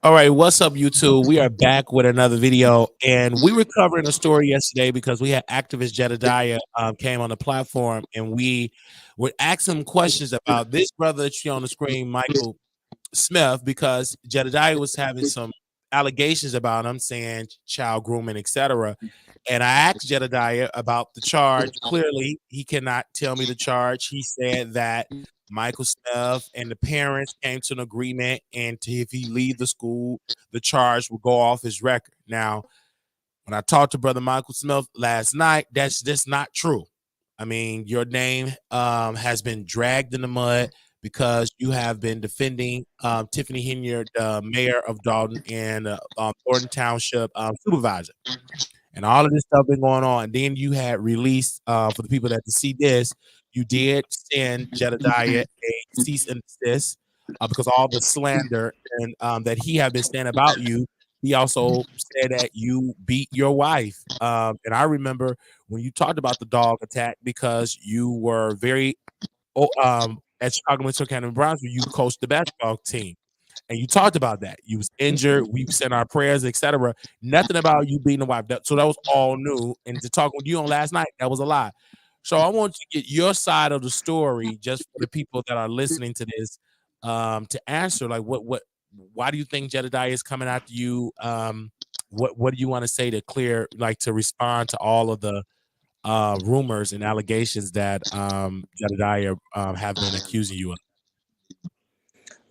All right, what's up, YouTube? We are back with another video, and we were covering a story yesterday because we had activist Jedediah came on the platform, and we would ask him questions about this brother that you on the screen, Michael Smith, because Jedediah was having some allegations about him, saying child grooming, etc. And I asked Jedediah about the charge. Clearly, he cannot tell me the charge. He said that Michael Smith and the parents came to an agreement, and if he leave the school, the charge will go off his record. Now, when I talked to Brother Michael Smith last night, that's just not true. I mean, your name has been dragged in the mud because you have been defending Tiffany Henyard, the mayor of Dalton, and Thornton Township supervisor, and all of this stuff been going on. And then you had released for the people that to see this, you did send Jedediah a cease and desist because all the slander and that he had been saying about you. He also said that you beat your wife. And I remember when you talked about the dog attack because you were very at Chicago Metro County Browns, where you coached the basketball team, and you talked about that. You was injured. We sent our prayers, etc. Nothing about you being a wife. So that was all new. And to talk with you on last night, that was a lie. So I want to get your side of the story, just for the people that are listening to this, to answer like what why do you think Jedediah is coming after you? What do you want to say to clear, like, to respond to all of the rumors and allegations that Jedediah have been accusing you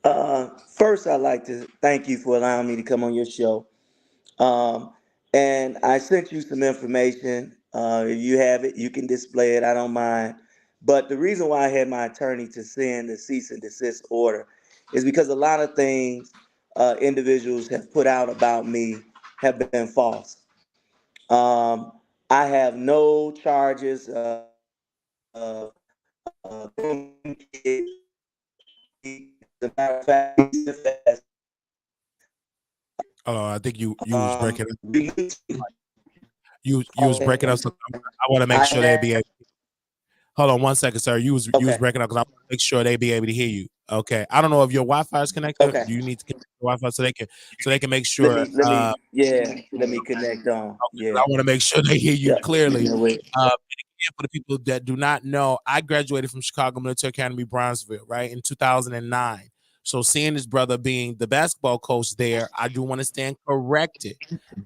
of? First, I'd like to thank you for allowing me to come on your show. Um, and I sent you some information. If you have it, you can display it. I don't mind. But the reason why I had my attorney to send the cease and desist order is because a lot of things individuals have put out about me have been false. Um, I have no charges of grooming kids. As a matter of fact, DCFS Oh, I think you was breaking up. released. You was breaking up. So I want to make I sure they had be able. Hold on one second, sir. You was okay, breaking up because I want to make sure they be able to hear you. Okay. I don't know if your Wi-Fi is connected. okay. Do you need to connect your Wi-Fi so they can make Let sure? me let me yeah, let me connect on. I Yeah, want to make sure they hear you yeah. clearly. You know what? And again, for the people that do not know, I graduated from Chicago Military Academy, Bronzeville, right, in 2009. So seeing this brother being the basketball coach there, I do want to stand corrected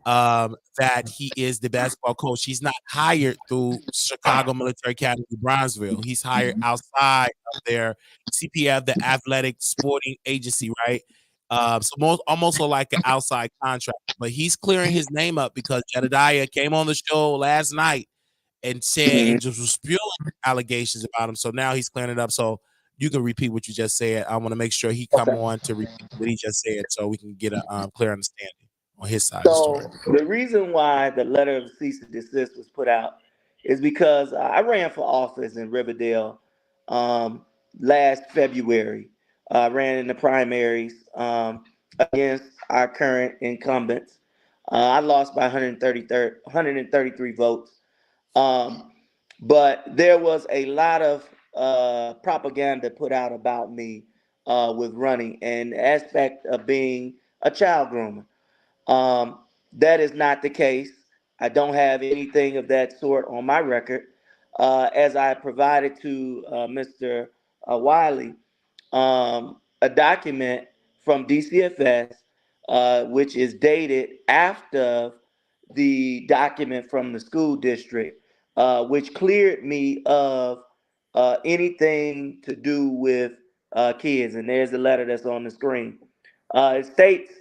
that he is the basketball coach. He's not hired through Chicago Military Academy, Bronzeville. He's hired outside of their CPF, the Athletic Sporting Agency, right? So almost like an outside contract, but he's clearing his name up because Jedediah came on the show last night and said and Mhm. just was spewing allegations about him. So now he's clearing it up. So you can repeat what you just said. I want to make sure he come Okay. on to repeat what he just said, so we can get a clear understanding on his side of the So story. the reason why the letter of cease and desist was put out is because I ran for office in Riverdale um, last February. I ran in the primaries against our current incumbents. I lost by 133 votes. Um, but there was a lot of propaganda put out about me with running and the aspect of being a child groomer. That is not the case. I don't have anything of that sort on my record. As I provided to Mr. Wiley, a document from DCFS, which is dated after the document from the school district, which cleared me of anything to do with kids. And there's the letter that's on the screen. It states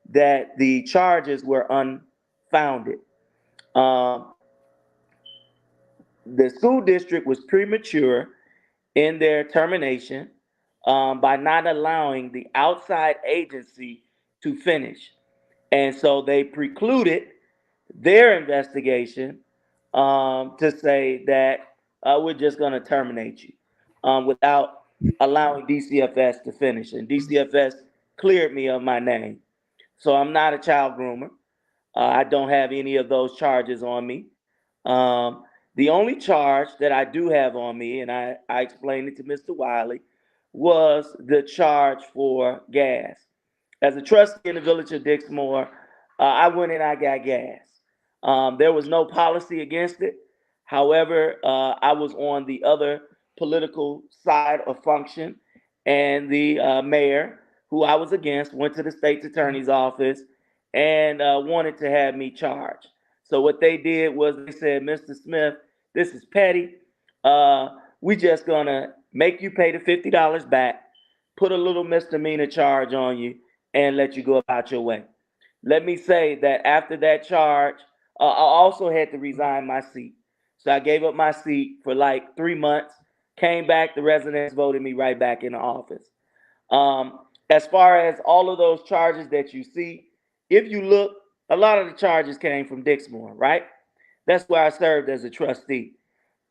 that the charges were unfounded. Um, the school district was premature in their termination by not allowing the outside agency to finish. And so they precluded their investigation to say that we're just going to terminate you without allowing DCFS to finish. And DCFS cleared me of my name. So I'm not a child groomer. I don't have any of those charges on me. Um, the only charge that I do have on me, and I explained it to Mr. Wiley, was the charge for gas. As a trustee in the village of Dixmoor, I went and I got gas. There was no policy against it. However, I was on the other political side of function, and the mayor, who I was against, went to the state's attorney's office and wanted to have me charged. So what they did was they said, Mr. Smith, this is petty. We just gonna make you pay the $50 back, put a little misdemeanor charge on you, and let you go about your way. Let me say that after that charge, I also had to resign my seat. So I gave up my seat for like 3 months, came back, the residents voted me right back in the office. As far as all of those charges that you see, if you look, a lot of the charges came from Dixmoor, right? That's where I served as a trustee.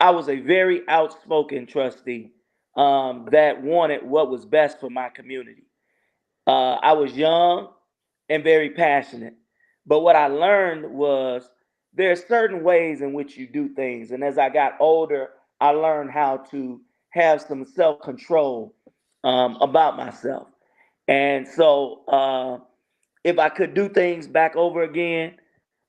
I was a very outspoken trustee that wanted what was best for my community. I was young and very passionate. But what I learned was there are certain ways in which you do things. And as I got older, I learned how to have some self control about myself. And so, if I could do things back over again,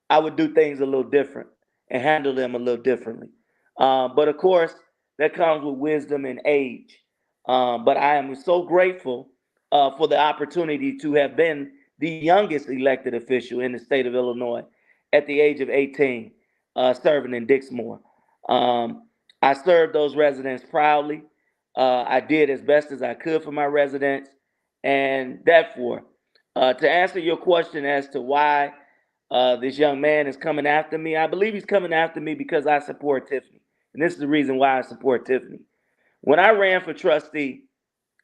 I would do things a little different and handle them a little differently. But of course, that comes with wisdom and age. But I am so grateful for the opportunity to have been the youngest elected official in the state of Illinois at the age of 18, serving in Dixmoor. Um, I served those residents proudly. I did as best as I could for my residents. And therefore, to answer your question as to why this young man is coming after me, I believe he's coming after me because I support Tiffany. And this is the reason why I support Tiffany. When I ran for trustee,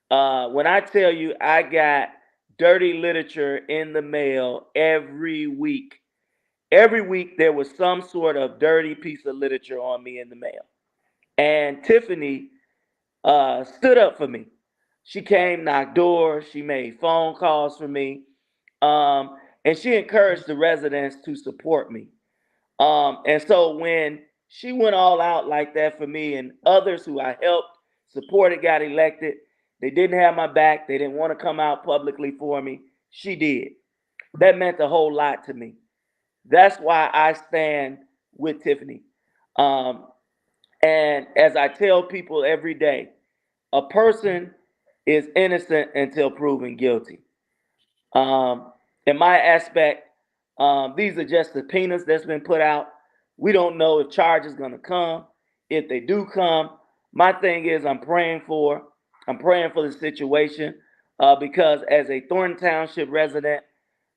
when I tell you I got dirty literature in the mail every week there was some sort of dirty piece of literature on me in the mail. And Tiffany stood up for me. She came, knocked doors, she made phone calls for me, and she encouraged the residents to support me. And so when she went all out like that for me and others who I helped, supported, got elected, they didn't have my back, they didn't want to come out publicly for me. She did. That meant a whole lot to me. That's why I stand with Tiffany. Um, and as I tell people every day, a person is innocent until proven guilty. Um, in my aspect, these are just subpoenas that's been put out. We don't know if charges going to come. If they do come, my thing is I'm praying for the situation because as a Thornton Township resident,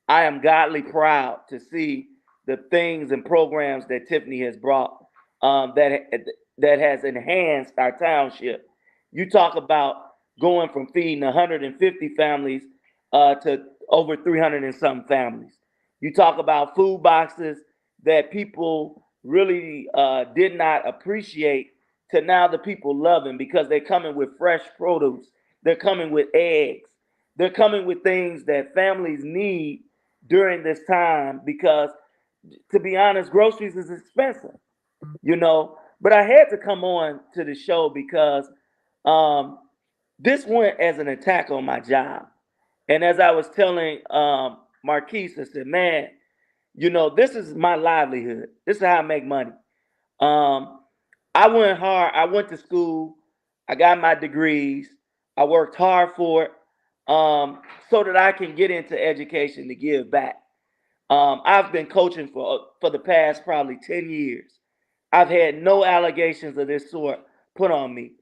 I am godly proud to see the things and programs that Tiffany has brought that has enhanced our township. You talk about going from feeding 150 families to over 300 and some families. You talk about food boxes that people really did not appreciate to now the people loving because they're coming with fresh produce. They're coming with eggs. They're coming with things that families need during this time because, to be honest, groceries is expensive, you know. But I had to come on to the show because um, this went as an attack on my job. And as I was telling Marquise, I said, man, you know, this is my livelihood. This is how I make money. Um, I went hard. I went to school. I got my degrees. I worked hard for it so that I can get into education to give back. I've been coaching for the past probably 10 years. I've had no allegations of this sort put on me.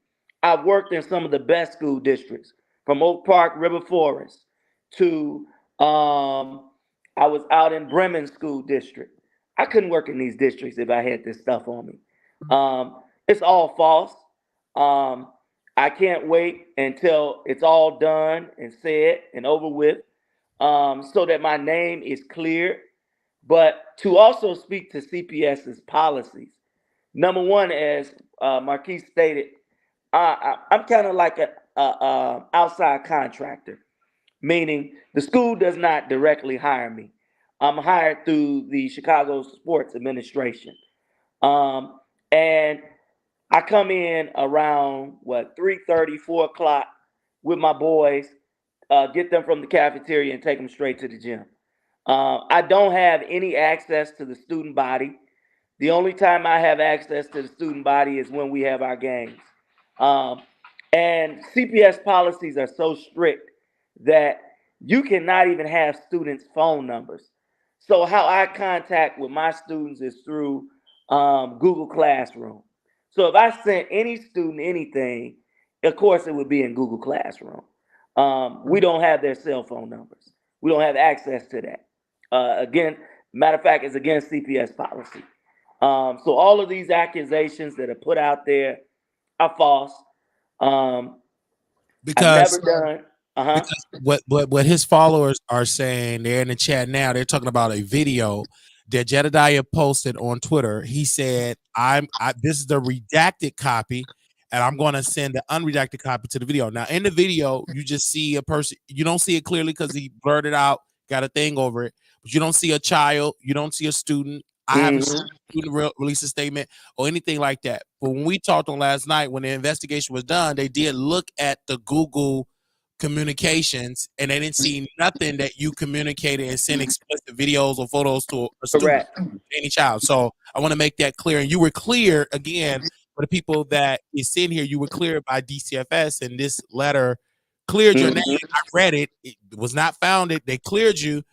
I've worked in some of the best school districts, from Oak Park, River Forest, to I was out in Bremen School District. I couldn't work in these districts if I had this stuff on me. It's all false. Um, I can't wait until it's all done and said and over with so that my name is cleared, but to also speak to CPS's policies. Number one, as Marquise stated, I'm kind of like a outside contractor, meaning the school does not directly hire me. I'm hired through the Chicago Sports Administration, um, and I come in around what 3:30, 4 o'clock with my boys get them from the cafeteria and take them straight to the gym. I don't have any access to the student body. The only time I have access to the student body is when we have our games. Um, and CPS policies are so strict that you cannot even have students' phone numbers. So how I contact with my students is through Google Classroom. So if I sent any student anything, of course it would be in Google Classroom. We don't have their cell phone numbers. We don't have access to that. Again, matter of fact, it's against CPS policy. So all of these accusations that are put out there are false. Um, I've never because done. Uh huh. because what his followers are saying, they're in the chat now, they're talking about a video that Jedediah posted on Twitter. He said, this is the redacted copy, and I'm going to send the unredacted copy to the video. Now in the video you just see a person, you don't see it clearly because he blurred it out, got a thing over it, but you don't see a child, you don't see a student. I haven't seen a student release a statement or anything like that. But when we talked on last night, when the investigation was done, they did look at the Google communications and they didn't see nothing that you communicated and sent explicit videos or photos to a student, Correct. any child. So I want to make that clear. And you were clear again for the people that is in here. You were clear by DCFS, and this letter cleared your name. I read it. It was not founded. They cleared you,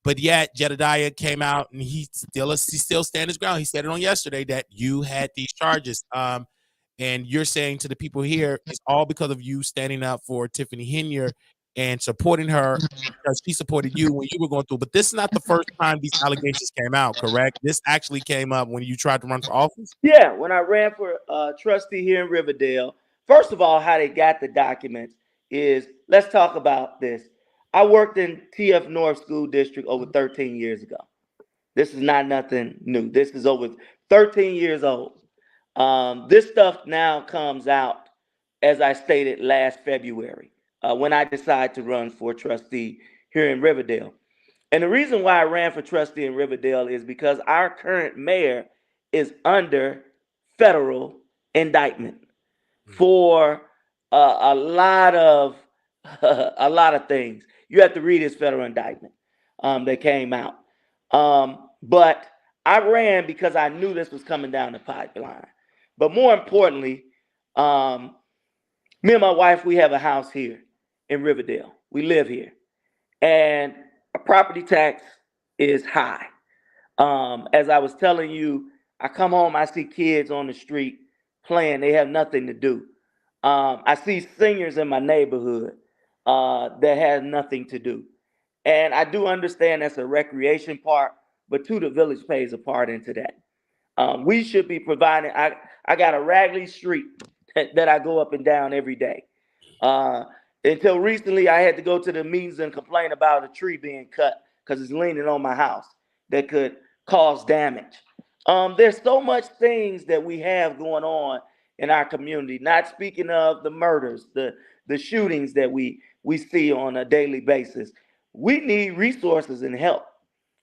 but yet Jedediah came out and he still stand his ground. He said it on yesterday that you had these charges. And you're saying to the people here, it's all because of you standing up for Tiffany Henier and supporting her because she supported you when you were going through. But this is not the first time these allegations came out, correct? This actually came up when you tried to run for office. Yeah, when I ran for trustee here in Riverdale, first of all, how they got the documents is, let's talk about this. I worked in TF North School District over 13 years ago. This is not nothing new. This is over 13 years old. This stuff now comes out, as I stated last February, when I decided to run for trustee here in Riverdale. And the reason why I ran for trustee in Riverdale is because our current mayor is under federal indictment for a lot of a lot of things. You have to read his federal indictment that came out. But I ran because I knew this was coming down the pipeline. But more importantly, me and my wife, we have a house here in Riverdale. We live here, and our property tax is high. As I was telling you, I come home, I see kids on the street playing. They have nothing to do. I see seniors in my neighborhood that have nothing to do. And I do understand that's a recreation part, but too, the village plays a part into that. We should be providing. I got a Ragley Street that I go up and down every day. Uh, until recently, I had to go to the meetings and complain about a tree being cut because it's leaning on my house that could cause damage. There's so much things that we have going on in our community. Not speaking of the murders, the shootings that we see on a daily basis. We need resources and help.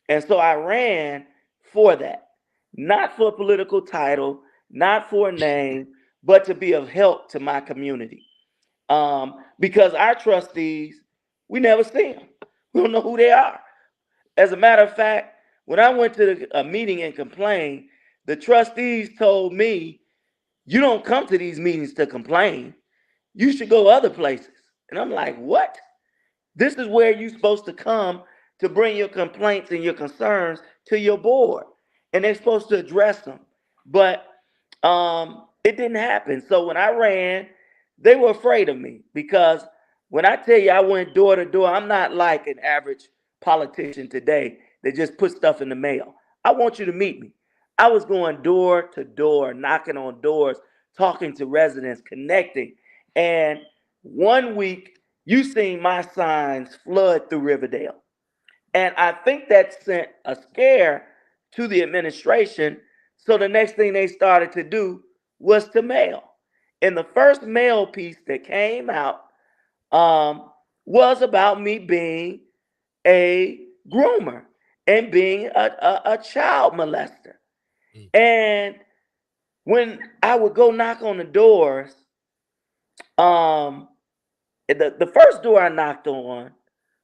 And so I ran for that, not for a political title, not for a name, but to be of help to my community. Because our trustees, we never see them. We don't know who they are. As a matter of fact, when I went to a meeting and complained, the trustees told me, you don't come to these meetings to complain. You should go other places. And I'm like, what? This is where you're supposed to come to bring your complaints and your concerns to your board, and they're supposed to address them. But it didn't happen. So when I ran, they were afraid of me because when I tell you I went door to door, I'm not like an average politician today that just put stuff in the mail. I want you to meet me. I was going door to door, knocking on doors, talking to residents, connecting. And one week, you seen my signs flood through Riverdale. And I think that sent a scare to the administration. So the next thing they started to do was to mail. And the first mail piece that came out was about me being a groomer and being a child molester. And when I would go knock on the doors, um, The first door I knocked on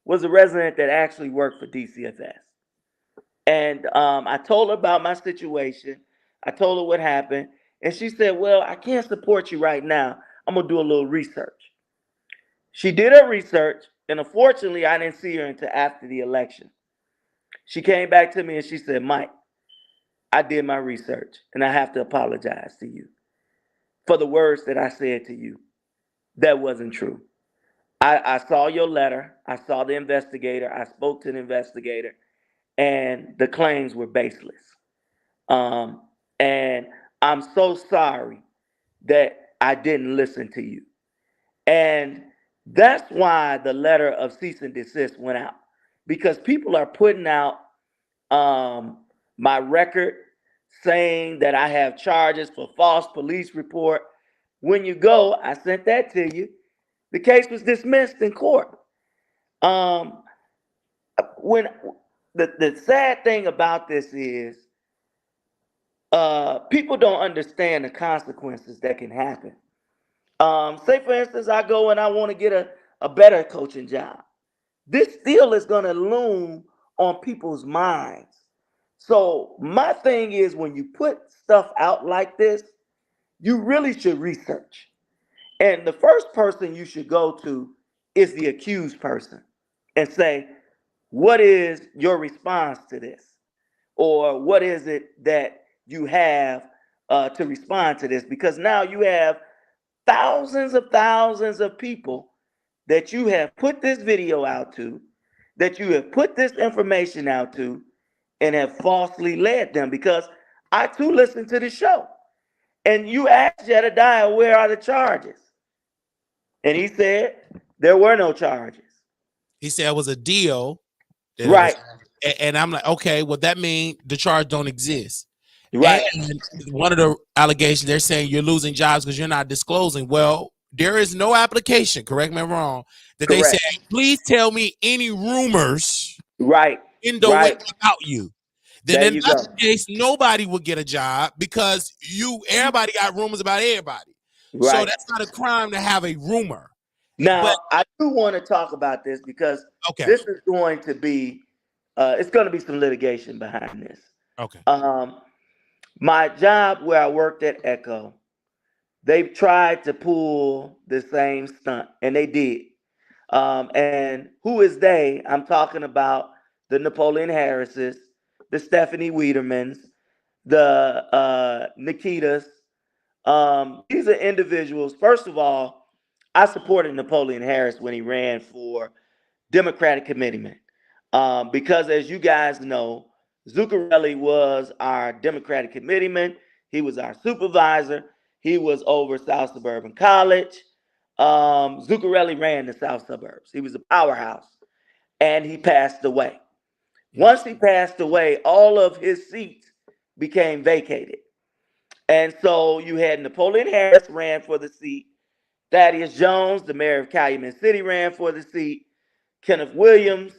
was a resident that actually worked for DCFS. And I told her about my situation. I told her what happened. And she said, well, I can't support you right now. I'm going to do a little research. She did her research. And unfortunately, I didn't see her until after the election. She came back to me and she said, Mike, I did my research and I have to apologize to you for the words that I said to you. That wasn't true. I saw your letter. I saw the investigator. I spoke to the investigator, and the claims were baseless. Um, and I'm so sorry that I didn't listen to you. And that's why the letter of cease and desist went out, because people are putting out my record saying that I have charges for false police report. When you go, I sent that to you. The case was dismissed in court. Um, when the sad thing about this is, people don't understand the consequences that can happen. Say for instance, I go and I want to get a better coaching job. This still is going to loom on people's minds. So my thing is, when you put stuff out like this, you really should research. And the first person you should go to is the accused person and say, what is your response to this? Or what is it that you have to respond to this? Because now you have thousands of people that you have put this video out to, that you have put this information out to, and have falsely led them. Because I too listened to the show. And you asked Jedediah, where are the charges? And he said, there were no charges. He said it was a deal. That it was, Right, and I'm like, okay, well, that means the charge don't exist. right, And one of the allegations, they're saying you're losing jobs because you're not disclosing. Well, there is no application, correct me if I'm wrong, that they say, correct. please tell me any rumors Right, in the way right. about you. Then There in you go. that case, nobody will get a job because everybody got rumors about everybody. So Right. that's not a crime to have a rumor. But Now, I do want to talk about this because okay, this is going to be, it's going to be some litigation behind this. okay. Um, my job where I worked at Echo, they tried to pull the same stunt, and they did. And who is they? I'm talking about the Napoleon Harrises, the Stephanie Weidermans, the Nikitas. These are individuals. First of all, I supported Napoleon Harris when he ran for Democratic committeeman. Because as you guys know, Zuccarelli was our Democratic committeeman. He was our supervisor. He was over South Suburban College. Zuccarelli ran the South Suburbs. He was a powerhouse, and he passed away. Once he passed away, all of his seats became vacated. And so you had Napoleon Harris ran for the seat. Thaddeus Jones, the mayor of Calumet City, ran for the seat. Kenneth Williams,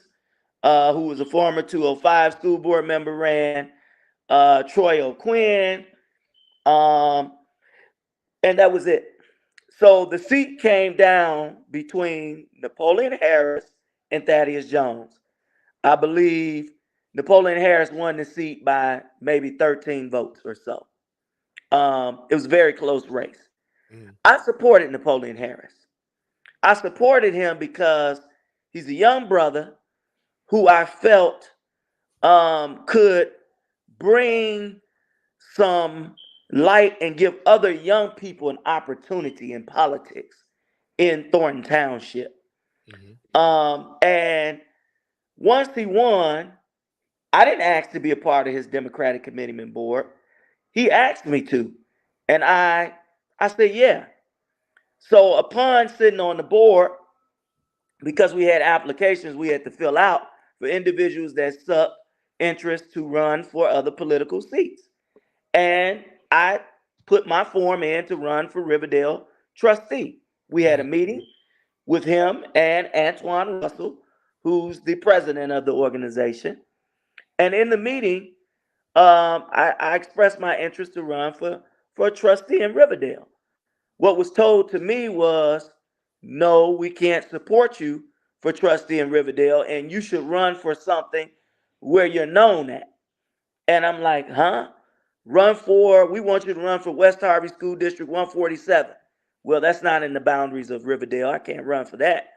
who was a former 205 school board member, ran. Troy O'Quinn, um, and that was it. So the seat came down between Napoleon Harris and Thaddeus Jones. I believe Napoleon Harris won the seat by maybe 13 votes or so. It was a very close race. Mm. I supported Napoleon Harris. I supported him because he's a young brother who I felt could bring some light and give other young people an opportunity in politics in Thornton Township. Mm-hmm. And once he won, I didn't ask to be a part of his Democratic committeeman board. He asked me to, and I said yeah. So upon sitting on the board, because we had applications we had to fill out for individuals that suck interest to run for other political seats. And I put my form in to run for Riverdale trustee. We had a meeting with him and Antoine Russell, who's the president of the organization. And in the meeting, I expressed my interest to run for a trustee in Riverdale. What was told to me was, no, we can't support you for trustee in Riverdale, and you should run for something where you're known at. And I'm like, huh? We want you to run for West Harvey School District 147. Well, that's not in the boundaries of Riverdale. I can't run for that.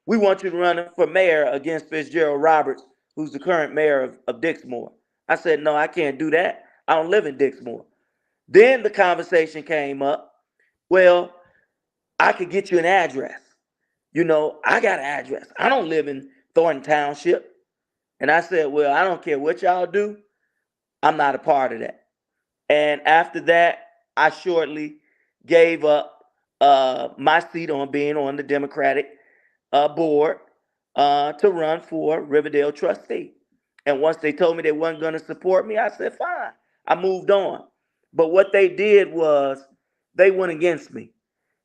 We want you to run for mayor against Fitzgerald Roberts, who's the current mayor of Dixmoor. I said, no, I can't do that. I don't live in Dixmoor. Then the conversation came up. Well, I could get you an address. I got an address. I don't live in Thornton Township. And I said, well, I don't care what y'all do. I'm not a part of that. And after that, I shortly gave up my seat on being on the Democratic board to run for Riverdale trustee. And once they told me they weren't going to support me, I said, fine. I moved on. But what they did was they went against me.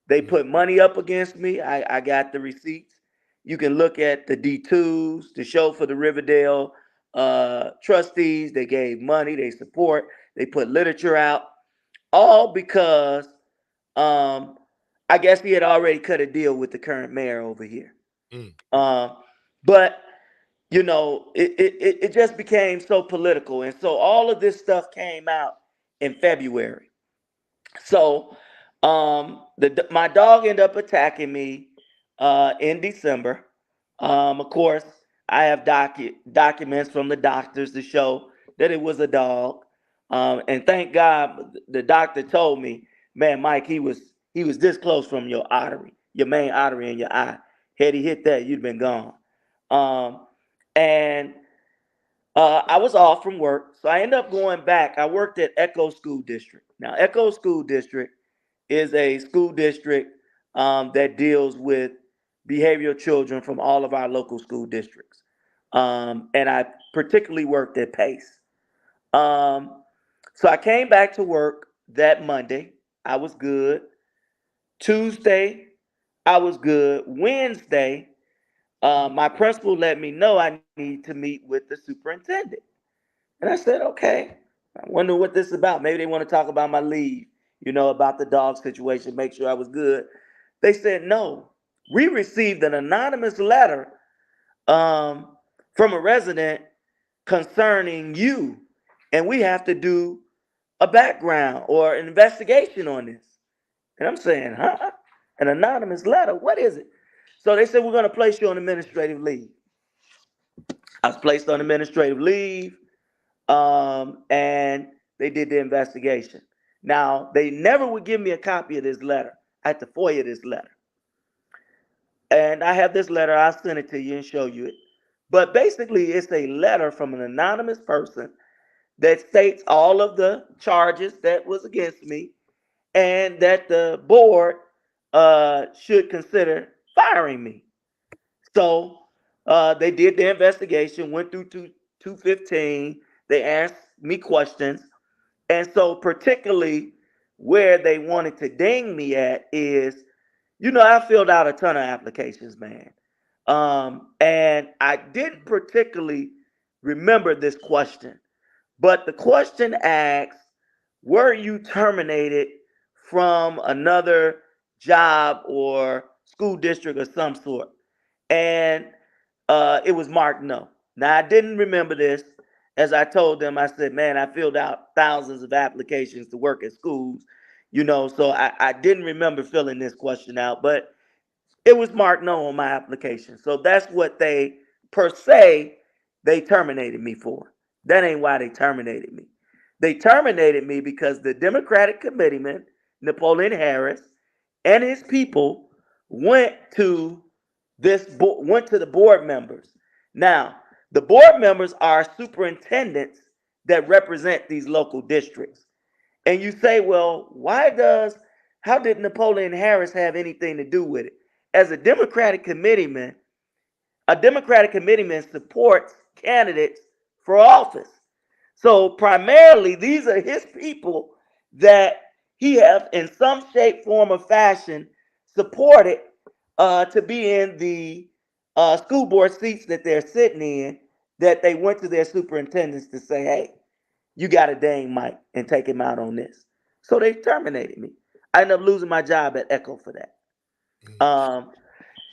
They put money up against me. I got the receipts. You can look at the D2s, the show for the Riverdale trustees. They gave money, they support, they put literature out, all because I guess he had already cut a deal with the current mayor over here. Mm. But it just became so political, and so all of this stuff came out in February. So my dog ended up attacking me in December. Of course, I have documents from the doctors to show that it was a dog. And thank God the doctor told me, man, Mike, he was this close from your artery, your main artery in your eye. Had he hit that, you'd been gone. Um, and I was off from work, so I ended up going back. I worked at Echo School District. Now, Echo School District is a school district that deals with behavioral children from all of our local school districts. And I particularly worked at Pace. Um, so I came back to work that Monday. I was good. Tuesday, I was good. Wednesday, my principal let me know I need to meet with the superintendent. And I said, okay. I wonder what this is about. Maybe they want to talk about my leave, about the dog situation, make sure I was good. They said, no. We received an anonymous letter um, from a resident concerning you, and we have to do a background or an investigation on this. And I'm saying, huh? An anonymous letter? What is it? So they said, we're going to place you on administrative leave. I was placed on administrative leave, and they did the investigation. Now, they never would give me a copy of this letter. I had to FOIA this letter. And I have this letter. I'll send it to you and show you it. But basically, it's a letter from an anonymous person that states all of the charges that was against me and that the board should consider firing me. So they did the investigation, went through 215. They asked me questions. And so, particularly where they wanted to ding me at is, I filled out a ton of applications, man. And I didn't particularly remember this question, but the question asks, were you terminated from another job or school district of some sort? And it was marked no. Now, I didn't remember this. As I told them, I said, man, I filled out thousands of applications to work at schools, so I didn't remember filling this question out, but it was marked no on my application. So that's what per se, they terminated me for. That ain't why they terminated me. They terminated me because the Democratic committeeman, Napoleon Harris, and his people went to went to the board members. Now, the board members are superintendents that represent these local districts. And you say, well, how did Napoleon Harris have anything to do with it? As a Democratic committeeman supports candidates for office. So primarily, these are his people that he have, in some shape, form, or fashion, supported to be in the school board seats that they're sitting in. That they went to their superintendents to say, "Hey, you got to dang Mike and take him out on this." So they terminated me. I ended up losing my job at Echo for that. Mm.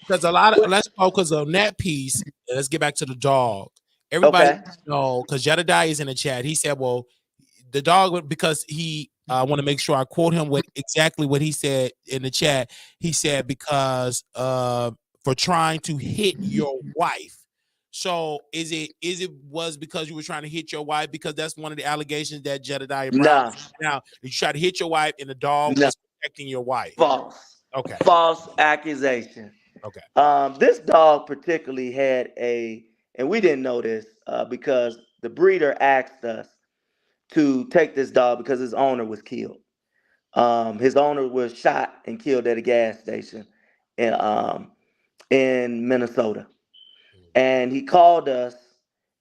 because a lot of let's focus on that piece. Let's get back to the dog. Everybody Okay. know because Jedediah is in the chat. He said, "Well, the dog because he I want to make sure I quote him with exactly what he said in the chat. He said because for trying to hit your wife. So is it was because you were trying to hit your wife because that's one of the allegations that Jedediah Brown Nah, now you tried to hit your wife and the dog nah. was protecting your wife. False. Okay. False accusation. Okay. This dog particularly had and we didn't know this because the breeder asked us to take this dog because his owner was killed. His owner was shot and killed at a gas station in in Minnesota. And he called us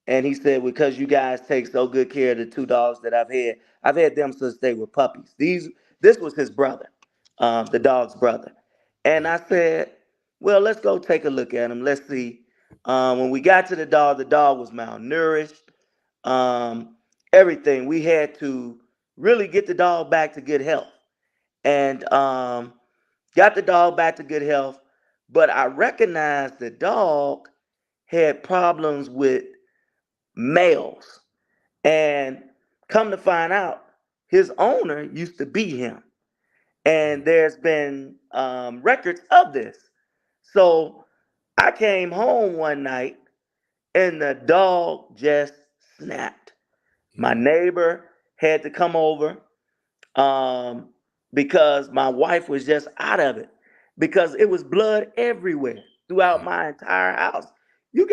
and he said, because you guys take so good care of the two dogs that I've had them since they were puppies. This was his brother, the dog's brother. And I said, well, let's go take a look at him. Let's see. When we got to the dog was malnourished. Um, Everything. We had to really get the dog back to good health. And got the dog back to good health. But I recognized the dog had problems with males. And come to find out, his owner used to beat him. And there's been records of this. So I came home one night and the dog just snapped. My neighbor had to come over um, because my wife was just out of it because it was blood everywhere throughout my entire house. You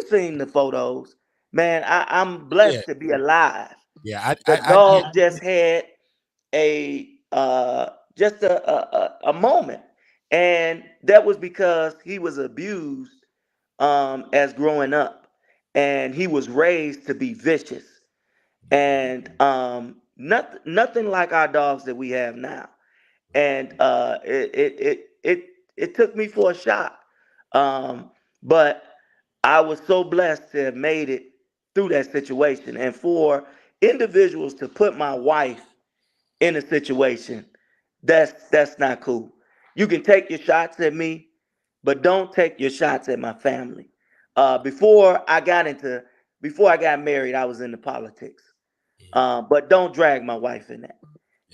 seen the photos, man. I'm Yeah. blessed to be alive. Yeah. The Yeah. dog just had a just a moment, and that was because he was abused as growing up, and he was raised to be vicious, and nothing like our dogs that we have now. And it took me for a shock, but I was so blessed to have made it through that situation, and for individuals to put my wife in a situation, that's not cool. You can take your shots at me, but don't take your shots at my family. Before before I got married, I was into politics. But don't drag my wife in that.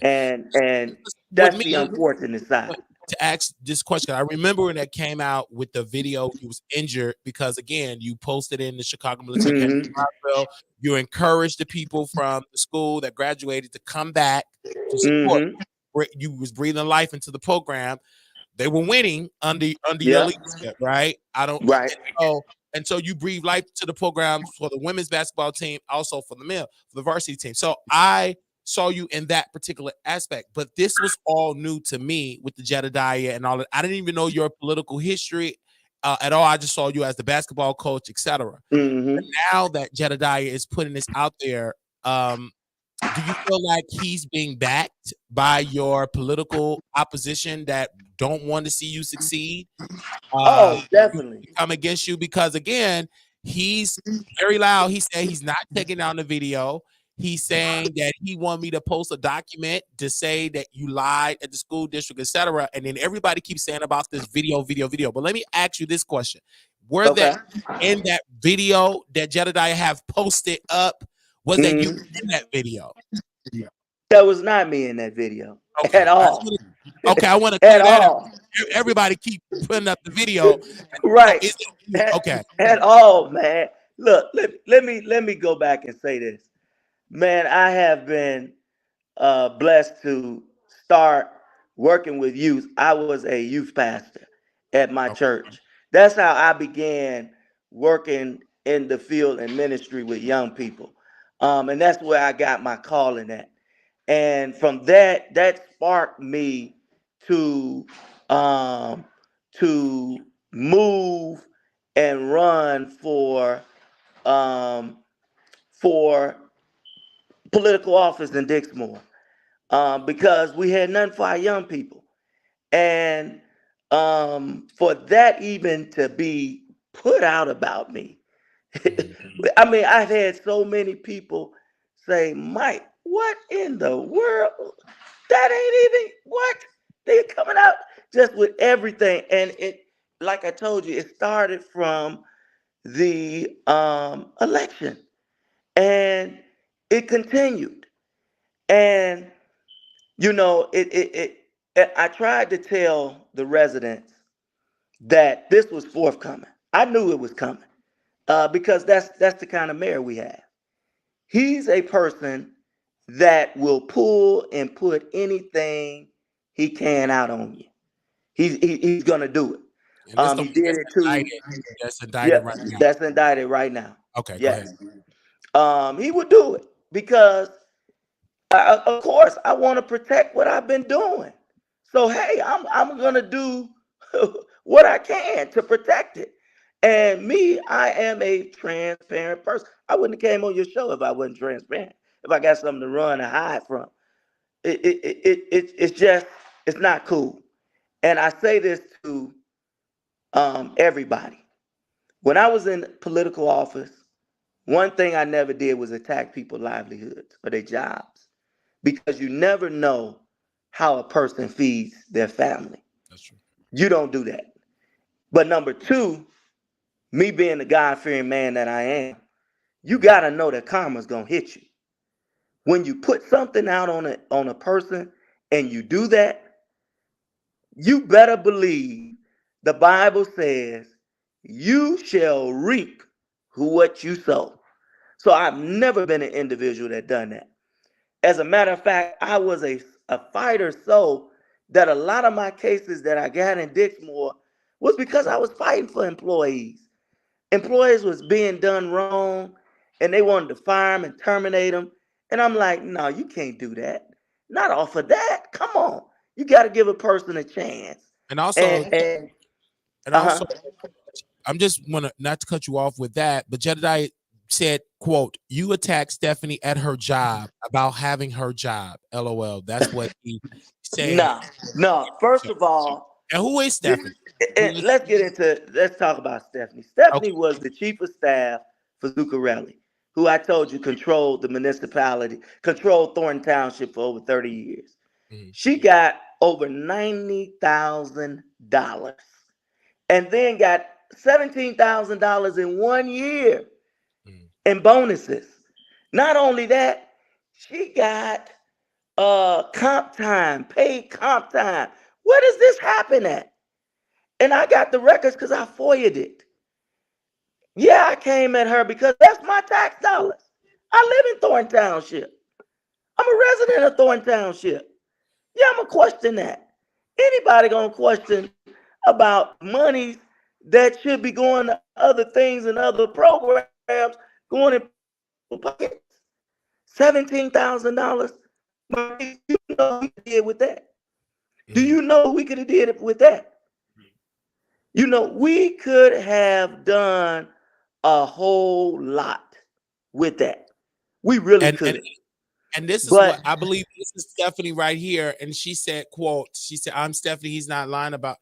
And With that's me, the unfortunate side. to ask this question, I remember when that came out with the video, he was injured because again, you posted in the Chicago Military Academy Hmm. Hospital. You encouraged the people from the school that graduated to come back to support. Hmm. You was breathing life into the program. They were winning under your Yep. leadership, right? I don't Right. so and so you breathe life to the program for the women's basketball team, also for the male, for the varsity team. So I saw you in that particular aspect, but this was all new to me with the Jedediah and all that. I didn't even know your political history at all. I just saw you as the basketball coach, etc. Hmm. Now that Jedediah is putting this out there, um, do you feel like he's being backed by your political opposition that don't want to see you succeed? Oh, To definitely. come against you because again, he's very loud. He said he's not taking down the video. He's saying that he want me to post a document to say that you lied at the school district, etc. And then everybody keeps saying about this video. But let me ask you this question: Were that Okay. in that video that Jedediah have posted up? Was that you Hmm. in that video? That was not me in that video at Okay, all. I want to At clear that up. all. Everybody keep putting up the video. So Right. is it you? At, Okay. at all, man. Look, let me go back and say this. Man, I have been blessed to start working with youth. I was a youth pastor at my church. That's how I began working in the field and ministry with young people. And that's where I got my calling at. And from that sparked me to um, to move and run um, for political office in Dixmoor because we had none for our young people. And for that even to be put out about me, Mhm. I mean, I've had so many people say, Mike, what in the world? That ain't even what? They're coming out just with everything. And like I told you, it started from the election, and it continued. And I tried to tell the residents that this was forthcoming. I knew it was coming because that's the kind of mayor we have. He's a person that will pull and put anything he can out on you. He's gonna do it. And this the He one did it to. that's Yeah, indicted right now. that's indicted right now. Okay, go ahead. Yes. He would do it because, of course, I want to protect what I've been doing. So hey, I'm gonna do what I can to protect it. And me, I am a transparent person. I wouldn't have came on your show if I wasn't transparent. If I got something to run and hide from, it's just it's not cool. And I say this to everybody. When I was in political office, one thing I never did was attack people's livelihoods or their jobs because you never know how a person feeds their family. That's true. You don't do that. But number two, me being the God fearing man that I am, you got to know that karma's going to hit you. When you put something out on a person and you do that, you better believe the Bible says you shall reap what you sow. So I've never been an individual that done that. As a matter of fact, I was a fighter so that a lot of my cases that I got in Dixmoor was because I was fighting for employees. Employees was being done wrong and they wanted to fire them and terminate them. And I'm like, no, you can't do that. Not off of that. Come on. You got to give a person a chance. And also, And and uh-huh. also, I'm just want to not to cut you off with that, but Jedediah said, "quote You attacked Stephanie at her job about having her job." LOL. That's what he said. No. First of all, And who is Stephanie? let's talk about Stephanie. Okay. Stephanie was the chief of staff for Zuccarelli, who I told you controlled the municipality, controlled Thornton Township for over 30 years. Mhm. She got over $90,000 and then got $17,000 in 1 year in bonuses. Not only that, she got comp time, paid comp time. Where does this happen at? And I got the records because I FOIA'd it. Yeah, I came at her because that's my tax dollars. I live in Thornton Township. I'm a resident of Thornton Township. Yeah, I'm gonna question that. Anybody gonna question about monies that should be going to other things and other programs going in pockets? $17,000. You know we did with that. Do you know we could have did it with that? We could have done a whole lot with that. We really could. And this is But what I believe. This is Stephanie right here, and she said, "quote She said, I'm Stephanie. He's not lying about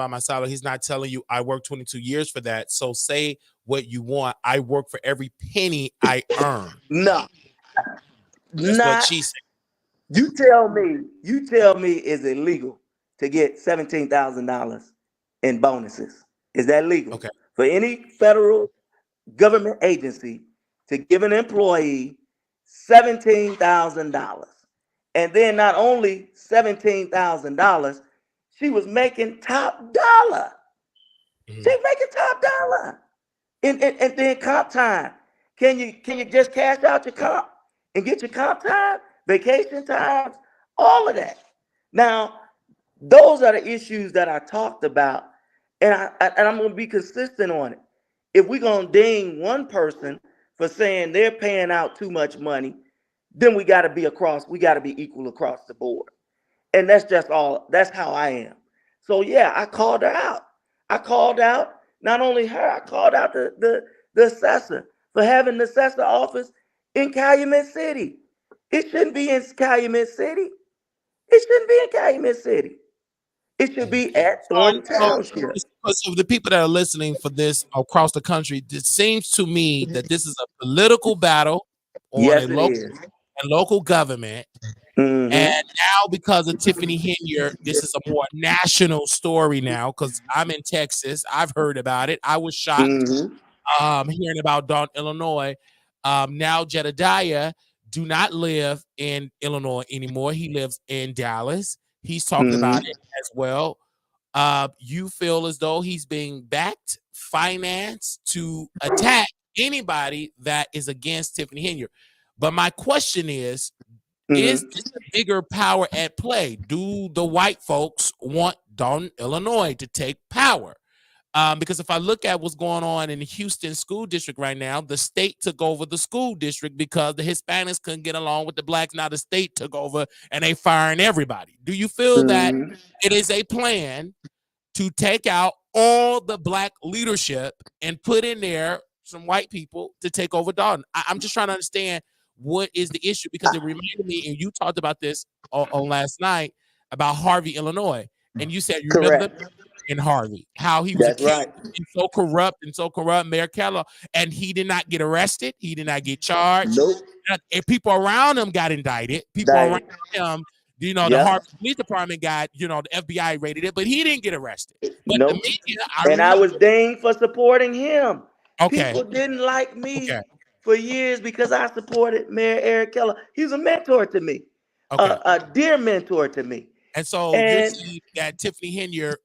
my salary. He's not telling you I worked 22 years for that. So say what you want. I work for every penny I earn." no, That's what not she said. you tell me is it legal to get $17,000 in bonuses? Is that legal Okay. for any federal government agency to give an employee $17,000? And then not only $17,000, she was making top dollar. She's making top dollar. And then comp time. Can you just cash out your comp and get your comp time, vacation times, all of that? Now, those are the issues that I talked about, and I'm going to be consistent on it. If we're going to ding one person for saying they're paying out too much money, then we got to be equal across the board. And that's how I am. So yeah, I called her out. I called out not only her, I called out the assessor for having the assessor office in Calumet City. It shouldn't be in Calumet City. It shouldn't be in Calumet City. It should be at Thornton Township. So the people that are listening for this across the country, it seems to me that this is a political battle on Yes, a it is. local government, And Mm-hmm. now, because of Tiffany Henyard, this is a more national story now because I'm in Texas. I've heard about it. I was shocked Mm-hmm. hearing about Don, Illinois. Now, Jedediah do not live in Illinois anymore. He lives in Dallas. He's talking about Mm-hmm. it as well. You feel as though he's being backed, financed to attack anybody that is against Tiffany Henyard. But my question is Mm-hmm. this a bigger power at play? Do the white folks want Don, Illinois to take power? Because if I look at what's going on in the Houston school district right now, the state took over the school district because the Hispanics couldn't get along with the blacks. Now the state took over and they firing everybody. Do you feel that Mm-hmm. it is a plan to take out all the black leadership and put in there some white people to take over Dalton? I'm just trying to understand what is the issue because it reminded me, and you talked about this on last night about Harvey, Illinois, and you said you remember the Correct. in Harvey, how he was That's accused right. of being so corrupt, Mayor Keller, and he did not get arrested, he did not get charged, Nope. and people around him got indicted, people around Died. him, the Yep. Harvey Police Department got, the FBI raided it, but he didn't get arrested. But the Nope. media, I And I remember. was dinged for supporting him. Okay, People didn't like okay, me for years because I supported Mayor Eric Keller. He was a mentor to me, okay. a dear mentor to me. And so you're And saying that Tiffany Henyard,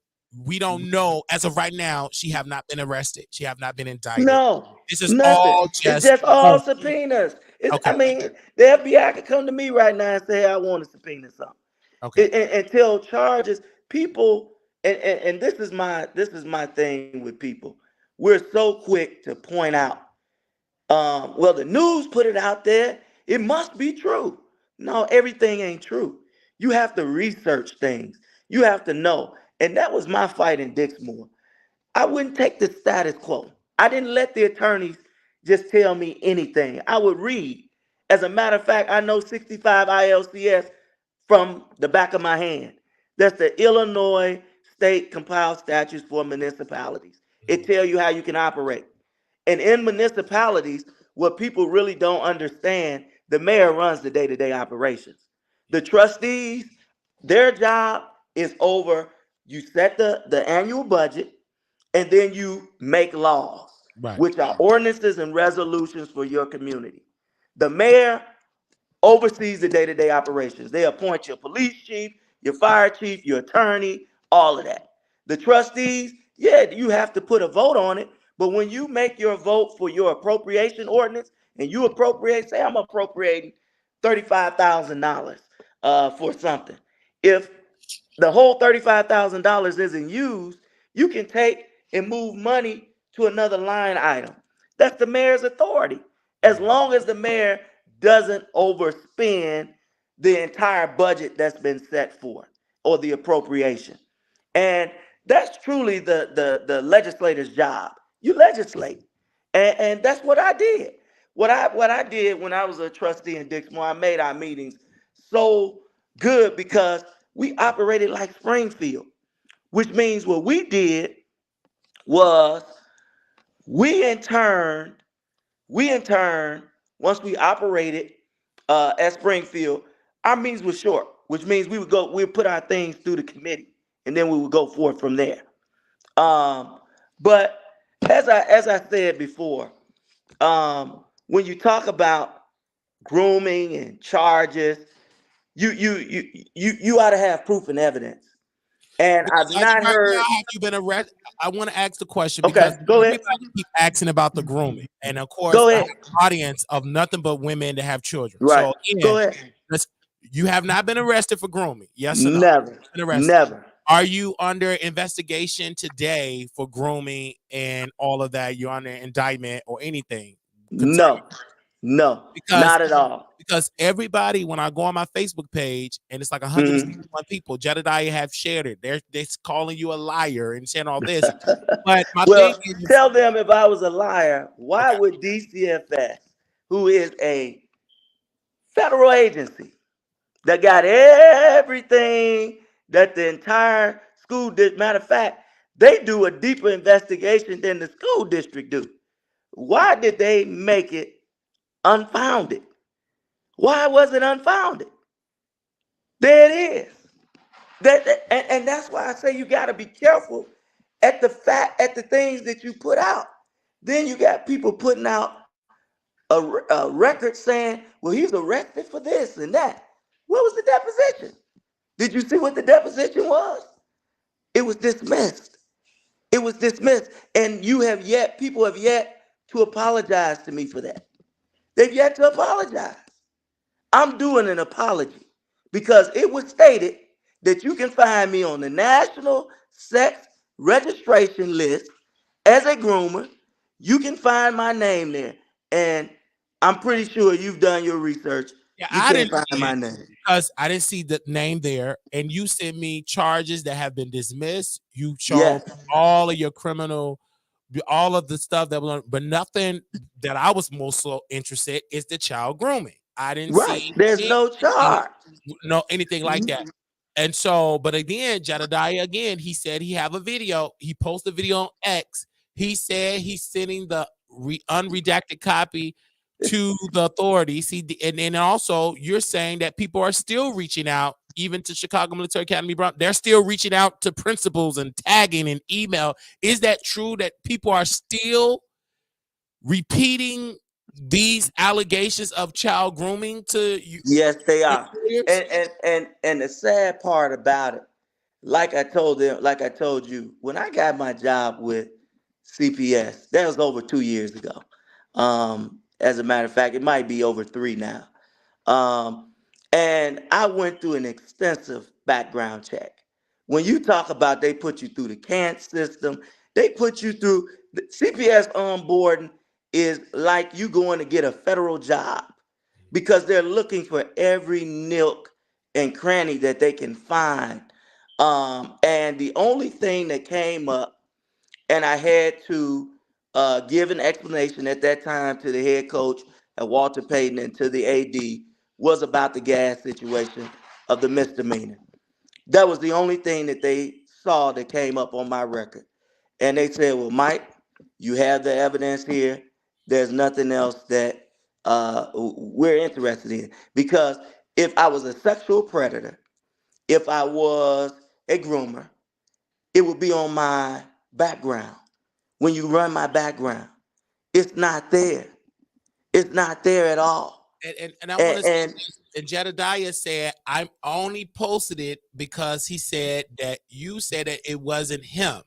we don't know as of right now, she have not been arrested, she have not been indicted. no, This is nothing. all It's just just all rumor. subpoenas. I Okay, mean, the FBI could come to me right now and say, "Hey, I want to subpoena something." okay, Until charges, people, and this is my thing with people. We're so quick to point out, well, the news put it out there, it must be true. No, everything ain't true. You have to research things. You have to know. And that was my fight in Dixmoor. I wouldn't take the status quo. I didn't let the attorneys just tell me anything. I would read. As a matter of fact, I know 65 ILCS from the back of my hand. That's the Illinois State Compiled Statutes for Municipalities. It tells you how you can operate. And in municipalities, what people really don't understand, the mayor runs the day-to-day operations. The trustees, their job is over, you set the annual budget, and then you make laws, right. which are ordinances and resolutions for your community. The mayor oversees the day-to-day operations. They appoint your police chief, your fire chief, your attorney, all of that. The trustees, yeah, you have to put a vote on it, but when you make your vote for your appropriation ordinance and you appropriate, say I'm appropriating $35,000 for something. If the whole $35,000 isn't used, you can take and move money to another line item. That's the mayor's authority. As long as the mayor doesn't overspend the entire budget that's been set for or the appropriation. And that's truly the legislator's job. You legislate. And that's what I did. What I did when I was a trustee in Dixmoor, I made our meetings so good because we operated like Springfield, which means what we did was we in turn, once we operated at Springfield, our meetings were short, which means we'd put our things through the committee, and then we would go forth from there. But as I said before, when you talk about grooming and charges, you ought to have proof and evidence. And Because I've as of not right heard. now, have you been arrested? I want to ask the question Okay, because go ahead. everybody keep asking about the grooming, and of course, Go I have ahead. an audience of nothing but women that have children. Right. So Go again, ahead. you have not been arrested for grooming, yes or no? Never. Been arrested. Never. Are you under investigation today for grooming and all of that? You're under indictment or anything concerning No. No. because Not at all. everybody, when I go on my Facebook page and it's like Mhm. 161 people, Jedediah have shared it. They're calling you a liar and saying all this. But my thing Well, is, tell them if I was a liar, why okay, would DCFS, who is a federal agency that got everything that the entire school district, matter of fact, they do a deeper investigation than the school district do. Why did they make it unfounded? Why was it unfounded? There it is. And that's why I say you got to be careful at the things that you put out. Then you got people putting out a record saying, "Well, he's arrested for this and that." What was the deposition? Did you see what the deposition was? It was dismissed. It was dismissed, and people have yet to apologize to me for that. They've yet to apologize. I'm doing an apology because it was stated that you can find me on the National Sex Registration List as a groomer. You can find my name there. And I'm pretty sure you've done your research. Yeah, You I can't didn't find see my it name. because I didn't see the name there. And you sent me charges that have been dismissed. You showed Yes. all of your criminal, all of the stuff that was on, but nothing that I was most so interested is the child grooming. I didn't Right. see There's no anything, charge. no anything like that. And so, but again, Jedediah, again, he said he have a video. He posted a video on X. He said he's sending the unredacted copy to the authorities. And then also you're saying that people are still reaching out, even to Chicago Military Academy. They're still reaching out to principals and tagging and email. Is that true that people are still repeating these allegations of child grooming to you? Yes, they are. Employers? And the sad part about it, like I told you, when I got my job with CPS, that was over 2 years ago. As a matter of fact, it might be over three now. Um, and I went through an extensive background check. When you talk about they put you through the CANT system, they put you through the CPS onboarding is like you going to get a federal job because they're looking for every nook and cranny that they can find. And the only thing that came up, and I had to give an explanation at that time to the head coach at Walter Payton and to the AD, was about the gas situation of the misdemeanor. That was the only thing that they saw that came up on my record. And they said, "Well, Mike, you have the evidence here. There's nothing else that we're interested in." Because if I was a sexual predator, if I was a groomer, it would be on my background. When you run my background, it's not there. It's not there at all. And I want And, to say and this. And Jedediah said, I only posted it because he said that you said that it wasn't him.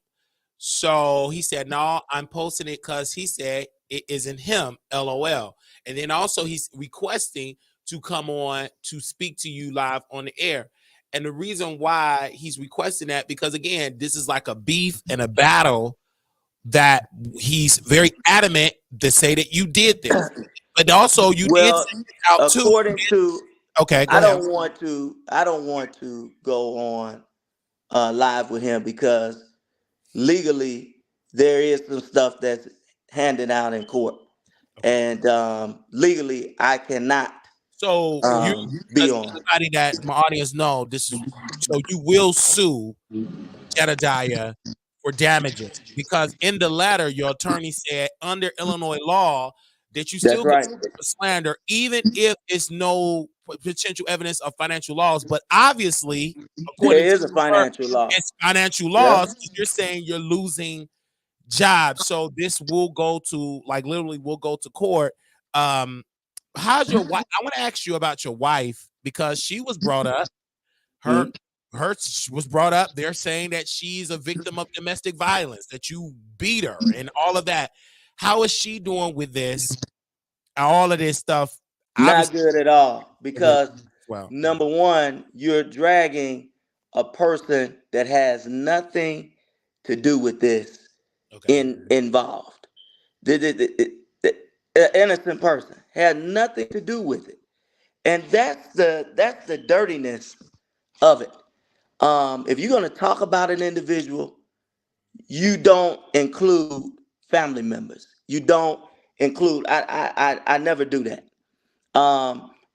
So he said, no, I'm posting it because he said it isn't him, LOL. And then also he's requesting to come on to speak to you live on the air. And the reason why he's requesting that, because again, this is like a beef and a battle that he's very adamant to say that you did this. But also you did well, send it out too. according to, Okay, go I ahead. don't want to, I don't want to go on live with him because legally there is some stuff that's handed out in court, Okay. and legally I cannot So you, be because on. everybody that my audience know, this is so you will sue Jedediah for damages because in the letter your attorney said under Illinois law that you That's still get right. sued for slander even if it's no potential evidence of financial laws. But obviously, There according to is a her, financial law. it's financial Yep. laws. You're saying you're losing jobs, so this will go to like literally will go to court. Um, how's your wife? I want to ask you about your wife because she was brought up her Mhm. her was brought up. They're saying that she's a victim of domestic violence, that you beat her and all of that. How is she doing with this? All of this stuff, Not obviously. good at all because Well, number one, you're dragging a person that has nothing to do with this okay. involved. An innocent person had nothing to do with it, and that's the dirtiness of it. If you're going to talk about an individual, you don't include family members. You don't include. I never do that.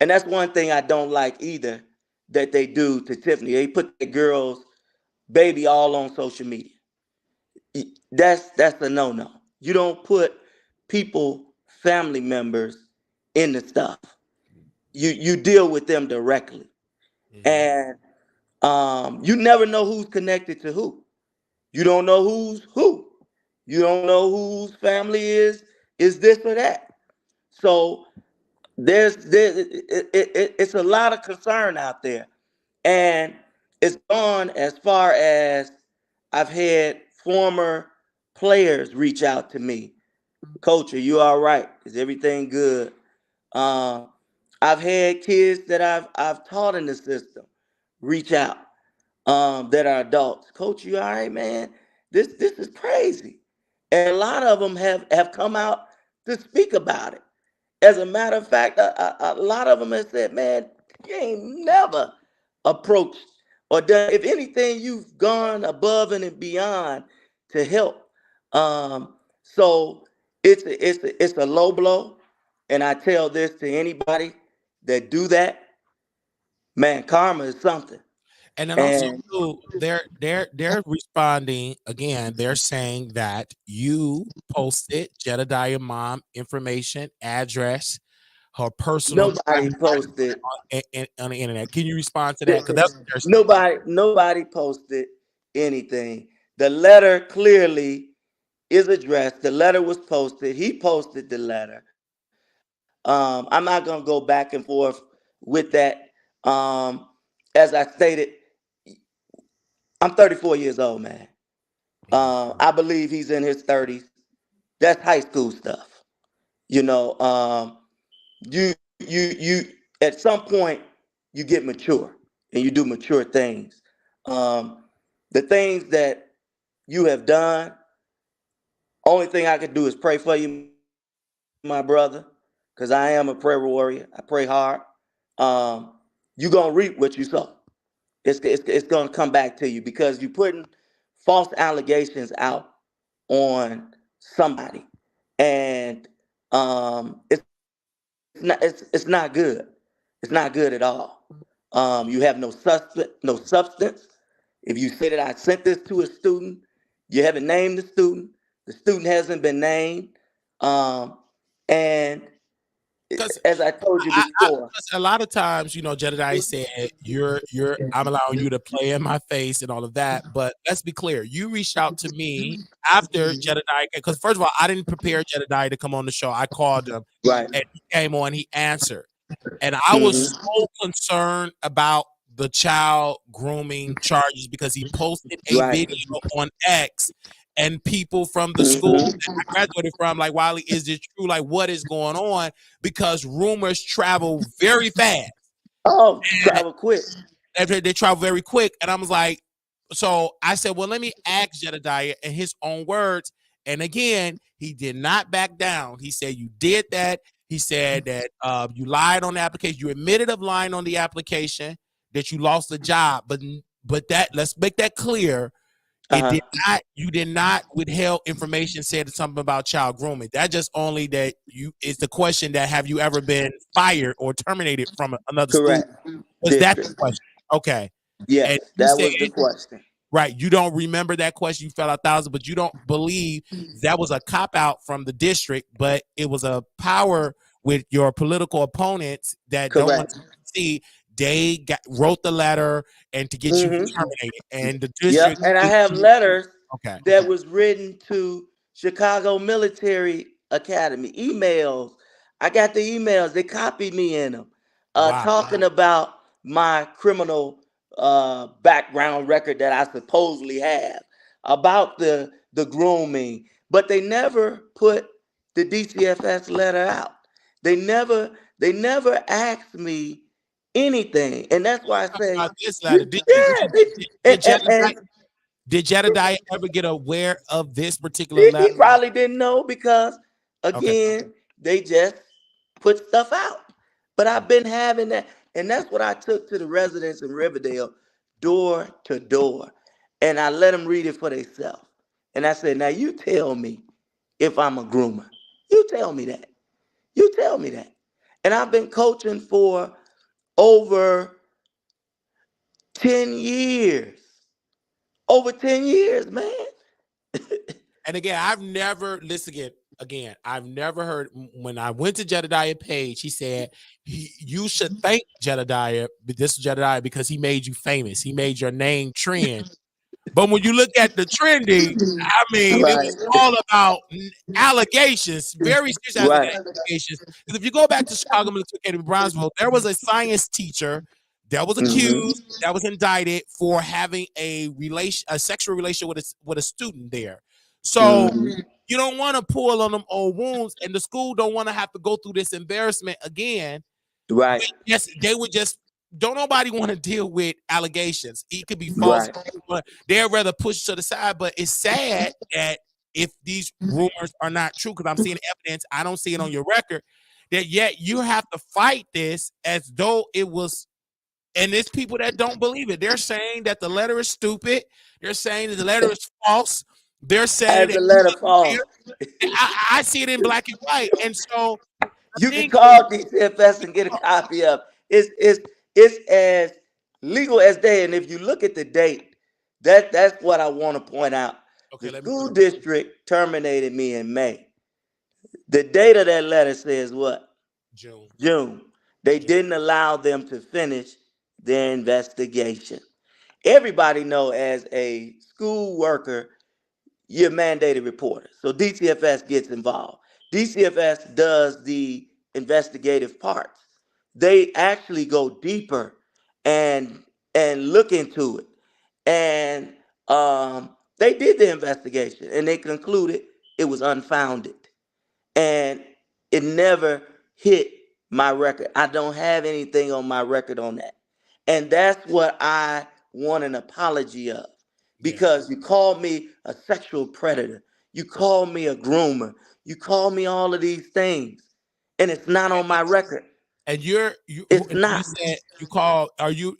And that's one thing I don't like either that they do to Tiffany. They put the girl's baby all on social media. That's a no-no. You don't put people, family members in the stuff. You deal with them directly. Mm-hmm. And you never know who's connected to who. You don't know who's who. You don't know whose family is this or that. So it's a lot of concern out there, and it's gone as far as I've had former players reach out to me. Coach, are you all right? Is everything good? Um, I've had kids that I've taught in the system reach out, that are adults. Coach, you all right, man? This is crazy. And a lot of them have come out to speak about it. As a matter of fact, a lot of them have said, man, you ain't never approached or done. If anything, you've gone above and beyond to help. So it's a low blow. And I tell this to anybody that do that, man, karma is something. And then also And too, they're responding again. They're saying that you posted Jedediah mom information, address, her personal nobody posted. on the internet. Can you respond to that? Because that's what they're saying. Nobody posted anything. The letter clearly is addressed. The letter was posted. He posted the letter. I'm not gonna go back and forth with that. As I stated, I'm 34 years old, man. Mhm. I believe he's in his 30s. That's high school stuff. You know, you at some point you get mature and you do mature things. Um, the things that you have done, only thing I can do is pray for you, my brother, because I am a prayer warrior. I pray hard. You're gonna reap what you sow. It's gonna come back to you because you're putting false allegations out on somebody, and it's not good. It's not good at all. You have no substance. If you say that I sent this to a student, you haven't named the student. The student hasn't been named, and Because as I told you I, before, 'cause a lot of times, Jedediah said, I'm allowing you to play in my face and all of that. But let's be clear, you reached out to me after Jedediah, because first of all, I didn't prepare Jedediah to come on the show. I called him right? and he came on, he answered. And I was Hmm. so concerned about the child grooming charges because he posted a Right. video on X and people from the school Hmm. that I graduated from, like, Wiley, is this true? Like, what is going on? Because rumors travel very fast. Oh, travel quick. They travel very quick. And I was like, so I said, well, let me ask Jedediah in his own words. And again, he did not back down. He said, you did that. He said that you lied on the application. You admitted of lying on the application, that you lost the job. But that, let's make that clear. Uh It did huh. not, you did not withheld information, said something about child grooming. That just only that you is the question that have you ever been fired or terminated from another school? Correct. Was that the District. question? Okay. And Yes, you that said, was the question. right, you don't remember that question. You fell 1,000, but you don't believe that was a cop out from the district, but it was a power with your political opponents that don't want to Correct. see. They wrote the letter and to get you Hmm. terminated, and the Yep. district. And I have letters Okay. that was written to Chicago Military Academy. Emails. I got the emails. They copied me in them, Wow. talking about my criminal background record that I supposedly have, about the grooming, but they never put the DCFS letter out. They never asked me anything, and that's why I say, About this letter, you, did you yeah, did Jedediah, and did Jedediah ever get aware of this particular he letter? probably didn't know because, Okay. again, they just put stuff out. But I've been having that, and that's what I took to the residents in Riverdale, door to door, and I let them read it for themselves. And I said, "Now you tell me if I'm a groomer. You tell me that. You tell me that." And I've been coaching for over 10 years. Over 10 years, man. And again, I've never listen again. again, I've never heard when I went to Jedediah page, he said you should thank Jedediah, this Jedediah, because he made you famous. He made your name trend. But when you look at the trending, I mean, it Right. was all about allegations, very serious Right. allegations. Because if you go back to Chicago Military Academy, Brownsville, there was a science teacher that was Mm-hmm. accused, that was indicted for having a sexual relation with a student there. So Mm-hmm. you don't want to pull on them old wounds, and the school don't want to have to go through this embarrassment again. Right. Yes, they would just don't nobody want to deal with allegations. It could be false. Right. But they'd rather push to the side. But it's sad that if these rumors are not true, because I'm seeing evidence, I don't see it on your record, that yet you have to fight this as though it was. And it's people that don't believe it. They're saying that the letter is stupid. They're saying that the letter is false. They're saying As that the letter falls, I see it in black and white. And so the you can thing is, call DCFS and get a copy of. It's as legal as day. And if you look at the date, that's what I want to point out. okay, The let me school district terminated me in May. The date of that letter says what? June. June. They didn't allow them to finish their investigation. Everybody know as a school worker, you're mandated reporter. So DCFS gets involved. DCFS does the investigative parts. They actually go deeper and look into it. And they did the investigation and they concluded it was unfounded. And it never hit my record. I don't have anything on my record on that. And that's what I want an apology of. Yeah. Because you called me a sexual predator. You called me a groomer. You called me all of these things. And it's not on my record. And It's you not. said you call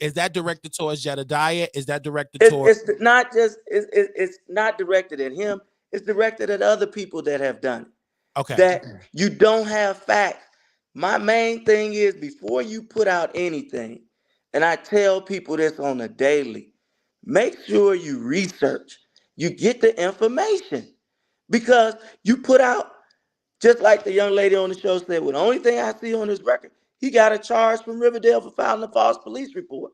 is that directed towards Jedediah? Is that directed toward Not just it's not directed at him. It's directed at other people that have done it. okay. That you don't have facts. My main thing is before you put out anything, and I tell people this on a daily, make sure you research, you get the information. Because you put out, just like the young lady on the show said, well, the only thing I see on his record, he got a charge from Riverdale for filing a false police report.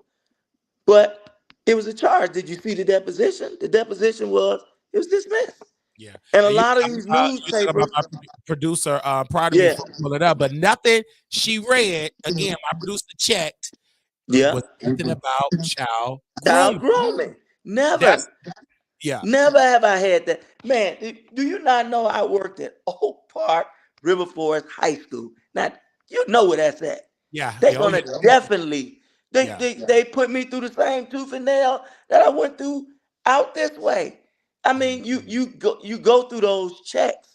But it was a charge. Did you see the deposition? The deposition was, it was dismissed. Yeah. And a And lot of these you talk about newspapers, my producer pardon me yeah, for pulling it up, but nothing she read, again, my producer checked, it yeah, was nothing about child child grooming. grooming. That's Never. yeah. Never have I had that. Man, do you not know I worked at Oak Park River Forest High School? Now, you know where that's at. Yeah. They're Yeah. Oh, gonna yeah. definitely Yeah. they put me through the same tooth and nail that I went through out this way. I Yeah. mean, you go through those checks.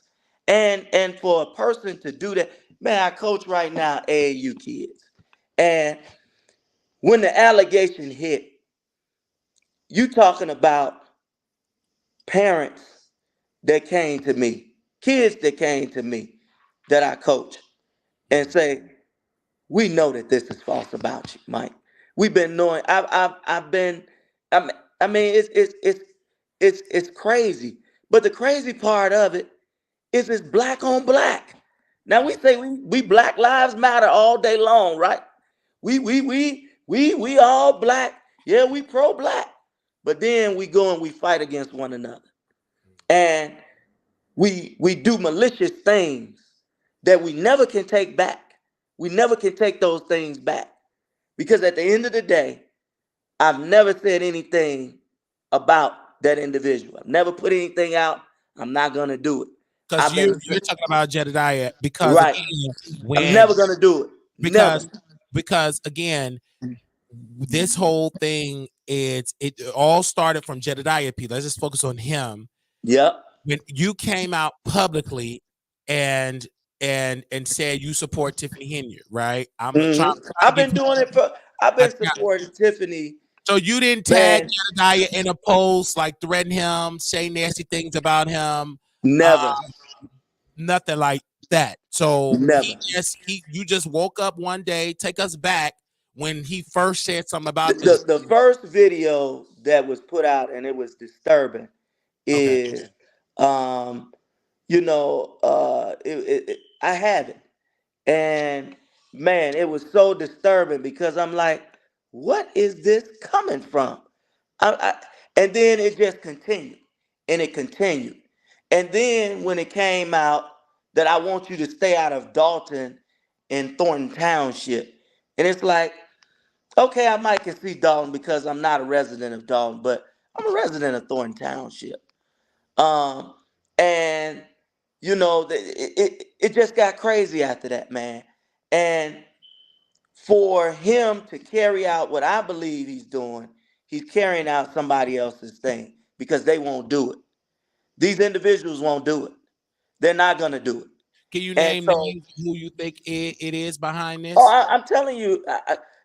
And for a person to do that, man, I coach right now AAU kids. And when the allegation hit, you talking about parents that came to me, kids that came to me that I coach and say, we know that this is false about you, Mike. We've been knowing. I've been. I mean, it's crazy. But the crazy part of it is it's black on black. Now we say we Black Lives Matter all day long, right? We all black. Yeah, we pro black. But then we go and we fight against one another, and we do malicious things that we never can take back. We never can take those things back. Because at the end of the day, I've never said anything about that individual. I've never put anything out. I'm not gonna do it. Because I've been you're talking about Jedediah because right. again, I'm when never gonna do it. Never. because because again, this whole thing it all started from Jedediah P. Let's just focus on him. Yep. When you came out publicly and and said you support Tiffany Henyard, right? I'm trying to I've get been doing it for. I've I, been supporting Tiffany. so you didn't tag Man, Jedediah in a post, like threaten him, say nasty things about him, uh, never, nothing like that. So never. you just woke up one day. Take us back when he first said something about this. The first video that was put out and it was disturbing Okay, is um I have it. And man, it was so disturbing because I'm like, what is this coming from? And then it just continued and it continued. And then when it came out that I want you to stay out of Dalton and Thornton Township, and it's like, okay, I might can see Dalton because I'm not a resident of Dalton, but I'm a resident of Thornton Township. Um, and it just got crazy after that, man. And for him to carry out what I believe he's doing, he's carrying out somebody else's thing because they won't do it. These individuals won't do it. They're not gonna do it. Can you And name so, names who you think it is behind oh, this? I'm telling you,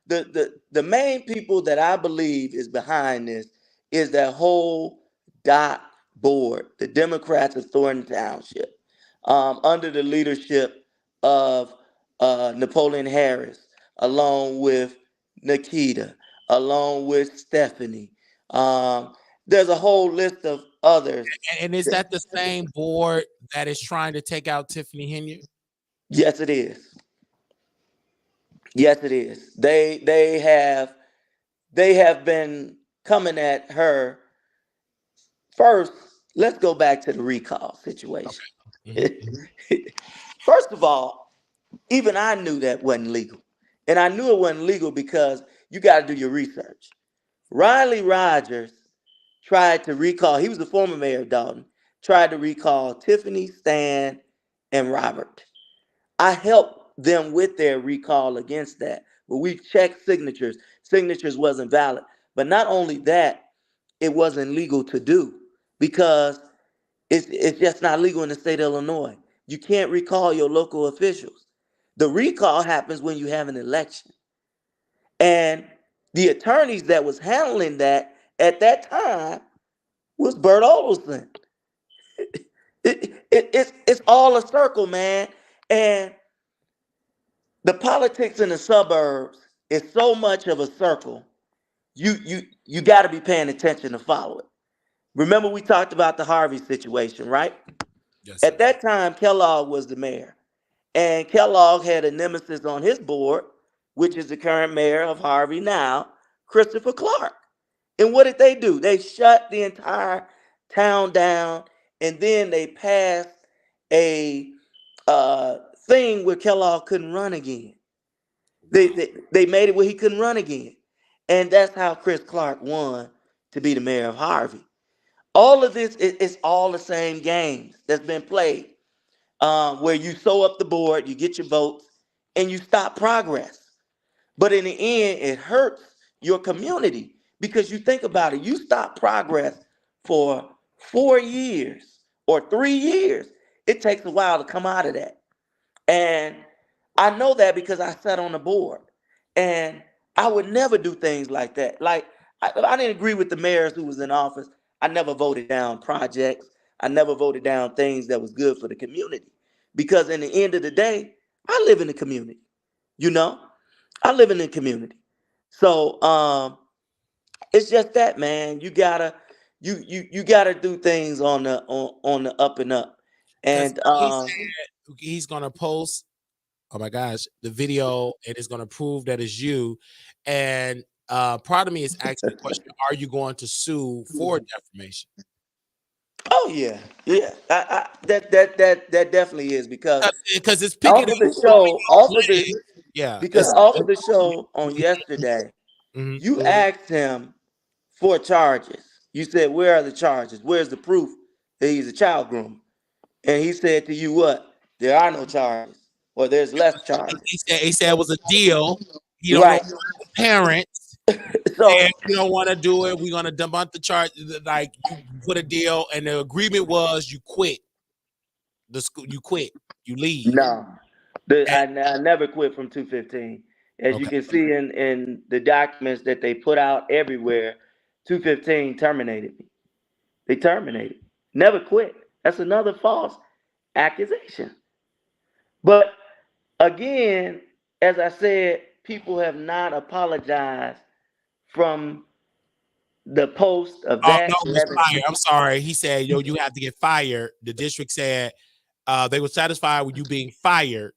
the main people that I believe is behind this is that whole dot board, the Democrats of Thornton Township, under the leadership of Napoleon Harris, along with Nikita, along with Stephanie. Um, there's a whole list of others. And is that the same board that is trying to take out Tiffany Henyard? Yes, it is. Yes, it is. They have been coming at her. First, let's go back to the recall situation. Mhm. First of all, even I knew that wasn't legal. And I knew it wasn't legal because you got to do your research. Riley Rogers tried to recall, he was the former mayor of Dalton, tried to recall Tiffany, Stan, and Robert. I helped them with their recall against that, but we checked signatures. Signatures wasn't valid. But not only that, it wasn't legal to do because it's just not legal in the state of Illinois. You can't recall your local officials. The recall happens when you have an election. And the attorneys that was handling that at that time was Bert Olson. It's all a circle, man. And the politics in the suburbs is so much of a circle. You got to be paying attention to follow it. Remember we talked about the Harvey situation, right? Yes, sir. At that time, Kellogg was the mayor, and Kellogg had a nemesis on his board, which is the current mayor of Harvey now, Christopher Clark. And what did they do? They shut the entire town down, and then they passed a thing where Kellogg couldn't run again. They, Wow. they they made it where he couldn't run again, and that's how Chris Clark won to be the mayor of Harvey. All of this is all the same games that's been played, where you sew up the board, you get your votes, and you stop progress. But in the end, it hurts your community because you think about it, you stop progress for 4 years or 3 years. It takes a while to come out of that. And I know that because I sat on the board. And I would never do things like that. Like, I didn't agree with the mayors who was in office. I never voted down projects. I never voted down things that was good for the community. Because in the end of the day, I live in the community. You know? I live in the community. So it's just that, man. You gotta do things on the up and up. Because And he said he's gonna post, oh my gosh, the video, and it's gonna prove that it's you. And part of me is asking the question: are you going to sue for defamation? oh yeah, yeah. That definitely is because Because it's picking off up of the the way show, you off of the play. Yeah, because off of the show on yesterday, mhm. you asked him for charges. You said, "Where are the charges? Where's the proof that he's a child groomer?" And he said to you, "What? There are no charges, or there's less charges." He said it was a deal. He don't know Right. the parents. So And we don't want to do it. We're gonna debunk the charge. Like you put a deal, and the agreement was you quit the school. You quit. You leave. no, And, I never quit from 215. As you okay. can see in the documents that they put out everywhere, 215 terminated me. They terminated. Never quit. That's another false accusation. But again, as I said, people have not apologized from the post of Oh no, that it was 11. fired. I'm sorry. He said, "Yo, you have to get fired." The district said they were satisfied with you being fired,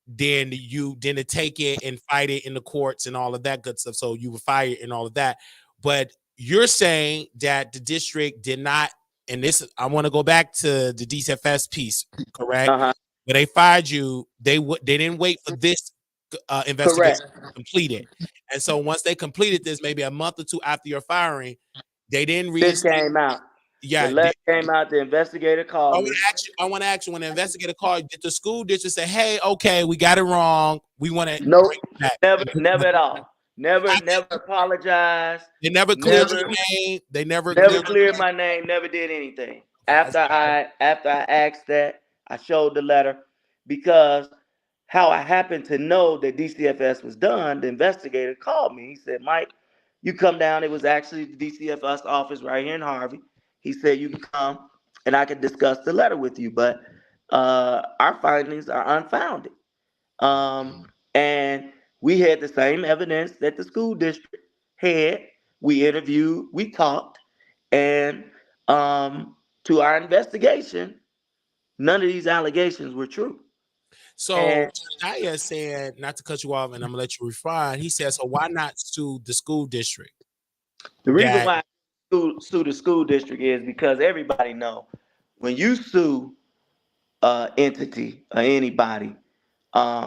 then to take it and fight it in the courts and all of that good stuff. So you were fired and all of that. But you're saying that the district did not, and this I want to go back to the DCFS piece, correct? Uh-huh. When they fired you, they didn't wait for this investigation Correct. completed. And so once they completed this, maybe a month or two after your firing, they didn't This reinstate. came out. The Yeah, letter came out. The investigator I called want me. to ask you. I want to ask you when the investigator called, did the school district say, "Hey, okay, we got it wrong. We want to No, bring it back"? never, never at all. Never, never apologized. They never cleared your Never, name. They never never cleared. cleared my name. Never did anything. Okay, that's After I asked that, I showed the letter because how I happened to know that DCFS was done. The investigator called me. He said, "Mike, you come down." It was actually the DCFS office right here in Harvey. He said, "You can come and I can discuss the letter with you, but our findings are unfounded." And we had the same evidence that the school district had. We interviewed, we talked, and to our investigation, none of these allegations were true. so. And Naya said, not to cut you off, and I'm gonna let you respond. He said, "So why not sue the school district?" the reason That why I sue the school district is because everybody know when you sue entity or anybody,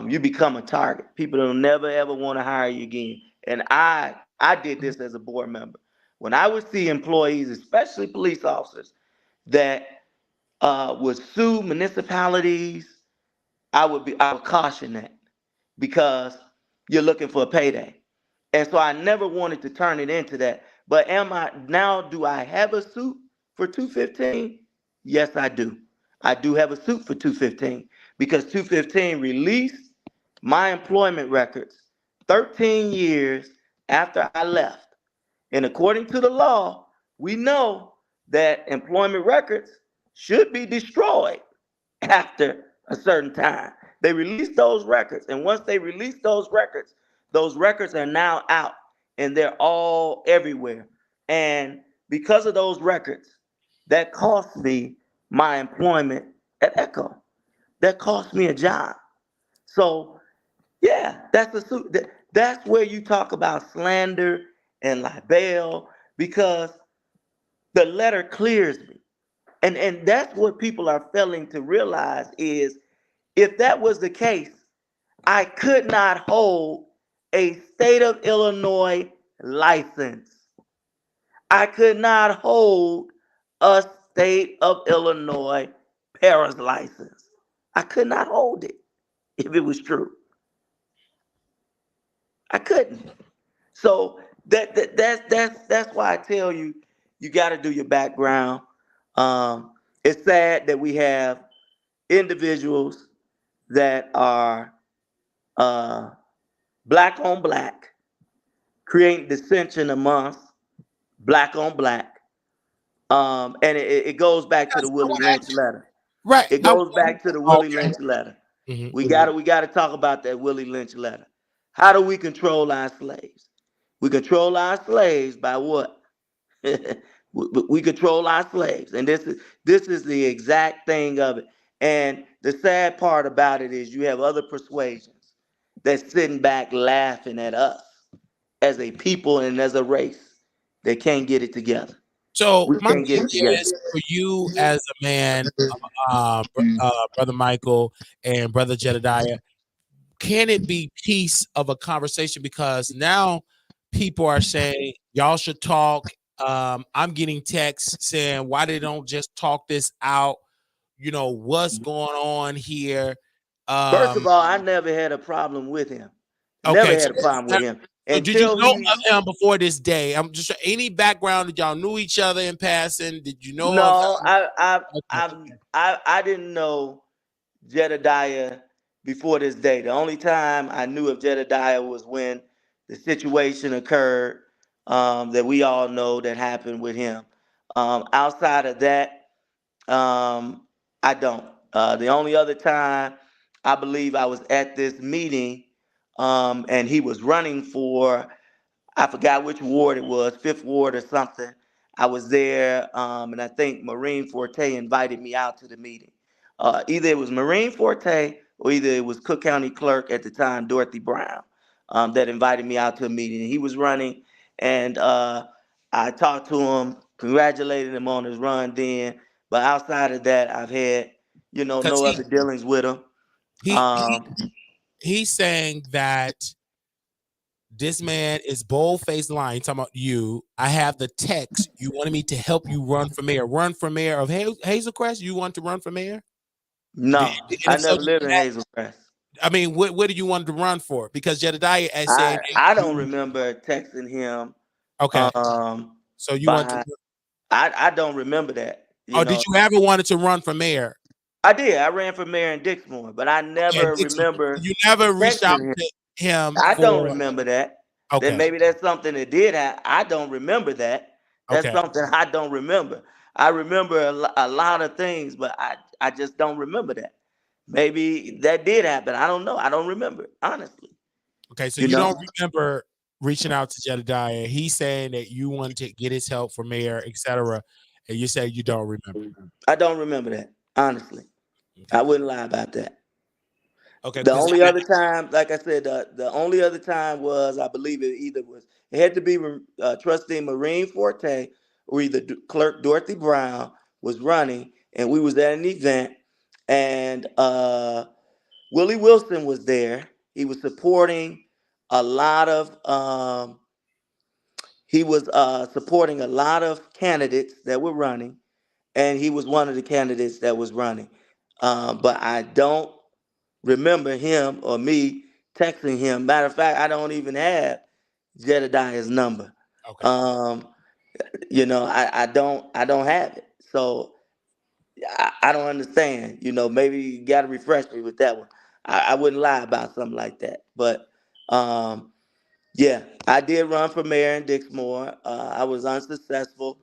you become a target. People don't never ever want to hire you again. And I did this as a board member. When I would see employees, especially police officers, that would sue municipalities, I would caution that because you're looking for a payday. And so I never wanted to turn it into that. But am I now? Do I have a suit for 215? Yes, I do. I do have a suit for 215 because 215 released my employment records 13 years after I left. And according to the law, we know that employment records should be destroyed after a certain time. They released those records, and once they release those records are now out and they're all everywhere. And because of those records, that cost me my employment at Echo. That cost me a job. So yeah, that's where you talk about slander and libel because the letter clears me. And that's what people are failing to realize is if that was the case, I could not hold a state of Illinois license. I could not hold a state of Illinois Paris license. I could not hold it if it was true. I couldn't. So that's why I tell you you got to do your background. It's sad that we have individuals that are uh, black on black, creating dissension amongst black on black. And it goes back to the I Willie want to Lynch ask you, letter. right? It goes back to the Willie Okay. Lynch letter. Mhm. We gotta talk about that Willie Lynch letter. How do we control our slaves? We control our slaves by what? We control our slaves, and this is the exact thing of it. And the sad part about it is you have other persuasions that's sitting back laughing at us as a people and as a race that can't get it together. So We my can't get thing it together. is for you as a man, brother Michael and brother Jedediah, can it be piece of a conversation? Because now people are saying y'all should talk. I'm getting texts saying why they don't just talk this out. You know what's going on here. First of Um, all, I never had a problem with him. Never okay, had so, a problem with him so did you until know he. of him before this day? I'm just any background that y'all knew each other in passing. Did you know of No, him? I didn't know Jedediah before this day. The only time I knew of Jedediah was when the situation occurred that we all know that happened with him. Outside of that, I don't. The only other time I believe I was at this meeting and he was running for, I forgot which ward it was, Fifth Ward or something. I was there, and I think Maureen Forte invited me out to the meeting. either it was Marine Forte or either it was Cook County Clerk at the time, Dorothy Brown, that invited me out to a meeting. He was running, and I talked to him, congratulated him on his run then. But outside of that, I've had, Because no other dealings with him. he he Um, he's saying that this man is bold faced lying, talking about you. I have the text. You wanted me to help you run for mayor. Run for mayor of Hazel Crest? You want to run for mayor? no, And I if so, never lived in Hazel Crest. I mean, what do you want to run for? Because Jedediah is saying that I don't you remember texting him. okay. Um, So you want to by I don't remember that. or did you ever wanted to run for mayor? I did. I ran for mayor in Dixmoor, but I Okay, never remember you never reached out texting him. to him I don't for remember that. Then okay, maybe that's something that did happen. I don't remember that. That's okay, something I don't remember. I remember a lot of things, but I just don't remember that. Maybe that did happen. I don't know. I don't remember, honestly. okay. So You you don't know, remember reaching out to Jedediah. He's saying that you wanted to get his help for mayor, etc. And you said you don't remember. I don't remember that, honestly. Okay, I wouldn't lie about that. okay, The because only other time, like I said, the only other time was, I believe it had to be trustee Marine Forte or either clerk Dorothy Brown was running, and we was at an event, and Willie Wilson was there. He was supporting a lot of supporting a lot of candidates that were running, and he was one of the candidates that was running. But I don't remember him or me texting him. Matter of fact, I don't even have Jedediah's number. okay. Um, I don't have it. So I don't understand. Maybe you got to refresh me with that one. I wouldn't lie about something like that. But um, yeah, I did run for mayor in Dixmoor. I was unsuccessful.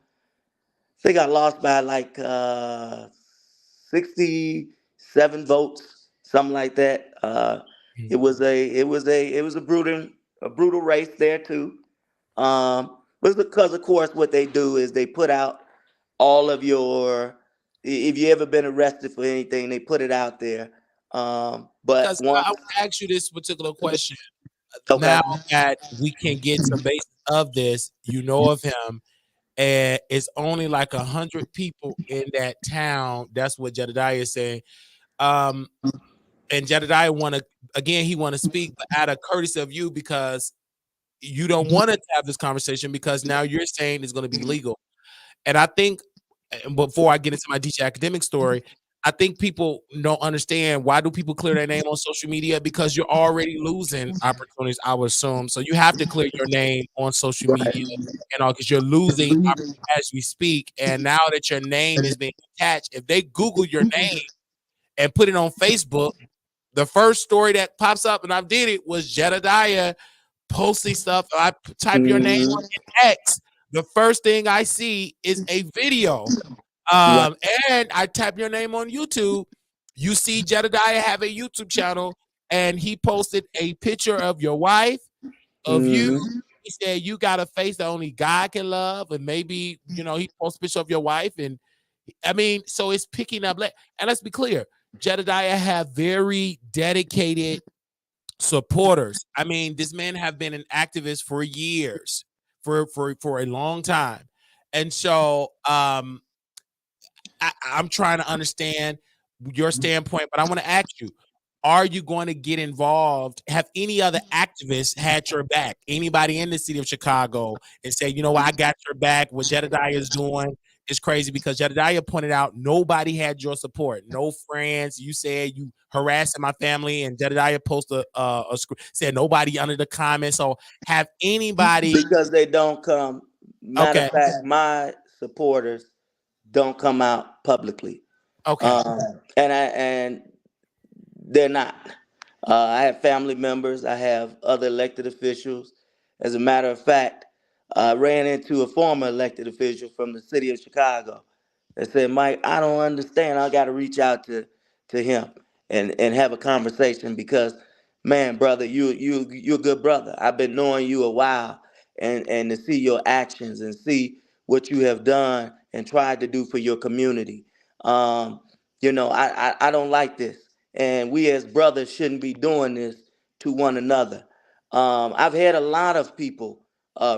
I think I lost by like 67 votes, something like that. It was a brutal race there too. But because of course what they do is they put out all of your, if you ever been arrested for anything, they put it out there. But Because I once, want to ask you this particular question. okay, Now that we can get some basis of this, you know of him, and it's only like 100 people in that town. That's what Jedediah is saying. Um, and Jedediah want to again, he want to speak, but out of courtesy of you, because you don't want to have this conversation because now you're saying it's going to be legal. And I think before I get into my DJ academic story, I think people don't understand why do people clear their name on social media because you're already losing opportunities, I would assume. So you have to clear your name on social media and all because you're losing as we speak. And now that your name is being attached, if they Google your name and put it on Facebook, the first story that pops up, and I did it, was Jedediah posting stuff. I type your name hmm on X. The first thing I see is a video. right, Um, and I tap your name on YouTube. You see Jedediah have a YouTube channel, and he posted a picture of your wife, of you. hmm He said you got a face that only God can love, and maybe he posted a picture of your wife, and I mean, so it's picking up. And let's be clear, Jedediah have very dedicated supporters. I mean, this man have been an activist for years, for a long time, and so I'm trying to understand your standpoint, but I want to ask you: are you going to get involved? Have any other activists had your back? Anybody in the city of Chicago and say, you know what, I got your back. What Jedediah is doing is crazy because Jedediah pointed out nobody had your support, no friends. You said you harassing my family, and Jedediah posted said nobody under the comments. So have anybody? because they don't come. Matter of Okay, fact, my supporters don't come out publicly. okay, Um, and they're not. I have family members. I have other elected officials. As a matter of fact, I ran into a former elected official from the city of Chicago that said, "Mike, I don't understand. I got to reach out to him and have a conversation because, man, brother, you're a good brother. I've been knowing you a while, and to see your actions and see what you have done and tried to do for your community." Um, I don't like this, and we as brothers shouldn't be doing this to one another. I've had a lot of people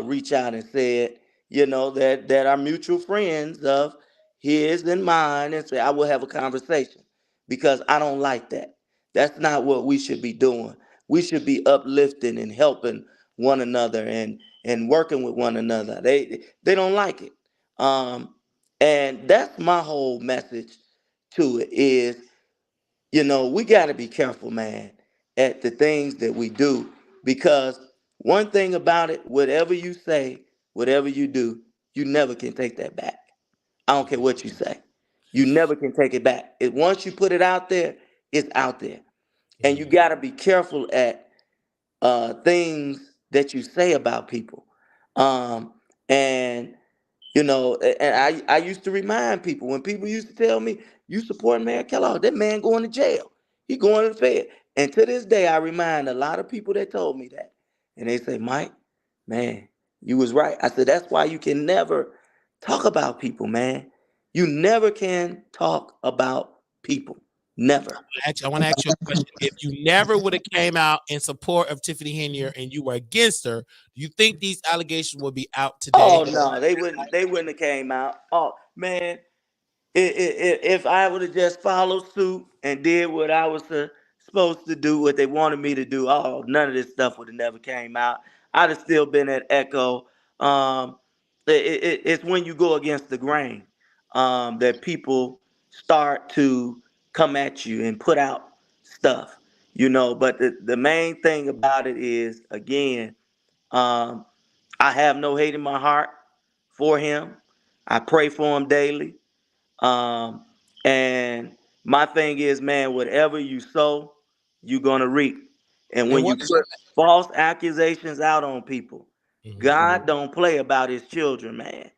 reach out and said, that are mutual friends of his and mine, and say I will have a conversation because I don't like that. That's not what we should be doing. We should be uplifting and helping one another and working with one another. They don't like it. Um, and that's my whole message to it is, we got to be careful, man, at the things that we do, because one thing about it, whatever you say, whatever you do, you never can take that back. I don't care what you say. You never can take it back. Once you put it out there, it's out there. And you Mhm. got to be careful at things that you say about people. And and I used to remind people when people used to tell me, "You support Mayor Kellogg? That man going to jail. He going to the Fed." And to this day, I remind a lot of people that told me that, and they say, "Mike, man, you was right." I said, "That's why you can never talk about people, man. You never can talk about people. Never." I want to ask you a question. If you never would have came out in support of Tiffany Henier and you were against her, do you think these allegations would be out today? Oh no, they wouldn't. They wouldn't have came out. Oh man, if I would have just followed suit and did what I was supposed to do, what they wanted me to do, oh, none of this stuff would have never came out. I'd have still been at Echo. Um, it's when you go against the grain that people start to come at you and put out stuff, But the main thing about it is, again, um, I have no hate in my heart for him. I pray for him daily. Um, and my thing is, man, whatever you sow, you're gonna reap. And And when what? you put false accusations out on people, Mhm. God don't play about his children, man.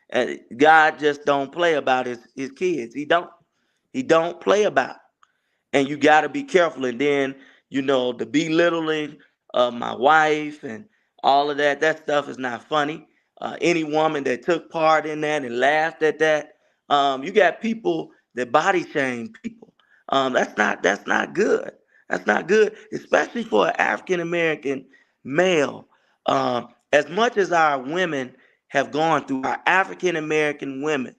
And God just don't play about his kids. He don't play about. And you got to be careful. And then, the belittling of my wife and all of that stuff is not funny. Any woman that took part in that and laughed at that, you got people that body shame people. That's not good. That's not good, especially for an African American male. As much as our women have gone through, our African American women,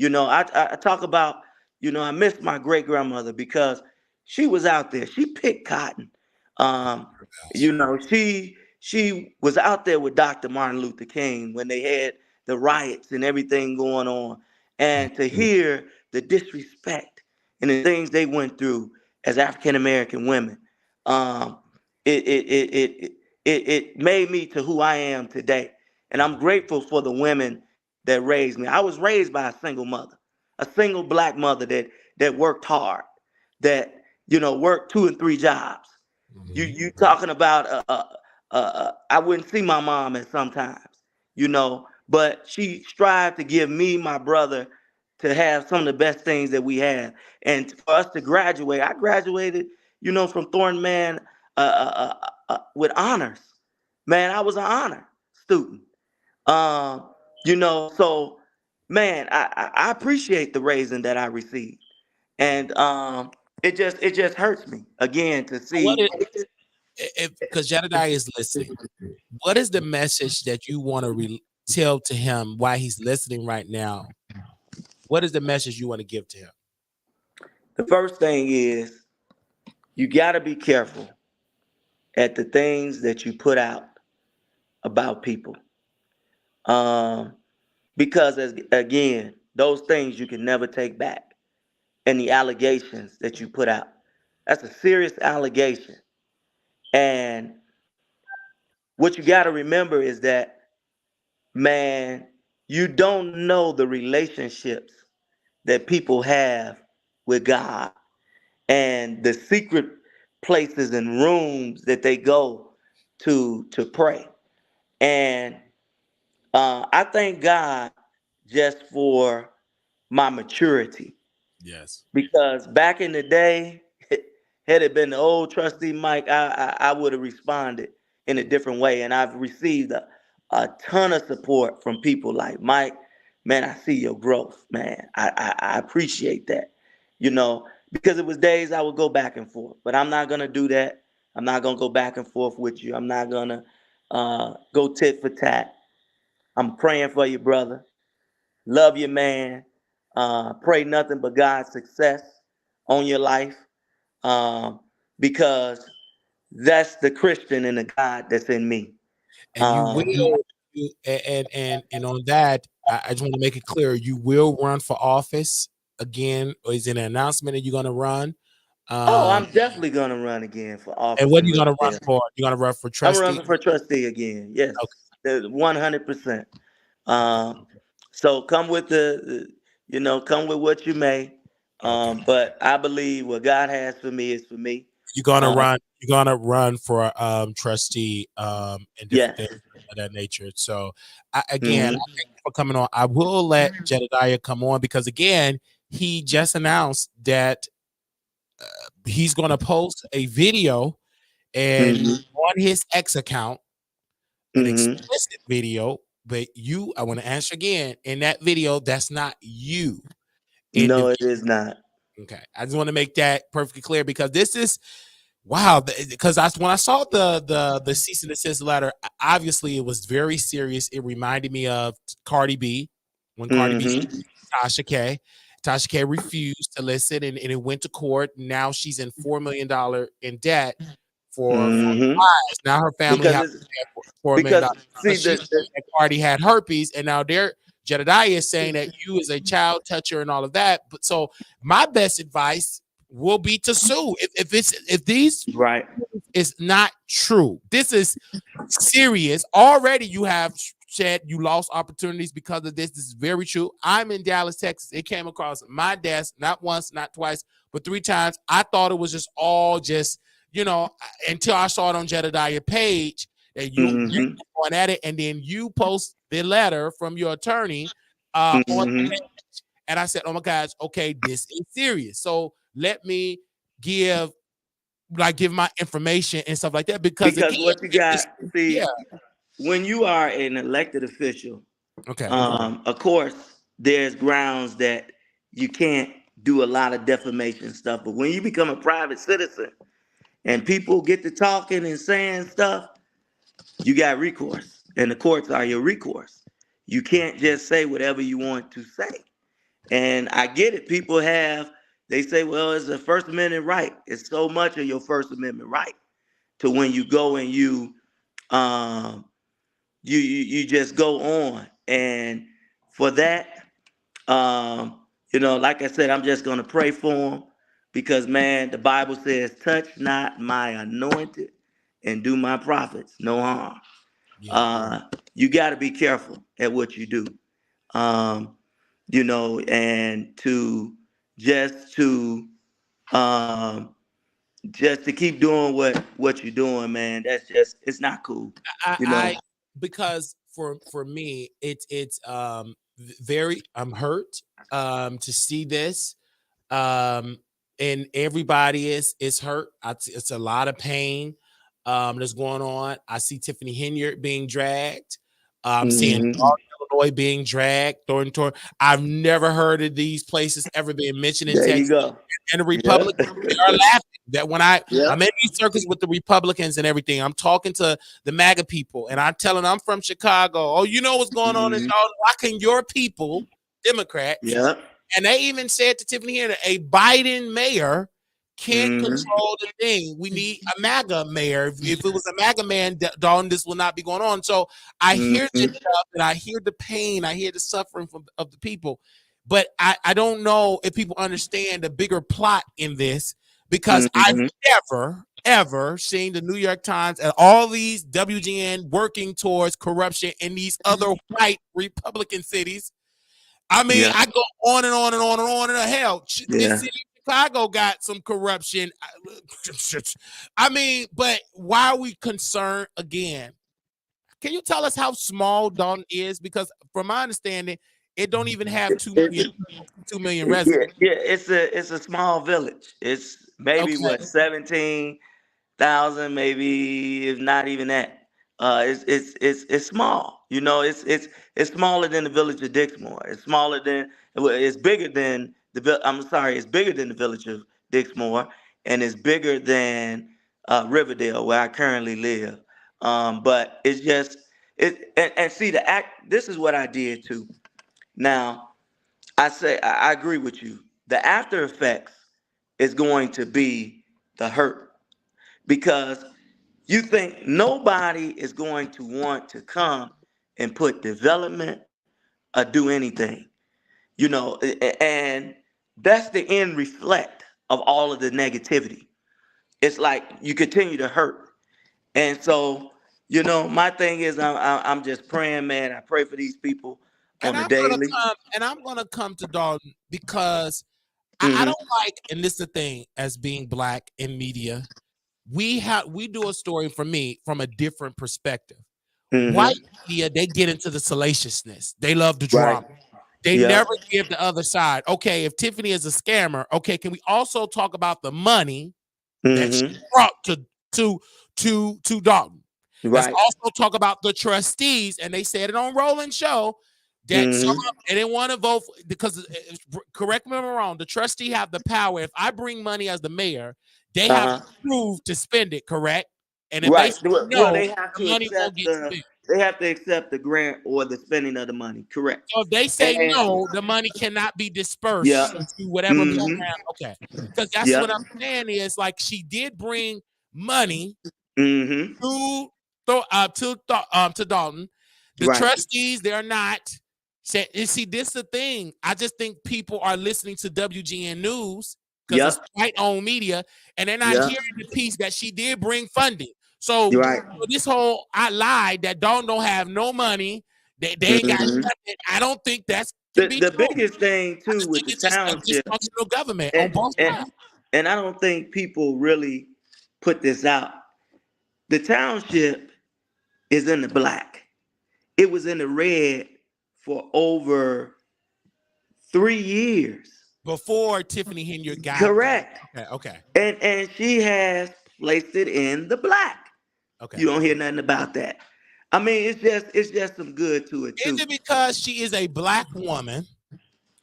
I talk about, I miss my great grandmother because she was out there. She picked cotton. Um, she was out there with Dr. Martin Luther King when they had the riots and everything going on, and to hear the disrespect and the things they went through as African American women, um, it, it it it it made me to who I am today, and I'm grateful for the women that raised me. I was raised by a single mother, a single black mother that worked hard, that worked 2 and 3 jobs. Mhm. You talking about I wouldn't see my mom at sometimes, but she strived to give me, my brother, to have some of the best things that we have, and for us to graduate. I graduated, from Thornton, man, with honors. Man, I was an honor student. Um, so man, I appreciate the raising that I received, and it just hurts me again to What see. if because Jedediah is listening? What is the message that you want to tell to him while he's listening right now? What is the message you want to give to him? The first thing is you got to be careful at the things that you put out about people, um, because again, those things you can never take back, and the allegations that you put out. That's a serious allegation. And what you got to remember is that, man, you don't know the relationships that people have with God and the secret places and rooms that they go to pray. And I thank God just for my maturity, Yes. because back in the day, had it been the old trustee Mike, I would have responded in a different way. And I've received a ton of support from people like Mike. Man, I see your growth, man. I appreciate that. you know, because it was days I would go back and forth. But I'm not gonna do that. I'm not gonna go back and forth with you. I'm not gonna go tit for tat. I'm praying for you, brother. Love you, man. Pray nothing but God's success on your life, um, because that's the Christian and the God that's in me. And you Um, will, and on that, I just want to make it clear, you will run for office again, or is it an announcement that you're going to run? oh, Um, I'm definitely gonna run again for and office what are in you going to run Riverdale. for? You're going to run for I'm trustee? running for trustee again. Yes, Okay, 100%. okay, Um, so come with come with what you may. okay. But I believe what God has for me is for me. You're going to Um, run. You're going to run for trustee and different yes. things of that nature. So, again, I Hmm. thank you for coming on. I will let Jedediah come on because again, he just announced that he's going to post a video and Hmm. on his X account, an Hmm. explicit video. But you, I want to answer again. In that video, that's not you in the No, it video. is not. Okay, I just want to make that perfectly clear because this is wow. Because when I saw the cease and desist letter, obviously it was very serious. It reminded me of Cardi B when Cardi B Hmm. Tasha K. Tasha K refused to listen, and it went to court. Now she's in $4 million in debt for Hmm. lies. Now her family Because have it's to pay $4 million because see because she said that Cardi had herpes, and now they're Jedediah is saying that you is a child toucher and all of that. But so my best advice will be to sue if these right. is not true. This is serious. Already you have said you lost opportunities because of this. This is very true. I'm in Dallas, Texas. It came across my desk not once, not twice, but 3 times. I thought it was just all just, until I saw it on Jedediah page that you Hmm. going at it, and then you post the letter from your attorney on the Hmm. page. And I said, oh my gosh, okay, this is serious. So let me give give my information and stuff like that because Because again, what you got, yeah, see, when you are an elected official, okay, of course, there's grounds that you can't do a lot of defamation stuff. But when you become a private citizen and people get to talking and saying stuff, you got recourse, and the courts are your recourse. You can't just say whatever you want to say. And I get it. People they say, well, it's a First Amendment right. It's so much of your First Amendment right to when you go and um, you just go on. And for that, like I said, I'm just gonna pray for him because man, the Bible says, touch not my anointed and do my prophets no harm. yeah. uh, you got to be careful at what you do. Um, and just to um, just to keep doing what you're doing, man. That's just it's not cool. You know. I because for me, it's very I'm hurt to see this and everybody is hurt. It's a lot of pain that's going on. I see Tiffany Henyard being dragged. I'm seeing Hmm. Illinois being dragged. Thornton. I've never heard of these places ever being mentioned in There you Texas. go. And the Yeah. Republicans, they are laughing that when I'm Yep. in these circles with the Republicans and everything, I'm talking to the MAGA people and I'm telling them I'm from Chicago. Oh, you know what's going on in Hmm. Charlotte? Why can your people, Democrats, Yep. and they even said to Tiffany here that a Biden mayor can't Hmm. control the thing. We need a MAGA mayor. If it was a MAGA man, Dawn, this will not be going on. So I hear this Hmm. stuff and I hear the pain, I hear the suffering of the people. But I don't know if people understand the bigger plot in this because I've Hmm. never, ever seen the New York Times and all these WGN working towards corruption in these other white Republican cities. I mean, Yeah. I go on and on and on and on. And hell, this Yeah. city of Chicago got some corruption. I mean, but why are we concerned again? Can you tell us how small Dalton is? Because from my understanding, it don't even have 2 million, It, 2 million yeah. residents. Yeah. It's a small village. It's maybe Okay. what 17,000, maybe if not even that. It's small. It's smaller than the village of Dixmoor. It's smaller than well, it's bigger than I'm sorry, it's bigger than the village of Dixmoor, and it's bigger than Riverdale, where I currently live. But it's just and see the act. This is what I did too. Now I agree with you. The after effects is going to be the hurt because you think nobody is going to want to come and put development or do anything, and that's the end reflect of all of the negativity. It's like you continue to hurt. And so, my thing is I'm just praying, man. I pray for these people And on the I'm gonna daily. come and I'm gonna come to Dalton because I Mm-hmm. don't like, and this is the thing, as being black in media, we do a story for me from a different perspective. White Mm-hmm. media, they get into the salaciousness. They love the Right. drama. They Yep. never give the other side. Okay, if Tiffany is a scammer, okay, can we also talk about the money that she Mm-hmm. brought to Dalton? Let's Right. also talk about the trustees, and they said it on Roland Show that some Mm-hmm. of they didn't want to vote because, correct me if I'm wrong, the trustee have the power. If I bring money as the mayor, they have to Uh-huh. prove to spend it, correct? And if they Right. say Well, no, they have the to money won't accept get spent. the grant or the spending of the money. Correct. So if they say And no, the money cannot be yep. dispersed to whatever Mm-hmm. program. Okay, because that's what Yep. I'm saying is like she did bring money Mm-hmm. to to Dalton. The Right. trustees, they're not. See, this is the thing. I just think people are listening to WGN News because it's Yep. white-owned media, and they're not Yep. hearing the piece that she did bring funding. So, You're right. this whole I lied that Dalton don't have no money, they ain't got Mm-hmm. nothing. I don't think that's can The be the true. biggest thing I too just with think the it's just a township, dysfunctional government on and both and sides. and I don't think people really put this out. The township is in the black. It was in the red for over 3 years. Before Tiffany Henry got Correct. okay. And she has placed it in the black. Okay. You don't hear nothing about that. I mean, it's just some good to it Is too. it because she is a black woman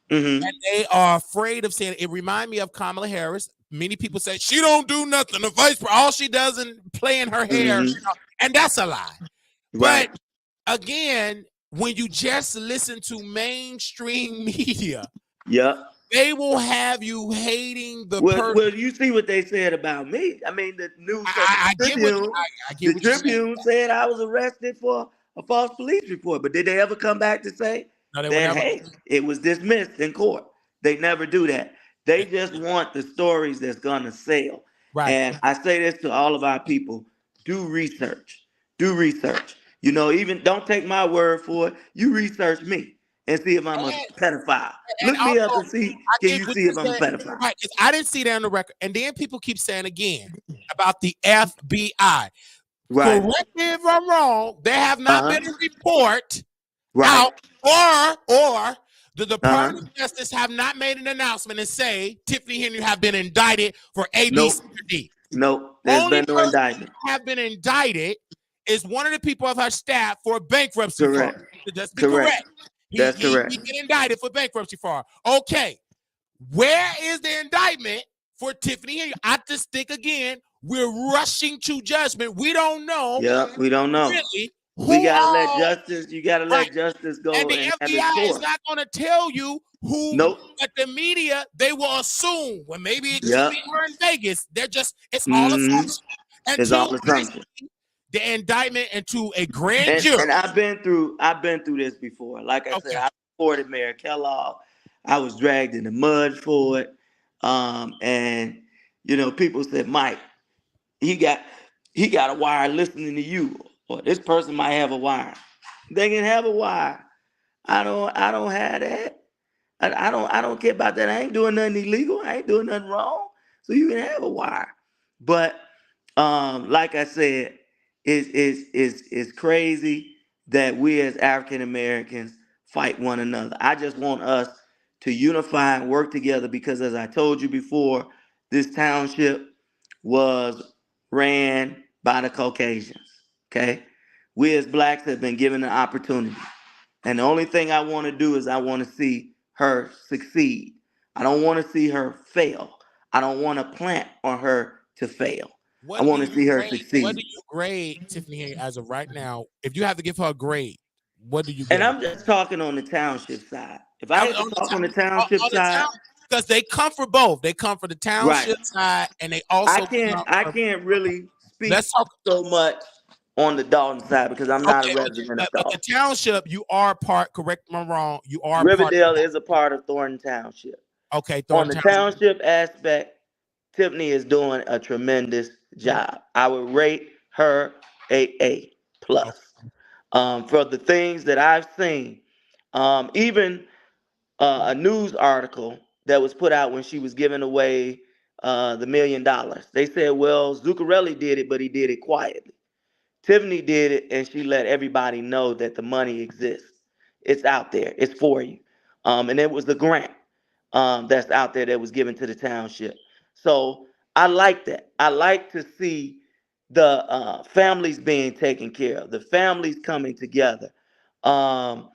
Mm-hmm. and they are afraid of saying it? Remind me of Kamala Harris. Many people say she don't do nothing. The vice all she does is play in her hair, Mm-hmm. and that's a lie. Right. But again, when you just listen to mainstream media, Yep. they will have you hating the Well, person. well, you see what they said about me. I mean, the I get what Tribune, I get the what you're saying. Tribune said I was arrested for a false police report. But did they ever come back to say No, they will that, never. hey, it was dismissed in court? They never do that. They just want the stories that's gonna sell. Right. And I say this to all of our people: do research. Do research. Even don't take my word for it. You research me and see if I'm a pedophile. And Look me up also, and see, I can get you what see you if I'm a said, pedophile? right? Because I didn't see that on the record, and then people keep saying again about the FBI. Right. Correct me if I'm wrong. There have not Uh-huh. been a report Right. out, or the Department Uh-huh. of Justice have not made an announcement and say Tiffany Henry have been indicted for A, B, Nope. C, or D. Nope. There's Only been no person indictment. who have been indicted is one of the people of her staff for a bankruptcy fraud. Correct. Let's be correct. Correct. That's He correct. get indicted for bankruptcy fraud. Okay. Where is the indictment for Tiffany Henry? I just think again, we're rushing to judgment. We don't know Yep. We don't know. really We who gotta let all justice. You gotta right. let justice And go the and have its FBI is course. not going to tell you who, Nope. but the media, they will assume. Well, maybe it could Yep. be her in Vegas. It's all Mm-hmm. assumption. It's Until all I assumption. see the indictment into a grand And jury. and I've been through this before. Like I said, Okay. I supported Mayor Kellogg. I was dragged in the mud for it. And people said, Mike, he got he got a wire listening to you, or this person might have a wire. They can have a wire. I don't have that. I don't care about that. I ain't doing nothing illegal. I ain't doing nothing wrong. So you can have a wire. But like I said, it's crazy that we as African Americans fight one another. I just want us to unify and work together because, as I told you before, this township was ran by the Caucasians. Okay, we as blacks have been given an opportunity, and the only thing I want to do is I want to see her succeed. I don't want to see her fail. I don't want to plant on her to fail. I What do want to you see her grade? What do succeed. you grade Tiffany Henry as of right now? If you have to give her a grade, what do you And give her? I'm just talking on the township side. If I had to On the talk on the town, township on the side, town, because they come for both. They come for the right. township side, and they I also can't come I for. can't really Let's speak talk. so much on the Dalton side because I'm not a Okay, resident of but the Dalton. township, you are part. Correct me if I'm wrong. You are part. Riverdale is a part of Thornton Township. Okay, On Thornton the Township. township aspect, Tiffany is doing a tremendous job. I would rate her A plus. Okay. For the things that I've seen, even a news article that was put out when she was giving away the $1 million. They said, well, Zuccarelli did it, but he did it quietly. Tiffany did it, and she let everybody know that the money exists. It's out there. It's for you. And it was the grant that's out there that was given to the township. So I like that. I like to see the families being taken care of, the families coming together. Um,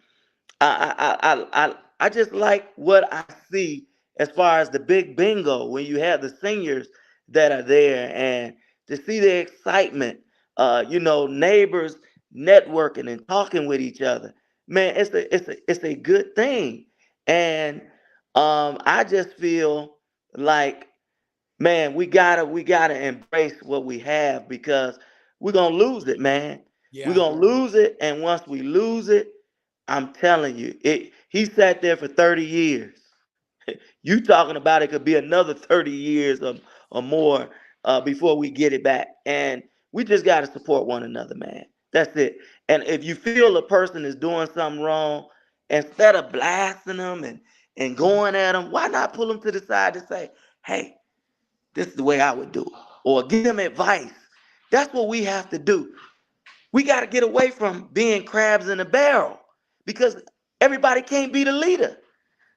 I just like what I see as far as the big bingo when you have the seniors that are there and to see the excitement, neighbors networking and talking with each other. Man, it's a good thing. And I just feel like, man, we gotta embrace what we have because we're gonna lose it, man. We're Yeah. gonna lose it, and once we lose it, I'm telling you, he sat there for 30 years. You talking about it could be another 30 years or more before we get it back. And we just got to support one another, man. That's it. And if you feel a person is doing something wrong, instead of blasting them and going at them, why not pull them to the side to say, hey, this is the way I would do it? Or give them advice. That's what we have to do. We got to get away from being crabs in a barrel because everybody can't be the leader.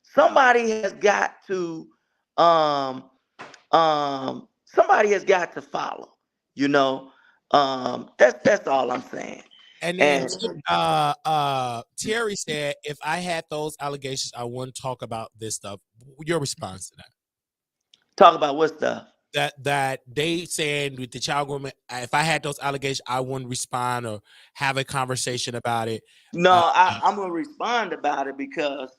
Somebody has got to um somebody has got to follow, you know. That's all I'm saying. And then And Terry said, if I had those allegations, I wouldn't talk about this stuff. Your response to that? talk about what stuff? That they saying with the child woman, if I had those allegations, I wouldn't respond or have a conversation about it. No, Uh, I'm gonna respond about it because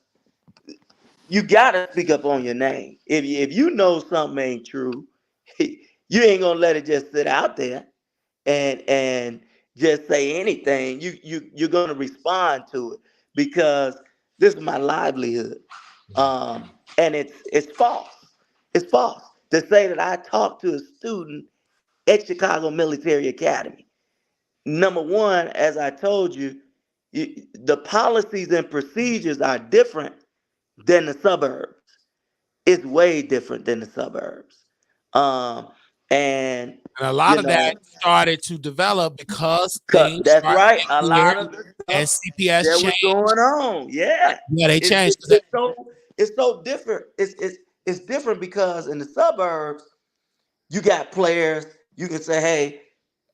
you gotta speak up on your name. If you know something ain't true, you ain't gonna let it just sit out there and just say anything. You're gonna respond to it because this is my livelihood. And it's false. It's false to say that I talked to a student at Chicago Military Academy. Number one, as I told you, the policies and procedures are different than the suburbs. It's way different than the suburbs. Um, and and a lot you of that know, started to develop because things that's started right. A getting weird lot of the and stuff CPS that was changed. going on, yeah, Yeah, they it's changed it's, 'cause it's so it's so different. It's different because in the suburbs you got players. You can say, hey,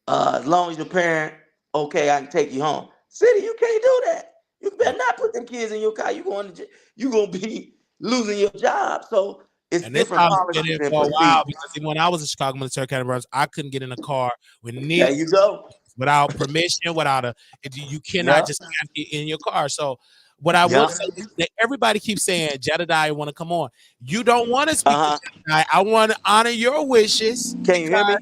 as long as your parent, okay, I can take you home. City, you can't do that. You better not put them kids in your car. You gonna be losing your job. So it's and this different house been policies in and for a while procedures. because even when I was in Chicago Military Academy, I couldn't get in a car with There you go. without permission, without you cannot Yep. just get in your car. So what I will Yep. say is that everybody keeps saying Jedediah want to come on. You don't want to speak to Uh huh. Jedediah. I want to honor your wishes Can you because hear me?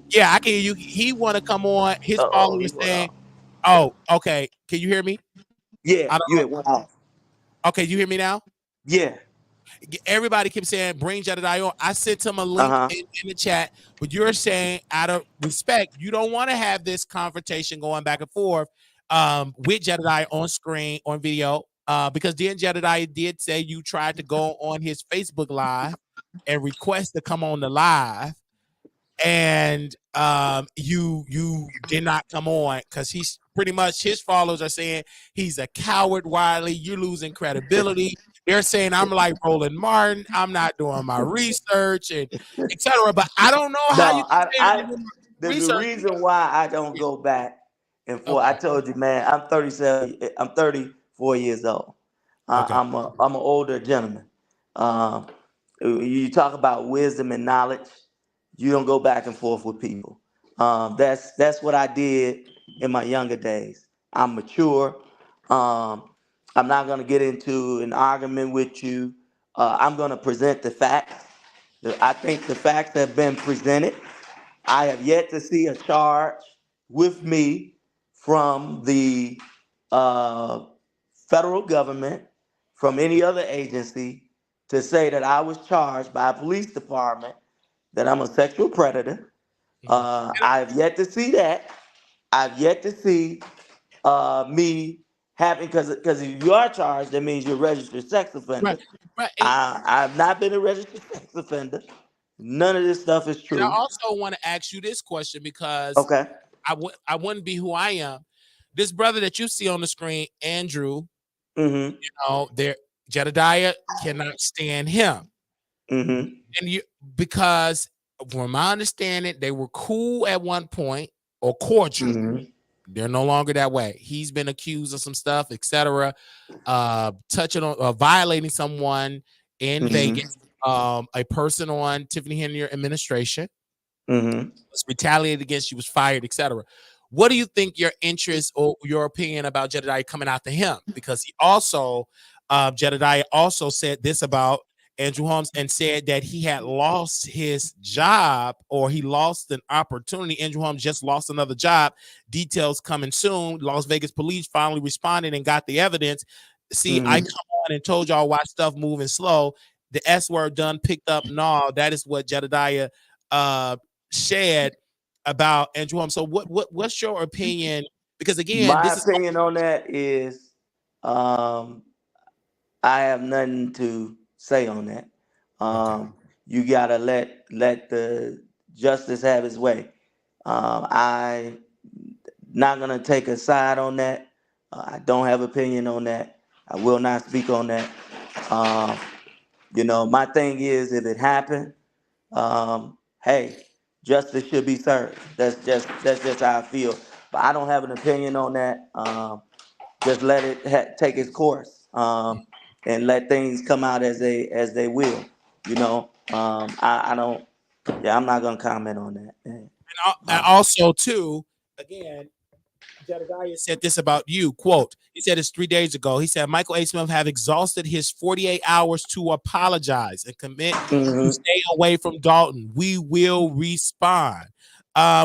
yeah, I can hear you. He want to come on. His Uh oh, he followers went saying, off. "Oh, okay. Can you hear me? Yeah, I don't you know. had went off. Okay, you hear me now? Yeah. Everybody keeps saying bring Jedediah on. I sent him a Uh link huh. in the chat, but you're saying out of respect, you don't want to have this confrontation going back and forth with Jedediah on screen on video. Because then Jedediah did say you tried to go on his Facebook live and request to come on the live, and you did not come on because he's pretty much his followers are saying he's a coward, Wiley. You're losing credibility. They're saying I'm like Roland Martin. I'm not doing my research and etc. But I don't know how you No, can say that you're doing the research. reason why I don't go back and forth. I Okay, told you, man. I'm 37. I'm 34 years old. okay. I'm an older gentleman. Um, You talk about wisdom and knowledge. You don't go back and forth with people. That's what I did in my younger days. I'm mature. Um, I'm not going to get into an argument with you. I'm going to present the facts. I think the facts have been presented. I have yet to see a charge with me from the uh, federal government, from any other agency, to say that I was charged by a police department that I'm a sexual predator. Mhm. I have yet to see that. I've yet to see me having, because if you are charged, that means you're a registered sex Right, offender. right. I've not been a registered sex offender. None of this stuff is And I true. also want to ask you this question because Okay. I wouldn't be who I am. This brother that you see on the screen, Andrew, Mm-hmm. there Jedediah cannot stand him. Mm-hmm. And you because from my understanding, they were cool at one point or cordial. Mm-hmm. They're no longer that way. He's been accused of some stuff, etc. Touching on violating someone in Vegas, Mm-hmm. a person on Tiffany Henry administration Mm-hmm. was retaliated against, she was fired, etc. What do you think your interest or your opinion about Jedediah coming out to him? Because he also, Jedediah also said this about Andrew Holmes and said that he had lost his job or he lost an opportunity. Andrew Holmes just lost another job. Details coming soon. Las Vegas police finally responded and got the evidence. See, I Mm-hmm. come on and told y'all why stuff moving slow. The S word done picked up. No, that is what Jedediah shared about Andrew Holmes. So what's your opinion? Because again, My this is opinion on that is, um, I have nothing to say on that. okay. You gotta let the justice have its way. I not gonna take a side on that. I don't have opinion on that. I will not speak on that. Um, my thing is, if it happened, hey, justice should be served. That's just how I feel. But I don't have an opinion on that. Just let it take its course, and let things come out as they will. I don't. Yeah, I'm not gonna comment on that. And Uh, also too, again, Jedediah said this about you. Quote, he said this 3 days ago. He said Michael A. Smith have exhausted his 48 hours to apologize and commit to mhm. stay away from Dalton. We will respond.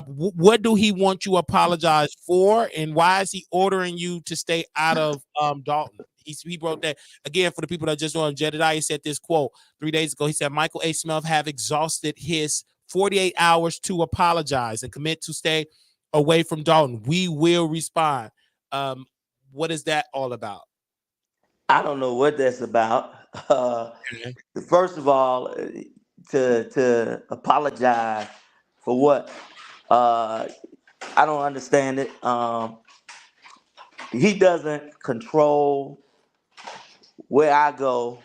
What do he want you to apologize for, and why is he ordering you to stay out of Dalton? He wrote that again for the people that just know. Jedediah said this quote 3 days ago. He said Michael A. Smith have exhausted his 48 hours to apologize and commit to stay away from Dalton. We will respond. Um, what is that all about? I don't know what that's about. Okay. First of all, to apologize for what? Uh, I don't understand it. He doesn't control where I go,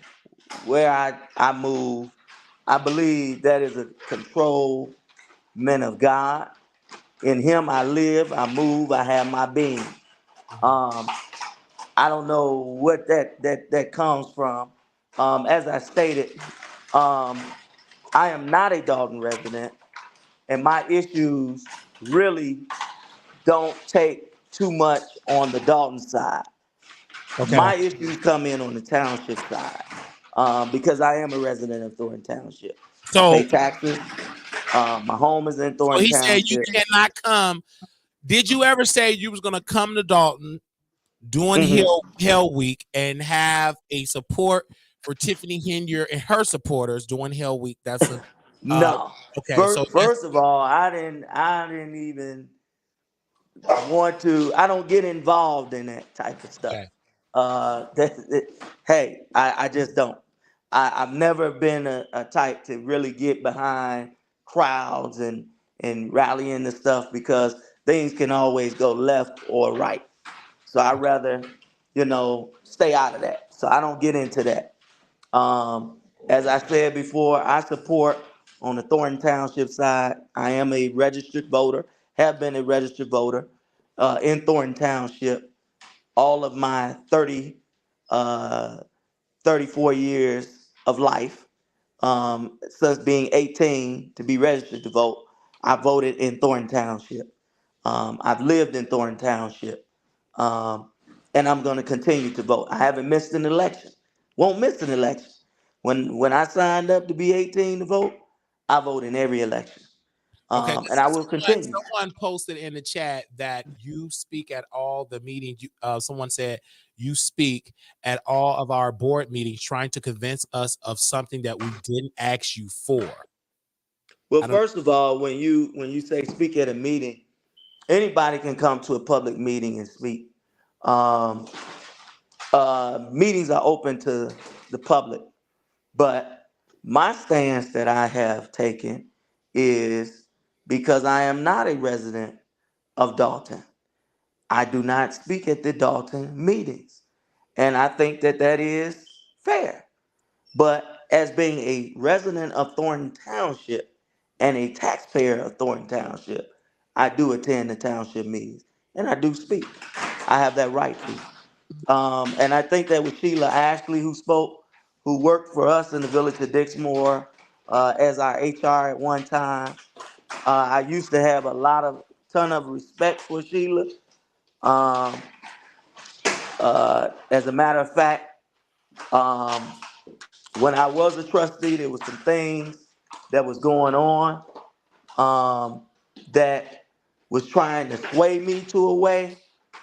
where I move. I believe that is a control man of God. In him I live, I move, I have my being. Mhm. Um, I don't know what that comes from. As I stated, um, I am not a Dalton resident, and my issues really don't take too much on the Dalton side. Okay. My issues come in on the township side, because I am a resident of Thornton Township. I pay So, taxes. My home is in so Thornton he said you Township. cannot come. Did you ever say you was gonna come to Dalton during Hmm. Hell Week and have a support for Tiffany Henyer and her supporters during Hell Week? That's a uh No. okay. So First, that's first of all, I didn't even want to. I don't get involved in that type of stuff. okay. Hey, I just don't. I've never been a type to really get behind crowds and rallying the stuff, because things can always go left or right. So I rather, stay out of that. So I don't get into that. As I said before, I support on the Thornton Township side. I am a registered voter, have been a registered voter in Thornton Township all of my uh, 34 years of life. Since being 18 to be registered to vote, I voted in Thornton Township. I've lived in Thornton Township, um, and I'm going to continue to vote. I haven't missed an election. Won't miss an election. When I signed up to be 18 to vote, I vote in every election, Okay, and I will continue. someone posted in the chat that you speak at all the meetings. Someone said you speak at all of our board meetings, trying to convince us of something that we didn't ask you for. Well, I don't. first of all, when you say speak at a meeting, anybody can come to a public meeting and speak. Um, Meetings are open to the public. But my stance that I have taken is because I am not a resident of Dalton, I do not speak at the Dalton meetings. And I think that that is fair. But as being a resident of Thornton Township and a taxpayer of Thornton Township, I do attend the township meetings and I do speak. I have that right to. And I think that with Sheila Ashley, who spoke, who worked for us in the village of Dixmoor as our HR at one time, I used to have a ton of respect for Sheila. Um, as a matter of fact, um, when I was a trustee, there was some things that was going on um, that was trying to sway me to a way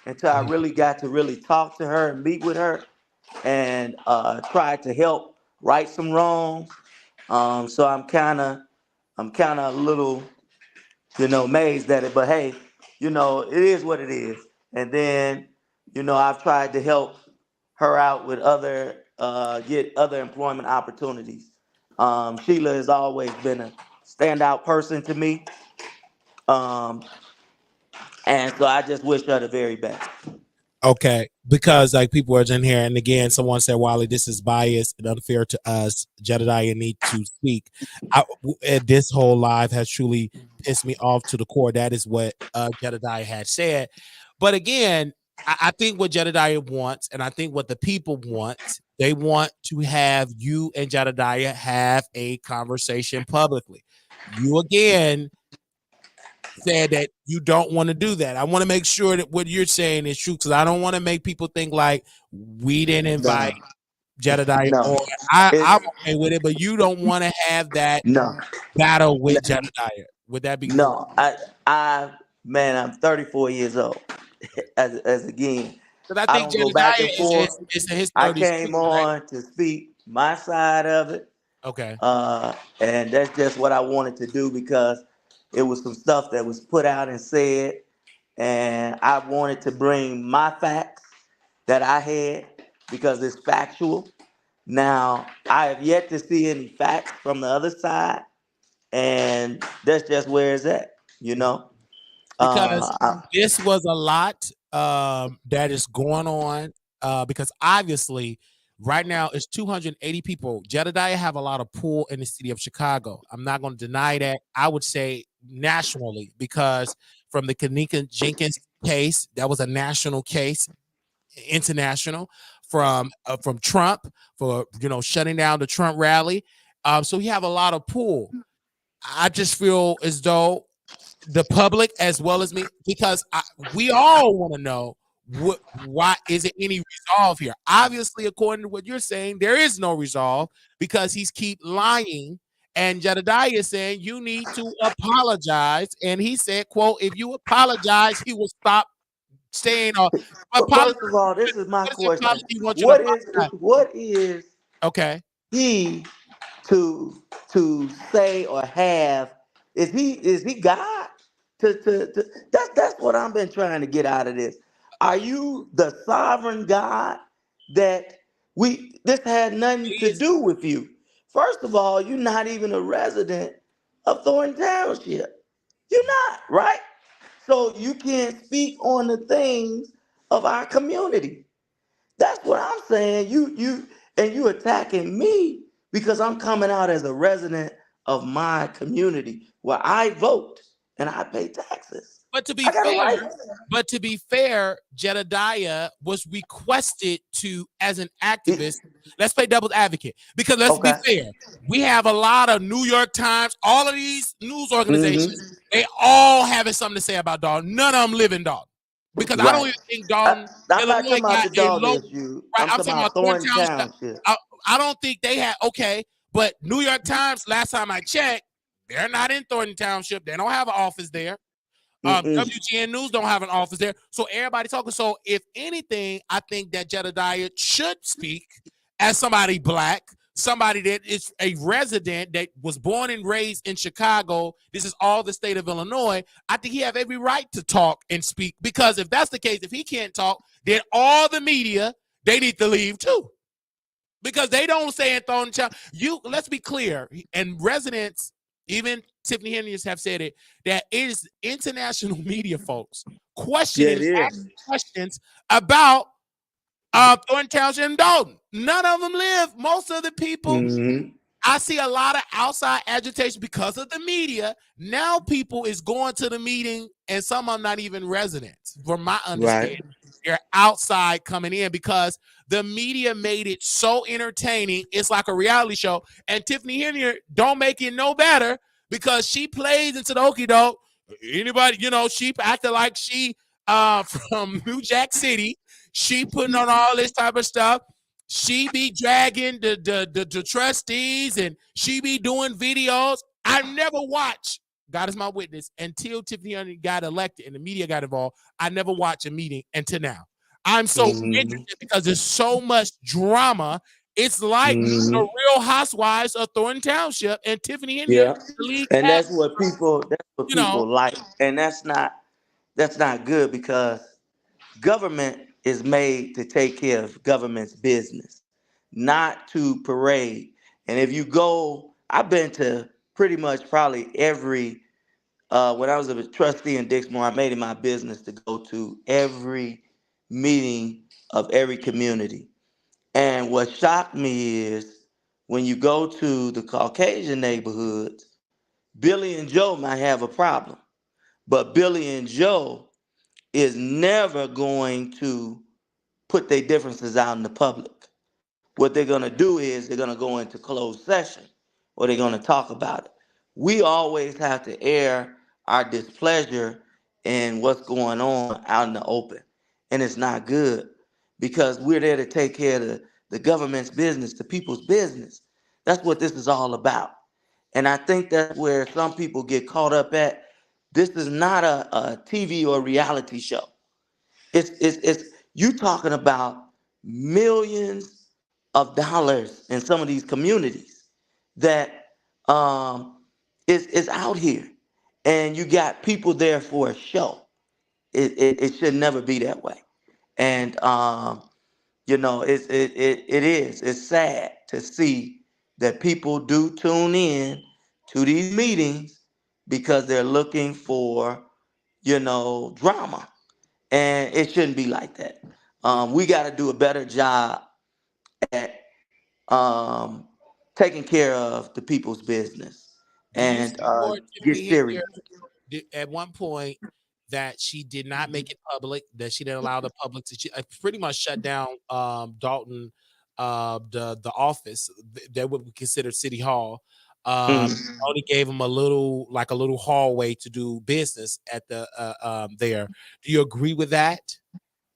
until I really got to really talk to her and meet with her and try to help right some wrongs. So I'm kind of a little, amazed at it. But hey, it is what it is. And then, I've tried to help her out with get other employment opportunities. Sheila has always been a standout person to me. Um, and so I just wish her the very best. Okay, because like people are in here, and again, someone said, "Wiley, this is biased and unfair to us." Jedediah need to speak. This whole live has truly pissed me off to the core. That is what Jedediah had said. But again, I think what Jedediah wants, and I think what the people want, they want to have you and Jedediah have a conversation publicly. You again said that you don't want to do that. I want to make sure that what you're saying is true because I don't want to make people think like we didn't invite No, Jedediah no, or it's I'm okay with it, but you don't want to have that no, battle with Jedediah. Would that be cool? no. I, man, I'm 34 years old. As again, Because I I think don't go back Jedediah and forth. is in his I 30s too, came right? on to speak my side of it, Okay. and that's just what I wanted to do because it was some stuff that was put out and said, and I wanted to bring my facts that I had because it's factual. Now, I have yet to see any facts from the other side, and that's just where it's at, you know? Because I, this was a lot that is going on because obviously right now it's 280 people. Jedediah have a lot of pull in the city of Chicago. I'm not going to deny that. I would say nationally because from the Kanika Jenkins case, that was a national case, international from Trump for shutting down the Trump rally. So we have a lot of pull. I just feel as though the public as well as me because we all want to know why is it any resolve here. Obviously, according to what you're saying, there is no resolve because he's keep lying. And Jedediah is saying you need to apologize, and he said, "quote If you apologize, he will stop saying apologize." First of all, this is my What is the question. apology he wants you to What is apologize? what is Okay, he to say or have? Is he God? That's what I've been trying to get out of this. Are you the sovereign God that this had nothing he to is. do with you? First of all, you're not even a resident of Thornton Township. You're not, right? So you can't speak on the things of our community. That's what I'm saying. You attacking me because I'm coming out as a resident of my community where I vote and I pay taxes. But to be I got a fair, right. Jedediah was requested to, as an activist, It, let's play devil's advocate. Because let's be okay. fair, we have a lot of New York Times, all of these news organizations, Mm-hmm. they all having something to say about Dalton. None of them live in Dalton. Because I don't Right. even think Dalton, I'm not Illinois talking about got the a dog low, issue. right? I'm I'm talking talking about about Thornton Thornton Township. Township. I don't think they had, okay, but New York Times, last time I checked, they're not in Thornton Township. They don't have an office there. Mm-mm. WGN News don't have an office there. So everybody talking. So if anything, I think that Jedediah should speak as somebody black, somebody that is a resident that was born and raised in Chicago. This is all the state of Illinois. I think he have every right to talk and speak, because if that's the case, if he can't talk, then all the media, they need to leave too. Because they don't say in Thornton Town. Let's be clear, and residents, even Tiffany Henry's have said it, that it is international media folks Yeah, questioning, it is. asking questions about Thornton Township and Dalton. None of them live. Most of the people, Mm-hmm. I see a lot of outside agitation because of the media. Now people is going to the meeting, and some of them not even residents, from my understanding. Right. They're outside coming in because the media made it so entertaining. It's like a reality show. And Tiffany Henry don't make it no better because she plays into the okie doke. Anybody, she acted like she from New Jack City. She putting on all this type of stuff. She be dragging the trustees, and she be doing videos. I never watched, God is my witness, until Tiffany Henry got elected and the media got involved. I never watched a meeting until now. I'm so Mm-hmm. interested because there's so much drama. It's like the Mm-hmm. Real Housewives of Thornton Township, and Tiffany Henry, Yeah. the lead And cat, that's what people like. And that's not good because government is made to take care of government's business, not to parade. And if you go, I've been to pretty much probably every when I was a trustee in Dixmoor, I made it my business to go to every meeting of every community. And what shocked me is when you go to the Caucasian neighborhoods, Billy and Joe might have a problem, but Billy and Joe is never going to put their differences out in the public. What they're going to do is they're going to go into closed session or they're going to talk about it. We always have to air our displeasure in what's going on out in the open. And it's not good because we're there to take care of the government's business, the people's business. That's what this is all about. And I think that's where some people get caught up at. This is not a TV or reality show. It's you talking about millions of dollars in some of these communities that is out here, and you got people there for a show. It should never be that way, and it's sad to see that people do tune in to these meetings because they're looking for drama, and it shouldn't be like that. We got to do a better job at um, taking care of the people's business do you and support get Tiffany Henry serious. at one point that she did not make it public, that she didn't allow the public to pretty much shut down Dalton, the office that would be considered City Hall. Mm. Only gave him a little hallway to do business at the there. Do you agree with that?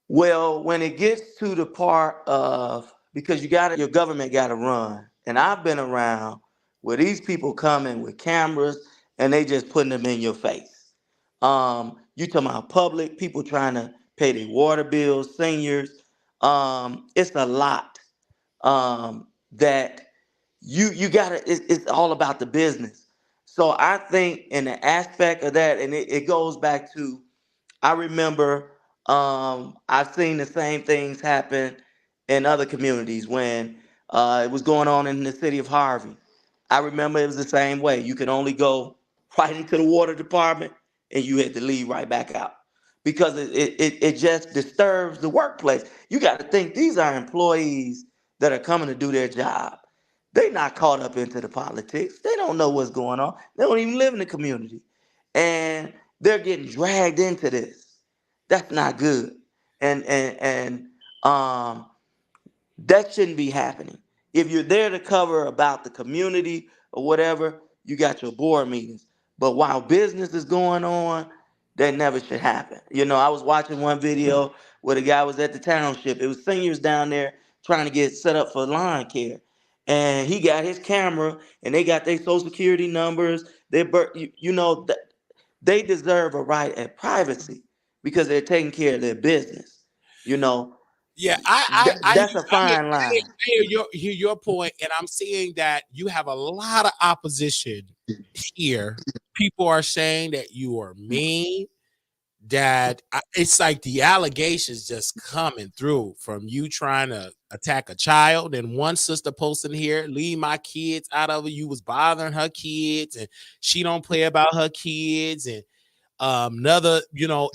Well, when it gets to the part of because your government got to run, and I've been around where these people coming with cameras and they just putting them in your face. You talking about public people trying to pay their water bills, seniors. It's a lot that you gotta. It's all about the business. So I think in the aspect of that, and it goes back to I remember I've seen the same things happen in other communities when it was going on in the city of Harvey. I remember it was the same way. You could only go right into the water department and you had to leave right back out because it just disturbs the workplace. You got to think these are employees that are coming to do their job. They're not caught up into the politics. They don't know what's going on. They don't even live in the community. And They're getting dragged into this. That's not good. And that shouldn't be happening. If you're there to cover about the community or whatever, you got your board meetings. But while business is going on, that never should happen. I was watching one video where the guy was at the township. It was seniors down there trying to get set up for lawn care. And he got his camera and they got their social security numbers. They deserve a right at privacy because they're taking care of their business. You know, Yeah, I that's a fine I line. hear your point, and I'm seeing that you have a lot of opposition here. People are saying that you are mean. It's like the allegations just coming through from you trying to attack a child. And one sister posting here, leave my kids out of it. You was bothering her kids, and she don't play about her kids. And another,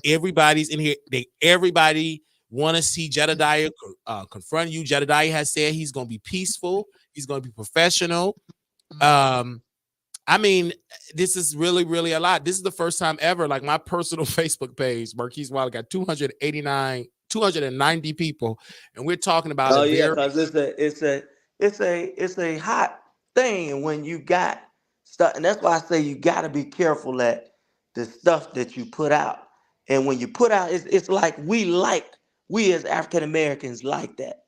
everybody's in here. Everybody want to see Jedediah confront you. Jedediah has said he's going to be peaceful. He's going to be professional. I mean, this is really, really a lot. This is the first time ever. Like my personal Facebook page, Marquise Wilder, got 290 people, and we're talking about Oh a yeah, very. because it's a hot thing when you got stuff, and that's why I say you got to be careful at the stuff that you put out. And when you put out, it's like we as African Americans like that.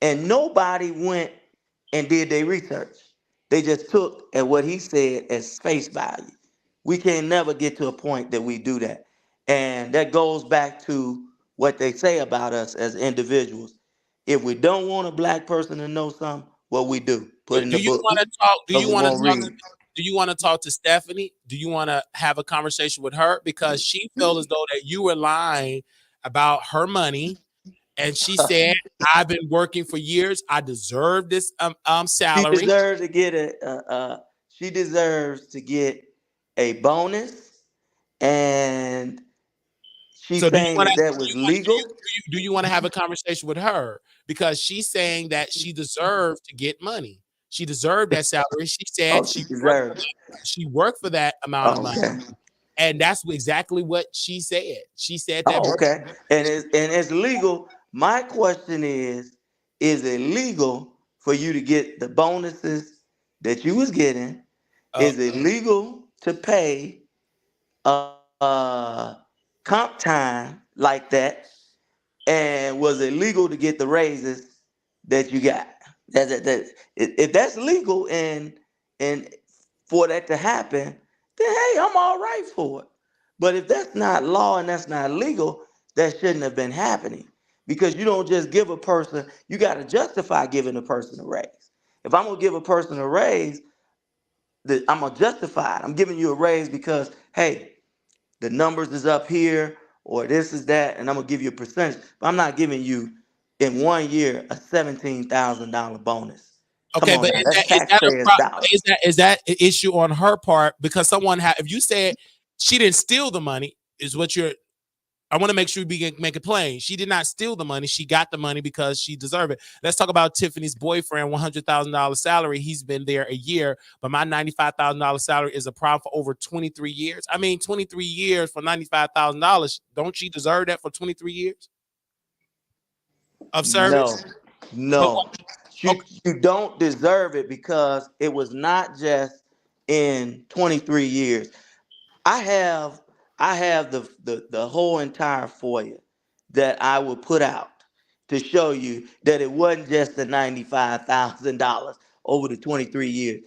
And nobody went and did their research. They just took at what he said as face value. We can never get to a point that we do that. And that goes back to what they say about us as individuals. If we don't want a black person to know something, what we do, put it in Do the you book, want to talk? Do because you we want to won't talk? read. Do you want to talk to Stephanie? Do you want to have a conversation with her because she felt as though that you were lying about her money, and she said, "I've been working for years. I deserve this She salary." deserves to get she deserves to get a bonus, and she's So do you saying want that to that was legal. do you want to have a conversation with her because she's saying that she deserved to get money. She deserved that salary. She Oh, said she deserves it. she worked for that amount of Oh, money, okay. and that's exactly what she said. She said that Oh, okay. And it's legal. My question is it legal for you to get the bonuses that you was getting? uh, Is it legal to pay comp time like that? And was it legal to get the raises that you got? If that's legal and for that to happen, then hey, I'm all right for it. But if that's not law and that's not legal, that shouldn't have been happening. Because you don't just give a person, you got to justify giving a person a raise. If I'm gonna give a person a raise, I'm gonna justify it. I'm giving you a raise because hey, the numbers is up here or this is that, and I'm gonna give you a percentage. But I'm not giving you in 1 year a $17,000 bonus. Come okay, on but now, that's is that a taxpayers' dollars. is that an issue on her part because someone had if you said she didn't steal the money is what you're I want to make sure we make it plain. She did not steal the money. She got the money because she deserved it. Let's talk about Tiffany's boyfriend, $100,000 salary. He's been there a year, but my $95,000 salary is a problem for over 23 years. I mean, 23 years for $95,000. Don't she deserve that for 23 years of No, service? But no. You, okay, you don't deserve it because it was not just in 23 years. I have I have the whole entire FOIA that I will put out to show you that it wasn't just the $95,000 over the 23 years.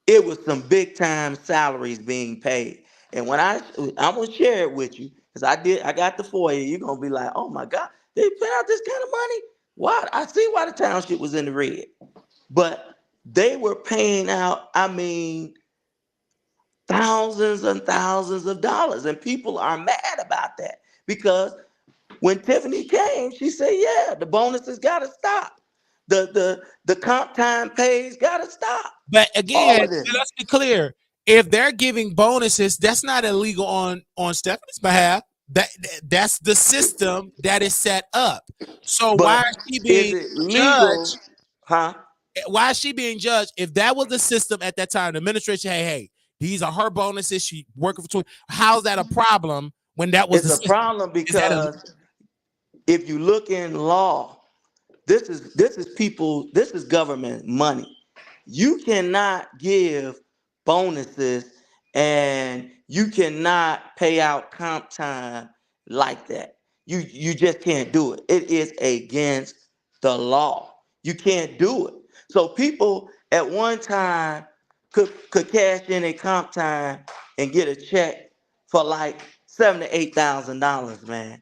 It was some big time salaries being paid. And when I'm gonna share it with you, because I got the FOIA, you're gonna be like, oh my God, they put out this kind of money? Why? I see why the township was in the red. But they were paying out, I mean, thousands and thousands of dollars. And people are mad about that because when Tiffany came, she said, yeah, the bonuses gotta stop. The comp time pays gotta stop. but All again, of this. let's be clear. If they're giving bonuses, that's not illegal on Stephanie's behalf. That's the system that is set up. So why But is she is being it legal? judged? Huh? Why is she being judged? If that was the system at that time, the administration, hey, These are her bonuses. She working for 20. How's that a problem when that was It's the a system? problem Is that a because if you look in law, this is government money. You cannot give bonuses and you cannot pay out comp time like that. You just can't do it. It is against the law. You can't do it. So people at one time could cash in a comp time and get a check for like $7,000 to $8,000, man.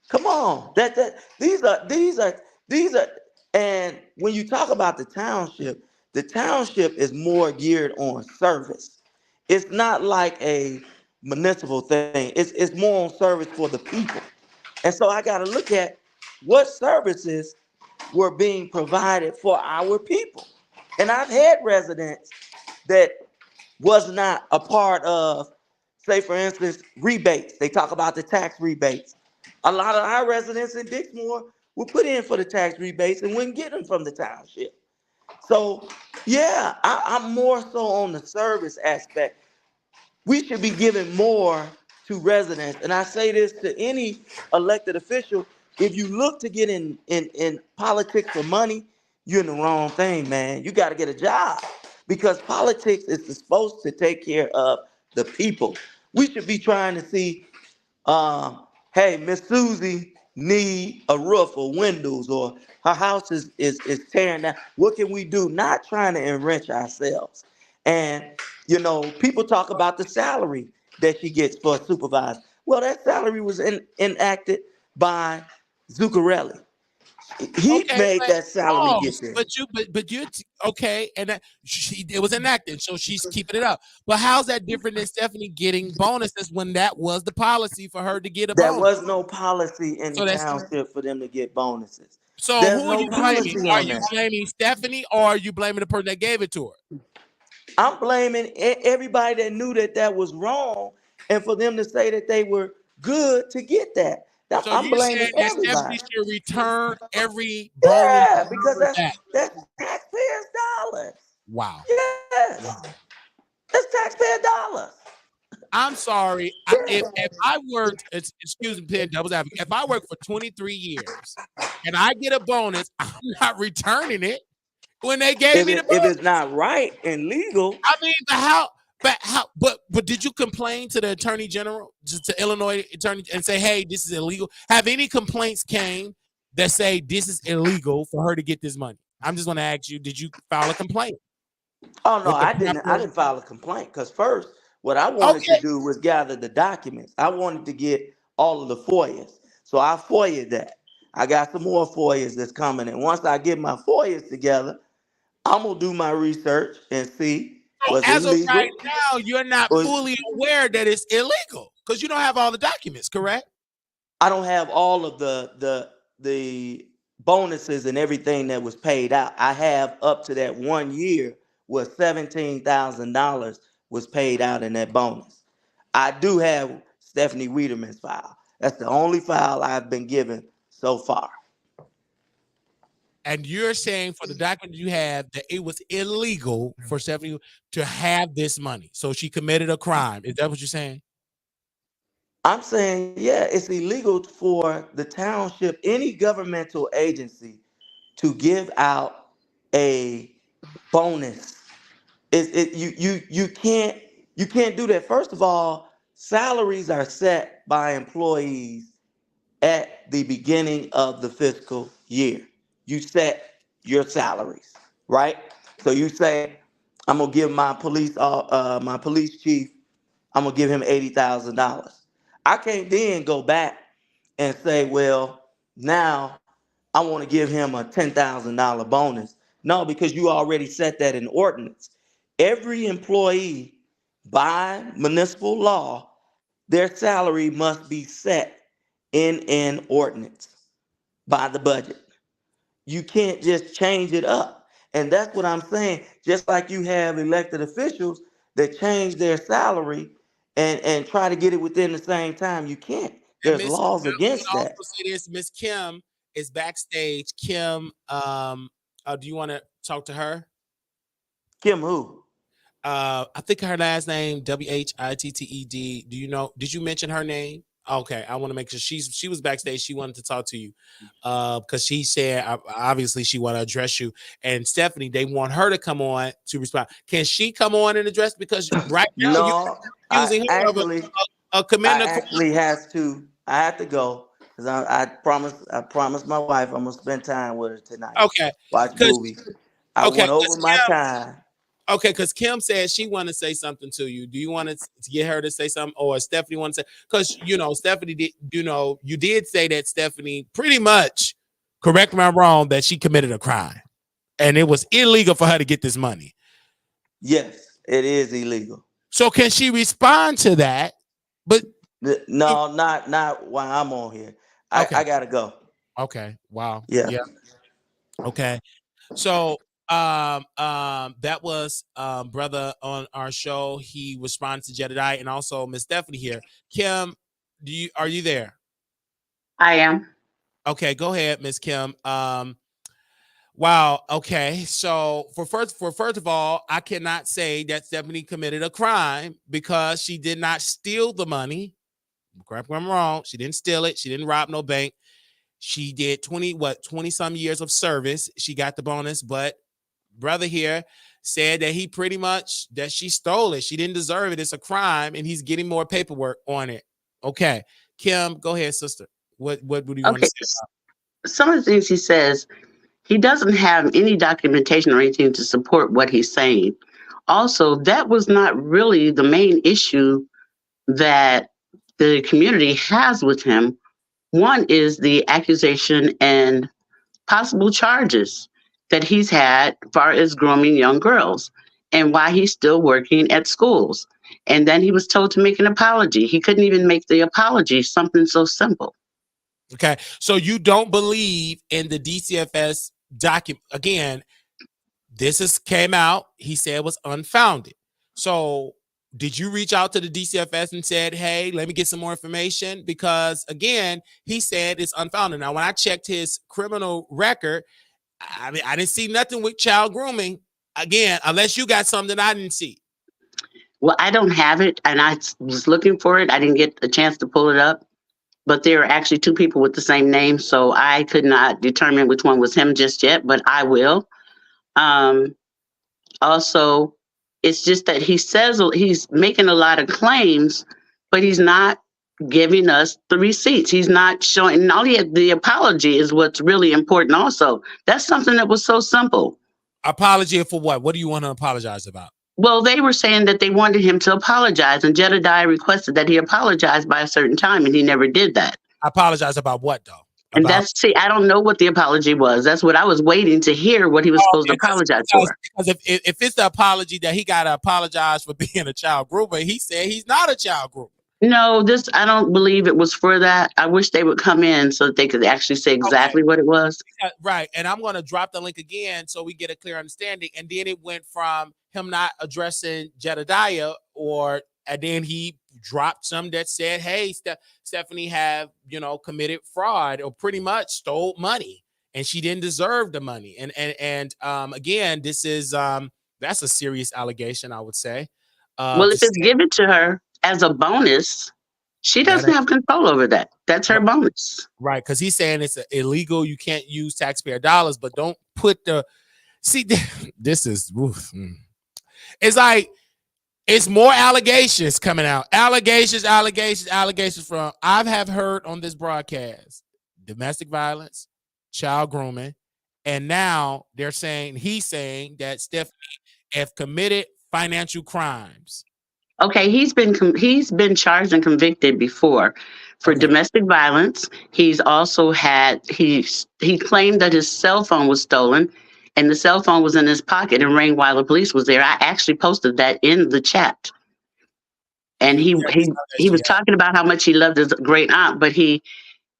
Come on, that these are, and when you talk about the township is more geared on service. It's not like a municipal thing. It's more on service for the people. And so I got to look at what services were being provided for our people. And I've had residents that was not a part of, say, for instance, rebates. They talk about the tax rebates. A lot of our residents in Dixmoor were put in for the tax rebates and wouldn't get them from the township. So, yeah, I'm more so on the service aspect. We should be giving more to residents. And I say this to any elected official. If you look to get in politics for money, you're in the wrong thing, man. You got to get a job because politics is supposed to take care of the people. We should be trying to see, hey, Miss Susie need a roof or windows, or her house is tearing down. What can we do? Not trying to enrich ourselves. And people talk about the salary that she gets for a supervisor. Well, that salary was enacted by Zuccarelli. He okay? made But that salary get pause. there. But you okay? And that it was enacted, so she's keeping it up. But how's that different than Stephanie getting bonuses when that was the policy for her to get a There bonus? was no policy in the So that's township for them to get bonuses. so There's who are no you blaming? policy Are on you that. blaming Stephanie or are you blaming the person that gave it to her? I'm blaming everybody that knew that that was wrong, and for them to say that they were good to get that. So I'm you're blaming saying that Stephanie everybody. should return every bonus Yeah, because back. that's taxpayers' dollars. Wow. Yes, Wow. that's taxpayer dollars. I'm sorry. If I worked, excuse me, playing devil's advocate, if I worked for 23 years and I get a bonus, I'm not returning it when they gave me the If it's bonus. not right and legal, I mean, but did you complain to the attorney general, to Illinois attorney, and say, hey, this is illegal? Have any complaints came that say this is illegal for her to get this money? I'm just going to ask you, did you file a complaint oh no, with the I didn't. I proper? didn't file a complaint because first, what I wanted to Okay. do was gather the documents. I wanted to get all of the FOIAs, so I FOIA'd that. I got some more FOIAs that's coming, and once I get my FOIAs together, I'm gonna do my research and see So was it as of right legal. now, you're not Or fully aware that it's illegal because you don't have all the documents, correct? I don't have all of the bonuses and everything that was paid out. I have up to that 1 year where $17,000 was paid out in that bonus. I do have Stephanie Wiedeman's file. That's the only file I've been given so far. And you're saying for the document you have that it was illegal for Stephanie to have this money. So she committed a crime. Is that what you're saying? I'm saying, yeah, it's illegal for the township, any governmental agency, to give out a bonus. You can't do that. First of all, salaries are set by employees at the beginning of the fiscal year. You set your salaries, right? So you say, I'm gonna give my police chief, I'm gonna give him $80,000. I can't then go back and say, well, now I want to give him a $10,000 bonus. No, because you already set that in ordinance. Every employee, by municipal law, their salary must be set in an ordinance by the budget. You can't just change it up. And that's what I'm saying. Just like you have elected officials that change their salary and try to get it within the same time, you can't. And There's Miss, laws I want against to that. also say this: Miss Kim is backstage. Kim, do you want to talk to her? Kim who? I think her last name Whitted. Do you know? Did you mention her name? Okay, I want to make sure she was backstage. She wanted to talk to you, because she said obviously she want to address you. And Stephanie, they want her to come on to respond. Can she come on and address? Because right now you're No, I accusing her of actually, committing I a crime. actually has to. I have to go because I promised my wife I'm gonna spend time with her tonight. Okay, Watch because movies. I okay, went over my time. okay, because Kim said she want to say something to you. Do you want to get her to say something, or Stephanie want to say? Because Stephanie did. You did say that Stephanie pretty much, correct me if I'm wrong, that she committed a crime and it was illegal for her to get this money. Yes, it is illegal. So can she respond to that? But No, not while I'm on here. I okay, I gotta go. okay, wow, Yeah. yeah, okay. So that was brother on our show. He responded to Jedediah and also Miss Stephanie here. Kim, are you there? I am. Okay, go ahead, Miss Kim. Wow. Okay. So first of all, I cannot say that Stephanie committed a crime because she did not steal the money. Correct me if I'm wrong. She didn't steal it. She didn't rob no bank. She did 20 some years of service. She got the bonus, but brother here said that he pretty much that she stole it. She didn't deserve it. It's a crime, and he's getting more paperwork on it. Okay. Kim, go ahead, sister. What do you want to Okay. say? Some of the things he says, he doesn't have any documentation or anything to support what he's saying. Also, that was not really the main issue that the community has with him. One is the accusation and possible charges that he's had as far as grooming young girls and why he's still working at schools. And then he was told to make an apology. He couldn't even make the apology, something so simple. Okay. So you don't believe in the DCFS document. Again, came out. He said it was unfounded. So did you reach out to the DCFS and said, hey, let me get some more information? Because again, he said it's unfounded. Now, when I checked his criminal record, I mean, I didn't see nothing with child grooming. Again, unless you got something I didn't see. Well, I don't have it, and I was looking for it. I didn't get a chance to pull it up, but there are actually two people with the same name, so I could not determine which one was him just yet, but I will. Um, Also, it's just that he says he's making a lot of claims, but he's not giving us the receipts. He's not showing, and all the apology is what's really important. Also, that's something that was so simple. Apology for what? What do you want to apologize about? Well, they were saying that they wanted him to apologize, and Jedediah requested that he apologize by a certain time, and he never did that. Apologize about what, though? And I don't know what the apology was. That's what I was waiting to hear, what he was supposed to apologize for. Because if it's the apology that he got to apologize for being a child groomer, he said he's not a child groomer. No, I don't believe it was for that. I wish they would come in so that they could actually say exactly what it was. Right. And I'm going to drop the link again so we get a clear understanding. And then it went from him not addressing Jedediah, and then he dropped some that said, hey, Stephanie have, committed fraud or pretty much stole money and she didn't deserve the money. And again, this is, that's a serious allegation, I would say. Well, if it's given to her as a bonus, she doesn't have control over that. That's her bonus. Right. Because he's saying it's illegal. You can't use taxpayer dollars, but don't put this is, it's like, it's more allegations coming out. Allegations from, I have heard on this broadcast, domestic violence, child grooming, and now he's saying that Stephanie have committed financial crimes. Okay, he's been charged and convicted before for domestic violence. He's also he claimed that his cell phone was stolen and the cell phone was in his pocket and rang while the police was there. I actually posted that in the chat. And he was talking about how much he loved his great aunt, but he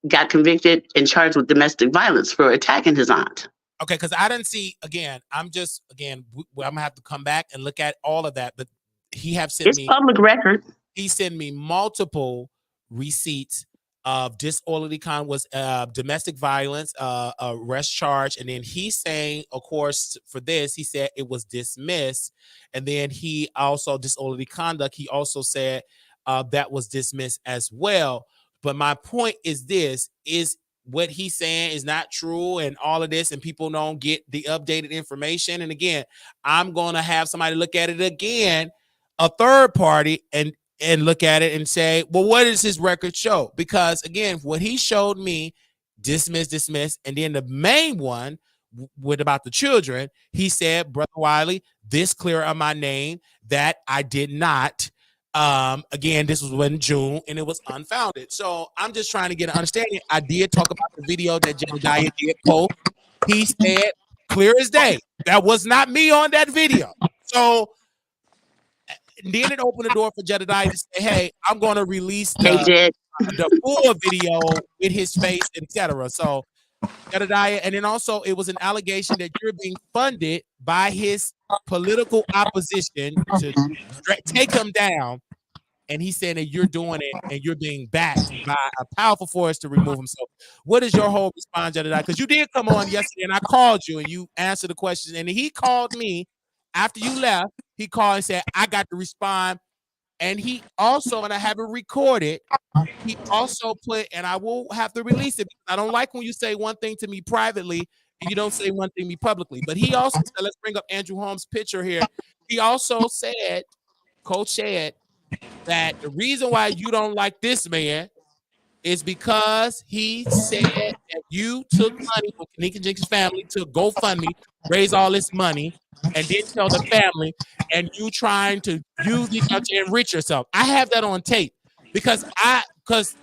got convicted and charged with domestic violence for attacking his aunt. Okay, because I didn't see, I'm gonna have to come back and look at all of that, but he have sent me public record. He sent me multiple receipts of disorderly conduct was domestic violence, arrest charge, and then he's saying, of course, for this, he said it was dismissed, and then he also disorderly conduct. He also said that was dismissed as well. But my point is this: is what he's saying is not true, and all of this, and people don't get the updated information. And again, I'm gonna have somebody look at it again, a third party, and look at it and say, well, what does his record show? Because again, what he showed me, dismiss, and then the main one with about the children, he said, Brother Wiley, this clear on my name that I did not. Again, this was in June and it was unfounded. So I'm just trying to get an understanding. I did talk about the video that Jedediah did post. He said, clear as day, that was not me on that video. So then it opened the door for Jedediah to say, hey, I'm going to release the full video with his face, etc. So Jedediah, and then also it was an allegation that you're being funded by his political opposition to take him down. And he's saying that you're doing it and you're being backed by a powerful force to remove him. So what is your whole response, Jedediah? Because you did come on yesterday and I called you and you answered the questions. And he called me after you left. He called and said, I got to respond. And he also, and I have it recorded, he also put, and I will have to release it because I don't like when you say one thing to me privately and you don't say one thing to me publicly. But he also said, let's bring up Andrew Holmes' picture here. He also said, Coach said, that the reason why you don't like this man is because he said that you took money from Kanika Jenkins' family to GoFundMe, raise all this money, and didn't tell the family, and you trying to use it to enrich yourself. I have that on tape because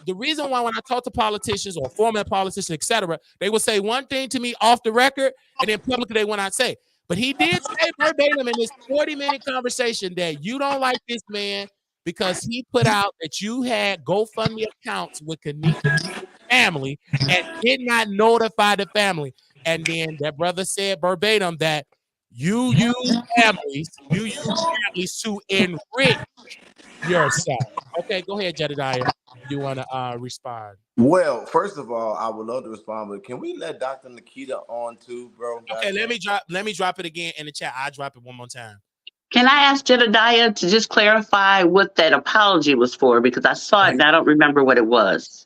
the reason why when I talk to politicians or former politicians, etc., they will say one thing to me off the record, and then publicly they will not say. But he did say verbatim in this 40-minute conversation that you don't like this man because he put out that you had GoFundMe accounts with Kanika family and did not notify the family. And then that brother said verbatim that you use families to enrich yourself. Okay, go ahead, Jedediah. You want to respond? Well, first of all, I would love to respond, but can we let Dr. Nikita on too, bro? Okay, let me drop it again in the chat. I'll drop it one more time. Can I ask Jedediah to just clarify what that apology was for? Because I saw it and I don't remember what it was.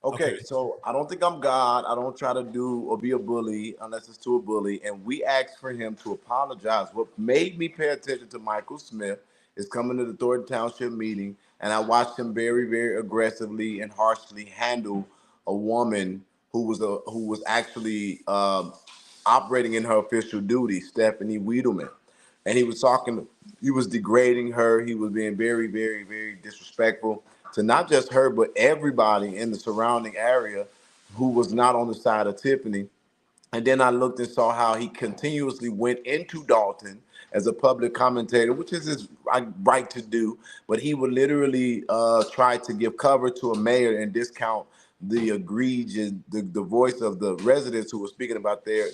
Okay, so I don't think I'm God. I don't try to do or be a bully unless it's to a bully. And we asked for him to apologize. What made me pay attention to Michael Smith is coming to the Thornton Township meeting, and I watched him very, very aggressively and harshly handle a woman who was actually operating in her official duty, Stephanie Wiedemann. And he was degrading her. He was being very, very, very disrespectful to not just her, but everybody in the surrounding area who was not on the side of Tiffany. And then I looked and saw how he continuously went into Dalton as a public commentator, which is his right to do. But he would literally try to give cover to a mayor and discount the egregious, the voice of the residents who were speaking about their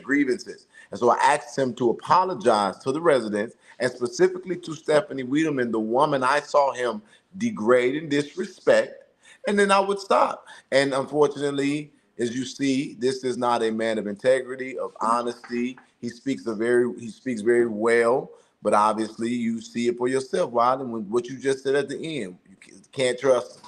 grievances. And so I asked him to apologize to the residents and specifically to Stephanie Wiedemann, the woman I saw him degrade and disrespect, and then I would stop. And unfortunately, as you see, this is not a man of integrity, of honesty. He speaks very well, but obviously you see it for yourself, Wiley, and what you just said at the end. You can't trust him.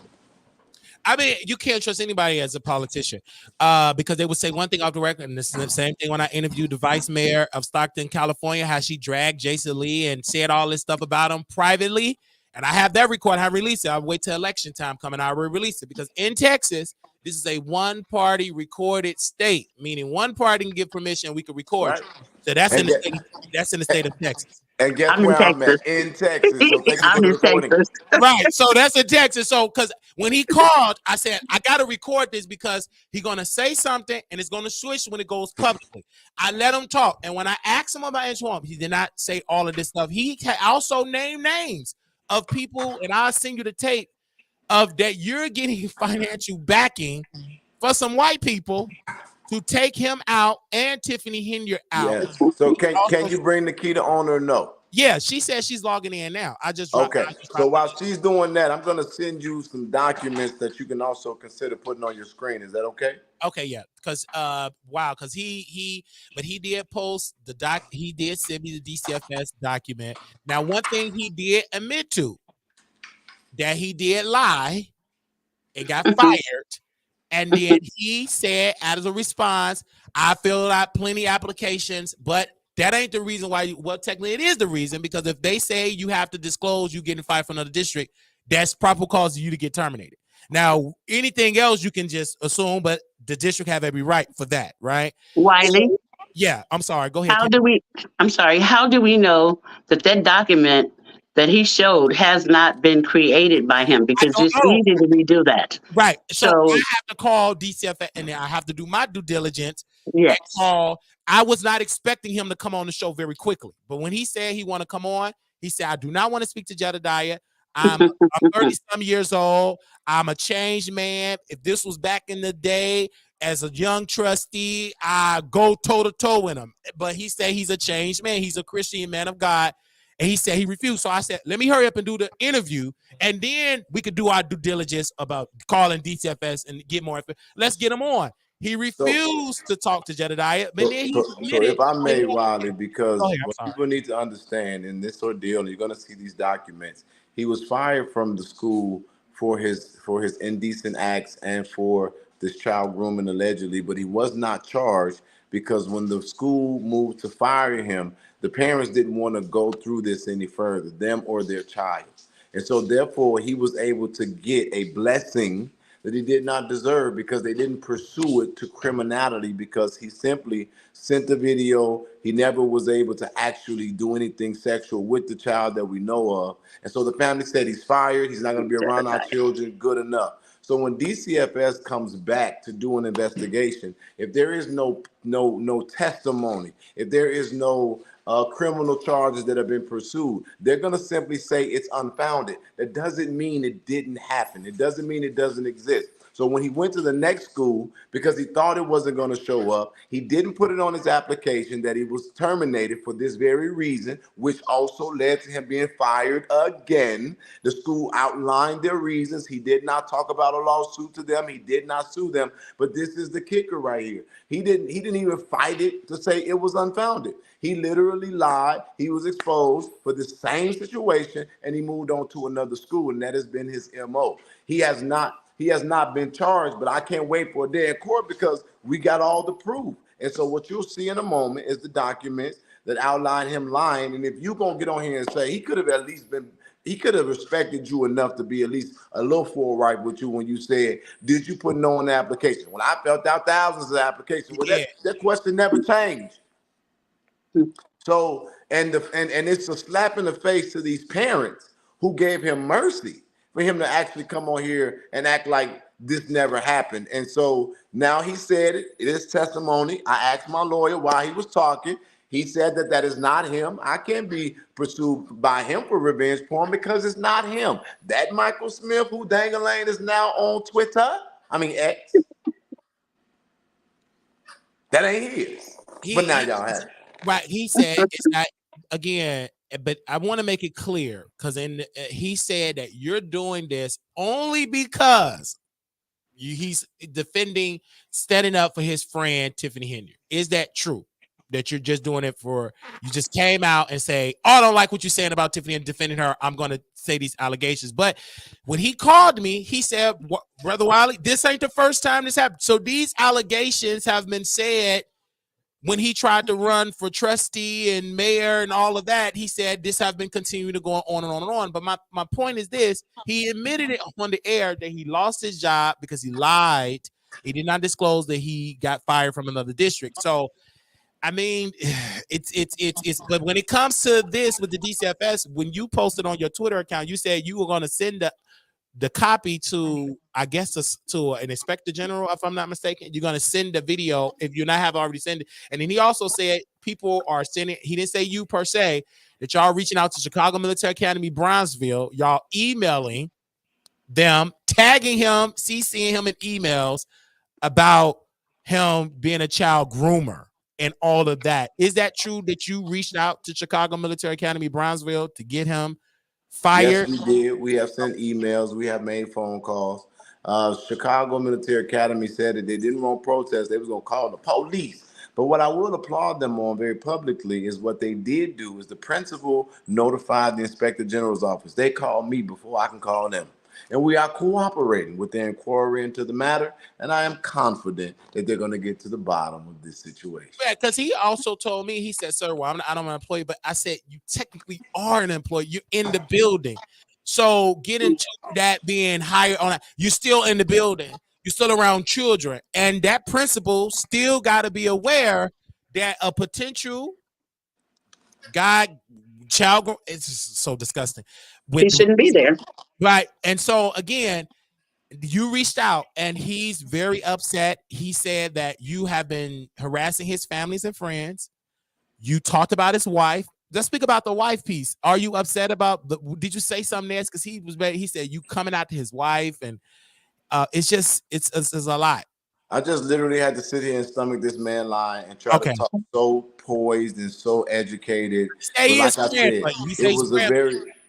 I mean, you can't trust anybody as a politician because they would say one thing off the record, and this is the same thing when I interviewed the vice mayor of Stockton, California, how she dragged Jason Lee and said all this stuff about him privately. And I have that record. I release it. I'll wait till election time coming. I will release it because in Texas, this is a one-party recorded state, meaning one party can give permission, we can record. Right. So that's in the state of Texas. And guess where I'm at? In Texas. So thank you for the recording. Right. So that's in Texas. So because when he called, I said, I got to record this because he's going to say something and it's going to switch when it goes publicly. I let him talk. And when I asked him about Andrew Holmes, he did not say all of this stuff. He also named names of people, and I'll send you the tape of that you're getting financial backing for some white people to take him out and Tiffany Henry out. Yes. So can you bring Nikita on or no? Yeah, she says she's logging in now. I just dropped. Okay. So while she's doing that, I'm gonna send you some documents that you can also consider putting on your screen. Is that okay? Okay, yeah, because wow, because but he did post the doc. He did send me the DCFS document. Now, one thing he did admit to that he did lie and got fired, and then he said, as a response, I filled out plenty of applications, but that ain't the reason why. Well, technically, it is the reason, because if they say you have to disclose you getting fired from another district, that's proper cause for you to get terminated. Now, anything else you can just assume, but the district have every right for that, right? Wiley, Yeah, I'm sorry. Go ahead. how do we, I'm sorry, how do we know that that document that he showed has not been created by him? I Because don't it's know. easy to redo that. Right. So I So, have to call DCF and then I have to do my due diligence and yes. call. I was not expecting him to come on the show very quickly, but when he said he want to come on, he said, I do not want to speak to Jedediah. I'm 30 some years old. I'm a changed man. If this was back in the day as a young trustee, I go toe to toe with him. But he said he's a changed man. He's a Christian man of God. And he said he refused. So I said, let me hurry up and do the interview. And then we could do our due diligence about calling DCFS and get more. Let's get him on. He refused to talk to Jedediah, but then he So admitted. if I may, Wiley, Go because ahead, I'm what sorry. people need to understand in this ordeal, and you're going to see these documents, he was fired from the school for his indecent acts and for this child grooming allegedly, but he was not charged because when the school moved to fire him, the parents didn't want to go through this any further, them or their child. And so therefore he was able to get a blessing that he did not deserve because they didn't pursue it to criminality because he simply sent the video. He never was able to actually do anything sexual with the child that we know of. And so the family said he's fired. He's not going to be around our children. Good enough. So when DCFS comes back to do an investigation, if there is no testimony, if there is no criminal charges that have been pursued, they're going to simply say it's unfounded. That doesn't mean it didn't happen. It doesn't mean it doesn't exist. So when he went to the next school, because he thought it wasn't going to show up, he didn't put it on his application that he was terminated for this very reason, which also led to him being fired again. The school outlined their reasons. He did not talk about a lawsuit to them. He did not sue them. But this is the kicker right here. He didn't even fight it to say it was unfounded. He literally lied. He was exposed for the same situation, and he moved on to another school, and that has been his MO. He has not been charged, but I can't wait for a day in court because we got all the proof. And so what you'll see in a moment is the documents that outline him lying. And if you're going to get on here and say he could have at least been, he could have respected you enough to be at least a little forthright with you when you said, did you put no on the application? Well, I filled out thousands of applications. Well, Yeah. that question never changed. So, and it's a slap in the face to these parents who gave him mercy for him to actually come on here and act like this never happened. And so now he said it. It is testimony. I asked my lawyer while he was talking. He said that that is not him. I can't be pursued by him for revenge porn because it's not him. That Michael Smith, who Dangalane is now on Twitter, I mean X, that ain't his. But now y'all have it. Right. He said it's not again, but I want to make it clear because he said that you're doing this only because he's defending, standing up for his friend Tiffany Henry. Is that true? That you're just doing it for, you just came out and say, oh, I don't like what you're saying about Tiffany and defending her. I'm going to say these allegations. But when he called me, he said, Brother Wiley, this ain't the first time this happened. So these allegations have been said when he tried to run for trustee and mayor and all of that. He said this have been continuing to go on and on and on. But my point is this: he admitted it on the air that he lost his job because he lied. He did not disclose that he got fired from another district. So I mean, it's but when it comes to this with the DCFS, when you posted on your Twitter account, you said you were going to send the copy to, I guess, to an inspector general, if I'm not mistaken. You're going to send the video if you not have already sent it. And then he also said people are sending, he didn't say you per se, that y'all reaching out to Chicago Military Academy, Brownsville, y'all emailing them, tagging him, CCing him in emails about him being a child groomer and all of that. Is that true that you reached out to Chicago Military Academy, Brownsville, to get him Yes, fired? we did. We have sent emails. We have made phone calls. Chicago Military Academy said that they didn't want protests. They was going to call the police. But what I will applaud them on very publicly is what they did do is the principal notified the inspector general's office. They called me before I can call them. And we are cooperating with their inquiry into the matter. And I am confident that they're going to get to the bottom of this situation. Yeah, because he also told me, he said, sir, well, I don't want to employ you, but I said, you technically are an employee. You're in the building. So get into that being hired on, you're still in the building. You're still around children. And that principal still got to be aware that a potential child, it's so disgusting. He shouldn't be there. Right. And so again, you reached out and he's very upset. He said that you have been harassing his families and friends. You talked about his wife. Let's speak about the wife piece. Are you upset about did you say something there? Because he said you coming out to his wife, and it's a lot. I just literally had to sit here and stomach this man line and try to talk so poised and so educated. But like I said,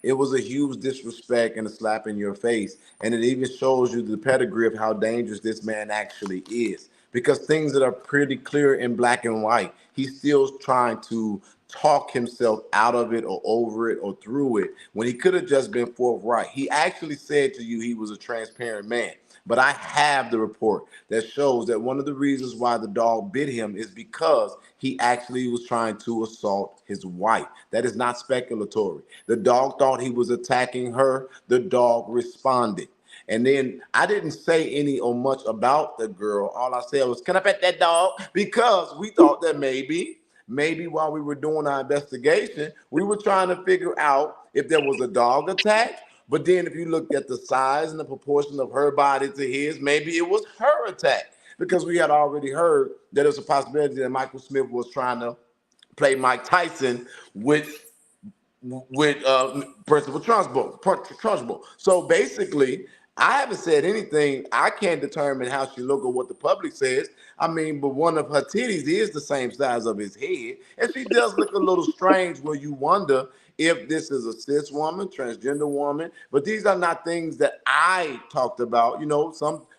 it was a huge disrespect and a slap in your face. And it even shows you the pedigree of how dangerous this man actually is. Because things that are pretty clear in black and white, he's still trying to talk himself out of it or over it or through it when he could have just been forthright. He actually said to you he was a transparent man. But I have the report that shows that one of the reasons why the dog bit him is because he actually was trying to assault his wife. That is not speculatory. The dog thought he was attacking her. The dog responded. And then I didn't say any or much about the girl. All I said was, can I pet that dog? Because we thought that maybe while we were doing our investigation, we were trying to figure out if there was a dog attack. But then if you looked at the size and the proportion of her body to his, maybe it was her attack, because we had already heard that there's a possibility that Michael Smith was trying to play Mike Tyson with Principal Trunchbull. So basically, I haven't said anything. I can't determine how she look or what the public says. I mean, but one of her titties is the same size of his head. And she does look a little strange where you wonder if this is a cis woman, transgender woman. But these are not things that I talked about. You know,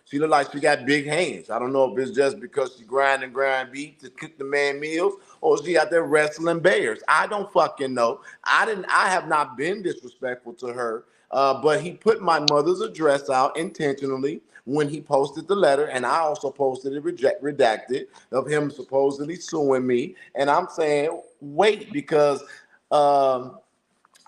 she look like she got big hands. I don't know if it's just because she grind beef to cook the man meals, or she out there wrestling bears. I don't fucking know. I have not been disrespectful to her. But he put my mother's address out intentionally when he posted the letter, and I also posted it redacted of him supposedly suing me. And I'm saying, wait, because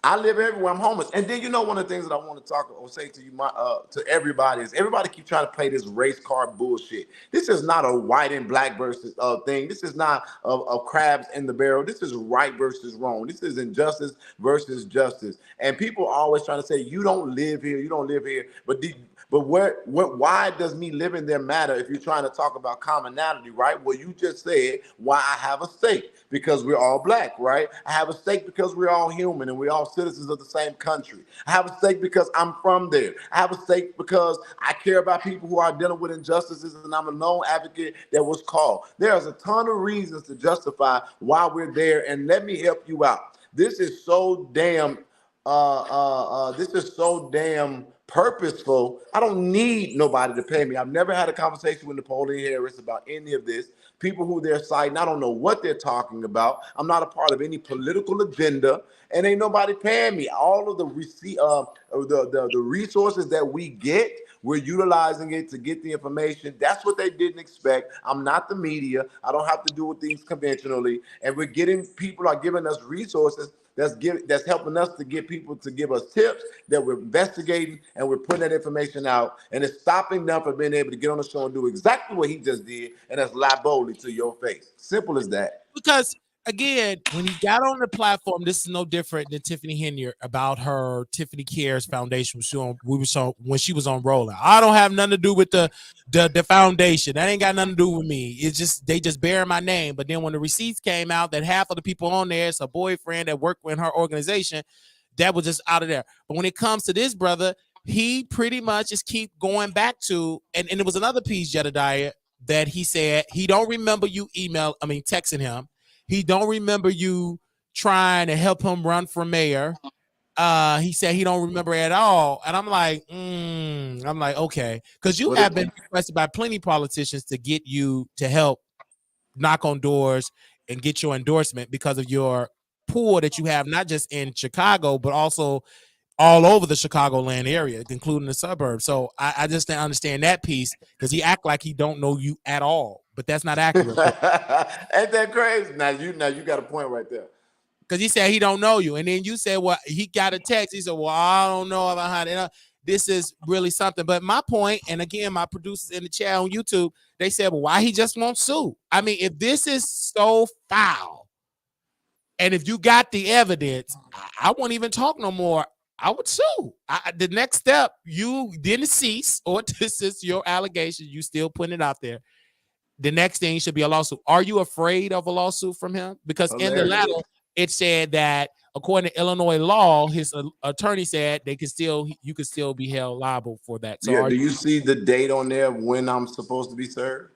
I live everywhere. I'm homeless. And then, you know, one of the things that I want to talk or say to you, to everybody, is everybody keep trying to play this race card bullshit. This is not a white and black versus thing. This is not a crabs in the barrel. This is right versus wrong. This is injustice versus justice. And people are always trying to say, you don't live here. You don't live here. But why does me living there matter if you're trying to talk about commonality, right? Well, you just said why I have a stake, because we're all black, right? I have a stake because we're all human and we're all citizens of the same country. I have a stake because I'm from there. I have a stake because I care about people who are dealing with injustices, and I'm a known advocate that was called. There's a ton of reasons to justify why we're there, and let me help you out. This is so damn purposeful. I don't need nobody to pay me. I've never had a conversation with Napoleon Harris about any of this. People who they're citing, I don't know what they're talking about. I'm not a part of any political agenda, and ain't nobody paying me. All of the the resources that we get, we're utilizing it to get the information. That's what they didn't expect. I'm not the media. I don't have to do things conventionally, and people are giving us resources that's helping us to get people to give us tips that we're investigating, and we're putting that information out, and it's stopping them from being able to get on the show and do exactly what he just did, and that's lie boldly to your face. Simple as that. Because again, when he got on the platform, this is no different than Tiffany Henry about her Tiffany Cares Foundation. When she was on Rolling. I don't have nothing to do with the foundation. That ain't got nothing to do with me. It's just they just bear my name. But then when the receipts came out, that half of the people on there is a boyfriend that worked with her organization, that was just out of there. But when it comes to this brother, he pretty much just keep going back to, and it was another piece, Jedediah, that he said he don't remember you texting him. He don't remember you trying to help him run for mayor. He said he don't remember at all. And I'm like, okay. Because you have been requested by plenty of politicians to get you to help knock on doors and get your endorsement because of your pool that you have, not just in Chicago, but also all over the Chicagoland area, including the suburbs. So I just didn't understand that piece because he act like he don't know you at all, but that's not accurate. Ain't that crazy? Now you got a point right there. Because he said he don't know you, and then you said, well, he got a text. He said, well, I don't know about how to. This is really something. But my point, and again, my producers in the chat on YouTube, they said, well, why he just won't sue? I mean, if this is so foul, and if you got the evidence, I won't even talk no more. I would sue. The next step, you didn't cease, or this is your allegation. You still putting it out there. The next thing should be a lawsuit. Are you afraid of a lawsuit from him? Because in the letter, it said that according to Illinois law, his attorney said you could still be held liable for that. So do you see the date on there when I'm supposed to be served?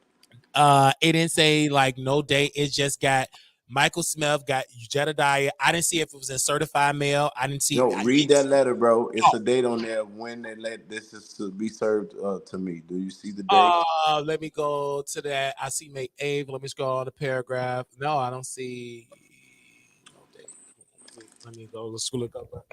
It didn't say like no date. It just got Michael Smith, got Jedediah. I didn't see if it was in certified mail. I didn't see. No, read that letter, bro. It's a date on there when they let this is to be served to me. Do you see the date? Let me go to that. I see May 8th. Let me scroll on the paragraph. No, I don't see no date. Let me go. Let's look up.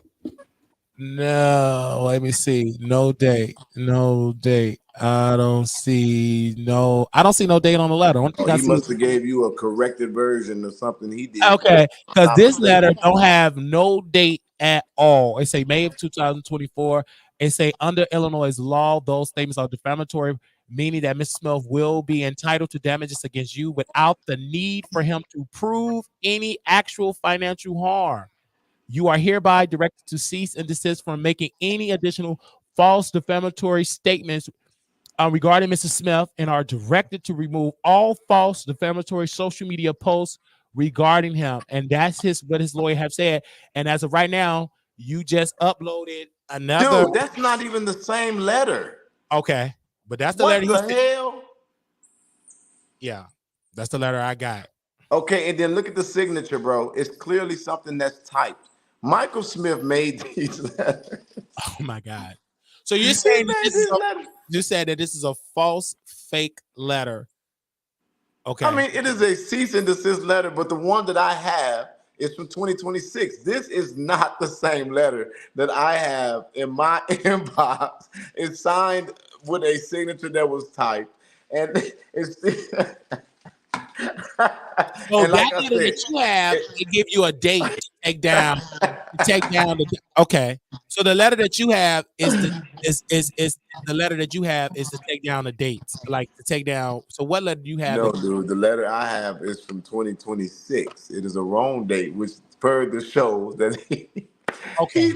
No, let me see. No date. No date. I don't see no date on the letter. He must have gave you a corrected version of something he did. Okay, because this letter don't have no date at all. It say May of 2024. It say under Illinois law, those statements are defamatory, meaning that Mr. Smith will be entitled to damages against you without the need for him to prove any actual financial harm. You are hereby directed to cease and desist from making any additional false defamatory statements regarding Mr. Smith and are directed to remove all false defamatory social media posts regarding him. And that's what his lawyer have said. And as of right now, you just uploaded another. Dude, that's not even the same letter. Okay, but that's the letter. What the hell? Yeah, that's the letter I got. Okay, and then look at the signature, bro. It's clearly something that's typed. Michael Smith made these letters. Oh my God! So you're saying you said that this is a false, fake letter? Okay. I mean, it is a cease and desist letter, but the one that I have is from 2026. This is not the same letter that I have in my inbox. It's signed with a signature that was typed, and it's. So and that letter that you have, it give you a date to take down. Okay. So the letter that you have is the letter that you have is to take down the dates, like to take down. So what letter do you have? No, dude. The letter I have is from 2026. It is a wrong date, which further shows that he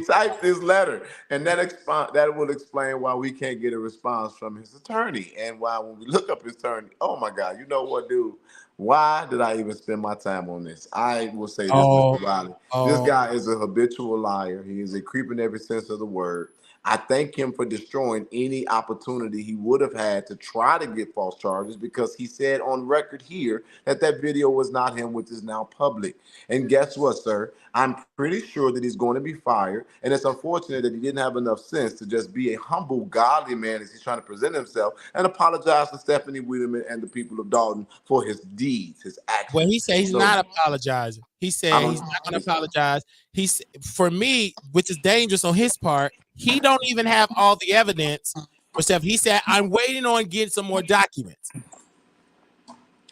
typed this letter, and that will explain why we can't get a response from his attorney, and why when we look up his attorney, oh my God, you know what, dude? Why did I even spend my time on this? I will say this, Mr. Riley. This guy is a habitual liar. He is a creep in every sense of the word. I thank him for destroying any opportunity he would have had to try to get false charges, because he said on record here that video was not him, which is now public. And guess what, sir? I'm pretty sure that he's going to be fired. And it's unfortunate that he didn't have enough sense to just be a humble, godly man as he's trying to present himself, and apologize to Stephanie Wiedemann and the people of Dalton for his deeds, his actions. Well, he said he's not apologizing. He said he's not going to apologize. For me, which is dangerous on his part, he don't even have all the evidence for stuff. He said, I'm waiting on getting some more documents.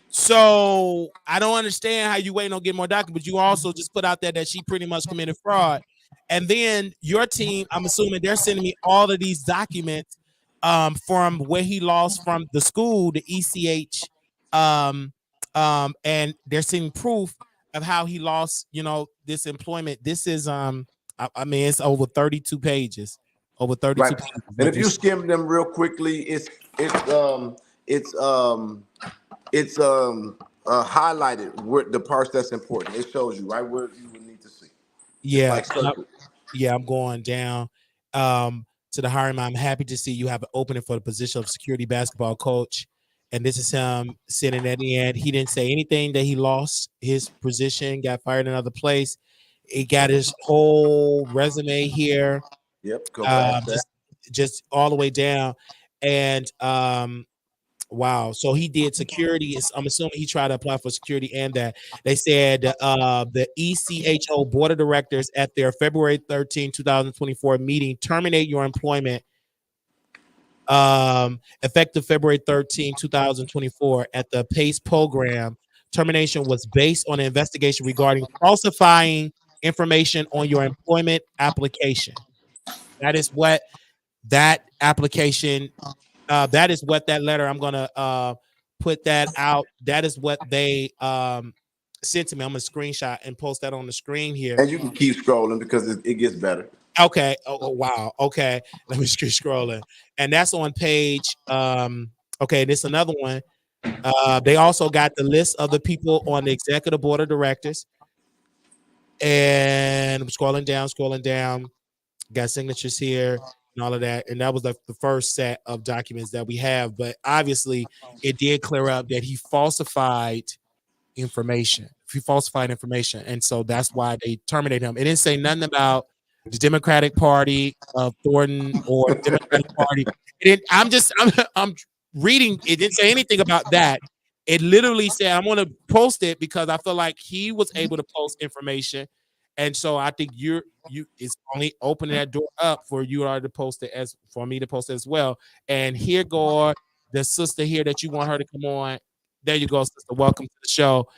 So I don't understand how you waiting on getting more documents. You also just put out there that she pretty much committed fraud. And then your team, I'm assuming they're sending me all of these documents from where he lost from the school, the ECH, and they're seeing proof of how he lost, this employment. This is I mean, it's over 32 pages. Over 32 right. pages. And if you skim them real quickly, it's highlighted where the parts that's important. It shows you right where you would need to see. Yeah. I'm going down to the hiring. I'm happy to see you have an opening for the position of security basketball coach. And this is him sitting at the end. He didn't say anything that he lost his position, got fired in another place. He got his whole resume here, Yep, go past that. just all the way down. And wow, so he did security. I'm assuming he tried to apply for security, and that they said the ECHO board of directors at their February 13, 2024 meeting terminate your employment effective February 13, 2024 at the PACE program. Termination was based on an investigation regarding falsifying information on your employment application. That is what that application, that is what that letter, I'm going to put that out. That is what they sent to me. I'm going to screenshot and post that on the screen here. And you can keep scrolling because it gets better. Okay. Oh, wow. Okay. Let me keep scrolling. And that's on page. Okay. This is another one. They also got the list of the people on the executive board of directors. And I'm scrolling down. Got signatures here and all of that. And that was the first set of documents that we have. But obviously, it did clear up that he falsified information. He falsified information. And so that's why they terminated him. It didn't say nothing about the Democratic Party of Thornton or the Democratic Party. I'm reading. It didn't say anything about that. It literally said, I'm going to post it because I feel like he was able to post information. And so I think you it's only opening that door up for you to post it, as for me to post it as well. And here go the sister here that you want her to come on. There you go, sister. Welcome to the show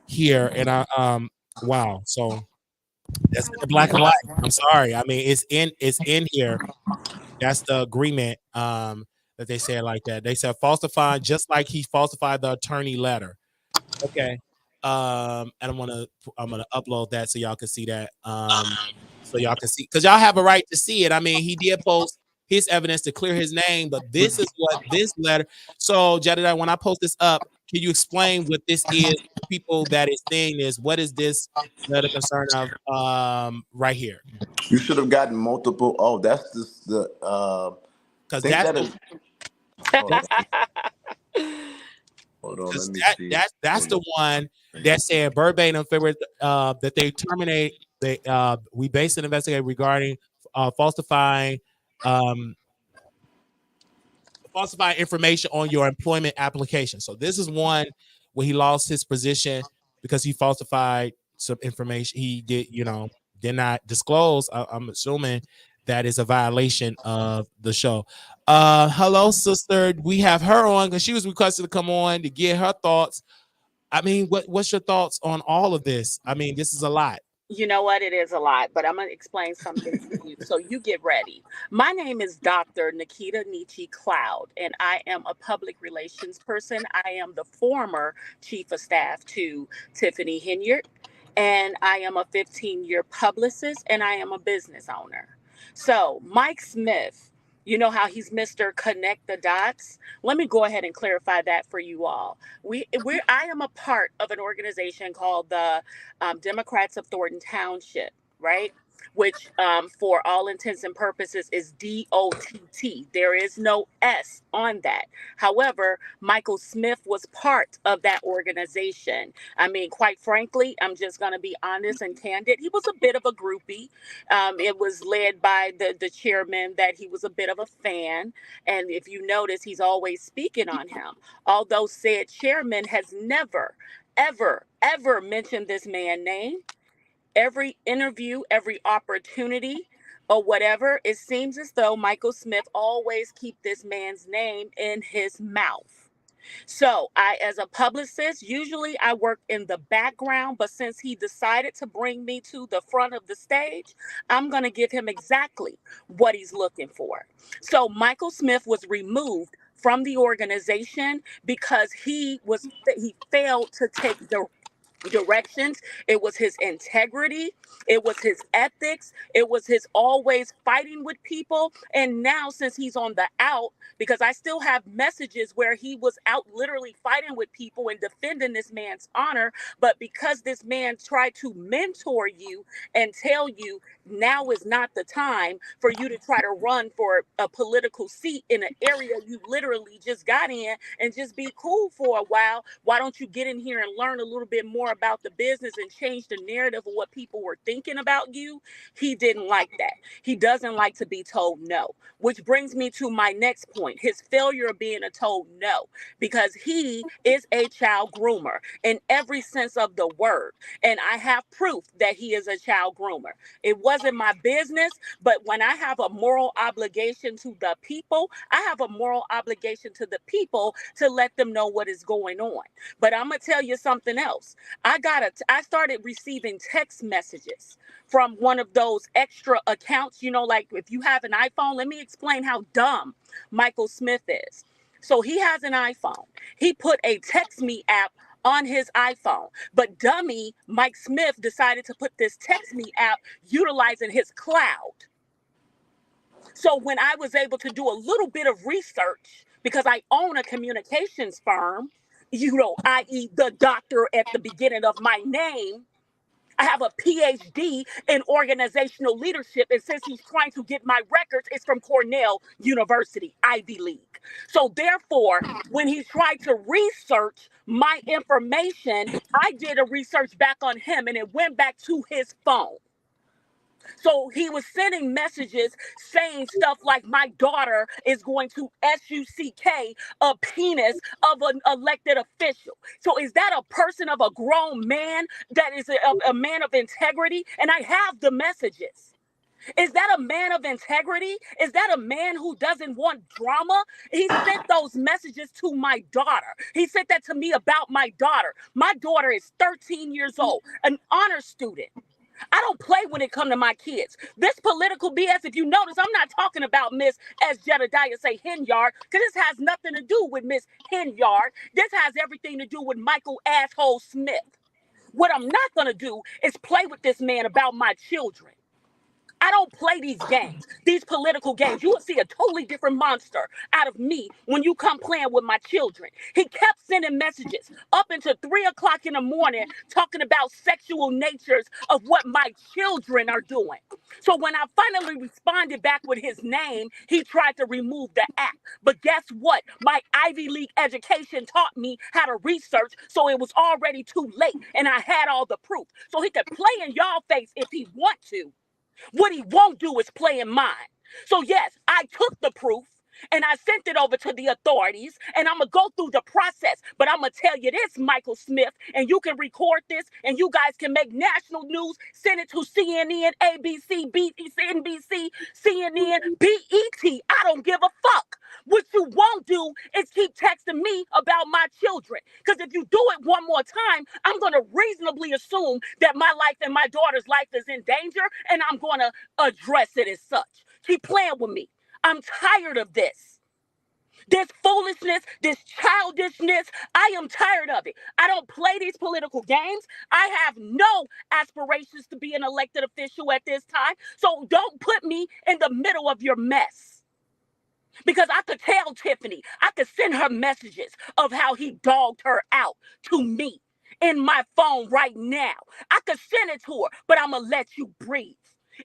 here. And wow. So that's in the black and white. I'm sorry. I mean, it's in here. That's the agreement that they said like that. They said falsifying, just like he falsified the attorney letter. Okay. And I'm gonna upload that so y'all can see that. So y'all can see, because y'all have a right to see it. I mean, he did post his evidence to clear his name, but this is what this letter. So Jedediah, when I post this up, can you explain what this is? People that is saying this, what is this letter concern of right here? You should have gotten multiple. Oh, that's the because that's hold on, let me see. That's the one that said verbatim February that they terminate. We based an investigation regarding falsifying information on your employment application. So this is one where he lost his position because he falsified some information. He did not disclose. I'm assuming that is a violation of the show. Hello, sister. We have her on because she was requested to come on to get her thoughts. I mean, what's your thoughts on all of this? I mean, this is a lot. You know what? It is a lot, but I'm going to explain something to you. So you get ready. My name is Dr. Nikita Cloud, and I am a public relations person. I am the former chief of staff to Tiffany Hinyard, and I am a 15-year publicist, and I am a business owner. So Mike Smith, you know how he's Mr. Connect the Dots? Let me go ahead and clarify that for you all. I am a part of an organization called the Democrats of Thornton Township, right? Which, for all intents and purposes, is DOTT. There is no S on that. However, Michael Smith was part of that organization. I mean, quite frankly, I'm just going to be honest and candid. He was a bit of a groupie. It was led by the chairman that he was a bit of a fan. And if you notice, he's always speaking on him. Although said chairman has never, ever mentioned this man's name. Every interview, every opportunity, or whatever, it seems as though Michael Smith always keep this man's name in his mouth. So as a publicist, usually I work in the background, but since he decided to bring me to the front of the stage, I'm going to give him exactly what he's looking for. So Michael Smith was removed from the organization because he failed to take directions. It was his integrity. It was his ethics. It was his always fighting with people. And now, since he's on the out, because I still have messages where he was out literally fighting with people and defending this man's honor, but because this man tried to mentor you and tell you now is not the time for you to try to run for a political seat in an area you literally just got in and just be cool for a while. Why don't you get in here and learn a little bit more about the business and change the narrative of what people were thinking about you? He didn't like that. He doesn't like to be told no, which brings me to my next point, his failure of being a told no, because he is a child groomer in every sense of the word. And I have proof that he is a child groomer. It wasn't my business, but when I have a moral obligation to the people, I have a moral obligation to the people to let them know what is going on. But I'm gonna tell you something else. I started receiving text messages from one of those extra accounts, like if you have an iPhone. Let me explain how dumb Michael Smith is. So he has an iPhone. He put a text me app on his iPhone, but dummy Mike Smith decided to put this text me app utilizing his cloud. So when I was able to do a little bit of research, because I own a communications firm, i.e. the doctor at the beginning of my name, I have a PhD in organizational leadership. And since he's trying to get my records, it's from Cornell University, Ivy League. So therefore, when he tried to research my information, I did a research back on him and it went back to his phone. So he was sending messages saying stuff like my daughter is going to SUCK a penis of an elected official. So is that a person of a grown man that is a man of integrity? And I have the messages. Is that a man of integrity? Is that a man who doesn't want drama? He sent those messages to my daughter. He sent that to me about my daughter. My daughter is 13 years old, an honor student. I don't play when it comes to my kids. This political BS, if you notice, I'm not talking about Miss, as Jedediah say, Henyard, because this has nothing to do with Miss Henyard. This has everything to do with Michael Asshole Smith. What I'm not going to do is play with this man about my children. I don't play these games, these political games. You will see a totally different monster out of me when you come playing with my children. He kept sending messages up until 3 o'clock in the morning talking about sexual natures of what my children are doing. So when I finally responded back with his name, he tried to remove the app. But guess what? My Ivy League education taught me how to research, so it was already too late, and I had all the proof. So he could play in y'all face if he want to. What he won't do is play in mine. So yes, I took the proof and I sent it over to the authorities, and I'm going to go through the process. But I'm going to tell you this, Michael Smith, and you can record this and you guys can make national news, send it to CNN, ABC, NBC, CNN, BET. I don't give a fuck. What you won't do is keep texting me about my children. Because if you do it one more time, I'm going to reasonably assume that my life and my daughter's life is in danger, and I'm going to address it as such. Keep playing with me. I'm tired of this. This foolishness, this childishness, I am tired of it. I don't play these political games. I have no aspirations to be an elected official at this time. So don't put me in the middle of your mess. Because I could tell Tiffany, I could send her messages of how he dogged her out to me in my phone right now. I could send it to her, but I'm going to let you breathe.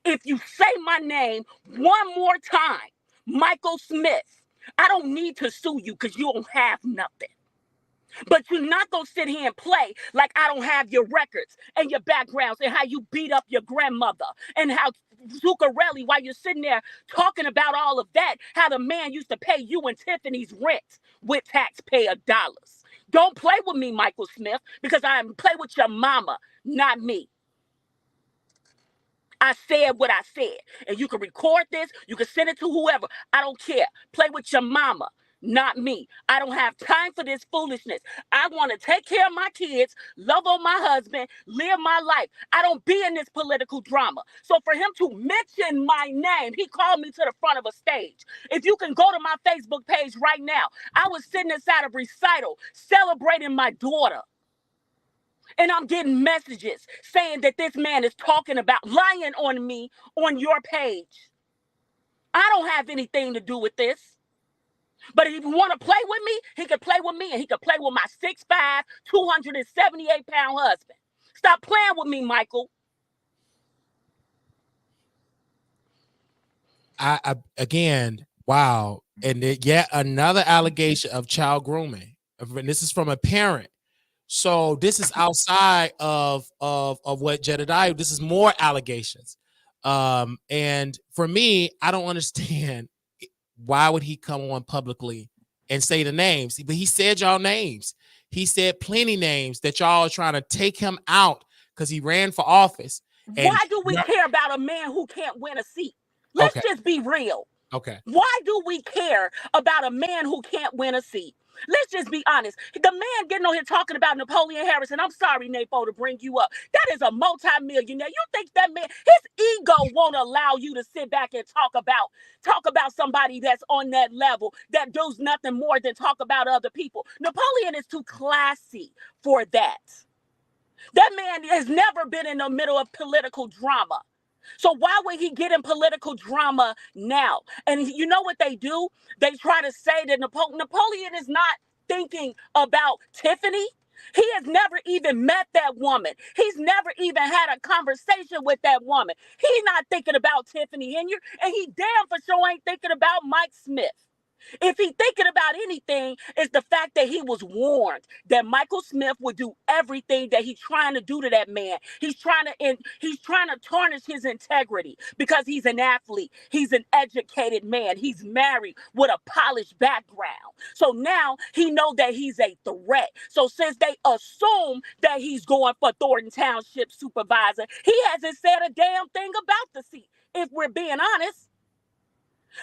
If you say my name one more time, Michael Smith, I don't need to sue you because you don't have nothing. But you're not going to sit here and play like I don't have your records and your backgrounds and how you beat up your grandmother and how Zuccarelli, while you're sitting there talking about all of that, how the man used to pay you and Tiffany's rent with taxpayer dollars. Don't play with me, Michael Smith, because I play with your mama, not me. I said what I said. And you can record this. You can send it to whoever. I don't care. Play with your mama, not me. I don't have time for this foolishness. I want to take care of my kids, love on my husband, live my life. I don't be in this political drama. So for him to mention my name, he called me to the front of a stage. If you can go to my Facebook page right now, I was sitting inside a recital celebrating my daughter. And I'm getting messages saying that this man is talking about lying on me on your page. I don't have anything to do with this. But if you want to play with me, he can play with me, and he can play with my 6'5", 278-pound husband. Stop playing with me, Micheal. I again, wow. And yet another allegation of child grooming. And this is from a parent. So this is outside of what Jedediah. This is more allegations. And for me, I don't understand why would he come on publicly and say the names. But he said y'all names. He said plenty names that y'all are trying to take him out because he ran for office. And why do we care about a man who can't win a seat? Let's just be real. Okay. Why do we care about a man who can't win a seat? Let's just be honest. The man getting on here talking about Napoleon Harrison. I'm sorry, Napo, to bring you up. That is a multimillionaire. You think that man, his ego won't allow you to sit back and talk about somebody that's on that level that does nothing more than talk about other people. Napoleon is too classy for that. That man has never been in the middle of political drama. So why would he get in political drama now? And you know what they do? They try to say that Napoleon is not thinking about Tiffany. He has never even met that woman. He's never even had a conversation with that woman. He's not thinking about Tiffany Henry, and he damn for sure ain't thinking about Mike Smith. If he thinking about anything, it's the fact that he was warned that Michael Smith would do everything that he's trying to do to that man. He's trying to tarnish his integrity because he's an athlete. He's an educated man. He's married with a polished background. So now he know that he's a threat. So since they assume that he's going for Thornton Township supervisor, he hasn't said a damn thing about the seat, if we're being honest.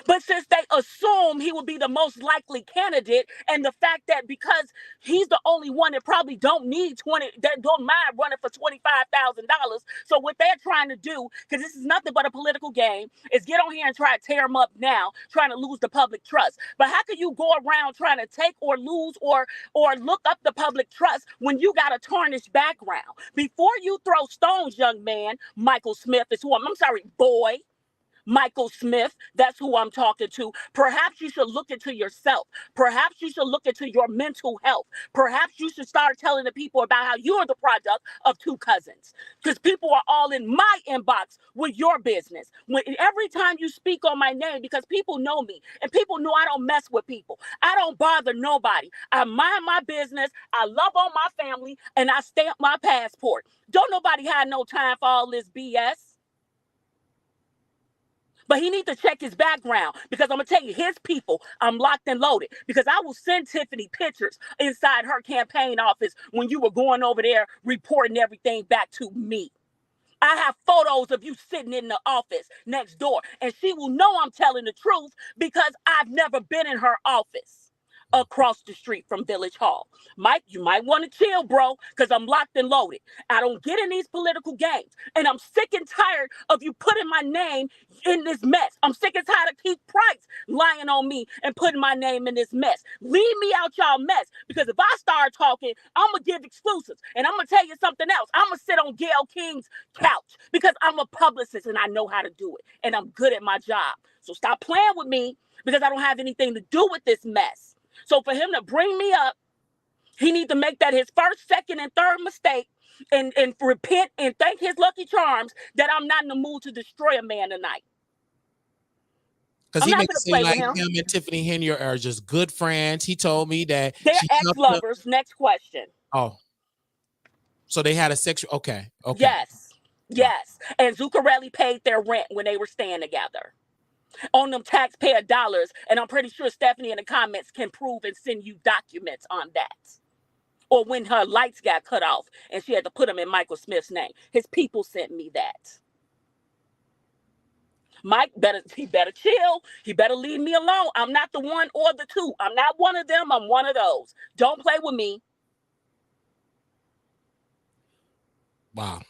But since they assume he would be the most likely candidate, and the fact that because he's the only one that probably don't mind running for $25,000. So what they're trying to do, because this is nothing but a political game, is get on here and try to tear him up now, trying to lose the public trust. But how can you go around trying to take or lose or look up the public trust when you got a tarnished background? Before you throw stones, young man, Michael Smith is who I'm sorry, boy. Michael Smith, that's who I'm talking to. Perhaps you should look into yourself. Perhaps you should look into your mental health. Perhaps you should start telling the people about how you're the product of two cousins. Because people are all in my inbox with your business. Every time you speak on my name, because people know me and people know I don't mess with people. I don't bother nobody. I mind my business. I love on my family and I stamp my passport. Don't nobody have no time for all this BS. But he needs to check his background because I'm going to tell you, his people, I'm locked and loaded because I will send Tiffany pictures inside her campaign office when you were going over there reporting everything back to me. I have photos of you sitting in the office next door, and she will know I'm telling the truth because I've never been in her office across the street from Village Hall. Mike, you might want to chill, bro, because I'm locked and loaded. I don't get in these political games, and I'm sick and tired of you putting my name in this mess. I'm sick and tired of Keith Price lying on me and putting my name in this mess. Leave me out y'all mess, because if I start talking, I'm going to give exclusives, and I'm going to tell you something else. I'm going to sit on Gayle King's couch because I'm a publicist, and I know how to do it, and I'm good at my job. So stop playing with me because I don't have anything to do with this mess. So for him to bring me up, he needs to make that his first, second, and third mistake and repent and thank his lucky charms that I'm not in the mood to destroy a man tonight. Because he makes it seem like him and Tiffany Henry are just good friends. He told me that they're ex-lovers. Next question. Oh. So they had a sexual, okay. Yes. And Zuccarelli paid their rent when they were staying together on them taxpayer dollars. And I'm pretty sure Stephanie in the comments can prove and send you documents on that. Or when her lights got cut off and she had to put them in Michael Smith's name. His people sent me that. Mike he better chill. He better leave me alone. I'm not the one or the two. I'm not one of them. I'm one of those. Don't play with me. Wow.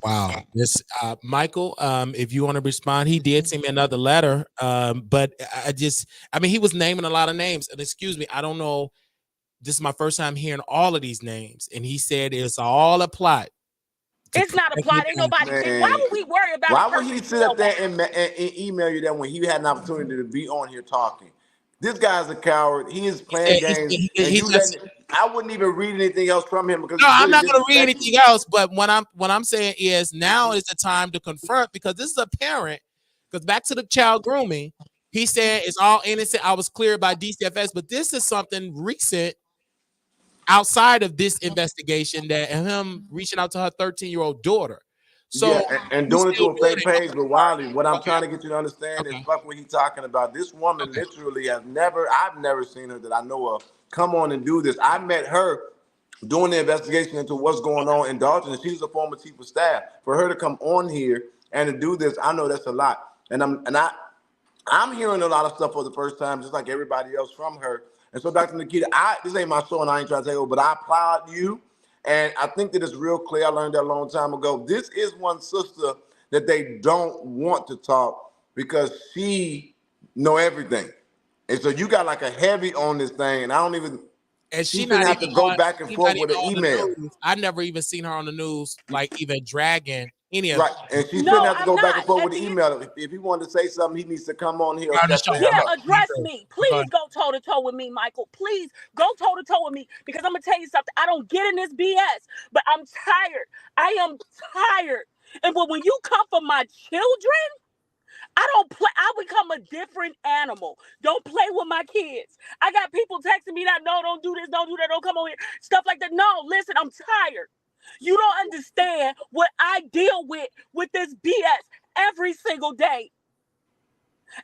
Wow. This Michael, if you want to respond, he did send me another letter. But he was naming a lot of names. And excuse me, I don't know this is my first time hearing all of these names. And he said it's all a plot. It's not a plot. Ain't nobody. Why would we worry about Why a would person? he sit up there and email you that when he had an opportunity to be on here talking? This guy's a coward. He is playing games, and you letting. I wouldn't even read anything else from him because no, I'm not going to read anything else. But what I'm saying is now is the time to confront, because this is a parent. Because back to the child grooming, he said it's all innocent. I was cleared by DCFS, but this is something recent outside of this investigation, that him reaching out to her 13-year-old daughter. So yeah, and doing it to a fake page. But Wiley, what I'm trying to get you to understand is fuck what he's talking about. This woman literally I've never seen her that I know of come on and do this. I met her doing the investigation into what's going on in Dalton, and she's a former chief of staff. For her to come on here and to do this, I know that's a lot. And I'm hearing a lot of stuff for the first time, just like everybody else from her. And so, Dr. Nikita, this ain't my show, and I ain't trying to take over, but I applaud you. And I think that it's real clear. I learned that a long time ago. This is one sister that they don't want to talk because she know everything. And so you got like a heavy on this thing, and I don't even. And she shouldn't have to go back and forth with an email. I never even seen her on the news, like even dragging any of right. And she shouldn't have to go back and forth with an email. If he wanted to say something, he needs to come on here. Address me. Please go toe to toe with me, Michael. Please go toe to toe with me, because I'm gonna tell you something. I don't get in this BS, but I'm tired. I am tired. And when you come for my children, I don't play. I become a different animal. Don't play with my kids. I got people texting me that, no, don't do this, don't do that, don't come over here. Stuff like that. No, listen, I'm tired. You don't understand what I deal with this BS every single day.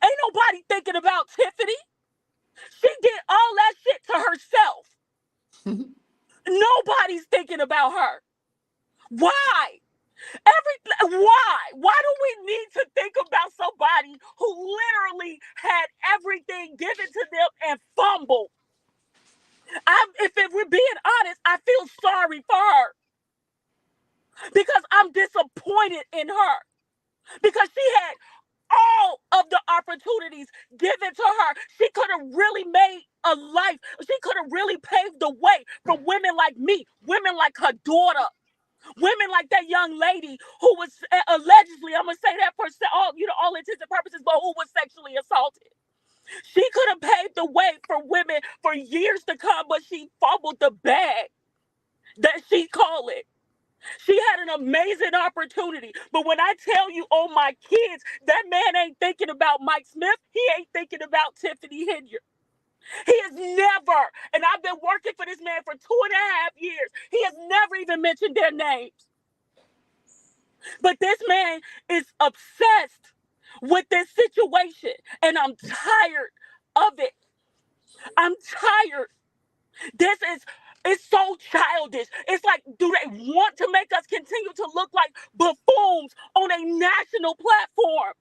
Ain't nobody thinking about Tiffany. She did all that shit to herself. Nobody's thinking about her. Why? Why do we need to think about somebody who literally had everything given to them and fumbled? If we're being honest, I feel sorry for her, because I'm disappointed in her, because she had all of the opportunities given to her. She could have really made a life. She could have really paved the way for women like me, women like her daughter. Women like that young lady who was allegedly, I'm gonna say that for all intents and purposes, but who was sexually assaulted. She could have paved the way for women for years to come, but she fumbled the bag that she called it. She had an amazing opportunity. But when I tell you, oh my kids, that man ain't thinking about Mike Smith. He ain't thinking about Tiffany Henyard. He has never, and I've been working for this man for 2.5 years, he has never even mentioned their names. But this man is obsessed with this situation, and I'm tired of it. I'm tired. It's so childish. It's like, do they want to make us continue to look like buffoons on a national platform?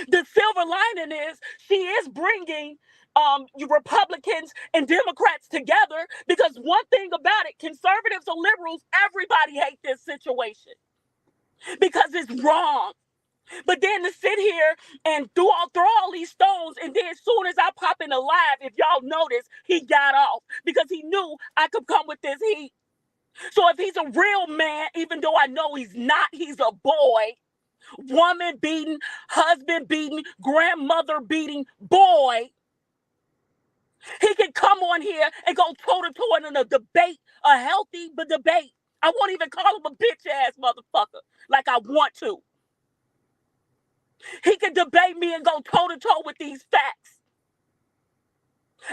The silver lining is she is bringing Republicans and Democrats together, because one thing about it, conservatives or liberals, everybody hate this situation because it's wrong. But then to sit here and throw all these stones, and then as soon as I pop in a live, if y'all notice, he got off because he knew I could come with this heat. So if he's a real man, even though I know he's not, he's a boy, woman beating, husband beating, grandmother beating boy, he can come on here and go toe-to-toe in a debate, a healthy debate. I won't even call him a bitch-ass motherfucker like I want to. He can debate me and go toe-to-toe with these facts.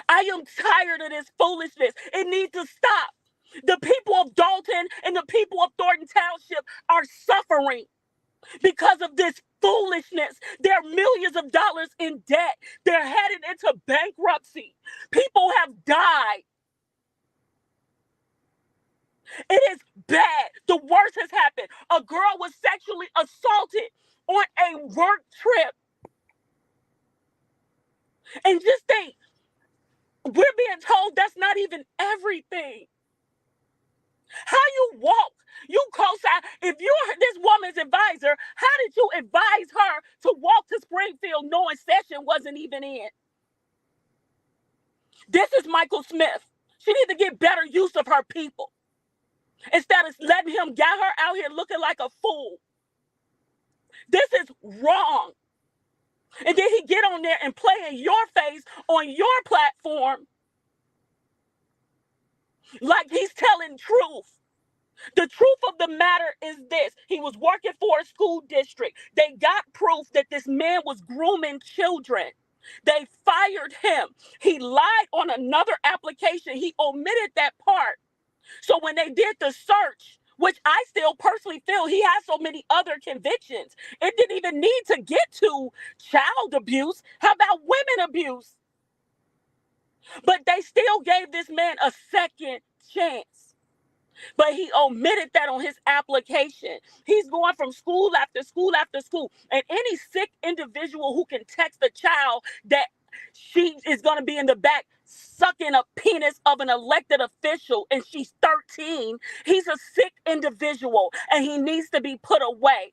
I am tired of this foolishness. It needs to stop. The people of Dalton and the people of Thornton Township are suffering because of this foolishness. They're millions of dollars in debt. They're headed into bankruptcy. People have died. It is bad. The worst has happened. A girl was sexually assaulted on a work trip. And just think, we're being told that's not even everything. How you walk, you co-sign, if you're this woman's advisor, how did you advise her to walk to Springfield knowing session wasn't even in? This is Michael Smith. She needs to get better use of her people instead of letting him get her out here looking like a fool. This is wrong. And then he get on there and play in your face on your platform like he's telling truth. The truth of the matter is this. He was working for a school district. They got proof that this man was grooming children. They fired him. He lied on another application. He omitted that part. So when they did the search, which I still personally feel he has so many other convictions, it didn't even need to get to child abuse. How about women abuse? But they still gave this man a second chance. But he omitted that on his application. He's going from school after school after school. And any sick individual who can text a child that she is going to be in the back sucking a penis of an elected official and she's 13, he's a sick individual and he needs to be put away.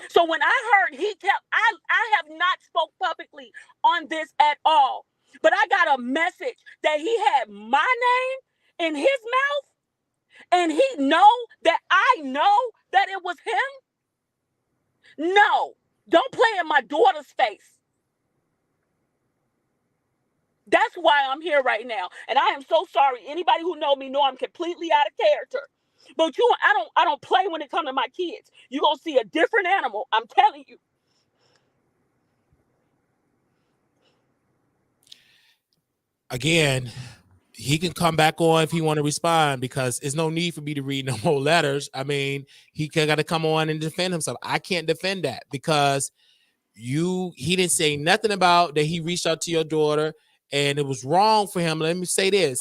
So when I heard I have not spoke publicly on this at all, but I got a message that he had my name in his mouth. And he know that I know that it was him? No, don't play in my daughter's face. That's why I'm here right now. And I am so sorry. Anybody who know me know I'm completely out of character. But I don't play when it comes to my kids. You're going to see a different animal. I'm telling you. Again, he can come back on if he want to respond, because there's no need for me to read no more letters. I mean, he got to come on and defend himself. I can't defend that because he didn't say nothing about that he reached out to your daughter and it was wrong for him. Let me say this.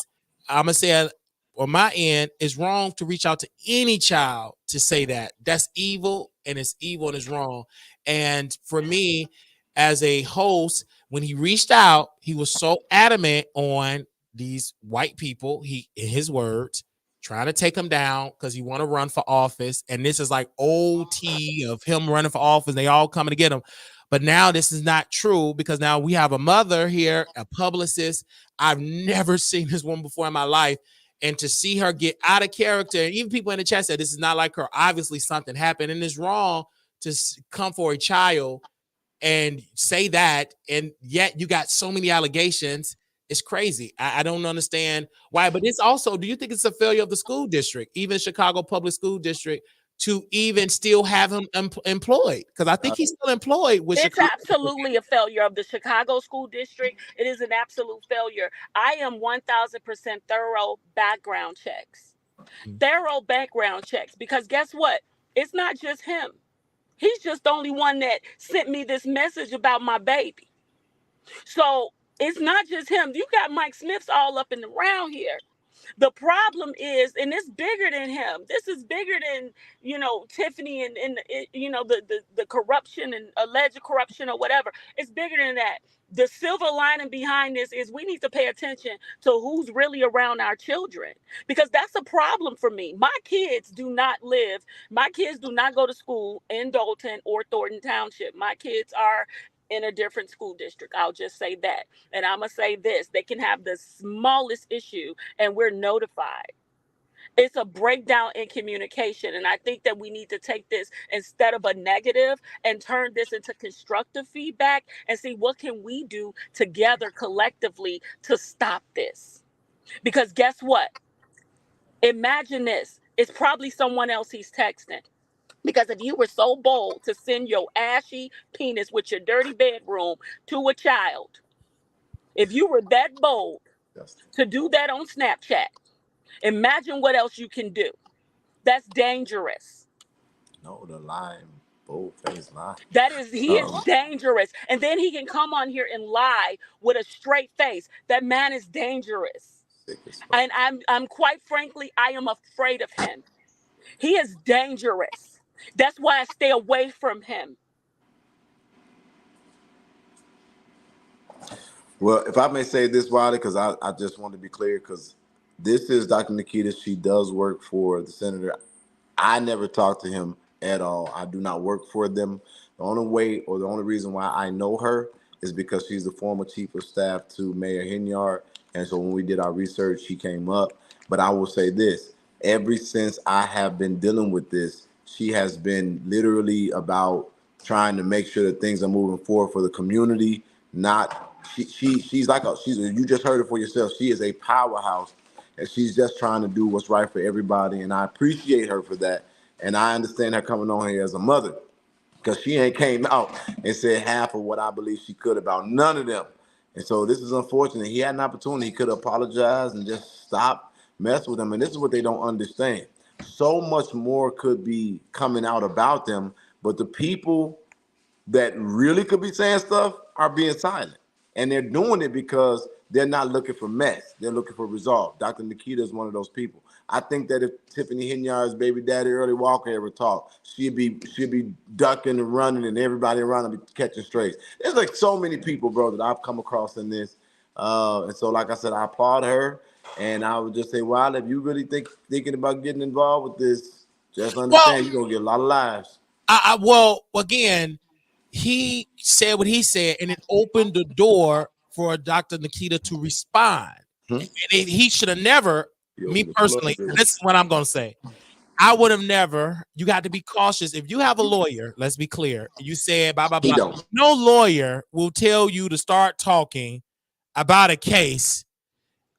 I'm going to say on my end, it's wrong to reach out to any child to say that. That's evil, and it's evil and it's wrong. And for me, as a host, when he reached out, he was so adamant on these white people, in his words, trying to take him down because he want to run for office. And this is like OT of him running for office. They all coming to get him. But now this is not true, because now we have a mother here, a publicist. I've never seen this woman before in my life. And to see her get out of character, and even people in the chat said this is not like her. Obviously something happened, and it's wrong to come for a child and say that. And yet you got so many allegations. It's crazy. I don't understand why. But it's also, do you think it's a failure of the school district, even Chicago Public School District, to even still have him employed? Because I think he's still employed with It's Chicago. absolutely a failure of the Chicago School District. It is an absolute failure. I am 1,000% thorough background checks. Thorough background checks. Because guess what? It's not just him. He's just the only one that sent me this message about my baby. So it's not just him. You got Mike Smiths all up and around here. The problem is, and it's bigger than him. This is bigger than, Tiffany and the corruption and alleged corruption or whatever. It's bigger than that. The silver lining behind this is we need to pay attention to who's really around our children, because that's a problem for me. My kids do not go to school in Dalton or Thornton Township. My kids are in a different school district. I'll just say that. And I'm going to say this. They can have the smallest issue and we're notified. It's a breakdown in communication. And I think that we need to take this instead of a negative and turn this into constructive feedback and see what can we do together collectively to stop this. Because guess what? Imagine this. It's probably someone else he's texting. Because if you were so bold to send your ashy penis with your dirty bedroom to a child, if you were that bold to do that on Snapchat, imagine what else you can do. That's dangerous. No, the lying, bold-faced lie. He is dangerous. And then he can come on here and lie with a straight face. That man is dangerous. And I'm quite frankly, I am afraid of him. He is dangerous. That's why I stay away from him. Well, if I may say this, Wiley, because I just want to be clear, because this is Dr. Nikita. She does work for the senator. I never talked to him at all. I do not work for them. The only way or the only reason why I know her is because she's the former chief of staff to Mayor Hinyard. And so when we did our research, she came up. But I will say this, ever since I have been dealing with this, she has been literally about trying to make sure that things are moving forward for the community. Not she's like she's, you just heard it for yourself. She is a powerhouse, and she's just trying to do what's right for everybody. And I appreciate her for that. And I understand her coming on here as a mother, because she ain't came out and said half of what I believe she could about none of them. And so this is unfortunate. He had an opportunity. He could apologize and just stop mess with them. And this is what they don't understand. So much more could be coming out about them, but the people that really could be saying stuff are being silent. And they're doing it because they're not looking for mess. They're looking for resolve. Dr. Nikita is one of those people. I think that if Tiffany Henyard's baby daddy, Early Walker, ever talked, she'd be ducking and running, and everybody around her be catching strays. There's like so many people, bro, that I've come across in this. And so, like I said, I applaud her. And I would just say, well, if you really thinking about getting involved with this, just understand you're going to get a lot of lives. Well, again, he said what he said, and it opened the door for Dr. Nikita to respond. And he should have never, me personally, this is what I'm going to say. I would have never, you got to be cautious. If you have a lawyer, let's be clear, you said blah, blah, blah. No lawyer will tell you to start talking about a case.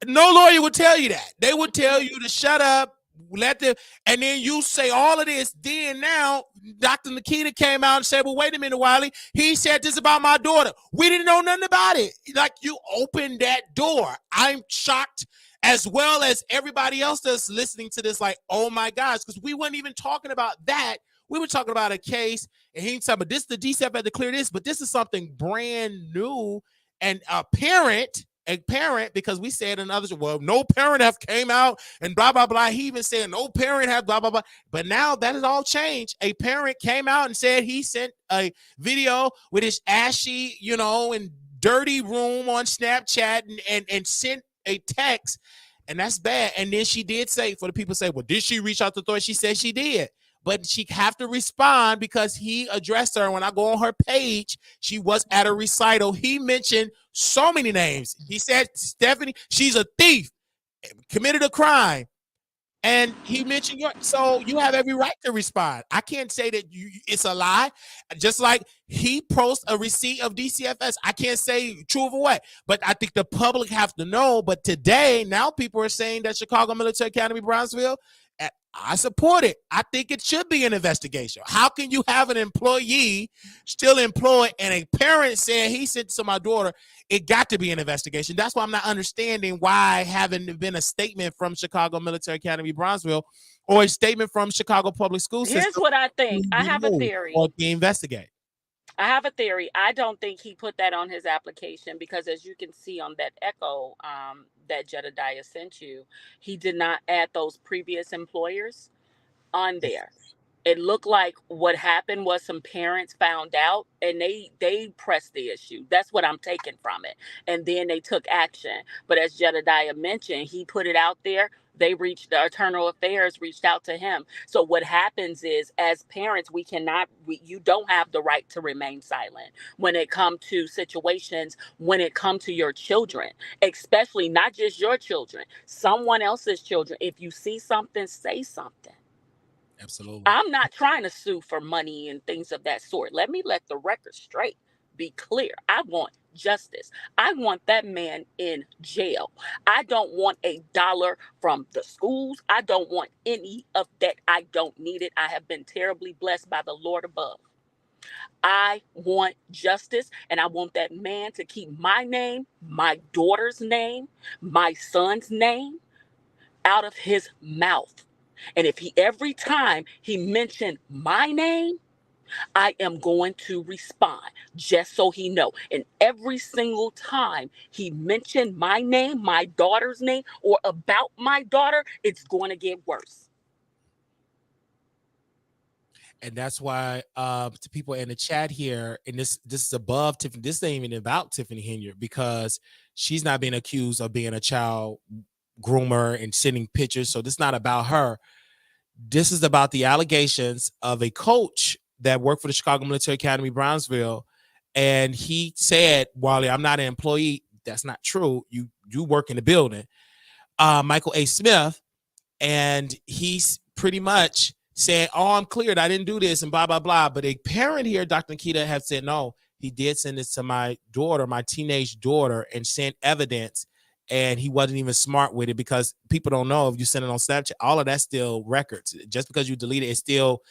No lawyer would tell you that. They would tell you to shut up, let them, and then you say all of this. Then now, Dr. Nikita came out and said, well, wait a minute, Wiley. He said this about my daughter. We didn't know nothing about it. Like, you opened that door. I'm shocked, as well as everybody else that's listening to this, like, oh my gosh, because we weren't even talking about that. We were talking about a case, and he said, but this, the DCF had to clear this, but this is something brand new. And a parent, because we said in others, well, no parent have came out and blah, blah, blah. He even said no parent have blah, blah, blah. But now that has all changed. A parent came out and said he sent a video with his ashy, and dirty room on Snapchat and sent a text. And that's bad. And then she did say, for the people say, well, did she reach out to authority? She said she did. But she have to respond because he addressed her. When I go on her page, she was at a recital. He mentioned so many names. He said, Stephanie, she's a thief, committed a crime. And he mentioned so you have every right to respond. I can't say that it's a lie. Just like he posts a receipt of DCFS. I can't say true or what, but I think the public have to know. But today, now people are saying that Chicago Military Academy, Brownsville, I support it. I think it should be an investigation. How can you have an employee still employed and a parent saying he said to my daughter, it got to be an investigation? That's why I'm not understanding why haven't been a statement from Chicago Military Academy, Brownsville, or a statement from Chicago Public School System. Here's what I think. I have a theory. Or be investigate. I have a theory. I don't think he put that on his application because, as you can see on that echo that Jedediah sent you, he did not add those previous employers on there. It looked like what happened was some parents found out and they pressed the issue. That's what I'm taking from it. And then they took action. But as Jedediah mentioned, he put it out there. The Internal Affairs reached out to him. So what happens is, as parents, you don't have the right to remain silent when it comes to situations, when it comes to your children, especially not just your children, someone else's children. If you see something, say something. Absolutely. I'm not trying to sue for money and things of that sort. Let the record straight be clear. I want justice. I want that man in jail. I don't want $1 from the schools. I don't want any of that. I don't need it. I have been terribly blessed by the Lord above. I want justice, and I want that man to keep my name, my daughter's name, my son's name out of his mouth. And if every time he mentioned my name, I am going to respond, just so he know. And every single time he mentioned my name, my daughter's name, or about my daughter, it's going to get worse. And that's why to people in the chat here, and this is above Tiffany, this ain't even about Tiffany Henyard, because she's not being accused of being a child groomer and sending pictures. So this is not about her. This is about the allegations of a coach that worked for the Chicago Military Academy, Brownsville. And he said, Wally, I'm not an employee. that's not true. You work in the building. Michael A. Smith, and he's pretty much saying, "Oh, I'm cleared. I didn't do this," and blah blah blah. But a parent here, Dr. Nikita, have said, "No, he did send this to my daughter, my teenage daughter, and sent evidence." And he wasn't even smart with it, because people don't know if you send it on Snapchat, all of that's still records. Just because you delete it, it's still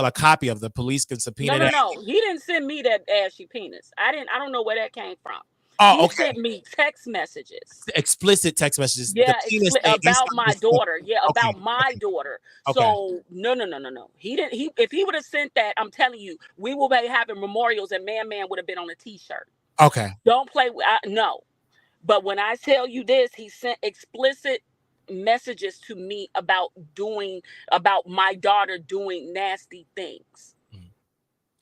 a copy of the police can subpoena that. No. He didn't send me that ashy penis. I don't know where that came from. Oh, He okay. sent me text messages. Explicit text messages. Yeah, The penis thing about inside my the phone. daughter. Yeah, Okay. about my daughter. Okay. So no. He didn't. If he would have sent that, I'm telling you, we will be having memorials, and Man would have been on a T-shirt. Okay. Don't play with. No. But when I tell you this, he sent explicit messages to me about my daughter doing nasty things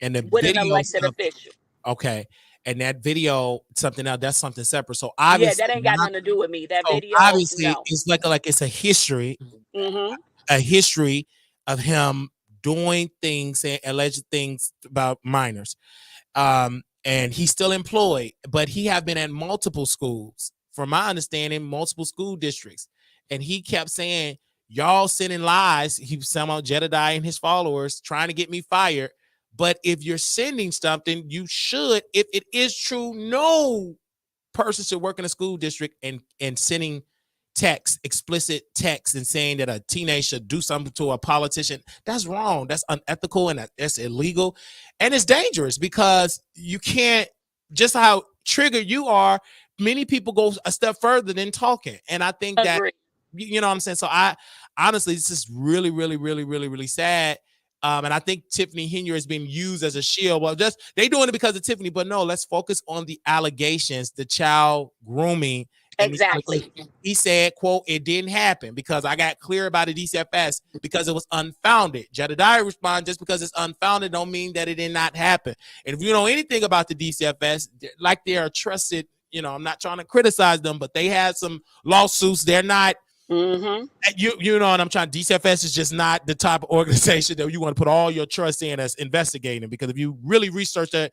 And the with an video elected official. Okay. And that video, something else, that's something separate. So Yeah, obviously, that ain't got nothing to do with me. That so video, obviously no. it's like it's a history, Mm-hmm. a history of him doing things and alleged things about minors. And he's still employed, but he have been at multiple schools, from my understanding, multiple school districts. And he kept saying, "Y'all sending lies." He was talking about Jedediah and his followers trying to get me fired. But if you're sending something, you should, if it is true, no person should work in a school district and sending text, explicit text, and saying that a teenager should do something to a politician. That's wrong. That's unethical, and that's illegal, and it's dangerous, because you can't, just how triggered you are, many people go a step further than talking. And I think that, Agree. you know what I'm saying? So I honestly, this is really, really, really, really, really sad. And I think Tiffany Henry has been used as a shield. Well, just they doing it because of Tiffany, but no, let's focus on the allegations, the child grooming. And Exactly. he said, quote, "It didn't happen because I got clear about the DCFS because it was unfounded." Jedediah responded, "Just because it's unfounded don't mean that it did not happen." And if you know anything about the DCFS, like they are trusted, I'm not trying to criticize them, but they had some lawsuits. They're not, Mm-hmm. you know what I'm trying. DCFS is just not the type of organization that you want to put all your trust in as investigating, because if you really research that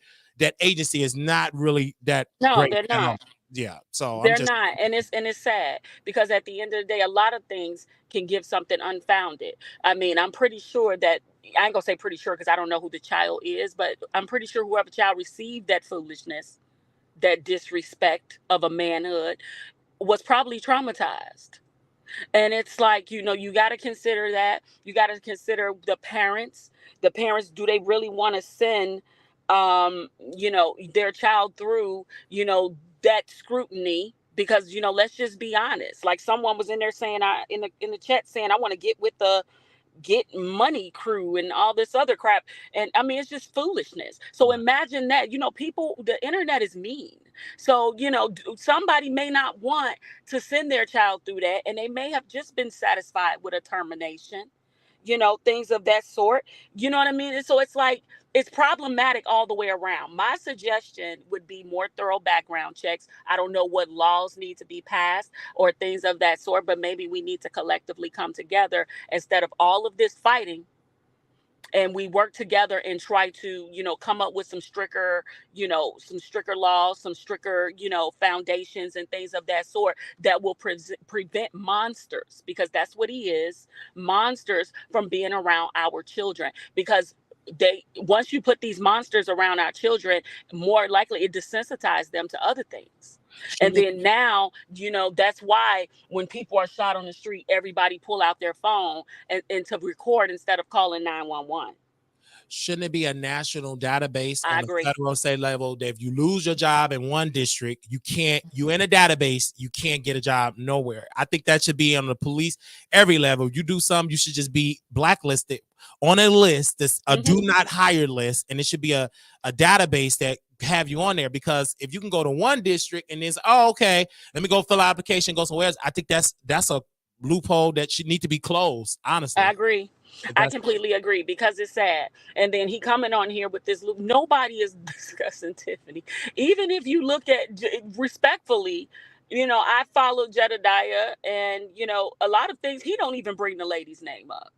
agency is not really that No, great they're at all. not. Yeah, so They're not, and it's sad, because at the end of the day, a lot of things can give something unfounded. I mean, I'm pretty sure that I ain't gonna say pretty sure because I don't know who the child is, but I'm pretty sure whoever child received that foolishness, that disrespect of a manhood, was probably traumatized. And it's like, you got to consider that. You got to consider the parents. The parents, do they really want to send, their child through, that scrutiny? Because, let's just be honest. Like, someone was in there saying, in the chat saying, "I want to get with the Get Money crew and all this other crap." And I mean, it's just foolishness. So imagine that, the internet is mean. So, somebody may not want to send their child through that, and they may have just been satisfied with a termination, things of that sort. You know what I mean? And so it's like, it's problematic all the way around. My suggestion would be more thorough background checks. I don't know what laws need to be passed or things of that sort, but maybe we need to collectively come together instead of all of this fighting, and we work together and try to, come up with some stricter laws, some stricter, foundations and things of that sort that will prevent monsters, because that's what he is, monsters, from being around our children. Because once you put these monsters around our children, more likely it desensitizes them to other things. And then now, that's why when people are shot on the street, everybody pull out their phone and to record instead of calling 911. Shouldn't it be a national database I on the agree. federal state level that if you lose your job in one district, you in a database, you can't get a job nowhere? I think that should be on the police, every level. You do something, you should just be blacklisted on a list that's a do not hire list, and it should be a database that have you on there. Because if you can go to one district and it's, "Oh, okay, let me go fill out application, go somewhere else," I think that's a loophole that should need to be closed, honestly. I agree. I completely agree, because it's sad. And then he coming on here with this. Nobody is discussing Tiffany. Even if you look at respectfully, I follow Jedediah, and a lot of things he don't even bring the lady's name up.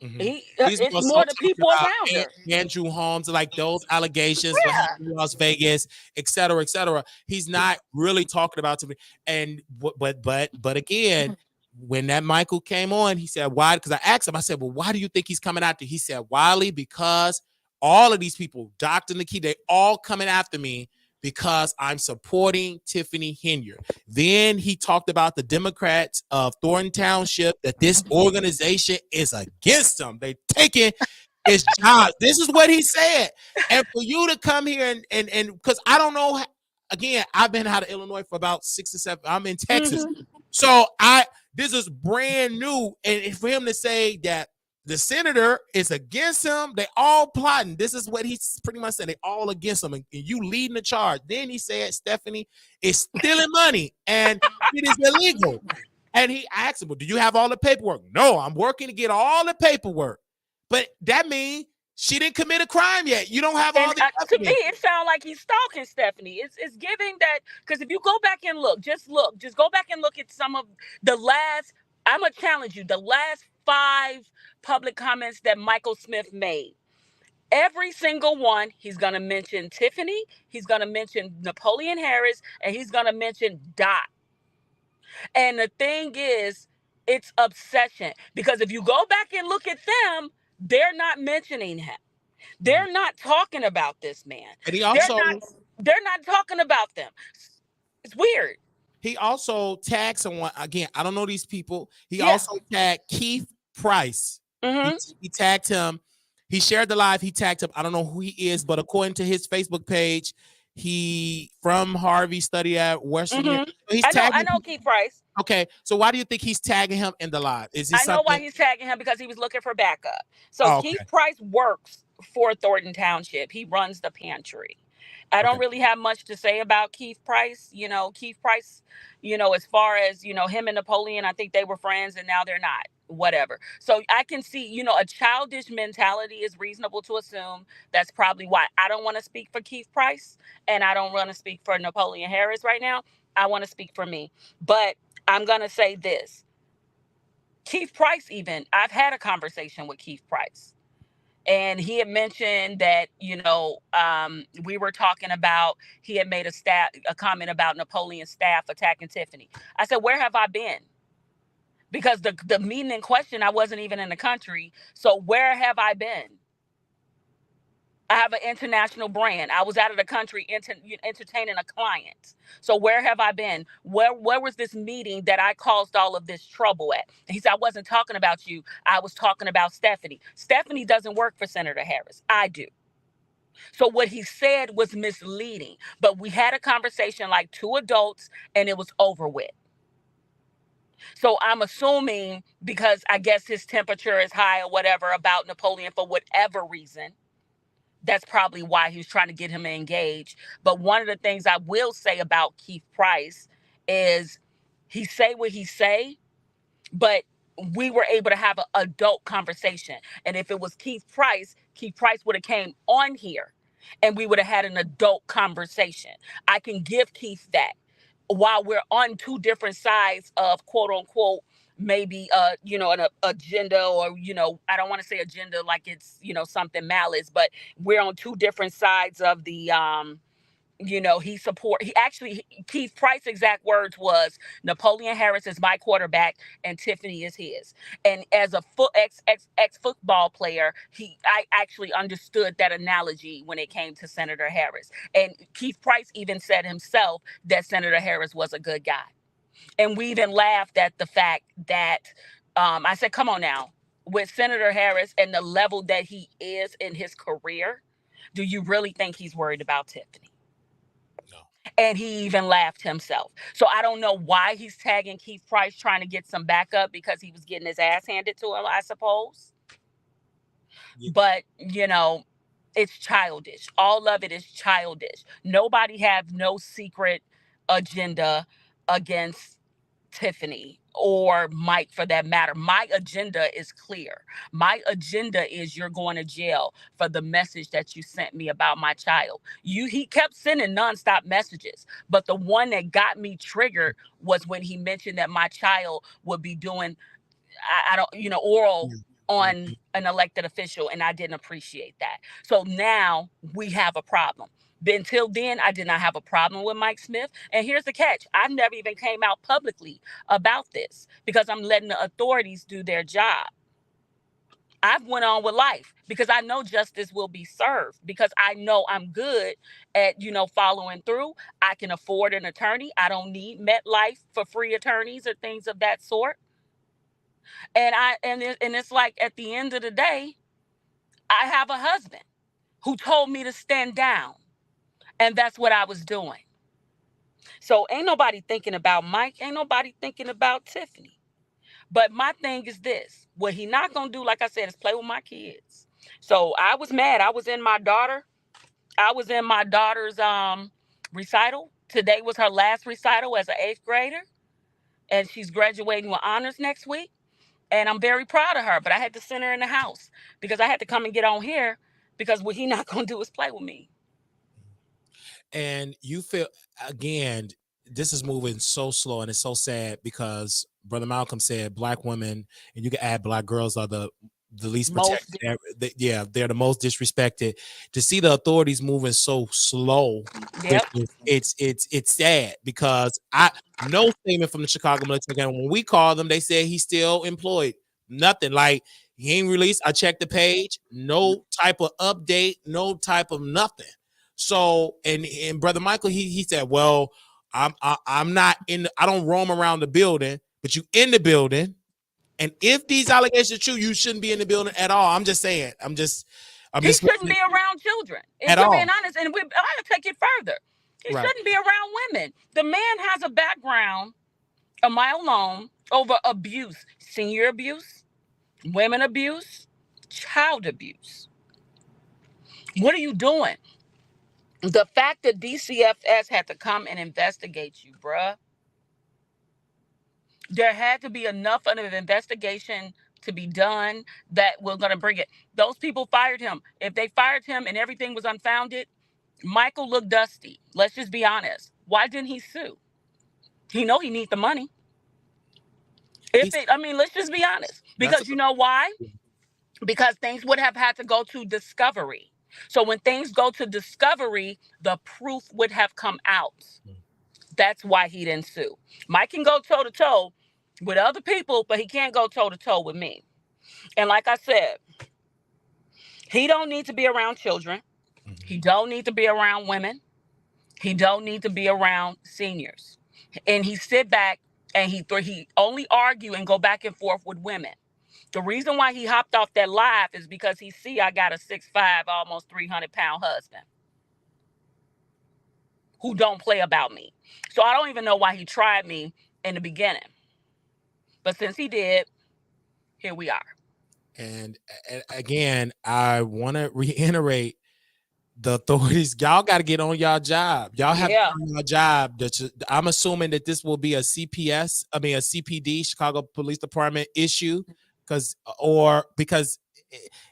Mhm. He's It's more so more the talking people about around her. Andrew Holmes, like those allegations, what Yeah. happened in Las Vegas, et cetera, et cetera. He's not really talking about to me. And but again, when that Michael came on, he said, why? Because I asked him, I said, well, why do you think he's coming after? He said, Wiley, because all of these people, Dr. Nikita, they all coming after me because I'm supporting Tiffany Henyard. Then he talked about the Democrats of Thornton Township, that this organization is against them. They taking his job. This is what he said. And for you to come here and because I don't know, again, I've been out of Illinois for about 6 or 7. I'm in Texas. Mm-hmm. So this is brand new. And for him to say that the senator is against him, they all plotting. This is what he's pretty much saying. They all against him, and you leading the charge. Then he said Stephanie is stealing money and it is illegal. And he asked him, well, do you have all the paperwork? No, I'm working to get all the paperwork. But that means she didn't commit a crime yet. You don't have all the To me, evidence. it sounds like he's stalking Stephanie. It's giving that, because if you go back and look, just go back and look at some of the last. I'm gonna challenge you. The last 5 public comments that Michael Smith made. Every single one, he's going to mention Tiffany, he's going to mention Napoleon Harris, and he's going to mention Dot. And the thing is, it's obsession. Because if you go back and look at them, they're not mentioning him. They're not talking about this man. And They're not talking about them. It's weird. he also tagged someone again. I don't know these people. He Yeah. also tagged Keith Price. Mm-hmm. He tagged him. He shared the live. He tagged him. I don't know who he is, but according to his Facebook page, he from Harvey, studied at Western. Mm-hmm. He's I know Keith Price. Okay, so why do you think he's tagging him in the live? Is he I know why he's tagging him, because he was looking for backup. So okay. Keith Price works for Thornton Township. He runs the pantry. I don't really have much to say about Keith Price. Keith Price, as far as, him and Napoleon, I think they were friends and now they're not. Whatever. So I can see, a childish mentality is reasonable to assume. That's probably why I don't want to speak for Keith Price and I don't want to speak for Napoleon Harris right now. I want to speak for me. But I'm going to say this. Keith Price, I've had a conversation with Keith Price. And he had mentioned that, we were talking about, he had made a comment about Napoleon's staff attacking Tiffany. I said, where have I been? Because the meeting in question, I wasn't even in the country. So where have I been? I have an international brand. I was out of the country entertaining a client. So where have I been? Where was this meeting that I caused all of this trouble at? And he said, I wasn't talking about you. I was talking about Stephanie. Stephanie doesn't work for Senator Harris. I do. So what he said was misleading. But we had a conversation like 2 adults and it was over with. So I'm assuming, because I guess his temperature is high or whatever about Napoleon for whatever reason, that's probably why he was trying to get him engaged. But one of the things I will say about Keith Price is he say what he say, but we were able to have an adult conversation. And if it was Keith Price would have came on here and we would have had an adult conversation. I can give Keith that. While we're on 2 different sides of quote unquote, maybe an agenda, or I don't want to say agenda like it's something malice, but we're on 2 different sides of the Keith Price's exact words was Napoleon Harris is my quarterback and Tiffany is his. And as a ex football player, I actually understood that analogy when it came to Senator Harris. And Keith Price even said himself that Senator Harris was a good guy. And we even laughed at the fact that I said, come on now, with Senator Harris and the level that he is in his career, do you really think he's worried about Tiffany? No. And he even laughed himself. So I don't know why he's tagging Keith Price, trying to get some backup because he was getting his ass handed to him, I suppose. Yeah. But, it's childish. All of it is childish. Nobody have no secret agenda against Tiffany or Mike for that matter. My agenda is clear. My agenda is you're going to jail for the message that you sent me about my child. He kept sending nonstop messages, but the one that got me triggered was when he mentioned that my child would be doing, oral on an elected official, and I didn't appreciate that. So now we have a problem. But until then, I did not have a problem with Mike Smith. And here's the catch. I've never even came out publicly about this because I'm letting the authorities do their job. I've went on with life because I know justice will be served, because I know I'm good at, following through. I can afford an attorney. I don't need MetLife for free attorneys or things of that sort. And it's like, at the end of the day, I have a husband who told me to stand down, and that's what I was doing. So ain't nobody thinking about Mike, ain't nobody thinking about Tiffany. But my thing is this: what he not gonna do, like I said, is play with my kids. So I was mad. I was in my daughter's recital. Today was her last recital as an 8th grader, and she's graduating with honors next week. And I'm very proud of her. But I had to send her in the house because I had to come and get on here, because what he not gonna do is play with me. And you feel, again, this is moving so slow, and it's so sad because Brother Malcolm said Black women, and you can add Black girls, are the least protected. They're the most disrespected. To see the authorities moving so slow, Yep. it's sad, because no statement from the Chicago Military Academy. When we called them, they said he's still employed. Nothing, like he ain't released. I checked the page, no type of update, no type of nothing. So, and Brother Michael, he said, well, I'm not in, I don't roam around the building, but you in the building. And if these allegations are true, you shouldn't be in the building at all. I'm just saying. He shouldn't be around children. If we're being honest, and I'll take it further. He shouldn't be around women. The man has a background a mile long over abuse, senior abuse, women abuse, child abuse. What are you doing? The fact that DCFS had to come and investigate you, bruh. There had to be enough of an investigation to be done that we're going to bring it. Those people fired him. If they fired him and everything was unfounded, Michael looked dusty. Let's just be honest. Why didn't he sue? He know he need the money. Let's just be honest. Because you know why? Because things would have had to go to discovery. So when things go to discovery, the proof would have come out. That's why he didn't sue. Mike can go toe-to-toe with other people, but he can't go toe-to-toe with me. And like I said, he don't need to be around children. He don't need to be around women. He don't need to be around seniors. And he sit back and he only argue and go back and forth with women. The reason why he hopped off that live is because he see I got a 6'5", almost 300-pound husband who don't play about me. So I don't even know why he tried me in the beginning. But since he did, here we are. And again, I want to reiterate, the authorities, y'all got to get on y'all job. Y'all have to get on your job. I'm assuming that this will be a CPD, Chicago Police Department issue, because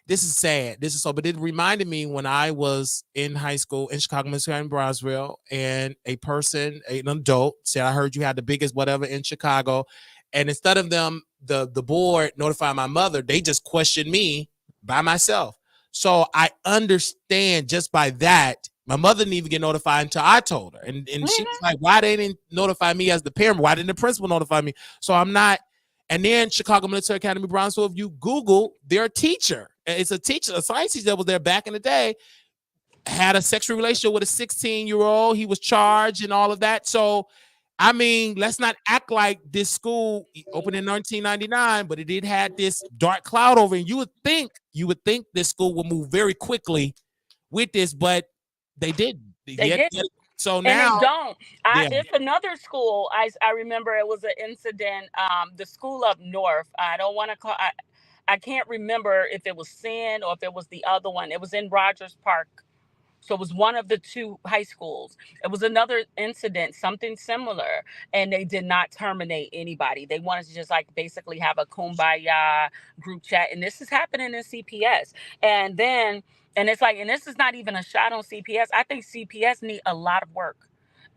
this is sad. But it reminded me when I was in high school in Chicago, Michigan, in Brownsville, and an adult, said, I heard you had the biggest whatever in Chicago. And instead of them, the board notifying my mother, they just questioned me by myself. So I understand just by that, my mother didn't even get notified until I told her. And she was like, why they didn't notify me as the parent? Why didn't the principal notify me? So I'm not. And then Chicago Military Academy, Brownsville, if you Google their teacher, it's a teacher, a science teacher that was there back in the day, had a sexual relationship with a 16-year-old. He was charged and all of that. So, I mean, let's not act like this school opened in 1999, but it did had this dark cloud over it. You would think this school would move very quickly with this, but they didn't. They didn't. So now, and they don't. There's another school. I remember it was an incident. The school up north. I don't want to call. I can't remember if it was Sin or if it was the other one. It was in Rogers Park. So it was one of the two high schools. It was another incident, something similar, and they did not terminate anybody. They wanted to just basically have a kumbaya group chat, and this is happening in CPS. And this is not even a shot on CPS. I think CPS need a lot of work.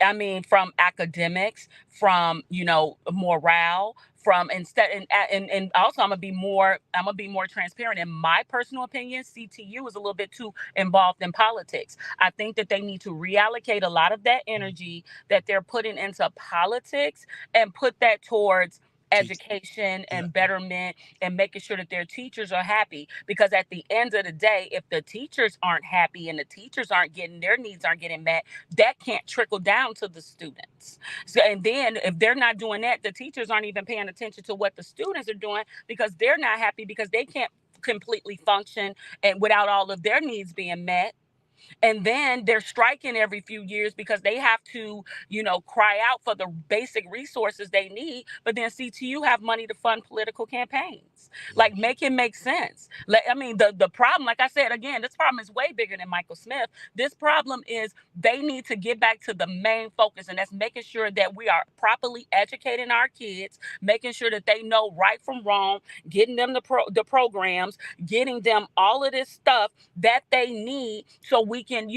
I mean, from academics, from, morale, from instead. And also I'm gonna be more transparent. In my personal opinion, CTU is a little bit too involved in politics. I think that they need to reallocate a lot of that energy that they're putting into politics and put that towards Teach. education Yeah. and betterment and making sure that their teachers are happy, because at the end of the day, if the teachers aren't happy and the teachers aren't getting their needs aren't getting met, that can't trickle down to the students. So, and then if they're not doing that, the teachers aren't even paying attention to what the students are doing, because they're not happy because they can't completely function and without all of their needs being met. And then they're striking every few years because they have to, cry out for the basic resources they need. But then CTU have money to fund political campaigns. Yeah. Like, make it make sense. Like, I mean, the problem, like I said, again, this problem is way bigger than Michael Smith. This problem is they need to get back to the main focus, and that's making sure that we are properly educating our kids, making sure that they know right from wrong, getting them the programs, getting them all of this stuff that they need, so we can,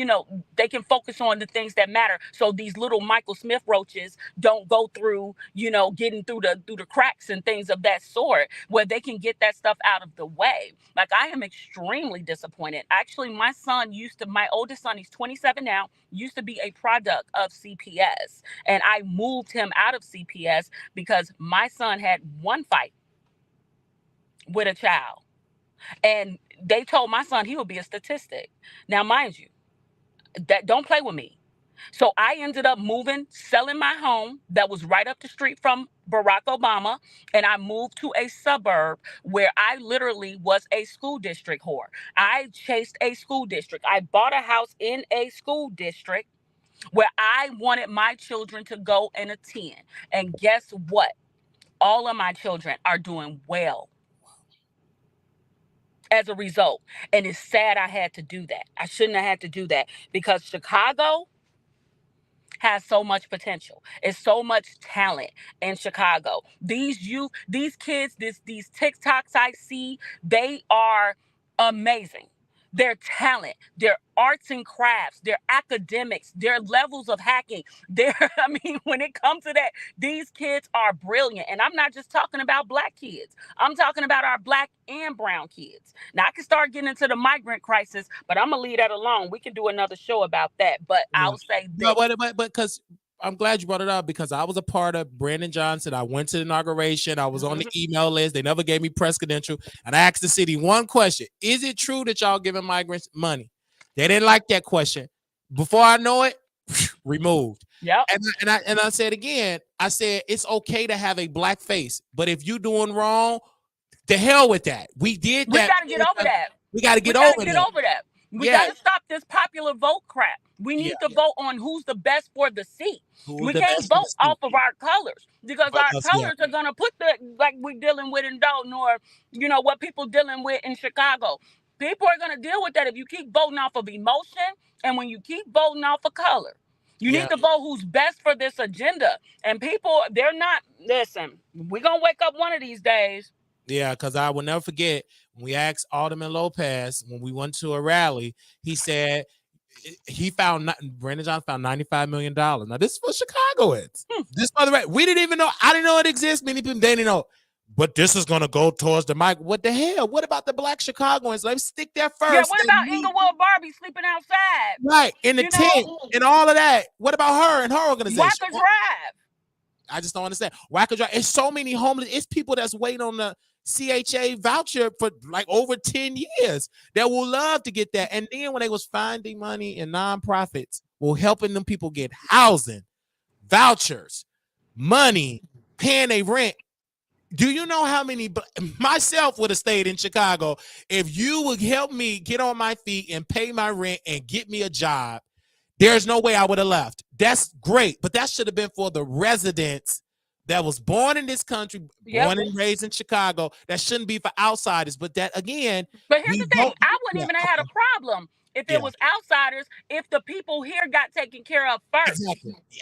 they can focus on the things that matter. So these little Michael Smith roaches don't go through, getting through the cracks and things of that sort, where they can get that stuff out of the way. Like, I am extremely disappointed. Actually, my oldest son, he's 27 now, used to be a product of CPS. And I moved him out of CPS because my son had one fight with a child. And they told my son he would be a statistic. Now, mind you, that don't play with me. So I ended up selling my home that was right up the street from Barack Obama, and I moved to a suburb where I literally was a school district whore. I chased a school district. I bought a house in a school district where I wanted my children to go and attend. And guess what? All of my children are doing well as a result. And it's sad I had to do that. I shouldn't have had to do that, because Chicago has so much potential. It's so much talent in Chicago. These youth, these kids, these TikToks I see, they are amazing. Their talent, their arts and crafts, their academics, their levels of hacking. I mean, when it comes to that, these kids are brilliant. And I'm not just talking about Black kids. I'm talking about our Black and brown kids. Now, I can start getting into the migrant crisis, but I'm going to leave that alone. We can do another show about that. But I'll say this. But because I'm glad you brought it up, because I was a part of Brandon Johnson. I went to the inauguration. I was on the email list. They never gave me press credential. And I asked the city one question: is it true that y'all giving migrants money? They didn't like that question. Before I know it, removed. Yep. And I said again, I said it's okay to have a Black face, but if you doing wrong, the hell with that. We did that. We got to get over that. We got to get over that. We got to stop this popular vote crap. We need to vote on who's the best for the seat. We can't vote off of our colors, because our colors are going to put like we're dealing with in Dalton, or, what people dealing with in Chicago. People are going to deal with that if you keep voting off of emotion, and when you keep voting off of color. You need to vote who's best for this agenda. And people, they're not, listen, we're going to wake up one of these days. Yeah, because I will never forget when we asked Alderman Lopez when we went to a rally, he said Brandon Johnson found $95 million. Now, this is for Chicagoans. This, by the way, we didn't even know. I didn't know it exists. Many people didn't know. But this is going to go towards the mic. What the hell? What about the Black Chicagoans? Let's stick there first. Yeah, what about Inglewood Barbie sleeping outside? Right, in the tent and all of that. What about her and her organization? Wacker Drive. I just don't understand. Wacker Drive. It's so many homeless. It's people that's waiting on the CHA voucher for like over 10 years that will love to get that. And then when they was finding money in nonprofits, will helping them people get housing, vouchers, money, paying their rent. Do you know how many myself would have stayed in Chicago if you would help me get on my feet and pay my rent and get me a job? There's no way I would have left. That's great, but that should have been for the residents that was born in this country, born and raised in Chicago. That shouldn't be for outsiders. But that, again, but here's the thing: I wouldn't even have had a problem if it was outsiders, if the people here got taken care of first.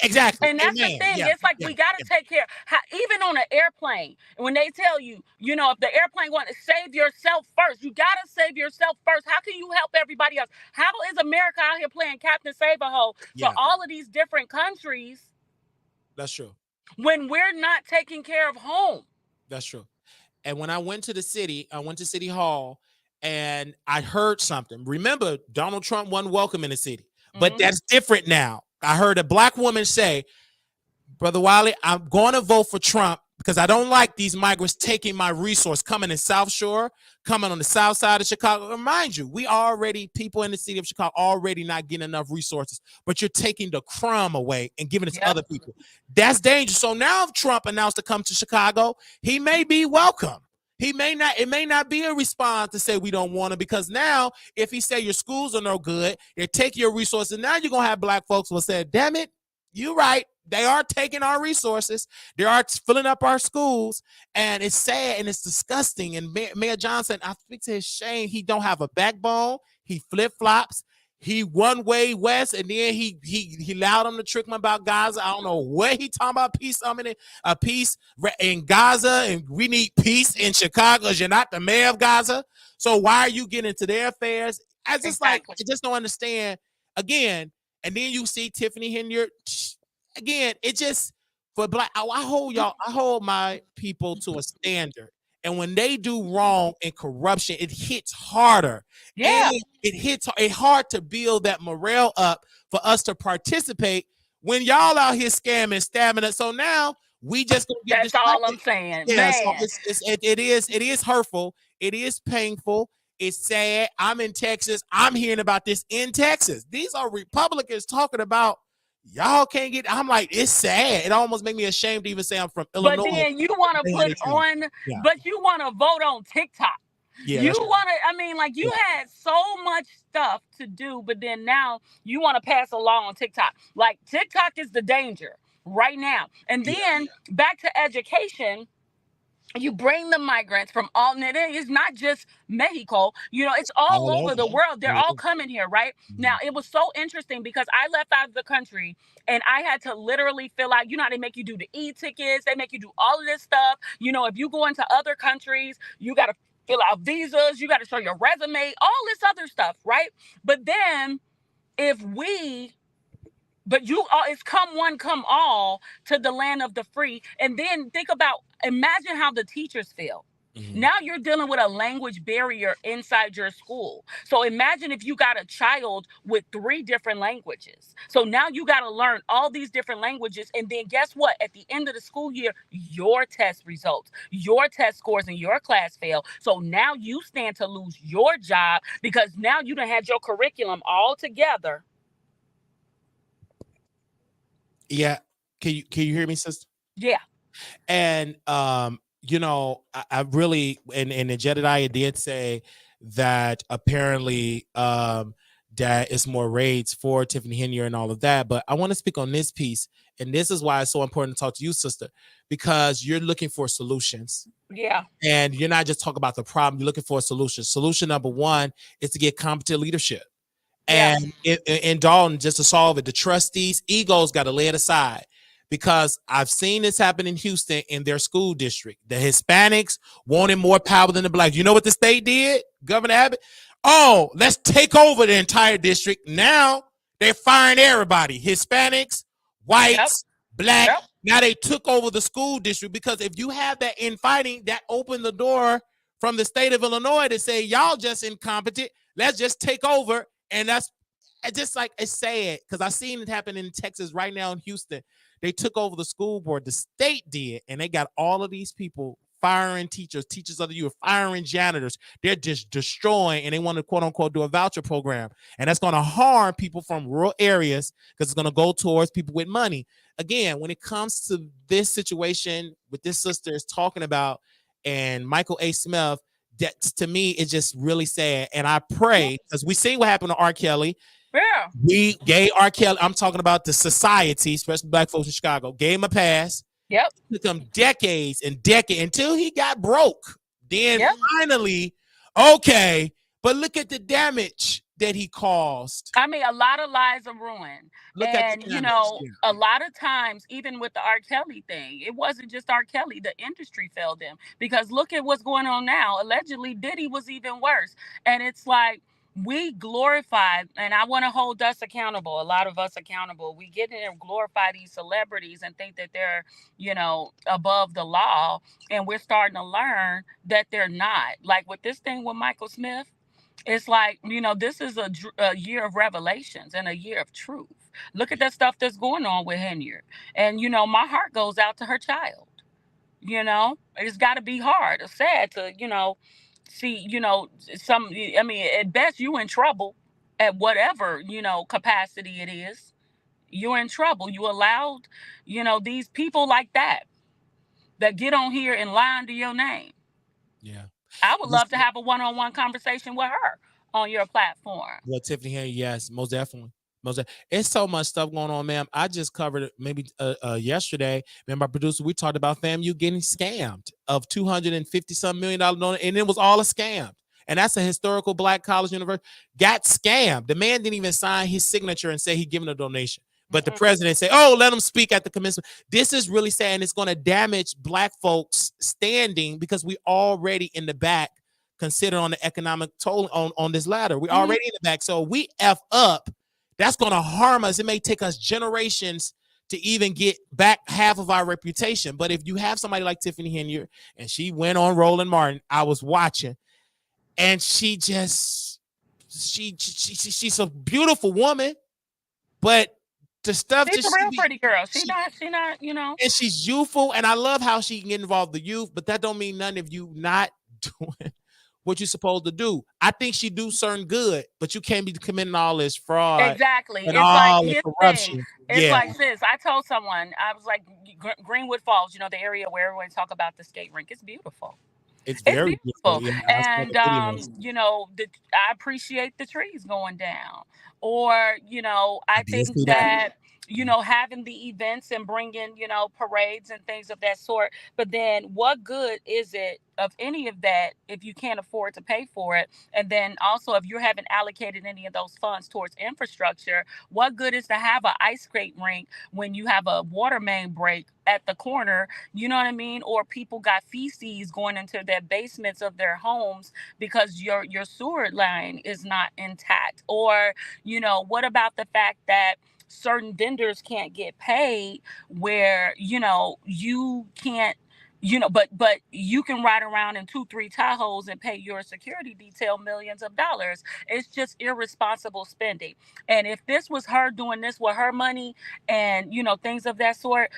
Exactly. And that's the thing. It's like we got to take care. Even on an airplane, when they tell you, if the airplane wants to save yourself first, you got to save yourself first. How can you help everybody else? How is America out here playing Captain Save-A-Ho for all of these different countries? That's true. When we're not taking care of home. That's true. And when I went to the city, I went to City Hall and I heard something. Remember, Donald Trump wasn't welcome in the city, but that's different now. I heard a black woman say, Brother Wiley, I'm going to vote for Trump because I don't like these migrants taking my resource, coming in South Shore, coming on the south side of Chicago. And mind you, we already, people in the city of Chicago already not getting enough resources, but you're taking the crumb away and giving it to other people. That's dangerous. So now if Trump announced to come to Chicago, he may be welcome. He may not, it may not be a response to say we don't want him, because now if he say your schools are no good, they're taking your resources, now you're going to have black folks who will say, damn it, you're right. They are taking our resources. They are filling up our schools, and it's sad and it's disgusting. And Mayor Johnson, I speak to his shame. He don't have a backbone. He flip flops. He one way west, and then he allowed him to trick him about Gaza. I don't know what he talking about. Peace, a peace in Gaza, and we need peace in Chicago. You're not the mayor of Gaza, so why are you getting into their affairs? I just I just don't understand. Again, and then you see Tiffany Henyard. Again, it just for black. I hold my people to a standard, and when they do wrong and corruption, it hits harder. Yeah, and it hard to build that morale up for us to participate when y'all out here scamming, stabbing us. So now we just gonna get that's all I'm saying, yeah, so man. it is hurtful. It is painful. It's sad. I'm in Texas. I'm hearing about this in Texas. These are Republicans talking about y'all can't get. I'm like, it's sad. It almost made me ashamed to even say I'm from Illinois. But then you want to put on, but you want to vote on TikTok. Yeah, you want to, I mean, like you had so much stuff to do, but then now you want to pass a law on TikTok. Like TikTok is the danger right now. And then back to education. You bring the migrants from all, it's not just Mexico, it's all over the world. They're all coming here, right? Now, it was so interesting because I left out of the country and I had to literally fill out, how they make you do the e-tickets, they make you do all of this stuff. If you go into other countries, you got to fill out visas, you got to show your resume, all this other stuff, right? But then but it's come one, come all to the land of the free. And then imagine how the teachers feel. Mm-hmm. Now you're dealing with a language barrier inside your school. So imagine if you got a child with 3 different languages. So now you got to learn all these different languages. And then guess what? At the end of the school year, your test results, your test scores in your class fail. So now you stand to lose your job because now you done had your curriculum all together. Yeah. Can you hear me, sister? Yeah. And I really and Jedediah did say that apparently that it's more raids for Tiffany Henyard and all of that. But I want to speak on this piece, and this is why it's so important to talk to you, sister, because you're looking for solutions. Yeah. And you're not just talking about the problem, you're looking for a solution. Solution number 1 is to get competent leadership. And in Dalton, just to solve it, the trustees' egos got to lay it aside, because I've seen this happen in Houston in their school district. The Hispanics wanted more power than the blacks. You know what the state did, Governor Abbott? Oh, let's take over the entire district. Now they're firing everybody, Hispanics, whites, black. Yep. Now they took over the school district, because if you have that infighting, that opened the door from the state of Illinois to say, y'all just incompetent. Let's just take over. And that's just like, it's sad, because I've seen it happen in Texas right now in Houston. They took over the school board, the state did, and they got all of these people firing teachers of the year, firing janitors. They're just destroying, and they want to quote unquote do a voucher program. And that's going to harm people from rural areas, because it's going to go towards people with money. Again, when it comes to this situation with this sister is talking about, and Michael A. Smith, that to me is just really sad. And I pray, because we see what happened to R. Kelly. Yeah. We gave R. Kelly, I'm talking about the society, especially black folks in Chicago, gave him a pass. Yep. It took him decades until he got broke. Then finally, okay, but look at the damage that he caused. I mean, a lot of lives are ruined. And, a lot of times, even with the R. Kelly thing, it wasn't just R. Kelly. The industry failed him, because look at what's going on now. Allegedly, Diddy was even worse. And it's like, we glorify, and I want to hold us accountable, a lot of us accountable. We get in and glorify these celebrities and think that they're, above the law. And we're starting to learn that they're not. Like with this thing with Michael Smith, it's like, this is a year of revelations and a year of truth. Look at the stuff that's going on with Henry. And, my heart goes out to her child. It's got to be hard or sad to, see, some, I mean, at best you in trouble at whatever, capacity it is. You're in trouble. You allowed, these people like that get on here and lie under your name. Yeah. I would love to have a one-on-one conversation with her on your platform. Well, Tiffany Henry, yes, most definitely. It's so much stuff going on, ma'am. I just covered it maybe yesterday. Remember, our producer, we talked about FAMU getting scammed of $250 million donor, and it was all a scam. And that's a historical black college university. Got scammed. The man didn't even sign his signature and say he'd given a donation. But the president said, "Oh, let him speak at the commencement." This is really saying it's going to damage black folks' standing because we already in the back considered on the economic toll on this ladder. We're already in the back. So we F up. That's going to harm us. It may take us generations to even get back half of our reputation. But if you have somebody like Tiffany Henry, and she went on Roland Martin, I was watching, and she's a beautiful woman, but the stuff she's a real pretty girl. She's not, and she's youthful, and I love how she can get involved with the youth, but that don't mean none of you not doing what you're supposed to do. I think she do certain good, but you can't be committing all this fraud. Exactly. And it's all like the his corruption. thing. It's like, sis, I told someone, I was like, Greenwood Falls, the area where everyone talk about the skate rink. It's beautiful. It's very beautiful. Yeah, And I appreciate the trees going down. Or, I think that, having the events and bringing, parades and things of that sort. But then what good is it of any of that if you can't afford to pay for it? And then also, if you haven't allocated any of those funds towards infrastructure, what good is to have an ice skate rink when you have a water main break at the corner? You know what I mean? Or people got feces going into their basements of their homes because your sewer line is not intact. Or, what about the fact that certain vendors can't get paid, where, you can't, but you can ride around in 2-3 Tahoes and pay your security detail millions of dollars. It's just irresponsible spending. And if this was her doing this with her money and, things of that sort,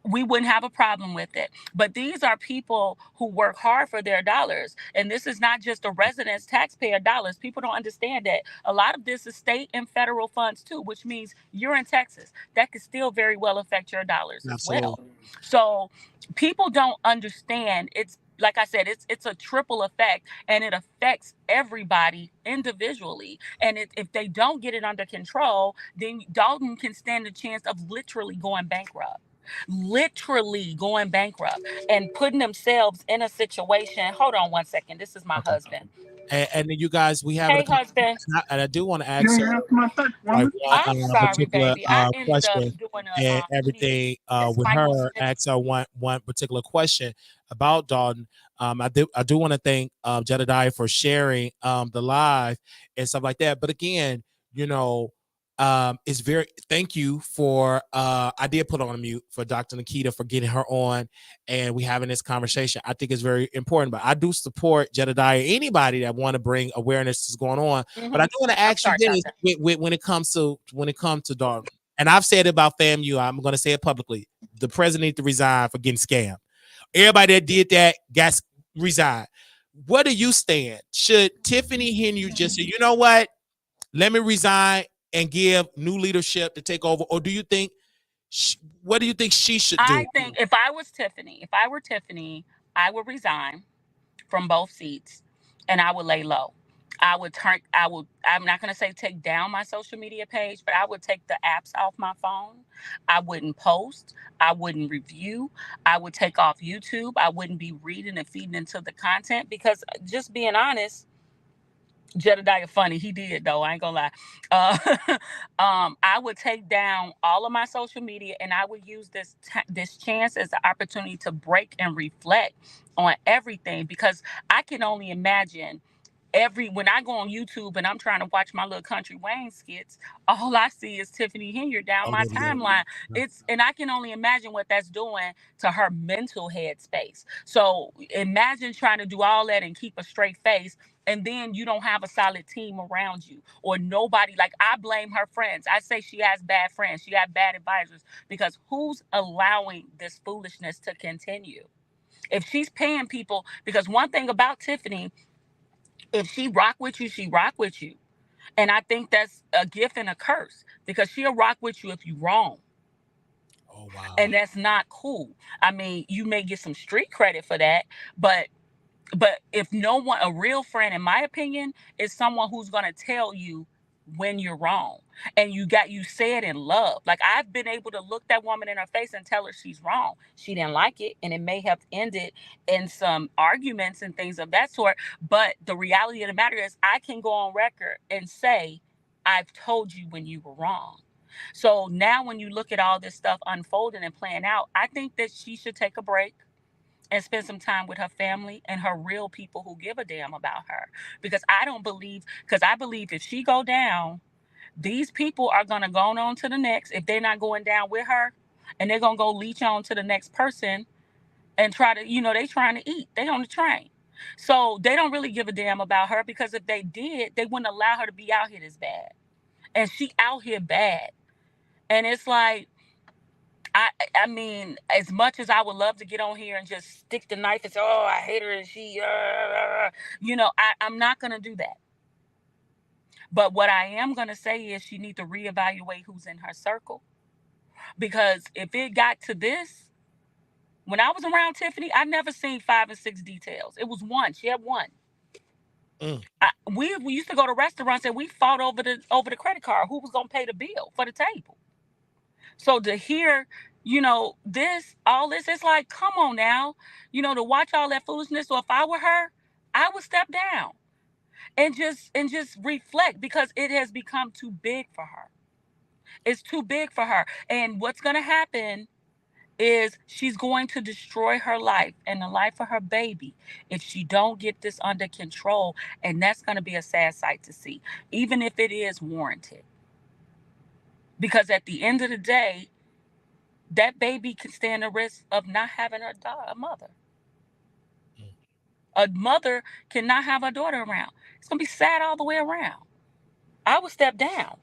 we wouldn't have a problem with it. But these are people who work hard for their dollars. And this is not just the residents' taxpayer dollars. People don't understand that a lot of this is state and federal funds too, which means you're in Texas. That could still very well affect your dollars as well. So people don't understand. It's like I said, it's a triple effect, and it affects everybody individually. And if they don't get it under control, then Dalton can stand a chance of literally going bankrupt. And putting themselves in a situation. Hold on one second. This is my husband. And you guys, we have Hey, husband. And I do want to ask her I'm sorry, baby. I ended up doing and everything with her. Ask her one particular question about Dalton. I do want to thank Jedediah for sharing the live and stuff like that. But again, it's very thank you for I did put on mute for Dr. Nikita for getting her on and we having this conversation. I think it's very important, but I do support Jedediah, anybody that want to bring awareness to what's going on. But I do want to ask you this when it comes to Dalton, and I've said it about FAMU, I'm going to say it publicly. The president needs to resign for getting scammed. Everybody that did that got resigned. Where do you stand? Should Tiffany Henry just say, you know what, let me resign and give new leadership to take over? Or do you think, what do you think she should do? I think if I were Tiffany, I would resign from both seats and I would lay low. I'm not going to say take down my social media page, but I would take the apps off my phone. I wouldn't post. I wouldn't review. I would take off YouTube. I wouldn't be reading and feeding into the content because, just being honest, Jedediah funny. He did, though. I ain't gonna lie. I would take down all of my social media and I would use this chance as an opportunity to break and reflect on everything, because I can only imagine when I go on YouTube and I'm trying to watch my little Country Wayne skits, all I see is Tiffany Henry down my timeline. And I can only imagine what that's doing to her mental headspace. So imagine trying to do all that and keep a straight face, and then you don't have a solid team around you or nobody. Like, I blame her friends. I say she has bad friends. She got bad advisors, because who's allowing this foolishness to continue? If she's paying people, because one thing about Tiffany, if she rock with you, she rock with you. And I think that's a gift and a curse, because she'll rock with you if you wrong. Oh wow. And that's not cool. I mean, you may get some street credit for that, but if no one, a real friend, in my opinion, is someone who's going to tell you when you're wrong, and you say it in love. Like, I've been able to look that woman in her face and tell her she's wrong. She didn't like it, and it may have ended in some arguments and things of that sort. But the reality of the matter is, I can go on record and say, I've told you when you were wrong. So now when you look at all this stuff unfolding and playing out, I think that she should take a break and spend some time with her family and her real people who give a damn about her. Because I believe if she go down, these people are going to go on to the next, if they're not going down with her, and they're going to go leech on to the next person and try to, they trying to eat. They on the train. So they don't really give a damn about her, because if they did, they wouldn't allow her to be out here this bad. And she out here bad. And it's like, I mean, as much as I would love to get on here and just stick the knife and say, oh, I hate her and she, I'm not going to do that. But what I am going to say is she needs to reevaluate who's in her circle. Because if it got to this, when I was around Tiffany, I never seen 5 and 6 details. It was one. She had one. We used to go to restaurants and we fought over the credit card. Who was going to pay the bill for the table? So to hear, all this, it's like, come on now, to watch all that foolishness. So if I were her, I would step down and just reflect, because it has become too big for her. It's too big for her. And what's going to happen is she's going to destroy her life and the life of her baby if she don't get this under control. And that's going to be a sad sight to see, even if it is warranted. Because at the end of the day, that baby can stand the risk of not having a mother. A mother cannot have her daughter around. It's going to be sad all the way around. I would step down.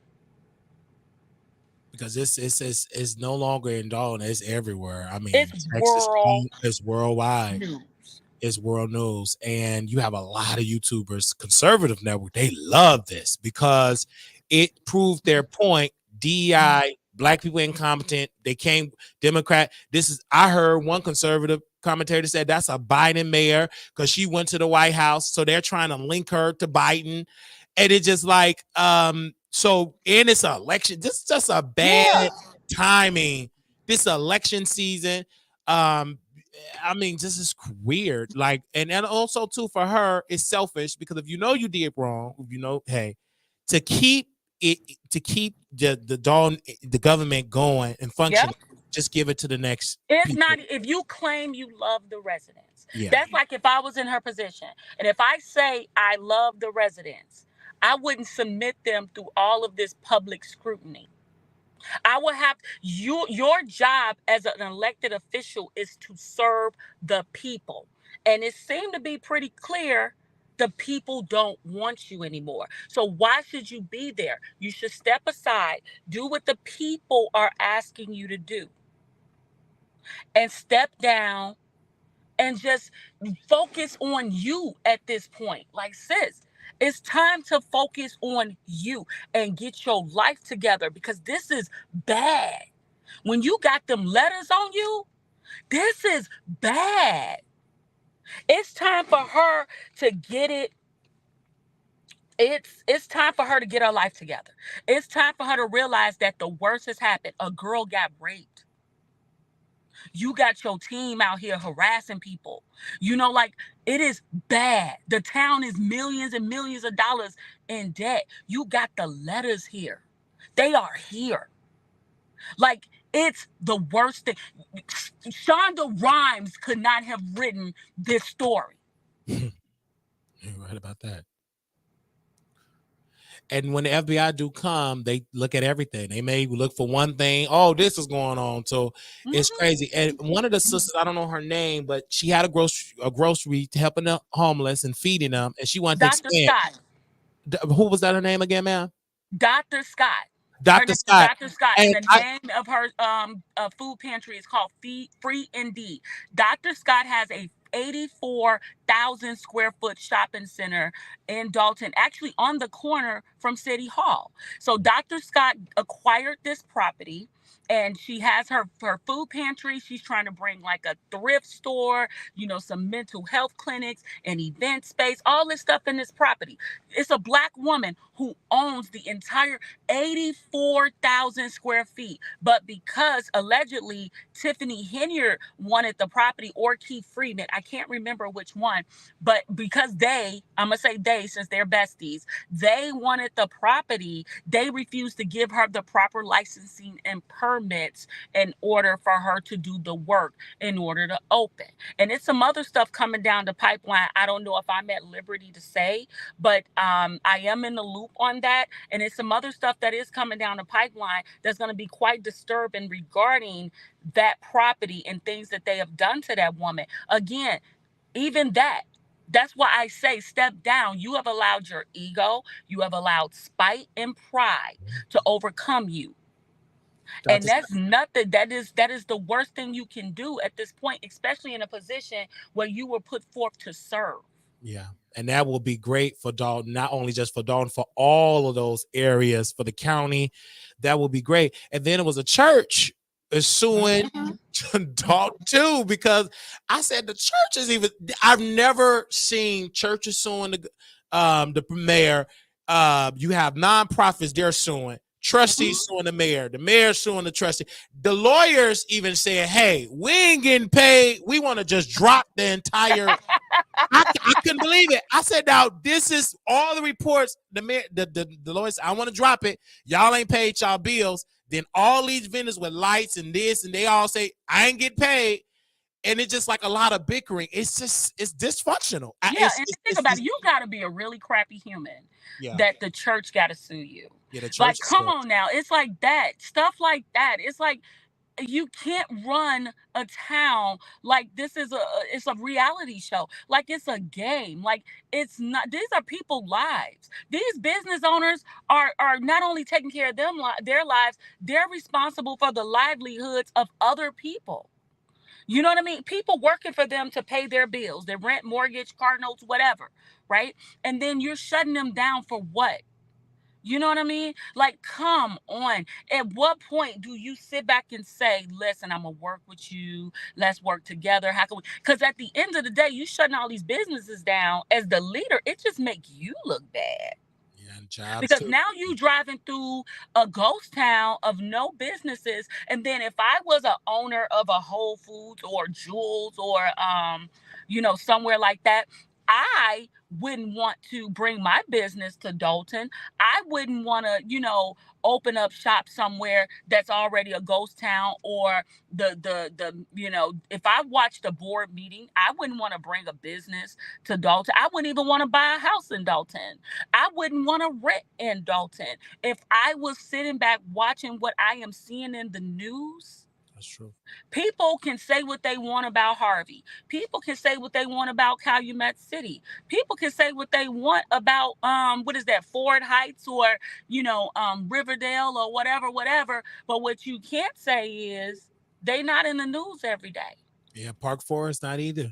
Because it's no longer in Dalton, it's everywhere. I mean, it's worldwide. News. It's world news. And you have a lot of YouTubers, conservative network, they love this because it proved their point. DEI, black people incompetent. They came Democrat. I heard one conservative commentator said that's a Biden mayor because she went to the White House. So they're trying to link her to Biden. And it's just like, so in this election, this is just a bad timing. This election season. I mean, this is weird. Like, and also too for her, it's selfish because if you know you did wrong, hey, to keep the government going and functioning, just give it to the next. It's people. not, if you claim you love the residents. That's like if I was in her position, and if I say I love the residents, I wouldn't submit them through all of this public scrutiny. I will have your job as an elected official is to serve the people. And it seemed to be pretty clear the people don't want you anymore. So why should you be there? You should step aside, do what the people are asking you to do, and step down and just focus on you at this point. Like, sis, it's time to focus on you and get your life together, because this is bad. When you got them letters on you, this is bad. It's time for her to get it. It's time for her to get her life together. It's time for her to realize that the worst has happened. A girl got raped. You got your team out here harassing people. Like, it is bad. The town is millions and millions of dollars in debt. You got the letters here. They are here. Like, it's the worst thing. Shonda Rhimes could not have written this story. You're right about that. And when the FBI do come, they look at everything. They may look for one thing. Oh, this is going on. So it's crazy. And one of the sisters, I don't know her name, but she had a grocery helping the homeless and feeding them, and she wanted to Dr. expand. Scott. Who was that? Her name again, ma'am? Dr. Scott. Her Dr. name is Scott. Dr. Scott, and And the I, name of her food pantry is called Free ND. Dr. Scott has a 84,000 square foot shopping center in Dalton, actually on the corner from City Hall. So Dr. Scott acquired this property, and she has her food pantry. She's trying to bring like a thrift store, some mental health clinics, an event space, all this stuff in this property. It's a black woman who owns the entire 84,000 square feet. But because allegedly Tiffany Henyard wanted the property, or Keith Freeman, I can't remember which one, but because I'm going to say they, since they're besties, they wanted the property, they refused to give her the proper licensing and permits in order for her to do the work in order to open. And it's some other stuff coming down the pipeline. I don't know if I'm at liberty to say, but I am in the loop on that. And it's some other stuff that is coming down the pipeline that's going to be quite disturbing regarding that property and things that they have done to that woman. Again, even that's why I say step down. You have allowed your ego, you have allowed spite and pride to overcome you. And that's nothing. That is the worst thing you can do at this point, especially in a position where you were put forth to serve. Yeah. And that will be great for Dalton, not only just for Dalton, for all of those areas, for the county. That will be great. And then it was a church is suing Dalton too, because I said the church is even, I've never seen churches suing the mayor. You have nonprofits, they're suing. Trustees suing the mayor suing the trustee. The lawyers even said, hey, we ain't getting paid. We want to just drop the entire. I couldn't believe it. I said, now this is all the reports. The lawyers, I want to drop it. Y'all ain't paid y'all bills. Then all these vendors with lights and this, and they all say, I ain't get paid. And it's just like a lot of bickering. It's dysfunctional. Yeah, and think about it. You got to be a really crappy human that the church got to sue you. Yeah, the church. Like, come on now. It's like that. Stuff like that. It's like you can't run a town like this is it's a reality show. Like it's a game. Like it's not. These are people's lives. These business owners are not only taking care of their lives, they're responsible for the livelihoods of other people. You know what I mean? People working for them to pay their bills, their rent, mortgage, car notes, whatever, right? And then you're shutting them down for what? You know what I mean? Like, come on. At what point do you sit back and say, listen, I'm going to work with you. Let's work together. How can we? Because at the end of the day, you shutting all these businesses down as the leader. It just makes you look bad. Because now you driving through a ghost town of no businesses. And then if I was an owner of a Whole Foods or Jewels or somewhere like that, I wouldn't want to bring my business to Dalton. I wouldn't want to, open up shop somewhere that's already a ghost town, or if I watched a board meeting, I wouldn't want to bring a business to Dalton. I wouldn't even want to buy a house in Dalton. I wouldn't want to rent in Dalton. If I was sitting back watching what I am seeing in the news. That's true. People can say what they want about Harvey. People can say what they want about Calumet City. People can say what they want about what is that, Ford Heights, or Riverdale, or whatever. But what you can't say is they not in the news every day. Yeah, Park Forest not either.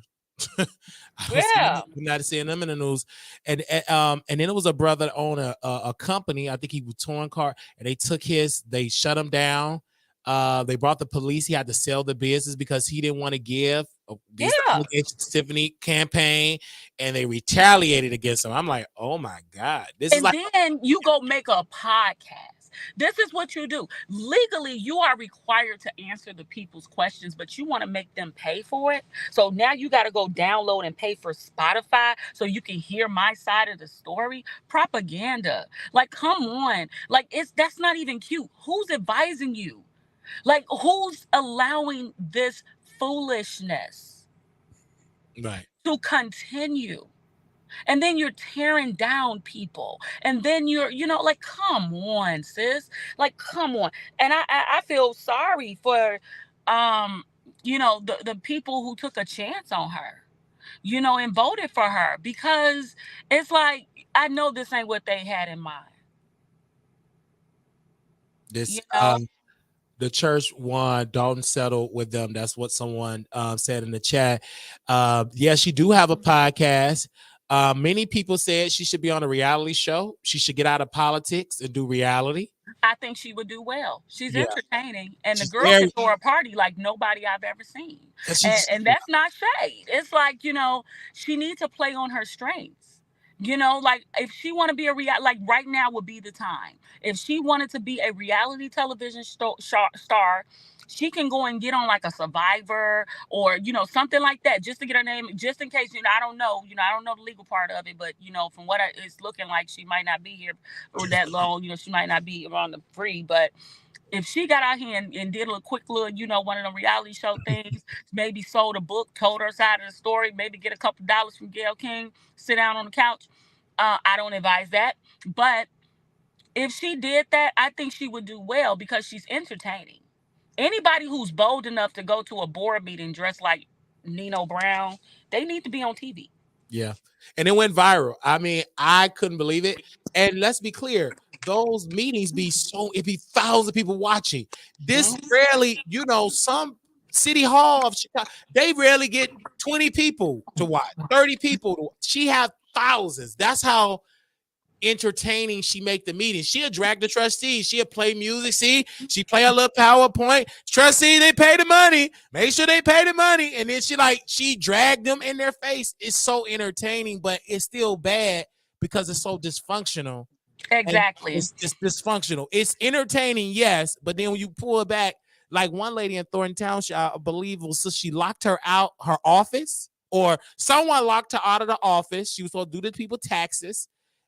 Yeah, I'm not seeing them in the news. And then it was a brother that owned a company. I think he was touring car, and they shut him down. They brought the police. He had to sell the business because he didn't want to give these allegations to Tiffany campaign, and they retaliated against him. I'm like, oh my God. Then you go make a podcast. This is what you do. Legally, you are required to answer the people's questions, but you want to make them pay for it. So now you got to go download and pay for Spotify so you can hear my side of the story. Propaganda. Like, come on. Like, that's not even cute. Who's advising you? Like, who's allowing this foolishness right to continue? And then you're tearing down people. And then like, come on, sis. Like, come on. And I feel sorry for, um, the people who took a chance on her, and voted for her, because it's like, I know this ain't what they had in mind. This You know, the church won. Dalton settled with them. That's what someone said in the chat. Yeah, she do have a podcast. Many people said she should be on a reality show. She should get out of politics and do reality. I think she would do well. She's Yeah, entertaining, and the she's girl can very throw a party like nobody I've ever seen. because And that's not shade. It's like, she needs to play on her strengths. Like, if she want to be like, right now would be the time. If she wanted to be a reality television star, she can go and get on like a Survivor, or something like that, just to get her name, just in case. I don't know. I don't know the legal part of it, but from what it's looking like, she might not be here for that long. She might not be around the free. But if she got out here and did a quick little, one of the reality show things, maybe sold a book, told her side of the story, maybe get a couple dollars from Gayle King, sit down on the couch. I don't advise that. But if she did that, I think she would do well, because she's entertaining. Anybody who's bold enough to go to a board meeting dressed like Nino Brown, they need to be on TV. Yeah. And it went viral. I mean, I couldn't believe it. And let's be clear, those meetings it'd be thousands of people watching. This rarely, some city hall of Chicago, they rarely get 20 people to watch, 30 people. She had thousands. That's how entertaining she make the meeting. She'll drag the trustees. She'll play music. See, she play a little PowerPoint. Trustee, they pay the money. Make sure they pay the money. And then she dragged them in their face. It's so entertaining, but it's still bad because it's so dysfunctional. Exactly. And it's dysfunctional. It's entertaining, yes, but then when you pull it back, like one lady in Thornton Township, I believe, she locked her out her office, or someone locked her out of the office. She was supposed to do the people taxes,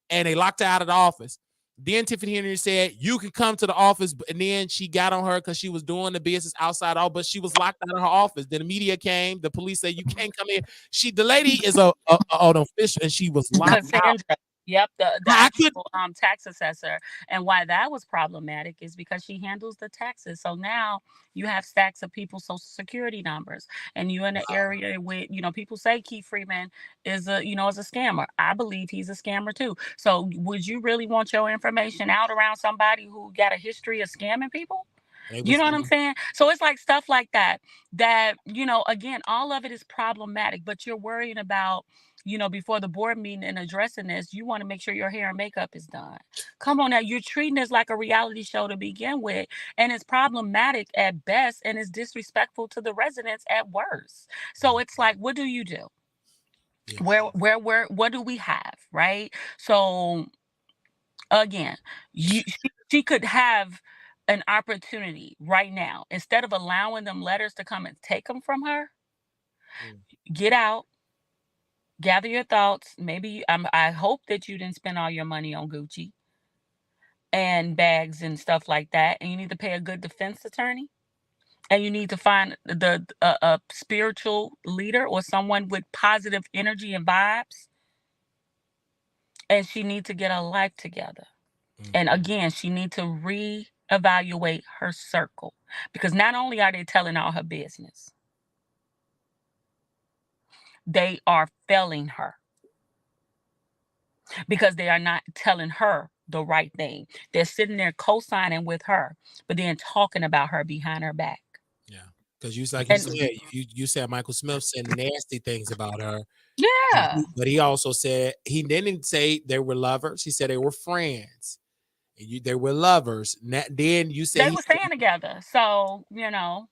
and they locked her out of the office. Then Tiffany Henry said, you can come to the office. And then she got on her because she was doing the business outside, but she was locked out of her office. Then the media came. The police said, you can't come in. The lady is an official, and she was locked out. Cassandra. Yep, the I could, actual tax assessor. And why that was problematic is because she handles the taxes. So now you have stacks of people's social security numbers, and you're in an area where people say Keith Freeman is a scammer. I believe he's a scammer too. So would you really want your information out around somebody who got a history of scamming people? You know what I'm saying? So it's like stuff like that, again, all of it is problematic, but you're worrying about, before the board meeting and addressing this, you want to make sure your hair and makeup is done. Come on now, you're treating this like a reality show to begin with, and it's problematic at best, and it's disrespectful to the residents at worst. So it's like, what do you do? Yeah. What do we have, right? So again, she could have an opportunity right now, instead of allowing them letters to come and take them from her. Get out, gather your thoughts. Maybe I hope that you didn't spend all your money on Gucci and bags and stuff like that, and you need to pay a good defense attorney, and you need to find a spiritual leader or someone with positive energy and vibes, and she needs to get her life together. And again, she needs to reevaluate her circle, because not only are they telling all her business, they are failing her, because they are not telling her the right thing. They're sitting there co-signing with her, but then talking about her behind her back. Yeah, because you said you said Michael Smith said nasty things about her. Yeah, but he also said he didn't say they were lovers. He said they were friends. They were lovers. Then you said they were staying together. So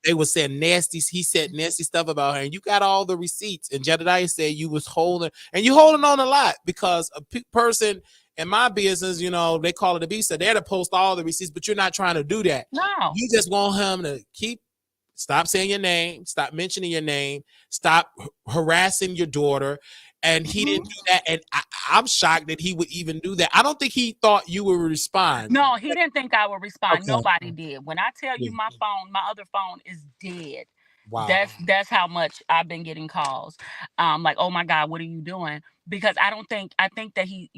they were saying nasty. He said nasty stuff about her, and you got all the receipts. And Jedediah said you was holding, and you holding on a lot, because a person in my business, they call it a beast. So they're to post all the receipts, but you're not trying to do that. No, You just want him to stop saying your name, stop mentioning your name, stop harassing your daughter. And he didn't do that. And I'm shocked that he would even do that. I don't think he thought you would respond. No, he didn't think I would respond. Okay. Nobody did. When I tell you my other phone is dead. Wow. That's how much I've been getting calls. Like, oh my God, what are you doing? because I think that he,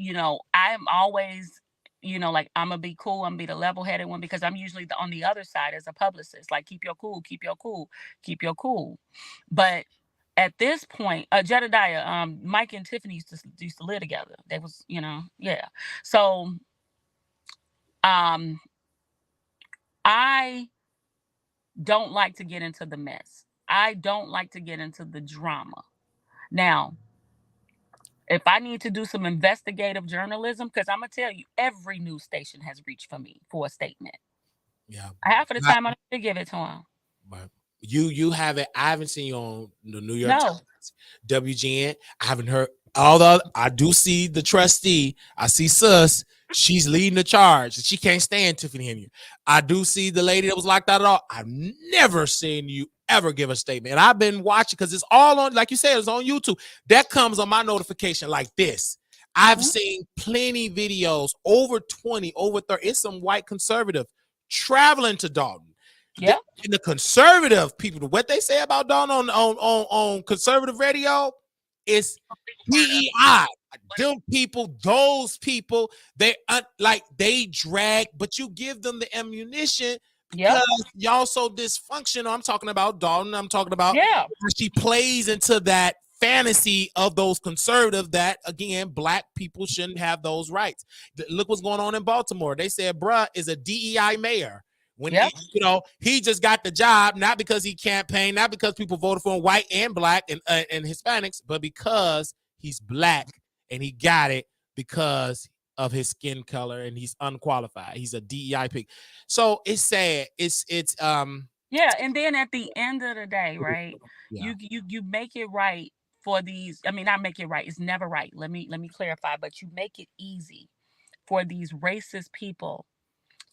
I'm always, like I'm gonna be cool, I'm gonna be the level-headed one because I'm usually on the other side as a publicist. Like, keep your cool, keep your cool, keep your cool. But at this point, Jedediah, Mike and Tiffany used to live together. They was, yeah. So um I don't like to get into the mess. I don't like to get into the drama. Now, if I need to do some investigative journalism, because I'm gonna tell you, every news station has reached for me for a statement. Yeah. Half of the time, I don't have to give it to them. But you haven't. I haven't seen you on the New York No. Times, WGN. I haven't heard all the. I do see the trustee. I see Sus. She's leading the charge. She can't stand Tiffany Henry. I do see the lady that was locked out at all. I've never seen you ever give a statement. And I've been watching because it's all on, like you said, it's on YouTube. That comes on my notification like this. I've seen plenty videos, over 20, over 30. It's some white conservative traveling to Dalton. Yeah. The conservative people, what they say about Dalton on conservative radio is DEI. Them people, those people, they they drag, but you give them the ammunition because y'all so dysfunctional. I'm talking about Dalton. I'm talking about she plays into that fantasy of those conservative that, again, black people shouldn't have those rights. Look what's going on in Baltimore. They said bruh is a DEI mayor. When he just got the job, not because he campaigned, not because people voted for him, white and black and Hispanics, but because he's black and he got it because of his skin color and he's unqualified. He's a DEI pick. So it's sad. It's yeah. And then at the end of the day, right? Yeah. You make it right for these. I mean, not make it right. It's never right. Let me clarify. But you make it easy for these racist people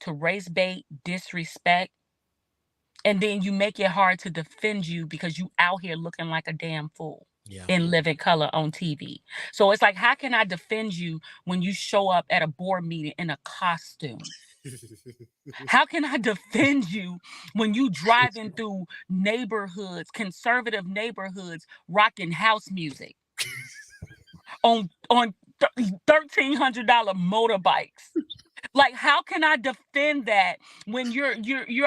to race bait, disrespect, and then you make it hard to defend you because you out here looking like a damn fool in living color on TV. So it's like, how can I defend you when you show up at a board meeting in a costume? How can I defend you when you driving through neighborhoods, conservative neighborhoods, rocking house music on $1,300 motorbikes? Like, how can I defend that when you're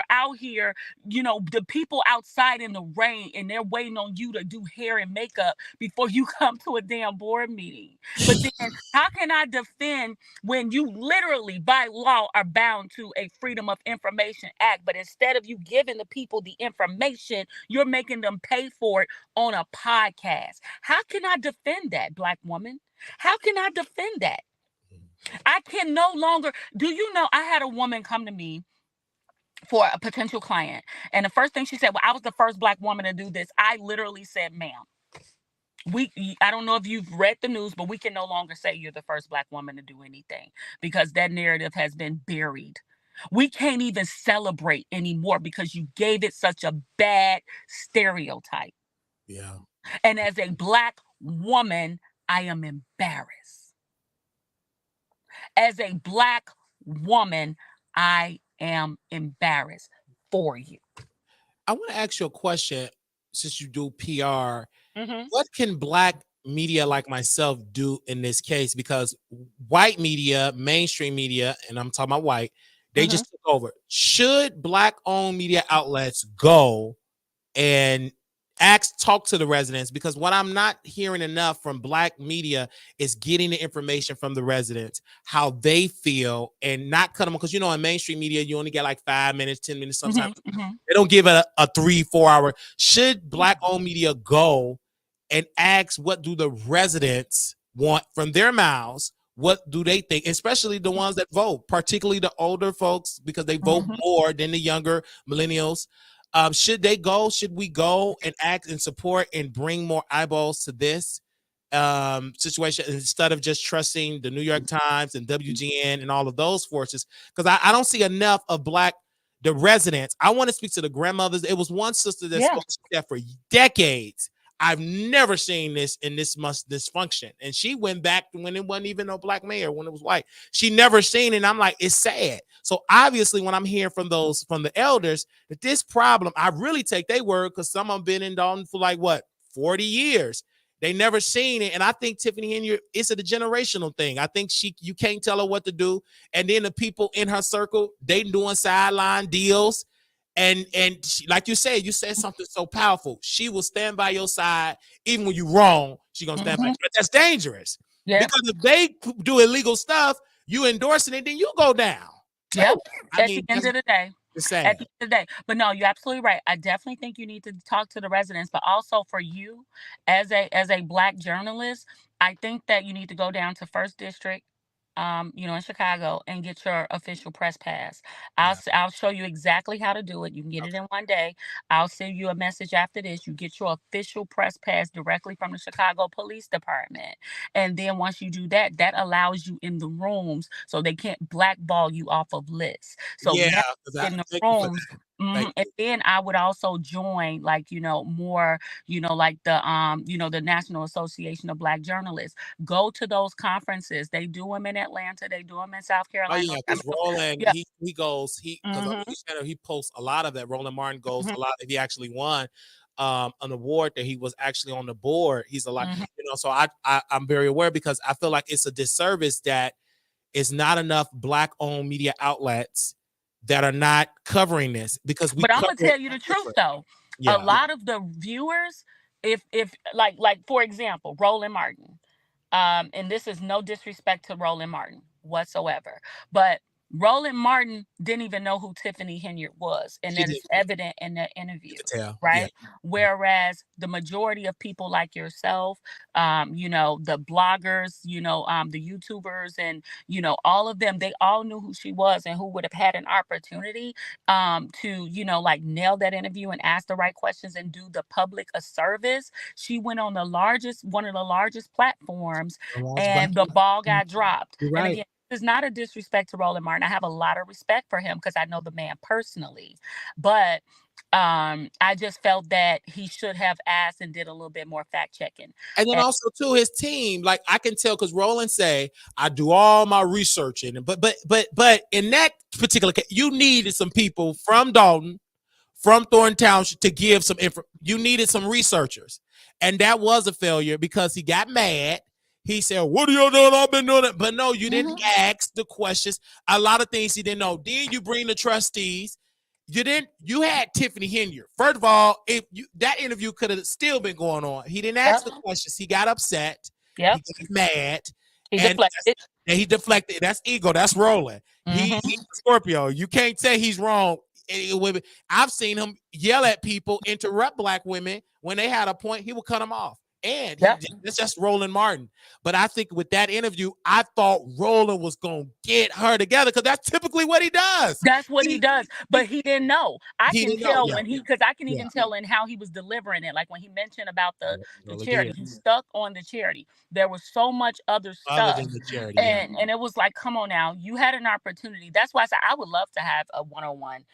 out here, the people outside in the rain and they're waiting on you to do hair and makeup before you come to a damn board meeting? But then how can I defend when you literally by law are bound to a Freedom of Information Act, but instead of you giving the people the information, you're making them pay for it on a podcast? How can I defend that, Black woman? How can I defend that? I can no longer. Do you know, I had a woman come to me for a potential client, and the first thing she said, well, I was the first Black woman to do this. I literally said, ma'am, I don't know if you've read the news, but we can no longer say you're the first Black woman to do anything because that narrative has been buried. We can't even celebrate anymore because you gave it such a bad stereotype. Yeah. And as a Black woman, I am embarrassed. As a Black woman, I am embarrassed for you. I want to ask you a question since you do PR. What can Black media like myself do in this case? Because white media, mainstream media, and I'm talking about white, they just took over. Should Black-owned media outlets go and talk to the residents? Because what I'm not hearing enough from Black media is getting the information from the residents, how they feel, and not cut them. Because in mainstream media, you only get like 5 minutes, 10 minutes sometimes. They don't give it a 3-4 hour. Should Black-owned media go and ask what do the residents want from their mouths? What do they think, especially the ones that vote, particularly the older folks, because they vote more than the younger millennials? Should they go? Should we go and act and support and bring more eyeballs to this situation instead of just trusting the New York Times and WGN and all of those forces? Because I don't see enough of the residents. I want to speak to the grandmothers. It was one sister that spoke to that for decades. I've never seen this in this much dysfunction. And she went back when it wasn't even no Black mayor, when it was white. She never seen it. And I'm like, it's sad. So obviously when I'm hearing from the elders that this problem, I really take their word because some of them been in Dalton for 40 years. They never seen it. And I think Tiffany Henry, it's a generational thing. I think you can't tell her what to do. And then the people in her circle, they doing sideline deals. And she, like you said something so powerful. She will stand by your side even when you're wrong. She's gonna stand by you. But that's dangerous. Yeah. Because if they do illegal stuff, you endorsing it, then you go down. Yeah. I At mean, the end of the day. it's At sad. the end of the day. But no, you're absolutely right. I definitely think you need to talk to the residents, but also for you as a Black journalist, I think that you need to go down to First District, in Chicago, and get your official press pass. I'll show you exactly how to do it. You can get it in one day. I'll send you a message after this. You get your official press pass directly from the Chicago Police Department. And then once you do that, that allows you in the rooms so they can't blackball you off of lists. So Yeah, now in the thank you for rooms. that. And then I would also join, like, more, like the National Association of Black Journalists. Go to those conferences. They do them in Atlanta. They do them in South Oh Carolina. yeah, because Roland, Yeah. he goes, because he posts a lot of that. Roland Martin goes a lot. If he actually won an award that he was actually on the board, he's a lot. So I'm very aware, because I feel like it's a disservice that it's not enough Black-owned media outlets that are not covering this, because But I'm gonna tell you the truth though. A lot of the viewers, if like for example, Roland Martin, and this is no disrespect to Roland Martin whatsoever, but Roland Martin didn't even know who Tiffany Henry was, and that is evident in the interview, right? Whereas the majority of people like yourself, the bloggers, the YouTubers, and all of them, they all knew who she was and who would have had an opportunity to nail that interview and ask the right questions and do the public a service. She went on one of the largest platforms, and the ball got dropped. And again, this is not a disrespect to Roland Martin. I have a lot of respect for him because I know the man personally, but I just felt that he should have asked and did a little bit more fact checking. And then also too, his team, like I can tell, because Roland say, I do all my researching, but in that particular case, you needed some people from Dalton, from Thornton Township to give some info. You needed some researchers, and that was a failure because he got mad. He said, what are you doing? I've been doing it. But no, you didn't ask the questions. A lot of things he didn't know. Then you bring the trustees. You had Tiffany Henry. First of all, that interview could have still been going on. He didn't ask the questions. He got upset. He got mad. He deflected. And he deflected. That's ego. That's Roland. He's Scorpio. You can't say he's wrong. I've seen him yell at people, interrupt Black women when they had a point. He would cut them off. And it's just Roland Martin. But I think with that interview, I thought Roland was going to get her together, because that's typically what he does. That's what he does. But he didn't know. I can tell because I can even tell in how he was delivering it. Like when he mentioned about the charity, he stuck on the charity. There was so much other stuff. Other than the charity, and it was like, come on now, you had an opportunity. That's why I said I would love to have a one-on-one,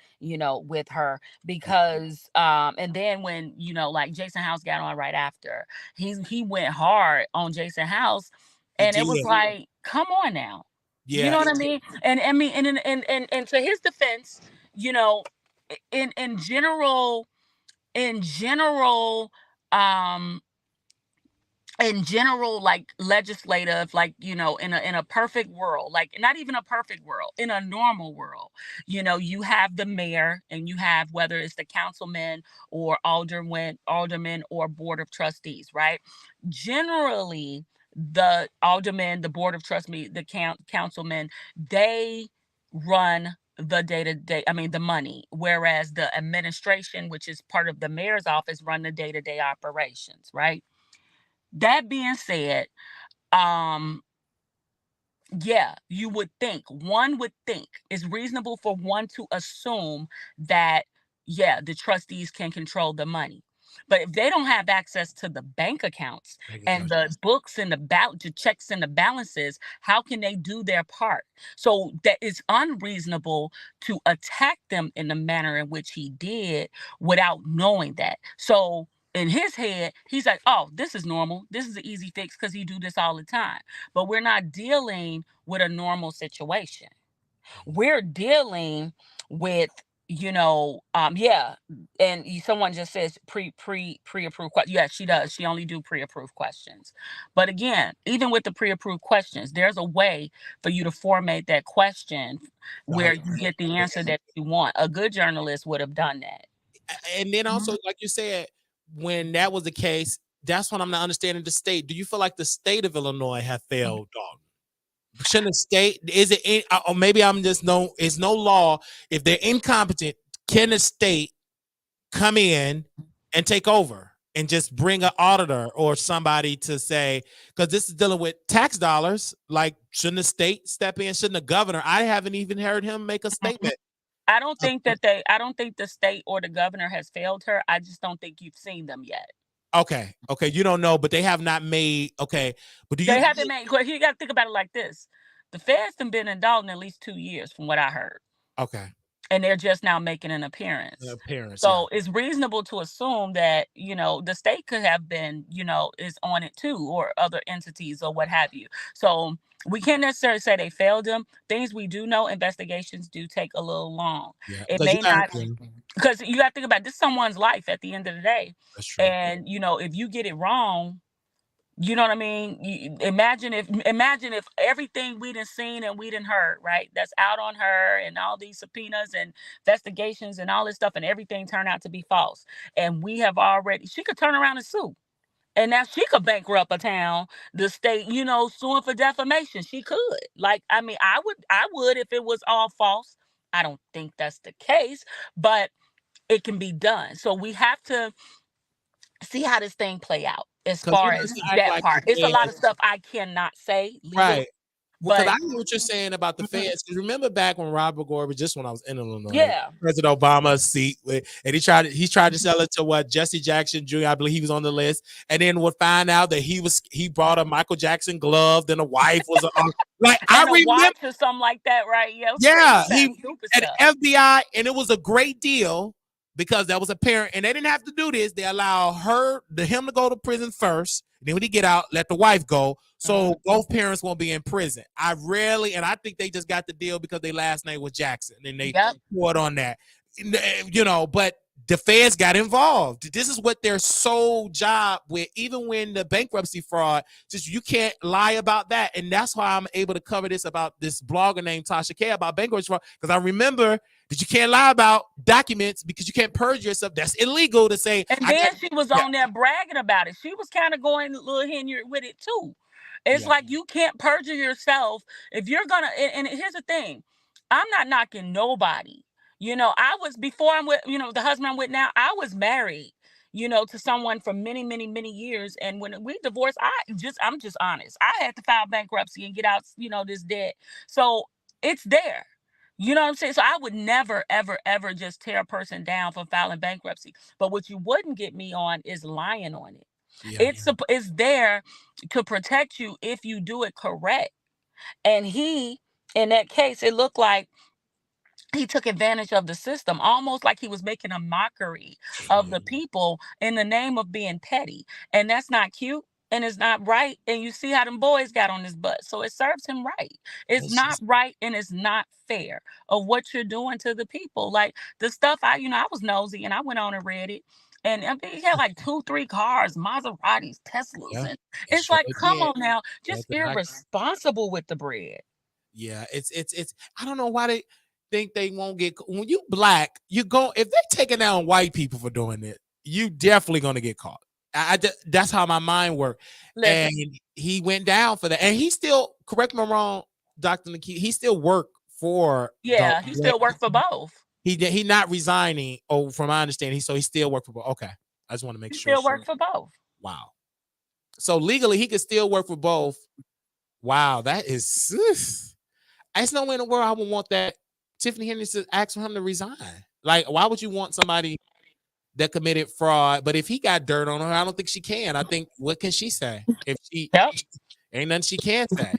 with her, because and then when like Jason House got on right after, he went hard on Jason House, and it was like, come on now. You know what I mean? And I mean, and to his defense, in general, like legislative, like in a perfect world, like not even a perfect world, in a normal world, you have the mayor, and you have, whether it's the councilman or alderman or board of trustees, right? Generally, the alderman, the board of trustees, the councilman, they run the day-to-day, the money, whereas the administration, which is part of the mayor's office, run the day-to-day operations, right? That being said, one would think it's reasonable for one to assume that, the trustees can control the money. But if they don't have access to the bank accounts and the books and the checks and the balances, how can they do their part? So that it's unreasonable to attack them in the manner in which he did without knowing that. So in his head, he's like, oh, this is normal. This is an easy fix because he do this all the time. But we're not dealing with a normal situation. We're dealing with yeah. And someone just says pre-approved questions. Yeah, she does. She only do pre-approved questions. But again, even with the pre-approved questions, there's a way for you to format that question where you get the answer that you want. A good journalist would have done that. And then also, like you said, when that was the case, that's when I'm not understanding the state. Do you feel like the state of Illinois have failed, dog? Shouldn't the state, is it, or maybe I'm just it's no law. If they're incompetent, can the state come in and take over and just bring an auditor or somebody to say, because this is dealing with tax dollars, like, shouldn't the state step in? Shouldn't the governor? I haven't even heard him make a statement. I don't think the state or the governor has failed her. I just don't think you've seen them yet. Okay, you don't know, but they have not made, okay, but they haven't made, you got to think about it like this. The feds have been in Dalton at least 2 years from what I heard. Okay. And they're just now making an appearance. So it's reasonable to assume that, the state could have been, is on it too, or other entities or what have you. So we can't necessarily say they failed them. Things we do know, investigations do take a little long. Yeah, it may not, because you got to think about this, someone's life at the end of the day. That's true. And, if you get it wrong, you know what I mean? Imagine if everything we done seen and we done heard, right, that's out on her and all these subpoenas and investigations and all this stuff, and everything turned out to be false. And we have already, she could turn around and sue. And now she could bankrupt a town, the state, suing for defamation. She could. Like, I mean, I would if it was all false. I don't think that's the case, but it can be done. So we have to see how this thing play out as far as that part. It's a lot of stuff I cannot say legally. Right. Because I know what you're saying about the feds. Because remember back when Robert Gore was just when I was in Illinois, President Obama's seat, and he tried to sell it to Jesse Jackson Jr. I believe he was on the list, and then would find out that he brought a Michael Jackson glove, then a wife was like I remember or something like that, right? Yeah, he at FBI, and it was a great deal. Because that was apparent, and they didn't have to do this. They allow him to go to prison first. Then when he get out, let the wife go. So both parents won't be in prison. And I think they just got the deal because their last name was Jackson, and they poured on that. But the feds got involved. This is what their sole job with, even when the bankruptcy fraud, just you can't lie about that. And that's why I'm able to cover this about this blogger named Tasha K about bankruptcy fraud. Because I remember that you can't lie about documents because you can't purge yourself. That's illegal to say. And then she was on there bragging about it. She was kind of going a little hindered with it too. It's like you can't perjure yourself if you're gonna. And here's the thing, I'm not knocking nobody. I was, before I'm with, the husband I'm with now, I was married, to someone for many, many, many years. And when we divorced, I'm just honest. I had to file bankruptcy and get out, this debt. So it's there. You know what I'm saying? So I would never, ever, ever just tear a person down for filing bankruptcy. But what you wouldn't get me on is lying on it. Yeah. It's there to protect you if you do it correct. And in that case, it looked like he took advantage of the system, almost like he was making a mockery of the people in the name of being petty. And that's not cute. And it's not right. And you see how them boys got on his butt. So it serves him right. It's not right, and it's not fair of what you're doing to the people. Like the stuff I was nosy, and I went on and read it. And I mean, he had like 2-3 cars, Maseratis, Teslas. Yeah, and it's like, come on now, just irresponsible with the bread. Yeah, it's I don't know why they think they won't get, when you black, you go, if they're taking down white people for doing it, you definitely gonna get caught. That's how my mind worked. And he went down for that, and he still, correct me if I'm wrong, Dr. Nikita, he still worked for he still worked for both. He not resigning. Oh, from my understanding, he still worked for both. Okay, I just want to make sure. Still work for both. Wow. So legally, he could still work for both. Wow, that is. There's no way in the world I would want that. Tiffany Henry to ask for him to resign. Like, why would you want somebody that committed fraud? But if he got dirt on her, I don't think she can. I think, what can she say? If she ain't nothing she can say.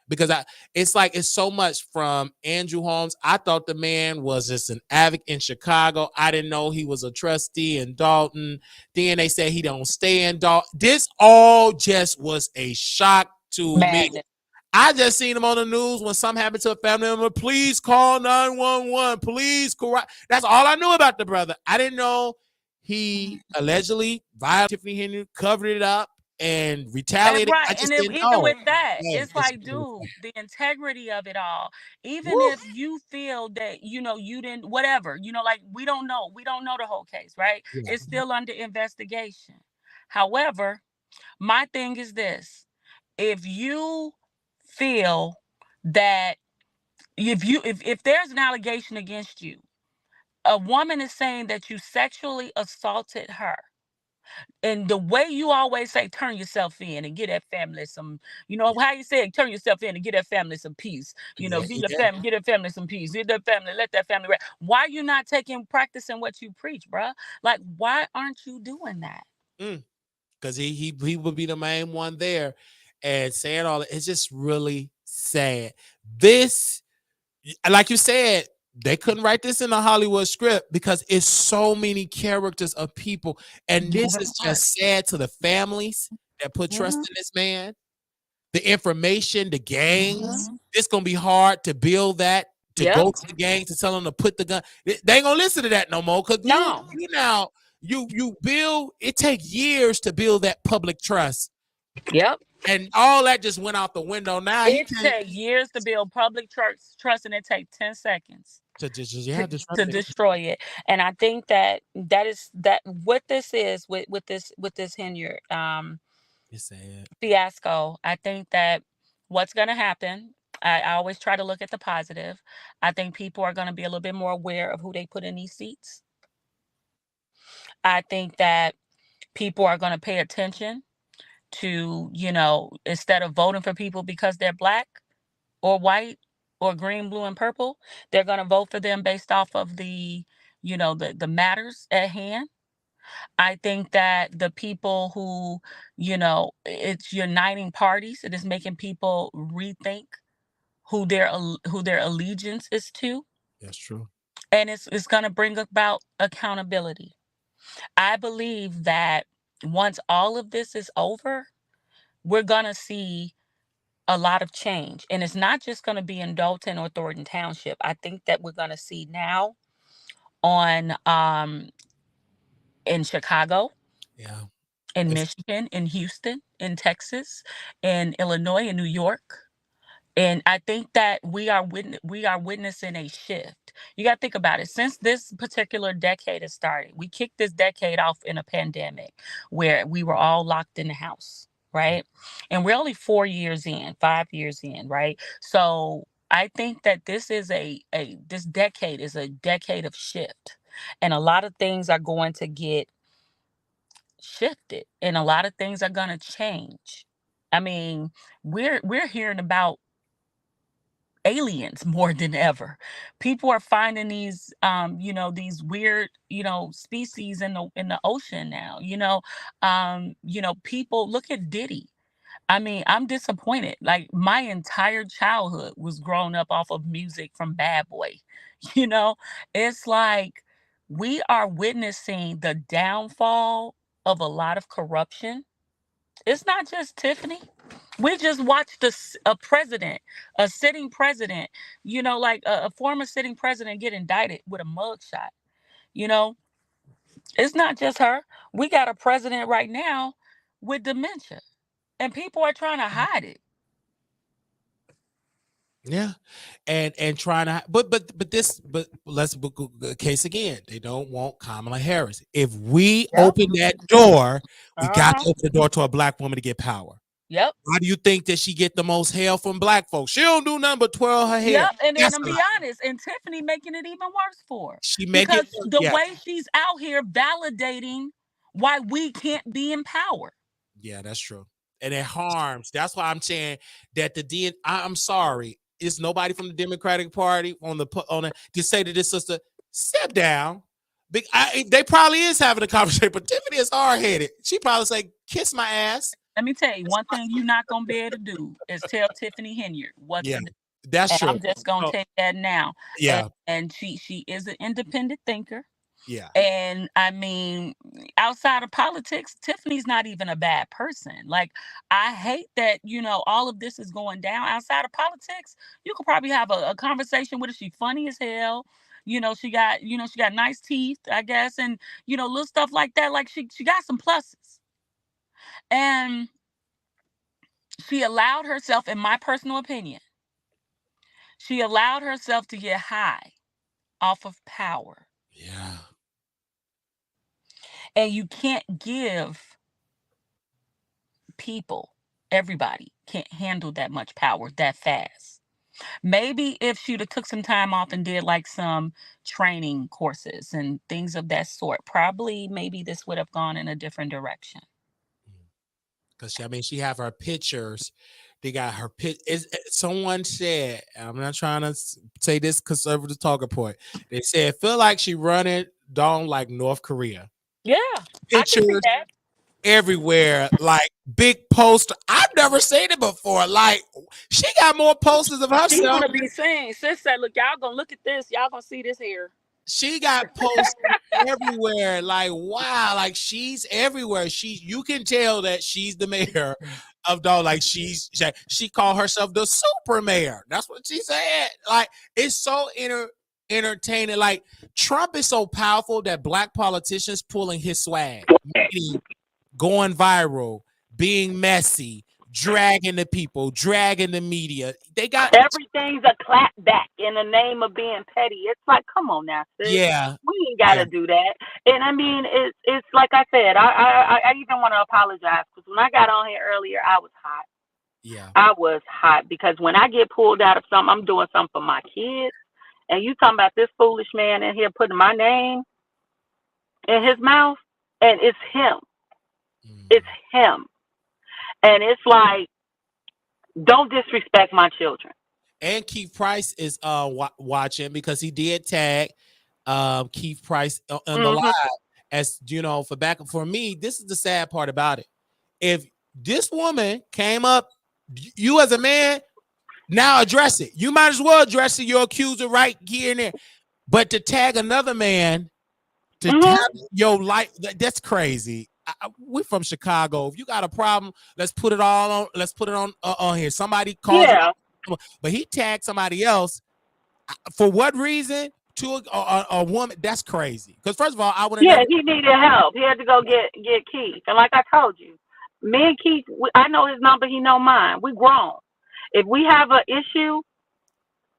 Because it's so much from Andrew Holmes. I thought the man was just an advocate in Chicago. I didn't know he was a trustee in Dalton. Then they said he don't stay in Dalton. This all just was a shock to me. I just seen him on the news when something happened to a family member. Please call 911. Please correct. That's all I knew about the brother. I didn't know he allegedly violated Tiffany Henry, covered it up, and retaliated. I Right, just and didn't even know. with that, Yeah, it's like, dude, the integrity of it all. Even woo. if you feel that you didn't, whatever, like we don't know the whole case, right? Yeah. It's still under investigation. However, my thing is this: if you feel that if there's an allegation against you, a woman is saying that you sexually assaulted her, and the way you always say, turn yourself in and get that family some, how you say, turn yourself in and get that family some peace. Yeah, Get your yeah. family, get that family some peace. Get that family, let that family rest. Why you not practicing what you preach, bruh? Like, why aren't you doing that? Because he would be the main one there, and saying all that. It's just really sad. This, like you said, they couldn't write this in a Hollywood script because it's so many characters of people, and this Moving is parts. just sad to the families that put trust Mhm. in this man. The information, the gangs, Mhm. it's gonna be hard to build that. To Yep. go to the gang to tell them to put the gun, they ain't gonna listen to that no more. Cause No. you build. It take years to build that public trust, Yep. and all that just went out the window. Now he It can't takes years to build public trust, and it takes 10 seconds yeah to disrupt it. destroy it. And I think that what this is with this Henyard It's sad. fiasco. I think that what's going to happen. I always try to look at the positive. I think people are going to be a little bit more aware of who they put in these seats. I think that people are going to pay attention to, instead of voting for people because they're black or white or green, blue, and purple, they're going to vote for them based off of the matters at hand. I think that the people who, it's uniting parties. It is making people rethink who their allegiance is to, That's true. and it's going to bring about accountability. I believe that once all of this is over, we're going to see a lot of change. And it's not just going to be in Dalton or Thornton Township. I think that we're going to see now on in Chicago, Yeah. in It's Michigan, in Houston, in Texas, in Illinois, in New York. And I think that we are witnessing a shift. You got to think about it. Since this particular decade has started, we kicked this decade off in a pandemic where we were all locked in the house, right? And we're only 4 years in, 5 years in, right? So I think that this decade is a decade of shift, and a lot of things are going to get shifted, and a lot of things are going to change. I mean, we're hearing about aliens more than ever. People are finding these weird, species in the ocean now. People look at Diddy. I mean, I'm disappointed. Like, my entire childhood was grown up off of music from Bad Boy. You know, it's like we are witnessing the downfall of a lot of corruption. It's not just Tiffany. We just watched a president, a sitting president, like a former sitting president get indicted with a mugshot. You know, it's not just her. We got a president right now with dementia, and people are trying to hide it. yeah, and trying to, but let's book a case again. They don't want Kamala Harris. If we Yep. open that door, we got Uh-huh. to open the door to a black woman to get power. Yep. Why do you think that she get the most hell from black folks? She don't do nothing but twirl her hair. Yep. And then That's I'm why be honest, and Tiffany making it even worse for her she make it because work. the Yeah, way she's out here validating why we can't be in power. yeah, that's true. And it harms. That's why I'm saying that I'm sorry. It's nobody from the Democratic Party on the to say to this sister, step down. They probably is having a conversation, but Tiffany is hard headed. She probably say, kiss my ass. Let me tell you, one thing you're not gonna be able to do is tell Tiffany Henyard what Yeah, to do. that's And true. I'm just gonna So, tell you that now. And, yeah, and she is an independent thinker. Yeah. And I mean, outside of politics, Tiffany's not even a bad person. Like, I hate that, all of this is going down outside of politics. You could probably have a conversation with her. She funny as hell. She got nice teeth, I guess, and little stuff like that. Like she got some pluses. And she allowed herself, in my personal opinion, she allowed herself to get high off of power. Yeah. And you can't give people, everybody can't handle that much power that fast. Maybe if she'd have took some time off and did like some training courses and things of that sort, probably maybe this would have gone in a different direction. Because I mean, she have her pictures. They got her someone said, I'm not trying to say this conservative talking point. They said, feel like she running down like North Korea. Yeah, I can see Pictures that. everywhere, like big poster. I've never seen it before. Like she got more posters of She herself. want to be seen. Sis said, look, y'all gonna look at this. Y'all gonna see this here. She got posters everywhere. Like, wow, like she's everywhere. You can tell that she's the mayor of Dog. Like she called herself the super mayor. That's what she said. Like, it's so entertaining. Like, Trump is so powerful that black politicians pulling his swag, meaning going viral, being messy, dragging the people, dragging the media. They got Everything's a clapback in the name of being petty. It's like, come on now, sis. yeah. We ain't gotta do that. And I mean, it's like I said. I even want to apologize because when I got on here earlier, I was hot. Yeah. I was hot because when I get pulled out of something, I'm doing something for my kids. And you talking about this foolish man in here putting my name in his mouth, and it's him. It's him. And it's like, don't disrespect my children. And Keith Price is watching because he did tag Keith Price on the live. As you know, for me, this is the sad part about it. If this woman came up, you as a man, now address it. You might as well address it, your accuser right here and there. But to tag another man, to tap your life, that's crazy. We're from Chicago. If you got a problem, let's put it all on. Let's put it on here. Somebody calls it, but he tagged somebody else. For what reason? To a woman? That's crazy. Because first of all, I would have never. He needed help. He had to go get Keith. And like I told you, me and Keith, I know his number. He know mine. We grown. If we have an issue,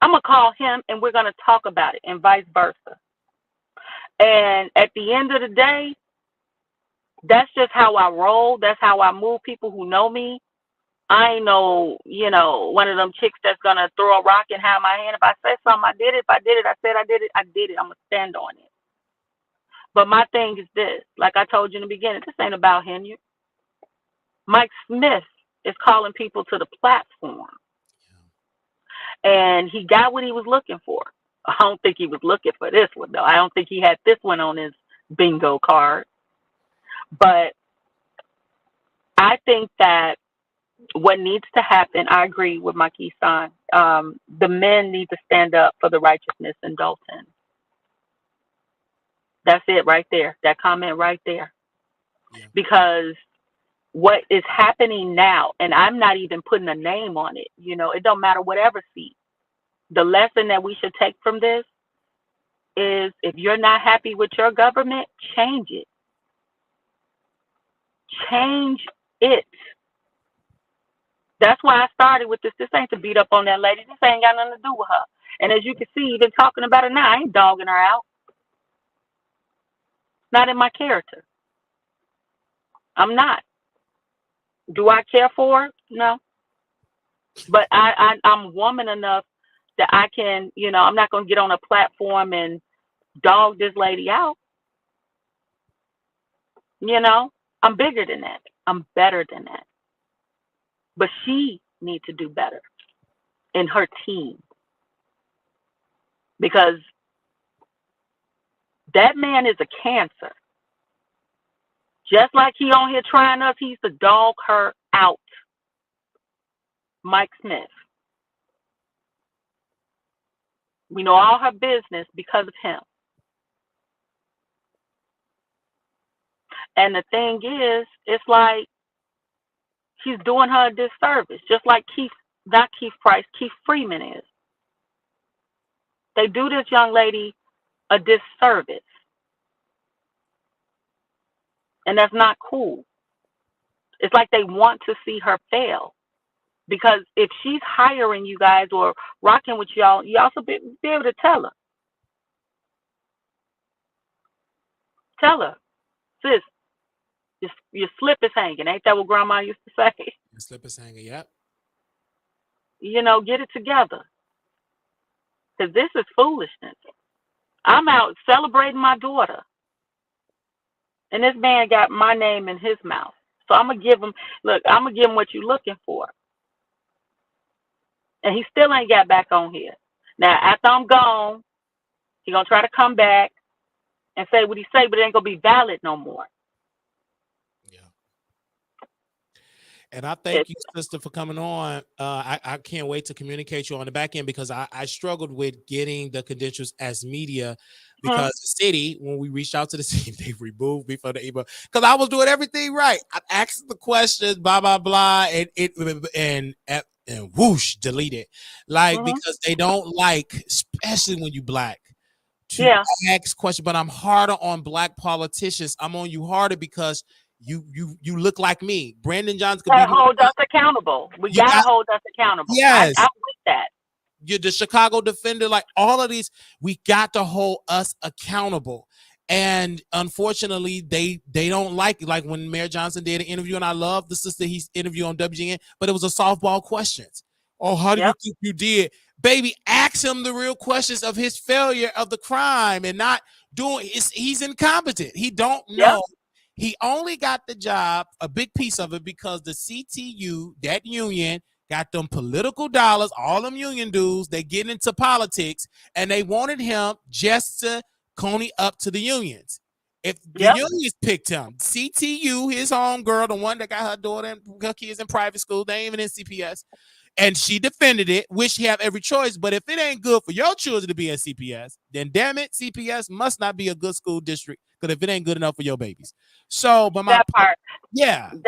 I'm gonna call him and we're gonna talk about it, and vice versa. And at the end of the day, that's just how I roll. That's how I move. People who know me, I ain't no, one of them chicks that's gonna throw a rock and have my hand. If I say something, I did it. If I did it, I said I did it. I did it. I'm gonna stand on it. But my thing is this, like I told you in the beginning, this ain't about Henry. Mike Smith is calling people to the platform. And he got what he was looking for. I don't think he was looking for this one, though. I don't think he had this one on his bingo card. But I think that what needs to happen, I agree with my key son. The men need to stand up for the righteousness in Dalton. That's it right there. That comment right there. Yeah. Because what is happening now, and I'm not even putting a name on it, it don't matter whatever seat. The lesson that we should take from this is if you're not happy with your government, change it. Change it. That's why I started with this. This ain't to beat up on that lady. This ain't got nothing to do with her. And as you can see, even talking about her now, I ain't dogging her out. Not in my character. I'm not. Do I care for her? No. But I'm woman enough that I can, I'm not going to get on a platform and dog this lady out. I'm bigger than that. I'm better than that. But she needs to do better in her team. Because that man is a cancer. Just like he on here trying us, he's to dog her out. Mike Smith. We know all her business because of him. And the thing is, it's like he's doing her a disservice, just like not Keith Price, Keith Freeman is. They do this young lady a disservice, and that's not cool. It's like they want to see her fail. Because if she's hiring you guys or rocking with y'all, you also be able to tell her, sis, your slip is hanging. Ain't that what Grandma used to say? Your slip is hanging. Yep. Get it together. Because this is foolishness. I'm out celebrating my daughter, and this man got my name in his mouth. So I'm gonna give him. Look, I'm gonna give him what you're looking for. And he still ain't got back on here. Now, after I'm gone, he gonna try to come back and say what he say, but it ain't gonna be valid no more. Yeah. And I thank you, sister, for coming on. I can't wait to communicate you on the back end because I struggled with getting the credentials as media because the city, when we reached out to the city, they removed me from the email because I was doing everything right. I asked the questions, blah blah blah, and whoosh, delete it. Like because they don't like, especially when you black, to ask questions. But I'm harder on black politicians. I'm on you harder because you look like me. Brandon Johnson could hold us accountable. We gotta hold us accountable. Yes, I'm with that. You're the Chicago Defender, like all of these. We got to hold us accountable. And unfortunately, they don't like it. Like when Mayor Johnson did an interview, and I love the sister he's interviewed on WGN, but it was a softball questions. Oh, how do you think you did? Baby, ask him the real questions of his failure of the crime and not doing. He's incompetent. He don't know. He only got the job, a big piece of it, because the CTU, that union, got them political dollars, all them union dudes, they get into politics, and they wanted him just to coney up to the unions. If the unions picked him, CTU, his home girl, the one that got her daughter and her kids in private school, they ain't even in CPS, and she defended it, which she have every choice, but if it ain't good for your children to be at CPS, then damn it, CPS must not be a good school district, because if it ain't good enough for your babies. So, but my part. So I'm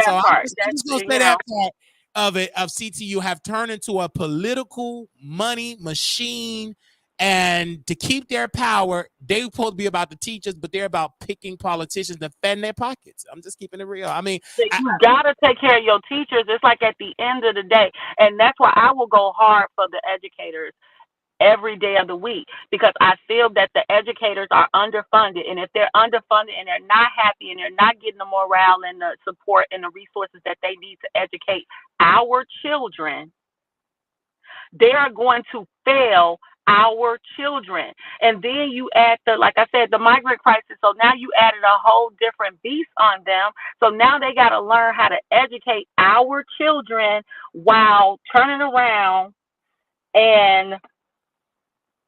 just gonna say that part of CTU have turned into a political money machine, and to keep their power, they supposed to be about the teachers, but they're about picking politicians to fend their pockets. I'm just keeping it real. I mean, you gotta take care of your teachers. It's like at the end of the day, and that's why I will go hard for the educators every day of the week, because I feel that the educators are underfunded, and if they're underfunded and they're not happy and they're not getting the morale and the support and the resources that they need to educate our children, they are going to fail our children. And then you add like I said, the migrant crisis. So now you added a whole different beast on them. So now they got to learn how to educate our children while turning around and,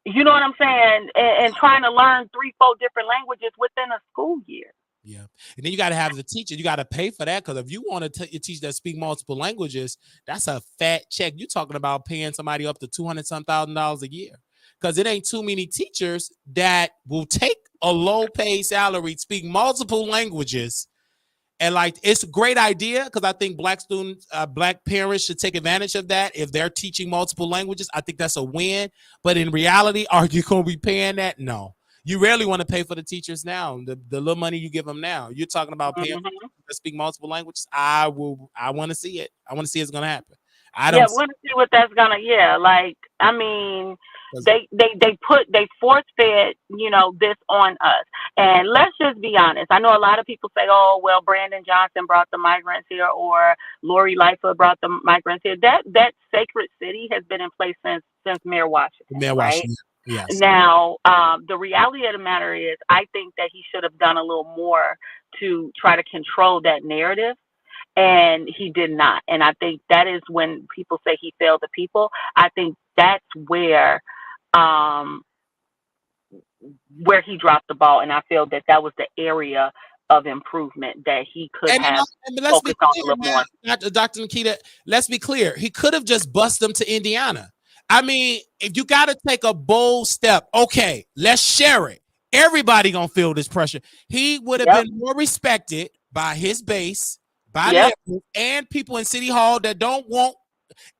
you know what I'm saying, and trying to learn 3-4 different languages within a school year. Yeah. And then you got to have the teacher. You got to pay for that, because if you want to teach that speak multiple languages, that's a fat check. You're talking about paying somebody up to $200,000 a year, because it ain't too many teachers that will take a low paid salary, speak multiple languages. And like, it's a great idea, because I think black students, black parents should take advantage of that. If they're teaching multiple languages, I think that's a win. But in reality, are you going to be paying that? No. You rarely want to pay for the teachers now. The little money you give them now. You're talking about paying for people to speak multiple languages. I want to see it. I want to see it's going to happen. I want to see what that's gonna. Like, I mean, they force fed, this on us. And let's just be honest. I know a lot of people say, oh, well, Brandon Johnson brought the migrants here, or Lori Lightfoot brought the migrants here. That sacred city has been in place since Mayor Washington. Right? Yes. Now, the reality of the matter is, I think that he should have done a little more to try to control that narrative. And he did not. And I think that is when people say he failed the people. I think that's where he dropped the ball. And I feel that was the area of improvement that he could have focused on a little more. Dr. Nikita, let's be clear. He could have just bused them to Indiana. I mean, if you got to take a bold step, okay, let's share it. Everybody gonna feel this pressure. He would have been more respected by his base, by Yep. liberals, and people in City Hall that don't want.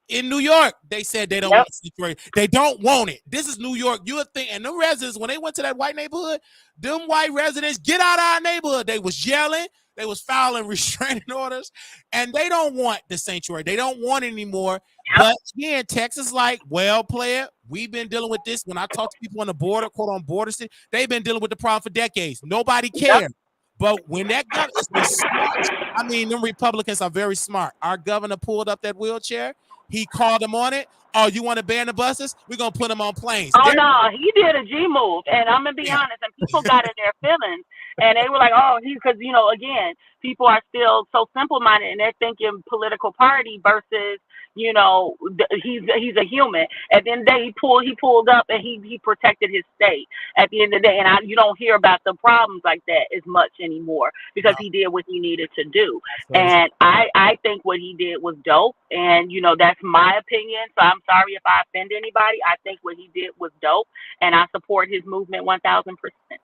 In New York, they said they don't Yep. want sanctuary. They don't want it. This is New York. You would think, and the residents, when they went to that white neighborhood, them white residents, get out of our neighborhood. They was yelling. They was filing restraining orders, and they don't want the sanctuary. They don't want it anymore. Yep. But again, Texas, like, well, player, we've been dealing with this. When I talk to people on the border, quote on border city, they've been dealing with the problem for decades. Nobody cared. Yep. But when that got, it's been smart. I mean, them Republicans are very smart. Our governor pulled up that wheelchair. He called them on it. Oh, you want to ban the buses? We're going to put them on planes. Oh, no, he did a G move. And I'm going to be honest, and people got in their feelings. And they were like, oh, because, you know, again, people are still so simple-minded, and they're thinking political party versus, you know, he's a human. At the end of the day, he pulled up, and he protected his state at the end of the day. And you don't hear about the problems like that as much anymore because he did what he needed to do. And I think what he did was dope. And, you know, that's my opinion. So I'm sorry if I offend anybody. I think what he did was dope. And I support his movement 1,000%.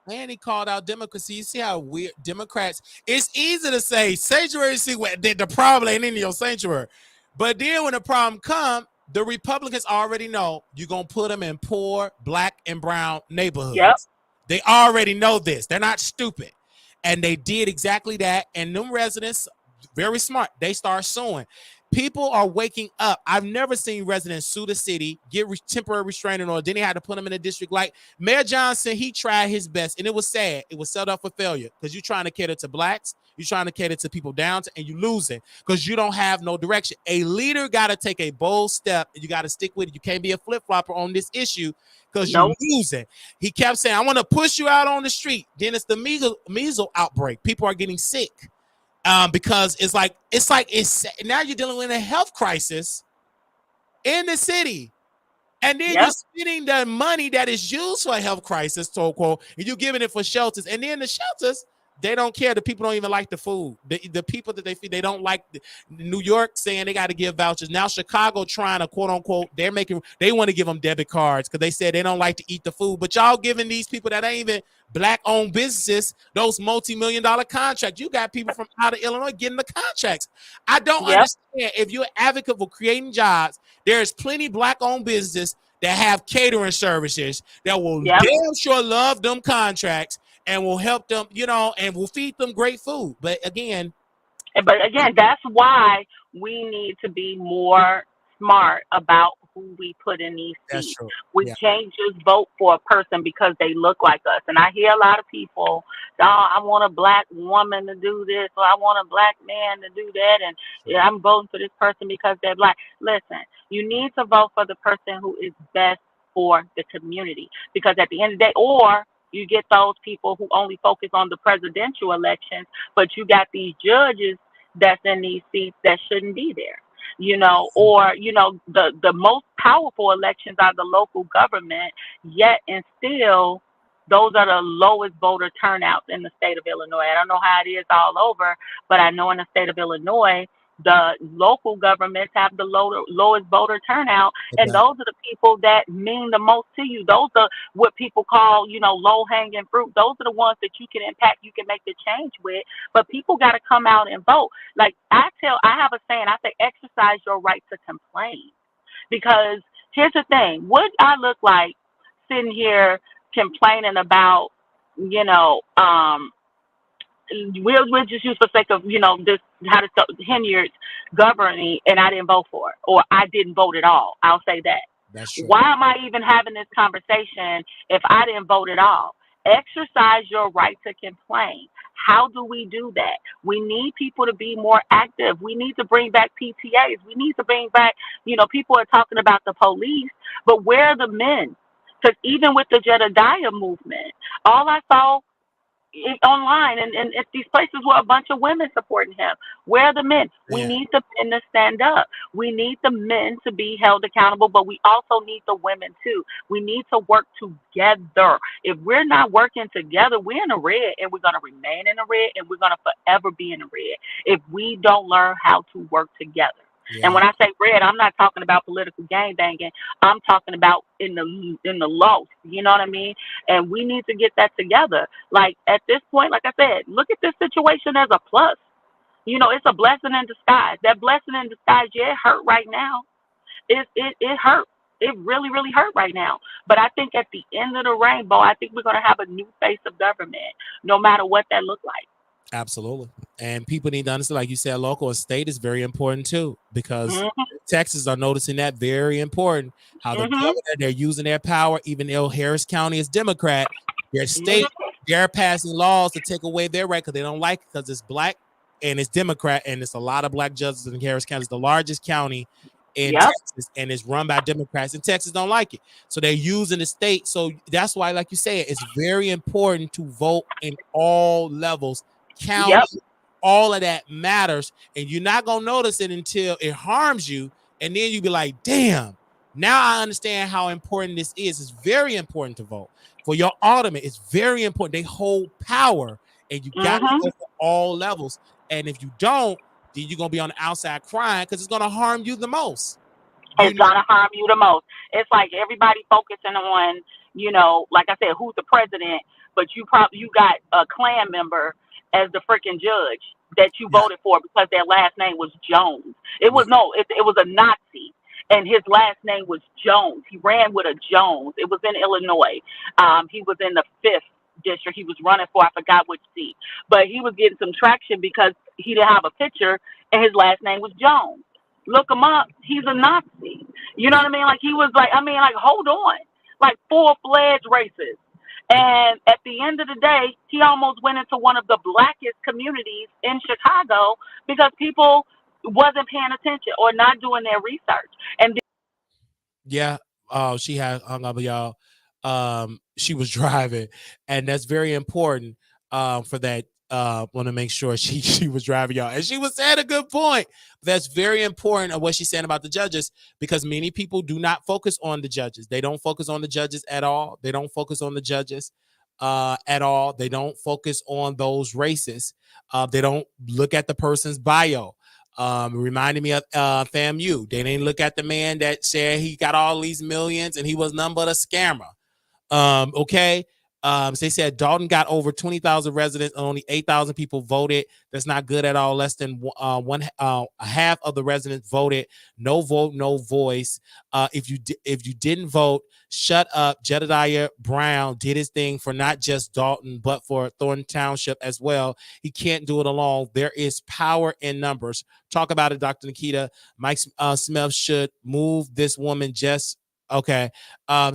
And he called out democracy. You see how weird Democrats, it's easy to say sanctuary, see what the problem ain't in your sanctuary. But then when the problem comes, the Republicans already know you're going to put them in poor black and brown neighborhoods. Yep. They already know this. They're not stupid. And they did exactly that. And them residents, very smart, they start suing. People are waking up. I've never seen residents sue the city, get temporary restraining order. Then they had to put them in a district. Like Mayor Johnson, he tried his best, and it was sad. It was set up for failure because you're trying to cater to blacks, you're trying to cater to people down, and you're losing because you don't have no direction. A leader got to take a bold step, and you got to stick with it. You can't be a flip-flopper on this issue because you're losing. He kept saying, I want to push you out on the street. Then it's the measles outbreak. People are getting sick. Because it's now you're dealing with a health crisis in the city, and then you're spending the money that is used for a health crisis, so quote, and you're giving it for shelters, and then the shelters, they don't care. The people don't even like the food. The people that they feed, they don't like. New York saying they got to give vouchers. Now Chicago trying to quote unquote, they want to give them debit cards because they said they don't like to eat the food. But y'all giving these people that ain't even black-owned businesses those multi-million-dollar contracts. You got people from out of Illinois getting the contracts. I don't understand. If you're an advocate for creating jobs, there's plenty black-owned businesses that have catering services that will damn sure love them contracts and will help them, you know, and will feed them great food. But again, that's why we need to be more smart about who we put in these seats. We can't just vote for a person because they look like us. And I hear a lot of people, oh, I want a black woman to do this, or I want a black man to do that, and I'm voting for this person because they're black. Listen, you need to vote for the person who is best for the community, because at the end of the day, or you get those people who only focus on the presidential elections, but you got these judges that's in these seats that shouldn't be there, you know, or, you know, the most powerful elections are the local government, yet and still those are the lowest voter turnouts in the state of Illinois. I don't know how it is all over, but I know in the state of Illinois, the local governments have the lowest voter turnout, and those are the people that mean the most to you. Those are what people call, you know, low-hanging fruit. Those are the ones that you can impact, you can make the change with, but people got to come out and vote. Like I have a saying, I say, exercise your right to complain, because here's the thing, what I look like sitting here complaining about, you know, we'll just use for sake of, you know, this, how to Henyard's governing, and I didn't vote for it, or I didn't vote at all. I'll say that. That's true. Why am I even having this conversation if I didn't vote at all? Exercise your right to complain. How do we do that? We need people to be more active. We need to bring back PTAs. We need to bring back, you know, people are talking about the police, but where are the men? Because even with the Jedediah movement, all I saw online and it's these places where a bunch of women supporting him. Where are the men? We need the men to stand up. We need the men to be held accountable, but we also need the women too. We need to work together. If we're not working together, we're in the red, and we're going to remain in the red, and we're going to forever be in the red if we don't learn how to work together. Yeah. And when I say red, I'm not talking about political gang banging. I'm talking about in the low. You know what I mean? And we need to get that together. Like at this point, like I said, look at this situation as a plus. You know, it's a blessing in disguise. That blessing in disguise, yeah, it hurt right now. It hurt. It really, really hurt right now. But I think at the end of the rainbow, I think we're gonna have a new face of government, no matter what that looks like. Absolutely. And people need to understand, like you said, local and state is very important too, because Mhm. Texas are noticing that very important. How the Mhm. governor, they're using their power, even though Harris County is Democrat, their state, Mhm. they're passing laws to take away their right because they don't like it because it's black and it's Democrat, and it's a lot of black judges in Harris County. It's the largest county in Yep. Texas, and it's run by Democrats, and Texas don't like it. So they're using the state. So that's why, like you said, it's very important to vote in all levels. Yep. County, all of that matters, and you're not gonna notice it until it harms you, and then you be like, "Damn, now I understand how important this is." It's very important to vote for your alderman. It's very important. They hold power, and you got to Mhm. go for all levels. And if you don't, then you're gonna be on the outside crying because it's gonna harm you the most. You It's know, gonna harm you the most. It's like everybody focusing on, like I said, who's the president, but you got a Klan member as the freaking judge that you yeah, voted for because their last name was Jones. It yeah, was no, it was a Nazi, and his last name was Jones. He ran with a Jones. It was in Illinois. He was in the fifth district. He was running for, I forgot which seat, but he was getting some traction because he didn't have a picture and his last name was Jones. Look him up. He's a Nazi. You know yeah, what I mean? Like he was like, I mean, like hold on, like full-fledged racist. yeah. And at the end of the day, he almost went into one of the blackest communities in Chicago because people wasn't paying attention or not doing their research. And Yeah. Oh, she had hung up, y'all. She was driving, and that's very important. For that, want to make sure she was driving, y'all, and she was saying a good point. That's very important of what she's saying about the judges, because many people do not focus on the judges. They don't focus on the judges at all. They don't focus on the judges at all. They don't focus on those races. They don't look at the person's bio. Reminded me of FAMU. They didn't look at the man that said he got all these millions and he was nothing but a scammer. Okay. So they said Dalton got over 20,000 residents and only 8,000 people voted. That's not good at all. Less than half of the residents voted. No vote, no voice. If you didn't vote, shut up. Jedediah Brown did his thing for not just Dalton, but for Thornton Township as well. He can't do it alone. There is power in numbers. Talk about it, Dr. Nikita. Mike Smith should move this woman just okay.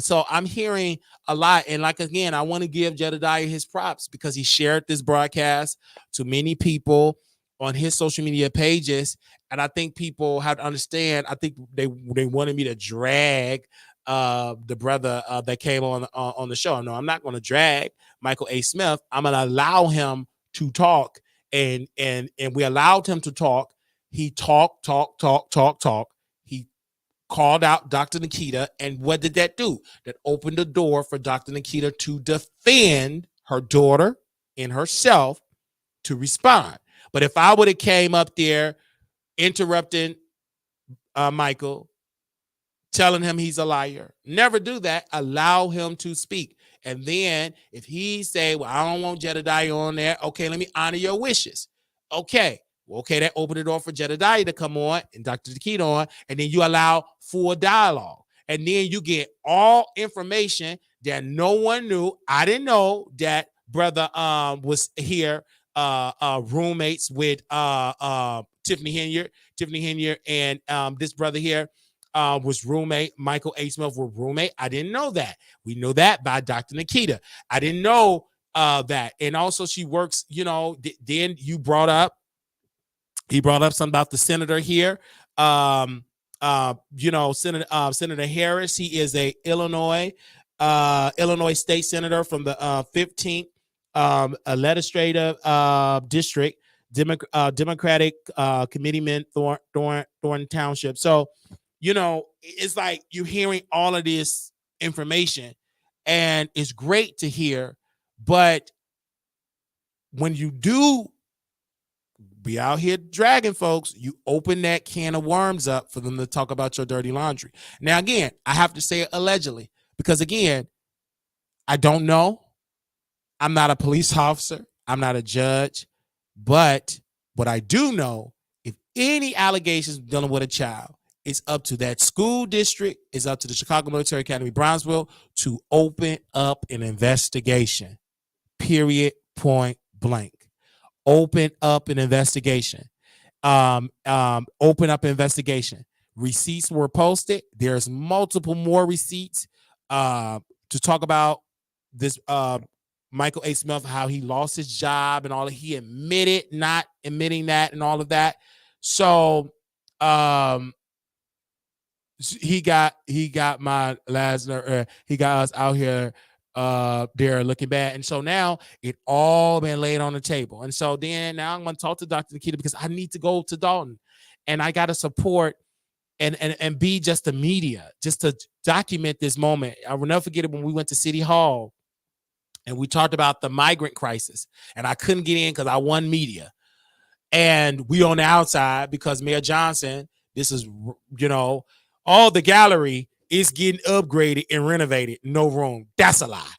So I'm hearing a lot. And like, again, I want to give Jedediah his props because he shared this broadcast to many people on his social media pages. And I think people have to understand, I think they wanted me to drag the brother that came on the show. No, I'm not going to drag Michael A. Smith. I'm going to allow him to talk. And we allowed him to talk. He talk. He called out Dr. Nikita, and what did that do? That opened the door for Dr. Nikita to defend her daughter and herself to respond. But if I would have came up there interrupting Michael, telling him he's a liar, never do that. Allow him to speak. And then if he say, well, I don't want Jedediah on there, okay, let me honor your wishes. Okay. Well, okay, that opened the door for Jedediah to come on and Dr. Nikita on, and then you allow full dialogue. And then you get all information that no one knew. I didn't know that brother was here, roommates with Tiffany Henier and this brother here was roommate. Michael A. Smith was roommate. I didn't know that. We know that by Dr. Nikita. I didn't know that. And also she works, then he brought up something about the senator here. Senator Harris, he is a Illinois state senator from the 15th legislative district, Democratic committeeman, Thornton Township. So, it's like you're hearing all of this information, and it's great to hear. But when you do be out here dragging folks, you open that can of worms up for them to talk about your dirty laundry. Now, again, I have to say allegedly, because again, I don't know. I'm not a police officer. I'm not a judge. But what I do know, if any allegations dealing with a child, it's up to that school district, it's up to the Chicago Military Academy, Brownsville, to open up an investigation. Period. Point blank. Open up an investigation. Open up an investigation. Receipts were posted. There's multiple more receipts to talk about this Michael A. Smith, how he lost his job and all that. He admitted not admitting that and all of that. So he got my Lasner, he got us out here there looking bad. And so now it all been laid on the table. And so then now I'm going to talk to Dr. Nikita because I need to go to Dalton and I got to support and be just the media, just to document this moment. I will never forget it when we went to City Hall and we talked about the migrant crisis and I couldn't get in because I won media. And we on the outside because Mayor Johnson, this is, all the gallery is getting upgraded and renovated. No room. That's a lie.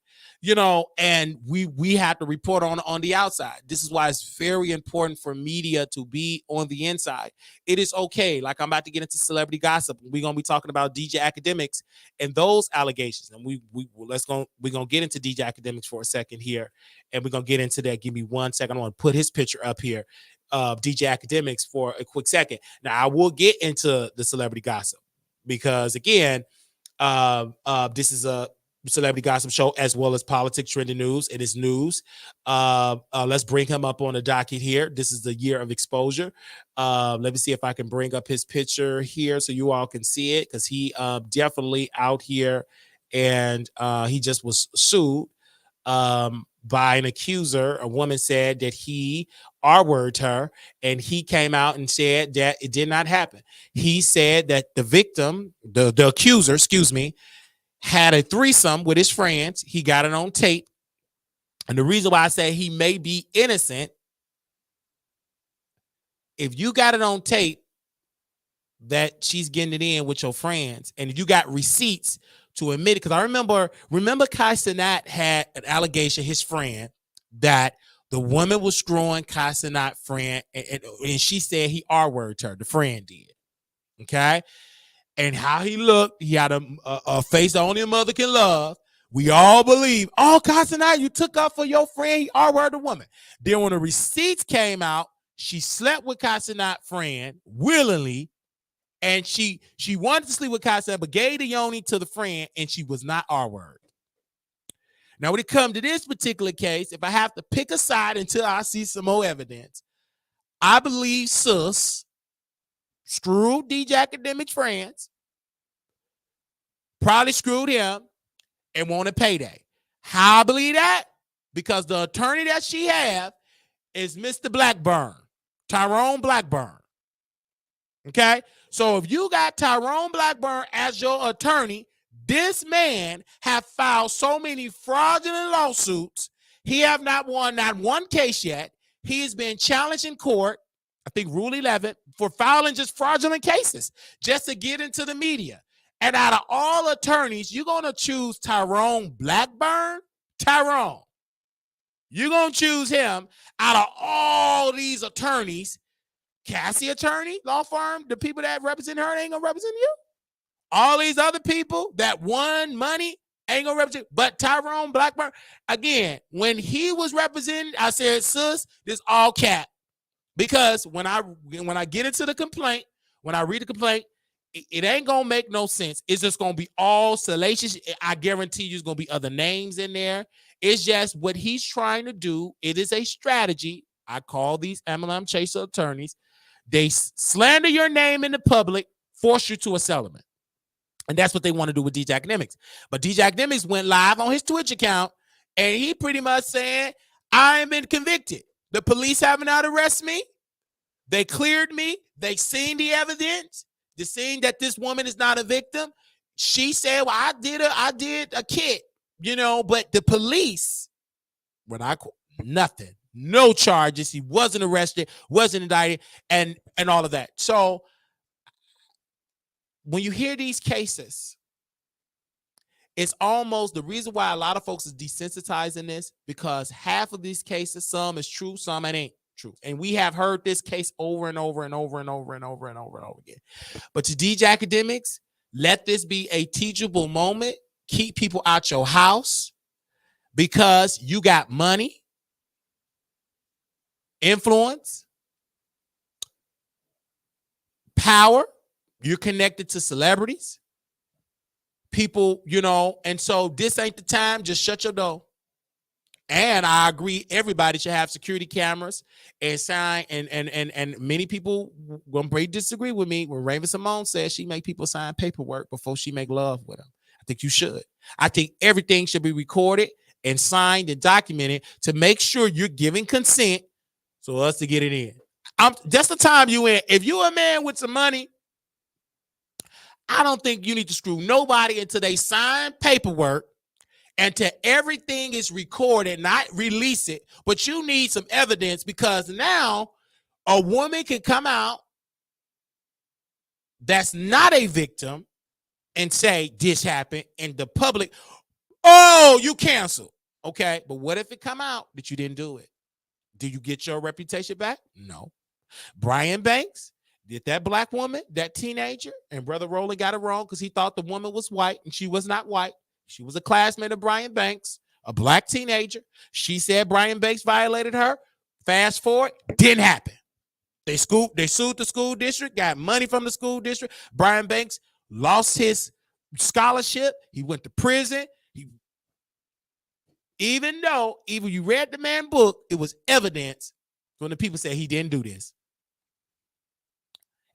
And we have to report on the outside. This is why it's very important for media to be on the inside. It is okay. Like I'm about to get into celebrity gossip. We're gonna be talking about DJ Akademiks and those allegations. And we're gonna get into DJ Akademiks for a second here, and we're gonna get into that. Give me 1 second. I want to put his picture up here of DJ Akademiks for a quick second. Now I will get into the celebrity gossip because again, this is a celebrity gossip show as well as politics, trending news. It is news. Let's bring him up on the docket here. This is the year of exposure. Let me see if I can bring up his picture here so you all can see it, because he definitely out here, and he just was sued by an accuser. A woman said that he R-worded her, and he came out and said that it did not happen. He said that the victim, the accuser, had a threesome with his friends. He got it on tape. And the reason why I say he may be innocent, if you got it on tape that she's getting it in with your friends, and if you got receipts to admit it, because I remember Kai Cenat had an allegation, his friend, that the woman was screwing Kai Cenat friend, and she said he R-worded her, the friend did. Okay? And how he looked, he had a face that only a mother can love. We all believe, Kai Cenat, you took up for your friend, he R-worded the woman. Then when the receipts came out, she slept with Kai Cenat friend willingly, and she wanted to sleep with Kai Cenat, but gave the yoni to the friend, and she was not R-worded. Now, when it comes to this particular case, if I have to pick a side until I see some more evidence, I believe Sus screwed DJ Akademiks friends, probably screwed him, and wanted payday. How I believe that? Because the attorney that she have is Mr. Blackburn, Tyrone Blackburn. Okay? So if you got Tyrone Blackburn as your attorney, this man have filed so many fraudulent lawsuits. He have not won not one case yet. He has been challenged in court, I think Rule 11, for filing just fraudulent cases, just to get into the media. And out of all attorneys, you're going to choose Tyrone Blackburn? Tyrone. You're going to choose him out of all these attorneys. Cassie attorney, law firm, the people that represent her ain't going to represent you. All these other people that won money ain't going to represent. But Tyrone Blackburn, again, when he was represented, I said, sis, this all cap. Because when I get into the complaint, when I read the complaint, it ain't gonna make no sense. It's just gonna be all salacious. I guarantee you, there's gonna be other names in there. It's just what he's trying to do. It is a strategy. I call these MLM chaser attorneys. They slander your name in the public, force you to a settlement, and that's what they want to do with DJ Akademiks. But DJ Akademiks went live on his Twitch account, and he pretty much said, "I ain't been convicted. The police haven't out arrested me. They cleared me. They seen the evidence. They seen that this woman is not a victim. She said, well, I did a kit, but the police, nothing. no charges. He wasn't arrested, wasn't indicted, and all of that. So when you hear these cases, it's almost the reason why a lot of folks is desensitizing this, because half of these cases, some is true, some it ain't true. And we have heard this case over and over and over and over and over and over and over again. But to DJ Academics, let this be a teachable moment. Keep people out your house because you got money, influence, power. You're connected to celebrities, people, and so this ain't the time. Just shut your door. And I agree, everybody should have security cameras and sign. And many people gonna disagree with me when Raven Simone says she make people sign paperwork before she make love with them. I think you should. I think everything should be recorded and signed and documented to make sure you're giving consent for us to get it in. That's the time you in. If you're a man with some money, I don't think you need to screw nobody until they sign paperwork and till everything is recorded, not release it. But you need some evidence, because now a woman can come out that's not a victim and say this happened, and the public, oh, you canceled. Okay, but what if it come out that you didn't do it? Do you get your reputation back? No. Brian Banks, did that black woman, that teenager, and Brother Rowland got it wrong because he thought the woman was white, and she was not white. She was a classmate of Brian Banks, a black teenager. She said Brian Banks violated her. Fast forward, didn't happen. They sued the school district, got money from the school district. Brian Banks lost his scholarship. He went to prison. Even though you read the man's book, it was evidence when the people said he didn't do this.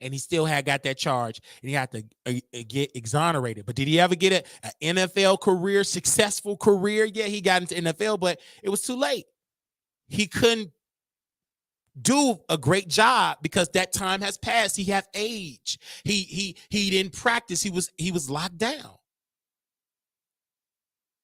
And he still got that charge, and he had to get exonerated. But did he ever get an NFL career, successful career? Yeah, he got into NFL, but it was too late. He couldn't do a great job because that time has passed. He had age. He didn't practice. He was locked down.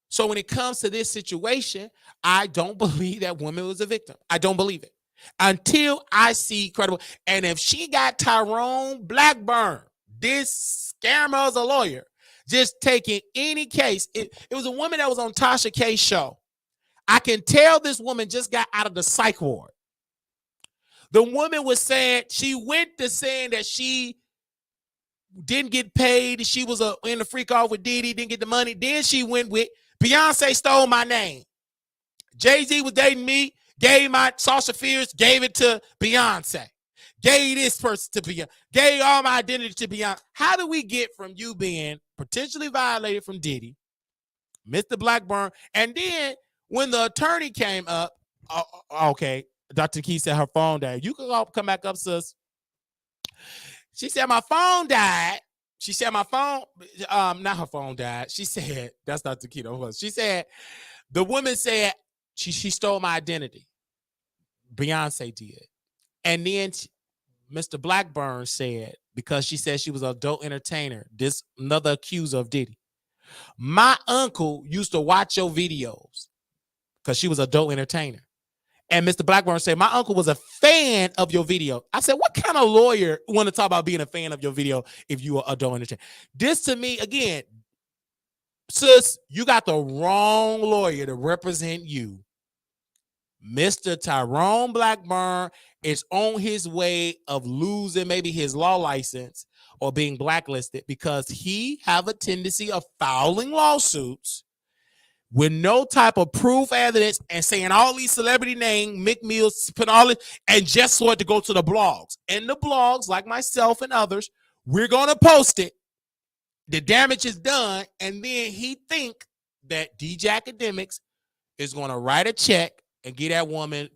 So when it comes to this situation, I don't believe that woman was a victim. I don't believe it until I see credible. And if she got Tyrone Blackburn, this scammer as a lawyer, just taking any case. It was a woman that was on Tasha K's show. I can tell this woman just got out of the psych ward. The woman was saying, she went to saying that she didn't get paid. She was in the freak off with Diddy, didn't get the money. Then she went with Beyonce stole my name. Jay-Z was dating me, gave my Sasha Fierce, gave it to Beyonce. Gave this person to Beyonce. Gave all my identity to Beyonce. How do we get from you being potentially violated from Diddy, Mr. Blackburn, and then when the attorney came up, okay, Dr. Key said her phone died. You can come back up, sis. She said my phone died. She said my phone, not her phone died. She said, that's Dr. Keto. She said, the woman said she stole my identity. Beyonce did. And then Mr. Blackburn said, because she said she was an adult entertainer, this another accuser of Diddy. My uncle used to watch your videos because she was an adult entertainer. And Mr. Blackburn said, my uncle was a fan of your video. I said, what kind of lawyer want to talk about being a fan of your video if you are adult entertainer? This to me, again, sis, you got the wrong lawyer to represent you. Mr. Tyrone Blackburn is on his way of losing maybe his law license or being blacklisted because he have a tendency of filing lawsuits with no type of proof, evidence, and saying all these celebrity names, Mick Mills, put all it, and just so it to go to the blogs. And the blogs, like myself and others, we're going to post it. The damage is done, and then he think that DJ Academics is going to write a check and get that woman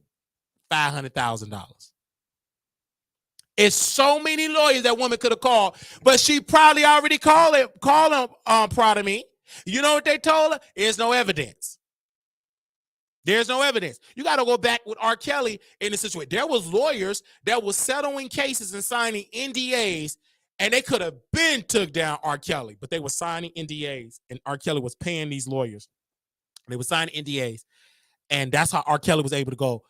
$500,000. It's so many lawyers that woman could have called, but she probably already called him proud of me. You know what they told her? There's no evidence. There's no evidence. You got to go back with R. Kelly in the situation. There was lawyers that was settling cases and signing NDAs, and they could have been took down R. Kelly, but they were signing NDAs, and R. Kelly was paying these lawyers. They were signing NDAs, and that's how R. Kelly was able to go,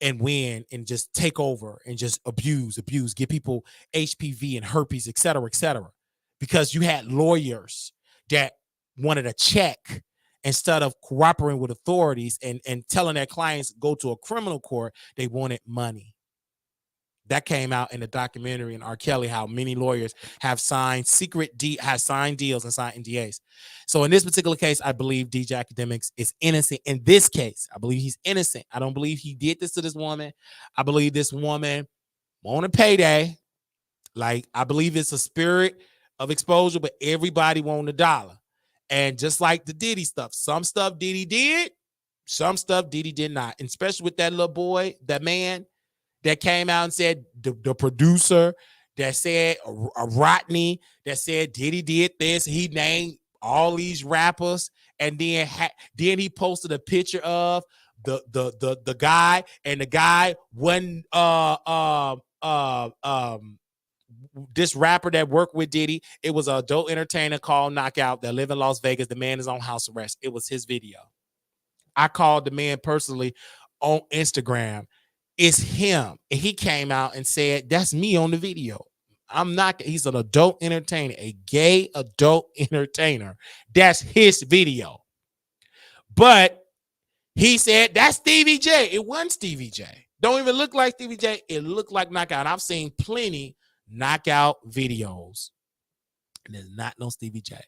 and win and just take over and just abuse, give people HPV and herpes, et cetera, because you had lawyers that wanted a check instead of cooperating with authorities and telling their clients go to a criminal court. They wanted money. That came out in the documentary in R. Kelly, how many lawyers have signed signed deals and signed NDAs. So in this particular case, I believe DJ Akademiks is innocent. In this case, I believe he's innocent. I don't believe he did this to this woman. I believe this woman want a payday. Like, I believe it's a spirit of exposure, but everybody want a dollar. And just like the Diddy stuff, some stuff Diddy did, some stuff Diddy did not. And especially with that little boy, that man that came out and said, the producer that said, Rodney, that said Diddy did this. He named all these rappers, and then then he posted a picture of the guy, and the guy wasn't this rapper that worked with Diddy. It was an adult entertainer called Knockout that live in Las Vegas. The man is on house arrest. It was his video. I called the man personally on Instagram. It's him. And he came out and said, that's me on the video. I'm not, he's an adult entertainer, a gay adult entertainer. That's his video. But he said, that's Stevie J. It wasn't Stevie J. Don't even look like Stevie J. It looked like Knockout. I've seen plenty Knockout videos. And there's not no Stevie J.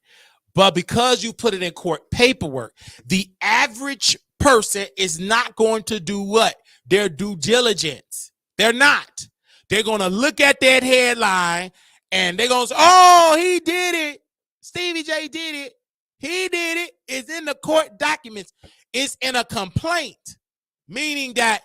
But because you put it in court paperwork, the average person is not going to do what? Their due diligence. They're not. They're going to look at that headline and they're going to say, oh, he did it. Stevie J did it. He did it. It's in the court documents. It's in a complaint, meaning that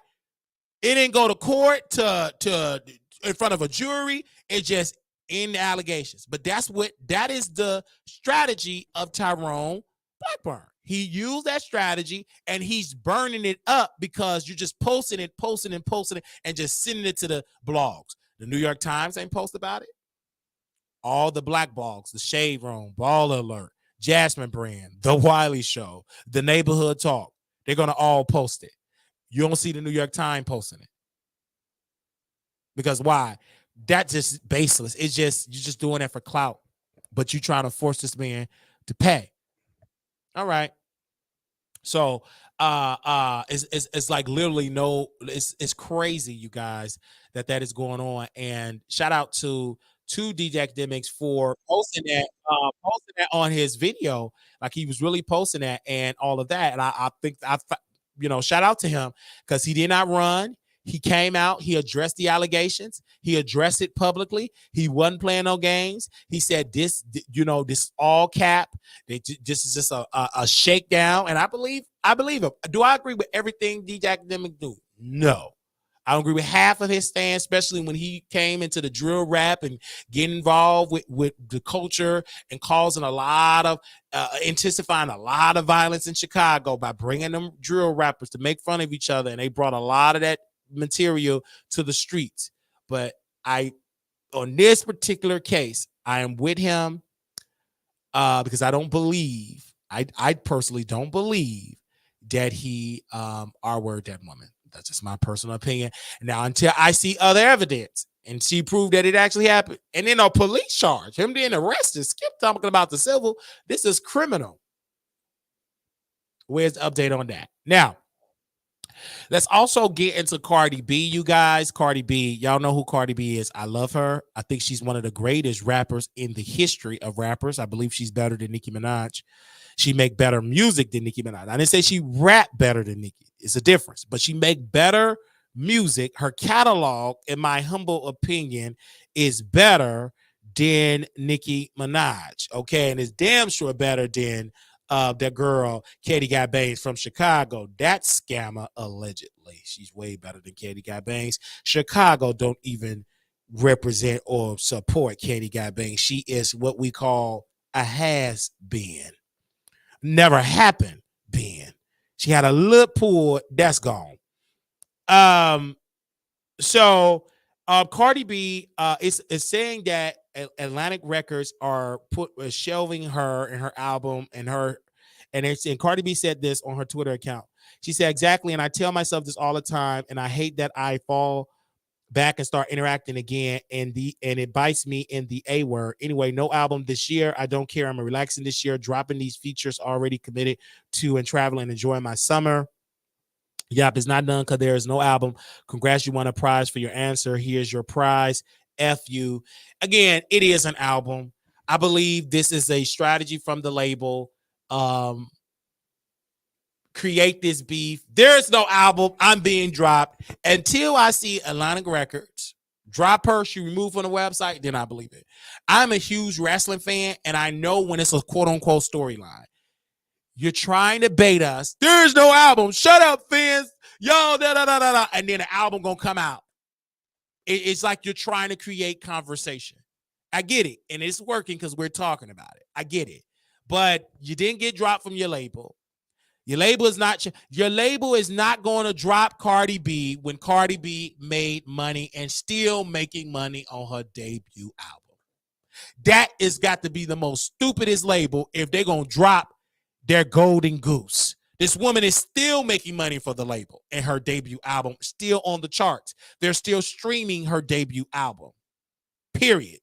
it didn't go to court to in front of a jury. It just in the allegations. But that is the strategy of Tyrone Blackburn. He used that strategy and he's burning it up because you're just posting it, and just sending it to the blogs. The New York Times ain't post about it. All the black blogs, the Shade Room, Ball Alert, Jasmine Brand, The Wiley Show, The Neighborhood Talk, they're going to all post it. You don't see the New York Times posting it. Because why? That's just baseless. It's just, you're just doing it for clout, but you trying to force this man to pay. All right. So it's like literally it's crazy, you guys, that is going on. And shout out to DJ Akademiks for posting that on his video. Like, he was really posting that and all of that. And I think shout out to him because he did not run. He came out, he addressed the allegations, he addressed it publicly. He wasn't playing no games. He said this all cap. This is just a shakedown. And I believe him. Do I agree with everything DJ Akademiks do? No. I don't agree with half of his stance, especially when he came into the drill rap and getting involved with the culture and causing a lot of intensifying a lot of violence in Chicago by bringing them drill rappers to make fun of each other. And they brought a lot of that material to the streets. But on this particular case, I am with him because I don't believe, I personally don't believe that he R-word that woman. That's just my personal opinion. Now, until I see other evidence and she proved that it actually happened, and then a police charge, him being arrested, skip talking about the civil, this is criminal. Where's the update on that? Now, let's also get into Cardi B, you guys. Cardi B, y'all know who Cardi B is. I love her. I think she's one of the greatest rappers in the history of rappers. I believe she's better than Nicki Minaj. She make better music than Nicki Minaj. I didn't say she rap better than Nicki. It's a difference. But she make better music. Her catalog, in my humble opinion, is better than Nicki Minaj. Okay, and it's damn sure better than that girl, Katie Got Bangs from Chicago. That scammer, allegedly. She's way better than Katie Got Bangs. Chicago don't even represent or support Katie Got Bangs. She is what we call a has-been. Never happened, been. She had a lip pull, that's gone. So Cardi B is saying that Atlantic Records are shelving her and her album and Cardi B said this on her Twitter account. She said, exactly. And I tell myself this all the time. And I hate that I fall back and start interacting again. And it bites me in the A word. Anyway, no album this year. I don't care. I'm relaxing this year, dropping these features already committed to and traveling and enjoying my summer. Yep, it's not done because there is no album. Congrats, you won a prize for your answer. Here's your prize. F you. Again, it is an album. I believe this is a strategy from the label. Create this beef. There's no album. I'm being dropped until I see Atlantic Records drop her. She removed from the website. Then I believe it. I'm a huge wrestling fan, and I know when it's a quote unquote storyline. You're trying to bait us. There's no album. Shut up, fans. Yo, da da da da da. And then the album gonna come out. It's like you're trying to create conversation. I get it, and it's working because we're talking about it. I get it, but you didn't get dropped from your label. Your label is not going to drop Cardi B when Cardi B made money and still making money on her debut album. That is got to be the most stupidest label if they're going to drop their golden goose. This woman is still making money for the label and her debut album still on the charts. They're still streaming her debut album. Period.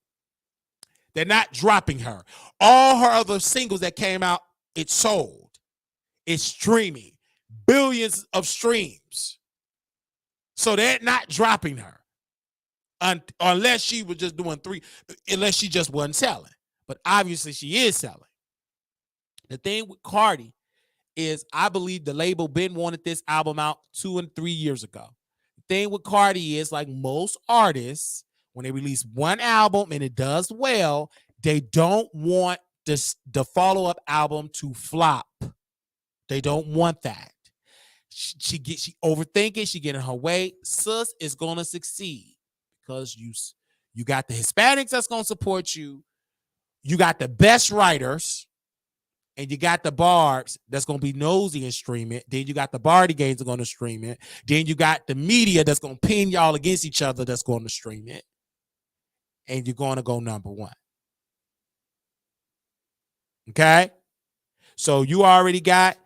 They're not dropping her. All her other singles that came out, it sold. It's streaming. Billions of streams. So they're not dropping her. Unless she was just doing unless she just wasn't selling. But obviously she is selling. The thing with Cardi is I believe the label been wanted this album out 2 and 3 years ago. The thing with Cardi is like most artists, when they release one album and it does well, they don't want the follow-up album to flop. They don't want that. She overthinking. She getting her way. Sus is gonna succeed because you got the Hispanics that's gonna support you. You got the best writers, and you got the Barbs that's gonna be nosy and stream it. Then you got the Barty Games that are gonna stream it. Then you got the media that's gonna pin y'all against each other that's gonna stream it, and you're gonna go number one. Okay, so you already got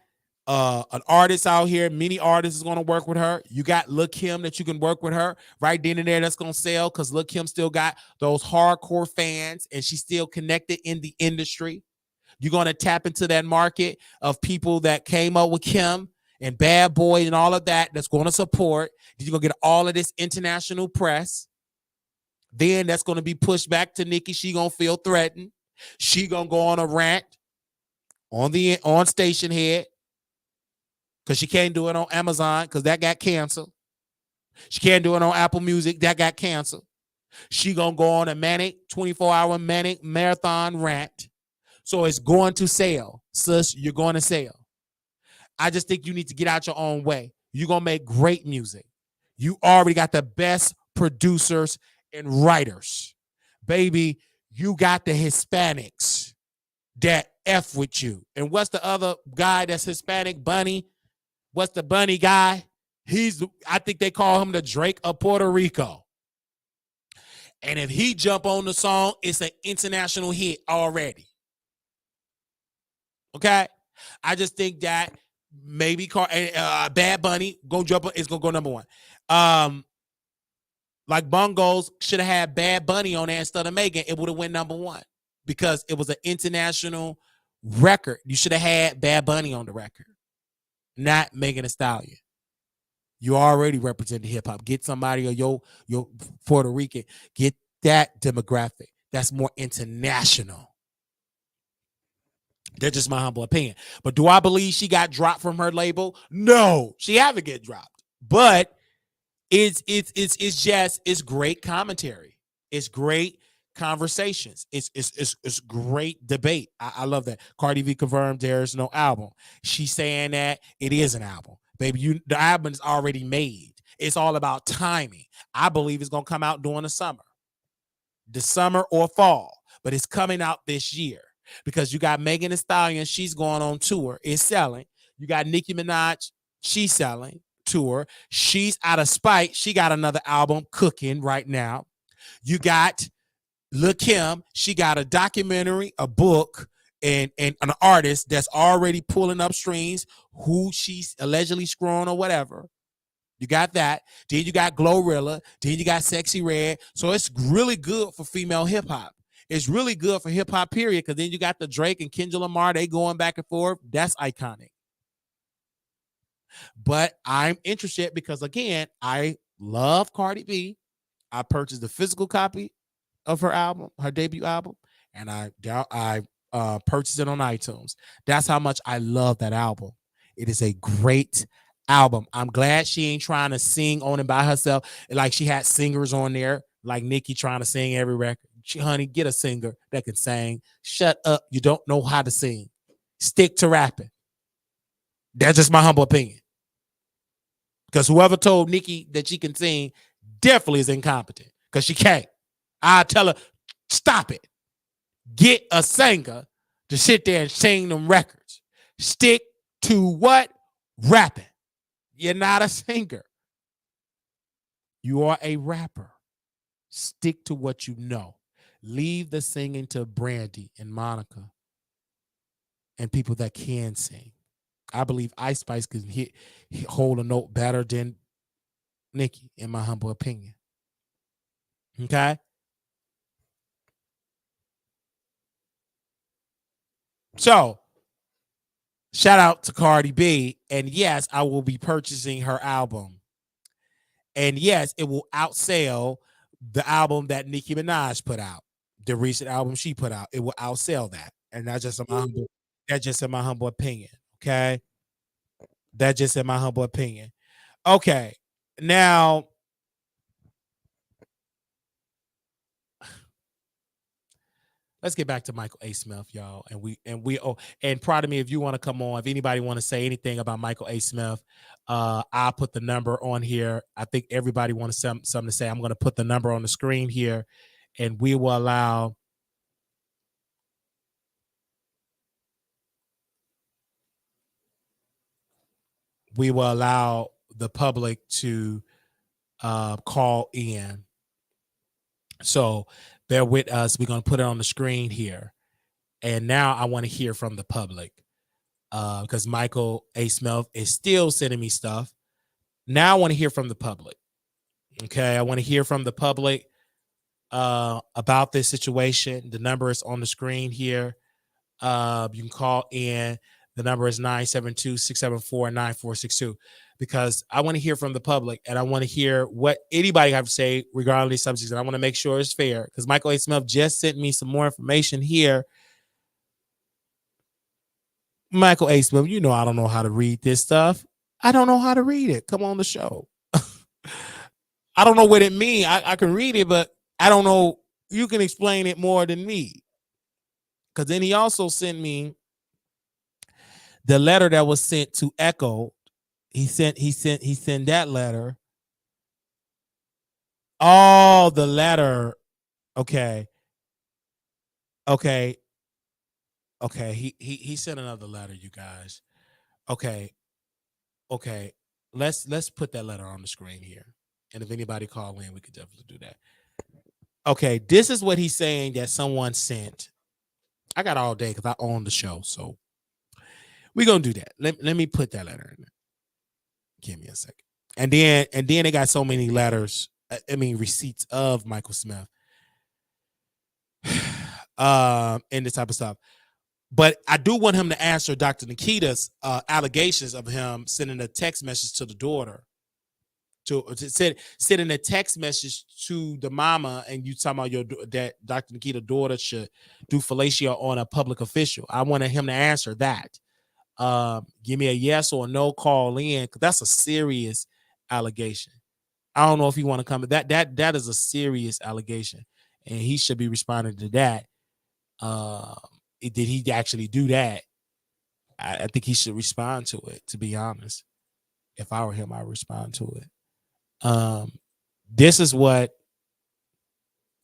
an artist out here. Many artists is going to work with her. You got Lil Kim that you can work with her right then and there. That's going to sell because Lil Kim still got those hardcore fans and she's still connected in the industry. You're going to tap into that market of people that came up with Kim and Bad Boy and all of that that's going to support. You're going to get all of this international press. Then that's going to be pushed back to Nikki. She going to feel threatened. She going to go on a rant on Station Head. Because she can't do it on Amazon because that got canceled. She can't do it on Apple Music. That got canceled. She going to go on a 24-hour manic marathon rant. So it's going to sell. Sis, you're going to sell. I just think you need to get out your own way. You're going to make great music. You already got the best producers and writers. Baby, you got the Hispanics that F with you. And what's the other guy that's Hispanic? Bunny? What's the Bunny guy? I think they call him the Drake of Puerto Rico. And if he jump on the song, it's an international hit already. Okay? I just think that maybe Bad Bunny go jump. It's gonna go number one. Like Bungos should have had Bad Bunny on there instead of Megan. It would have went number one because it was an international record. You should have had Bad Bunny on the record. Not Megan Thee Stallion. You already represent the hip hop. Get somebody or your Puerto Rican. Get that demographic. That's more international. That's just my humble opinion. But do I believe she got dropped from her label? No, she haven't get dropped. But it's great commentary. It's great conversations. It's great debate. I love that. Cardi B confirmed there is no album. She's saying that it is an album. Baby, the album is already made. It's all about timing. I believe it's gonna come out during the summer or fall, but it's coming out this year because you got Megan Thee Stallion. She's going on tour. It's selling. You got Nicki Minaj. She's selling tour. She's out of spite. She got another album cooking right now. You got Lil Kim, she got a documentary, a book, and an artist that's already pulling up streams, who she's allegedly screwing or whatever. You got that. Then you got Glorilla. Then you got Sexy Red. So it's really good for female hip hop. It's really good for hip hop, period. Because then you got the Drake and Kendrick Lamar. They going back and forth. That's iconic. But I'm interested because, again, I love Cardi B. I purchased the physical copy of her album, her debut album, and I purchased it on iTunes. That's how much I love that album. It is a great album. I'm glad she ain't trying to sing on it by herself. Like, she had singers on there, like Nicki trying to sing every record. Honey, get a singer that can sing. Shut up. You don't know how to sing. Stick to rapping. That's just my humble opinion. Because whoever told Nicki that she can sing definitely is incompetent. Because she can't. I tell her, stop it. Get a singer to sit there and sing them records. Stick to what? Rapping. You're not a singer. You are a rapper. Stick to what you know. Leave the singing to Brandy and Monica and people that can sing. I believe Ice Spice can hold a note better than Nicki, in my humble opinion. Okay? So, shout out to Cardi B. And yes, I will be purchasing her album. And yes, it will outsell the album that Nicki Minaj put out. The recent album she put out. It will outsell that. And that's just in my humble opinion. Okay? That's just in my humble opinion. Okay. Now, let's get back to Michael A. Smith, y'all. And pardon me if you want to come on. If anybody want to say anything about Michael A. Smith, I'll put the number on here. I think everybody wants something to say. I'm going to put the number on the screen here, and we will allow the public to call in. So bear with us. We're going to put it on the screen here. And now I want to hear from the public because Michael A. Smith is still sending me stuff. Now I want to hear from the public. Okay, I want to hear from the public about this situation. The number is on the screen here. You can call in. The number is 972-674-9462 because I want to hear from the public and I want to hear what anybody have to say regarding these subjects. And I want to make sure it's fair because Michael A. Smith just sent me some more information here. Michael A. Smith, you know I don't know how to read this stuff. I don't know how to read it. Come on the show. I don't know what it means. I can read it, but I don't know. You can explain it more than me. Because then he also sent me the letter that was sent to Echo. He sent that letter. Oh, the letter. Okay. He sent another letter, you guys. Okay. Let's put that letter on the screen here. And if anybody call in, we could definitely do that. Okay, this is what he's saying that someone sent. I got all day because I own the show, so we're gonna do that. Let me put that letter in there. Give me a second. And then they got so many letters. Receipts of Michael Smith. And this type of stuff. But I do want him to answer Dr. Nikita's allegations of him sending a text message to the daughter. Sending a text message to the mama, and you talking about that Dr. Nikita's daughter should do fellatio on a public official. I wanted him to answer that. Give me a yes or a no, call in, because that's a serious allegation. I don't know if you want to come. That is a serious allegation, and he should be responding to that. Did he actually do that? I think he should respond to it, to be honest. If I were him, I'd respond to it. This is what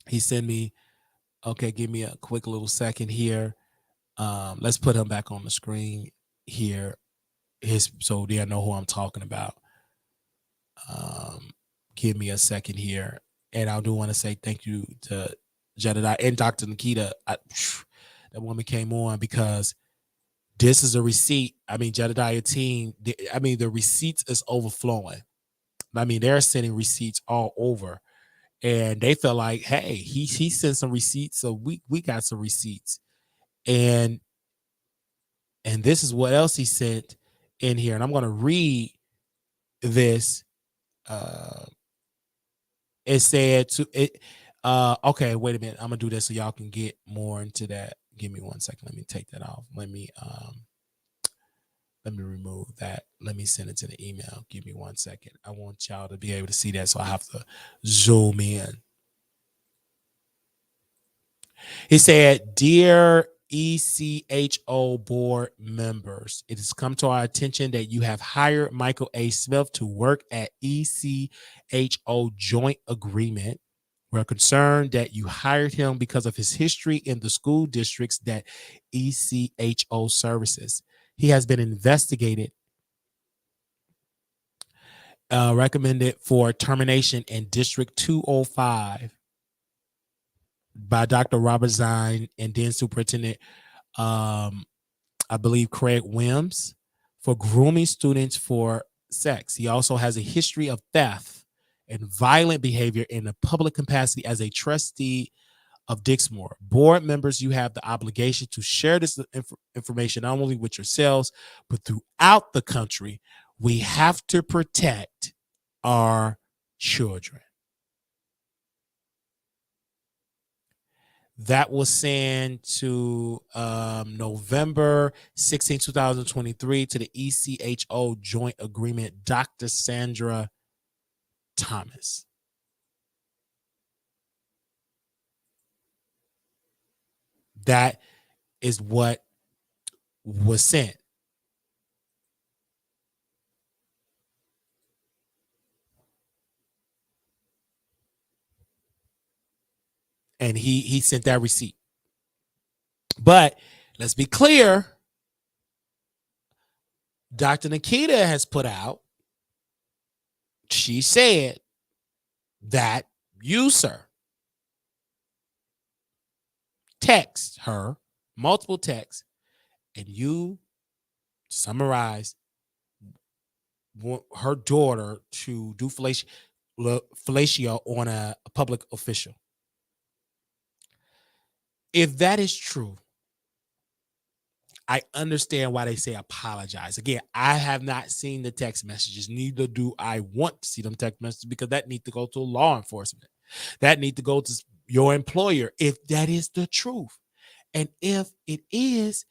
he sent me. Okay, give me a quick little second here. Let's put him back on the screen here. So they know who I'm talking about. Give me a second here. And I do want to say thank you to Jedediah and Dr. Nikita. That's That woman came on because this is a receipt. I mean, Jedediah team, the receipts is overflowing. I mean, they're sending receipts all over. And they felt like, hey, he sent some receipts, so we got some receipts. And this is what else he sent in here. And I'm gonna read this. It said to it. Okay, wait a minute. I'm gonna do this so y'all can get more into that. Give me 1 second. Let me take that off. Let me remove that. Let me send it to the email. Give me 1 second. I want y'all to be able to see that, so I have to zoom in. He said, "Dear ECHO board members, it has come to our attention that you have hired Michael A. Smith to work at ECHO Joint Agreement. We're concerned that you hired him because of his history in the school districts that ECHO services. He has been investigated, recommended for termination in District 205 by Dr. Robert Zine and then Superintendent, I believe, Craig Wims, for grooming students for sex. He also has a history of theft and violent behavior in a public capacity as a trustee of Dixmoor. Board members, you have the obligation to share this information not only with yourselves, but throughout the country. We have to protect our children." That was sent to November 16, 2023 to the ECHO Joint Agreement, Dr. Sandra Thomas. That is what was sent. And he sent that receipt. But let's be clear. Dr. Nikita has put out, she said that you, sir, text her, multiple texts, and you summarized her daughter to do fellatio on a public official. If that is true, I understand why they say apologize. Again, I have not seen the text messages. Neither do I want to see them text messages, because that needs to go to law enforcement. That needs to go to your employer if that is the truth. And if it is,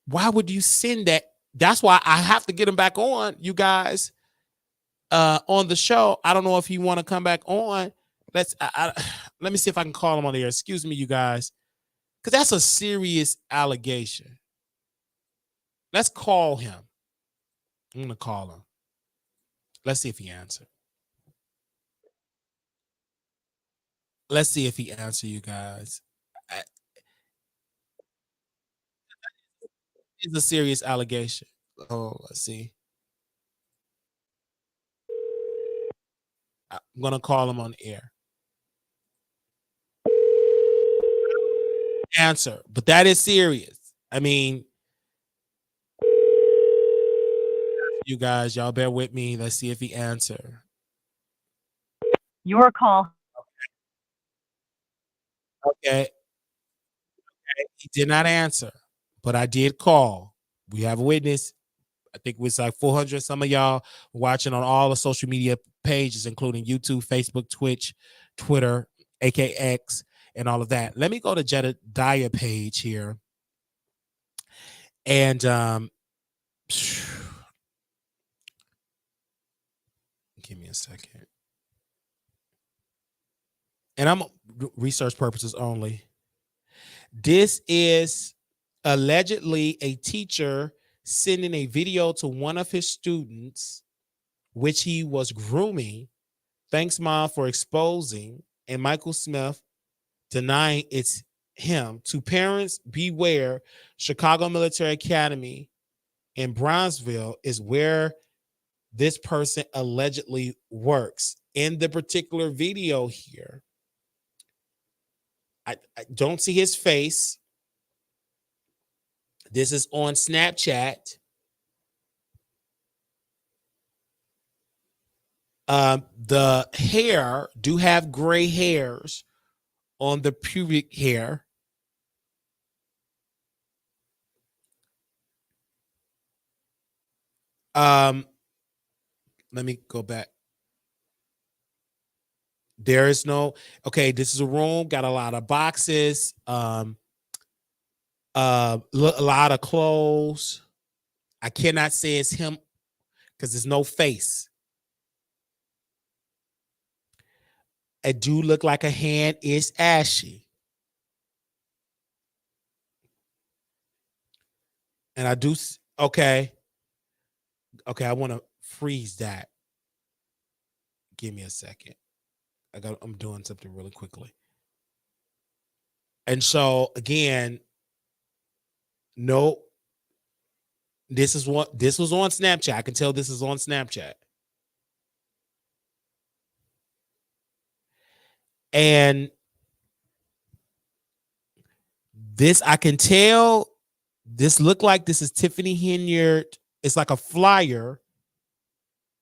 why would you send that? That's why I have to get him back on, you guys, on the show. I don't know if you want to come back on. Let me see if I can call him on the air. Excuse me, you guys, because that's a serious allegation. Let's call him. I'm going to call him. Let's see if he answers. Let's see if he answers, you guys. It's a serious allegation. Oh, let's see. I'm going to call him on the air. Answer, but that is serious. I mean, you guys, y'all bear with me. Let's see if he answer. Your call. Okay. He did not answer, but I did call. We have a witness. I think it was like 400. Some of y'all watching on all the social media pages, including YouTube, Facebook, Twitch, Twitter, AKX, and all of that. Let me go to Jedediah page here. And give me a second. And I'm research purposes only. This is allegedly a teacher sending a video to one of his students, which he was grooming. Thanks, Mom, for exposing. And Michael Smith denying it's him. To parents, beware. Chicago Military Academy in Brownsville is where this person allegedly works. In the particular video here, I don't see his face. This is on Snapchat. The hair do have gray hairs on the pubic hair. Let me go back. There is no, okay, this is a room, got a lot of boxes, a lot of clothes. I cannot say it's him because there's no face. It do look like a hand is ashy. And I do, okay. Okay, I want to freeze that. Give me a second. I'm doing something really quickly. And so again, no, this was on Snapchat. I can tell this is on Snapchat. And this, I can tell, this looked like this is Tiffany Henyard. It's like a flyer.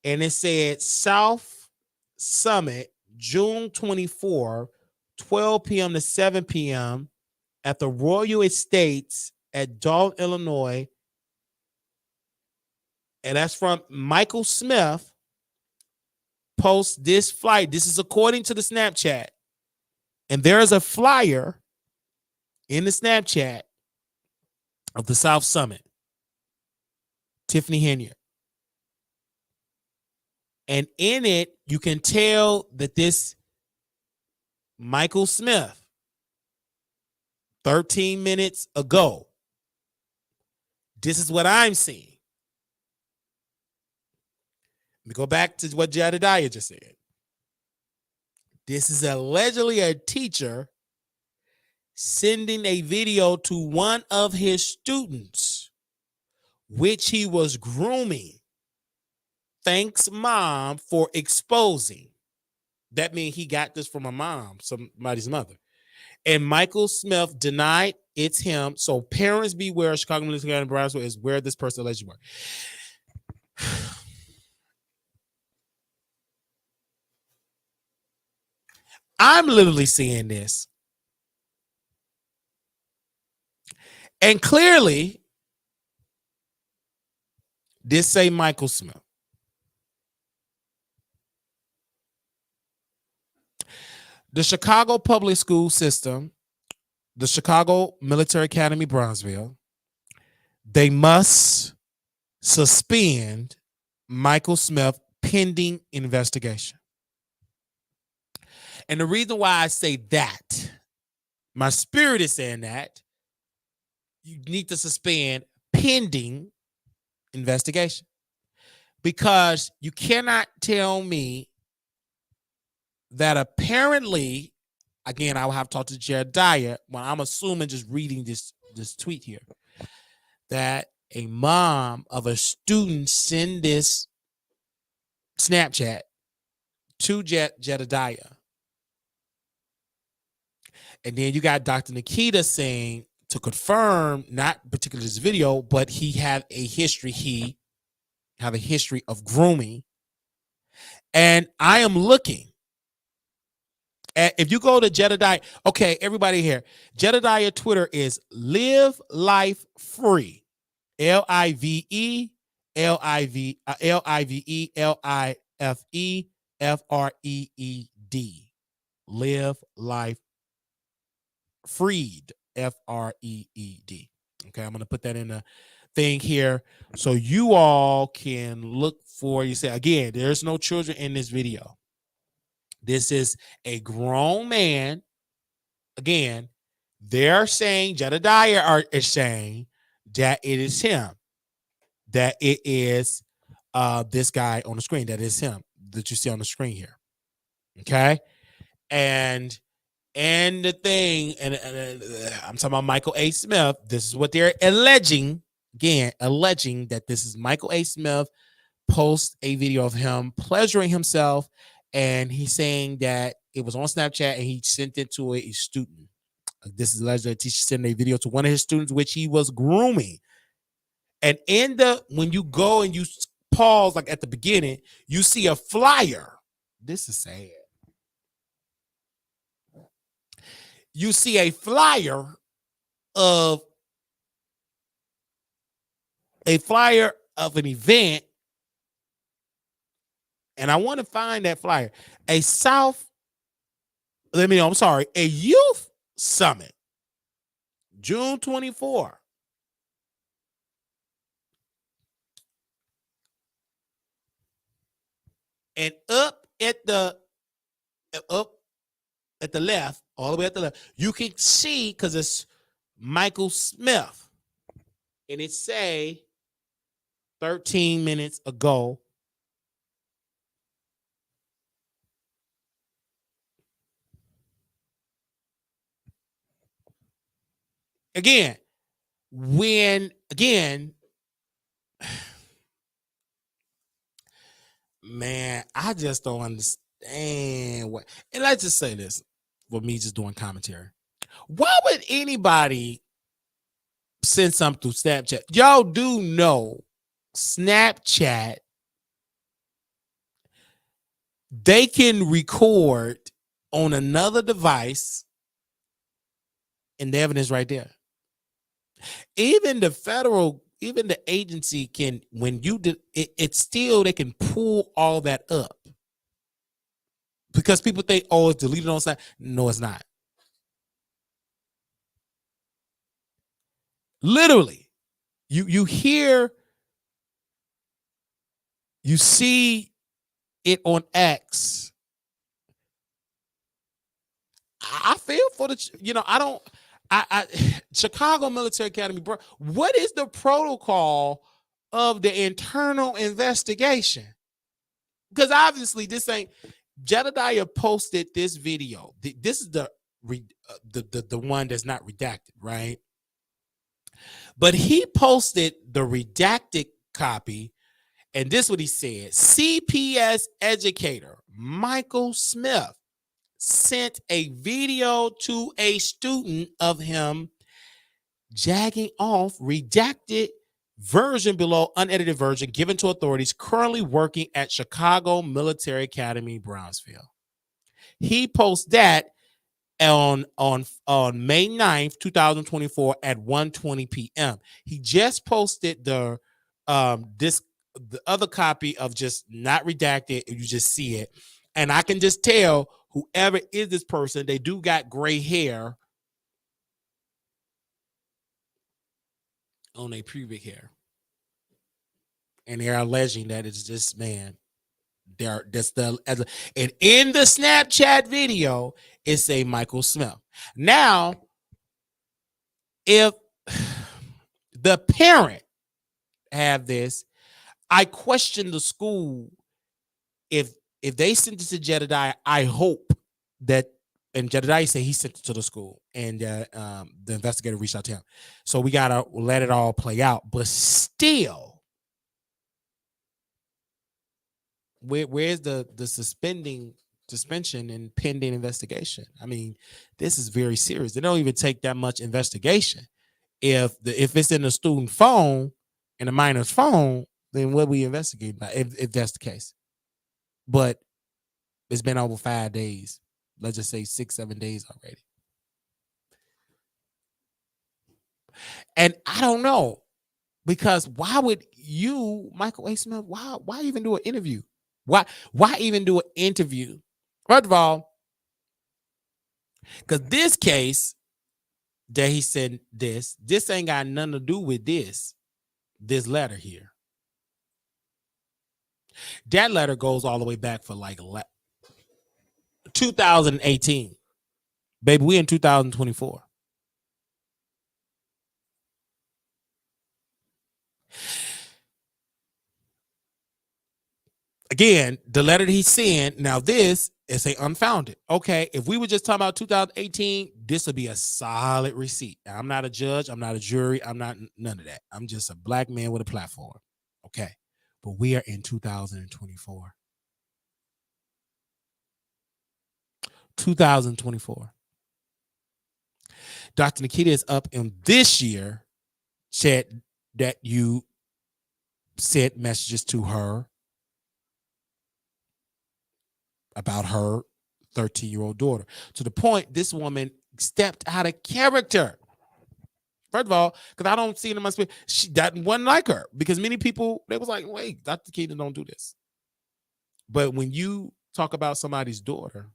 And it said South Summit, June 24, 12 p.m. to 7 p.m. at the Royal Estates at Dalton, Illinois. And that's from Michael Smith. Post this flyer. This is according to the Snapchat. And there is a flyer in the Snapchat of the South Summit. Tiffany Henyard. And in it, you can tell that this Michael Smith, 13 minutes ago, this is what I'm seeing. Let me go back to what Jedediah just said. This is allegedly a teacher sending a video to one of his students, which he was grooming. Thanks, mom, for exposing. That means he got this from a mom, somebody's mother. And Michael Smith denied it's him. So parents beware. Chicago Military County, Nebraska is where this person allegedly worked. I'm literally seeing this. And clearly, this say Michael Smith. The Chicago public school system, the Chicago Military Academy, Bronzeville, they must suspend Michael Smith pending investigation. And the reason why I say that, my spirit is saying that, you need to suspend pending investigation. Because you cannot tell me that apparently, again, I will have to talk to Jedediah, when I'm assuming just reading this tweet here, that a mom of a student send this Snapchat to Jedediah. And then you got Dr. Nikita saying to confirm, not particularly this video, but he had a history of grooming. And I am looking at, if you go to Jedediah, okay, everybody here, Jedediah Twitter is Live Life Free. LIVE FREED. Live Life Freed. FREED. Okay, I'm going to put that in the thing here so you all can look for, you say, again, there's no children in this video. This is a grown man. Again, they're saying, Jedediah is saying that it is him, that it is this guy on the screen, that is him that you see on the screen here. Okay. And the thing, and I'm talking about Michael A. Smith. This is what they're alleging. Again, alleging that this is Michael A. Smith post a video of him pleasuring himself. And he's saying that it was on Snapchat and he sent it to a student. This is alleged that teacher sent a video to one of his students, which he was grooming. And when you go and you pause, like at the beginning, you see a flyer. This is sad. You see a flyer of an event, and I want to find that flyer. A youth summit, June 24. And up at the left, all the way at the left, you can see, because it's Michael Smith, and it say 13 minutes ago. Again, man, I just don't understand what. And let's just say this for me, just doing commentary. Why would anybody send something through Snapchat? Y'all do know Snapchat, they can record on another device, and the evidence right there. Even the agency can, when you did it's still, they can pull all that up, because people think, oh, it's deleted on site. No, it's not. Literally, you see it on X. I feel for I Chicago Military Academy, bro. What is the protocol of the internal investigation? Because obviously this ain't. Jedediah posted this video. This is the one that's not redacted, right? But he posted the redacted copy, and this is what he said. CPS educator Michael Smith sent a video to a student of him jagging off redacted version below unedited version given to authorities currently working at Chicago Military Academy, Brownsville. He posted that on May 9th, 2024 at 1:20 p.m. He just posted the other copy of just not redacted. You just see it. And I can just tell whoever is this person, they do got gray hair on their pubic hair. And they're alleging that it's this man. And in the Snapchat video, it's a Michael Smith. Now, if the parent have this, I question the school. If they sent it to Jedediah, I hope that, and Jedediah said he sent it to the school, and the investigator reached out to him. So we gotta let it all play out. But still, where's the suspension and pending investigation? I mean, this is very serious. They don't even take that much investigation. If it's in the student phone, in a minor's phone, then what we investigate about, if that's the case. But it's been over 5 days. Let's just say 6-7 days already. And I don't know, because why would you, Michael A. Smith, why even do an interview? Why even do an interview? First of all, because this case that he said this ain't got nothing to do with this letter here. That letter goes all the way back for like 2018. Baby, we in 2024. Again, the letter that he sent, now this is a unfounded. Okay, if we were just talking about 2018, this would be a solid receipt. Now, I'm not a judge. I'm not a jury. I'm not none of that. I'm just a black man with a platform. Okay, but we are in 2024. 2024. Dr. Nikita is up in this year, said that you sent messages to her about her 13-year-old daughter, to the point this woman stepped out of character. First of all, because I don't see it in my spirit, that wasn't like her. Because many people, they was like, wait, Dr. Nikita don't do this. But when you talk about somebody's daughter,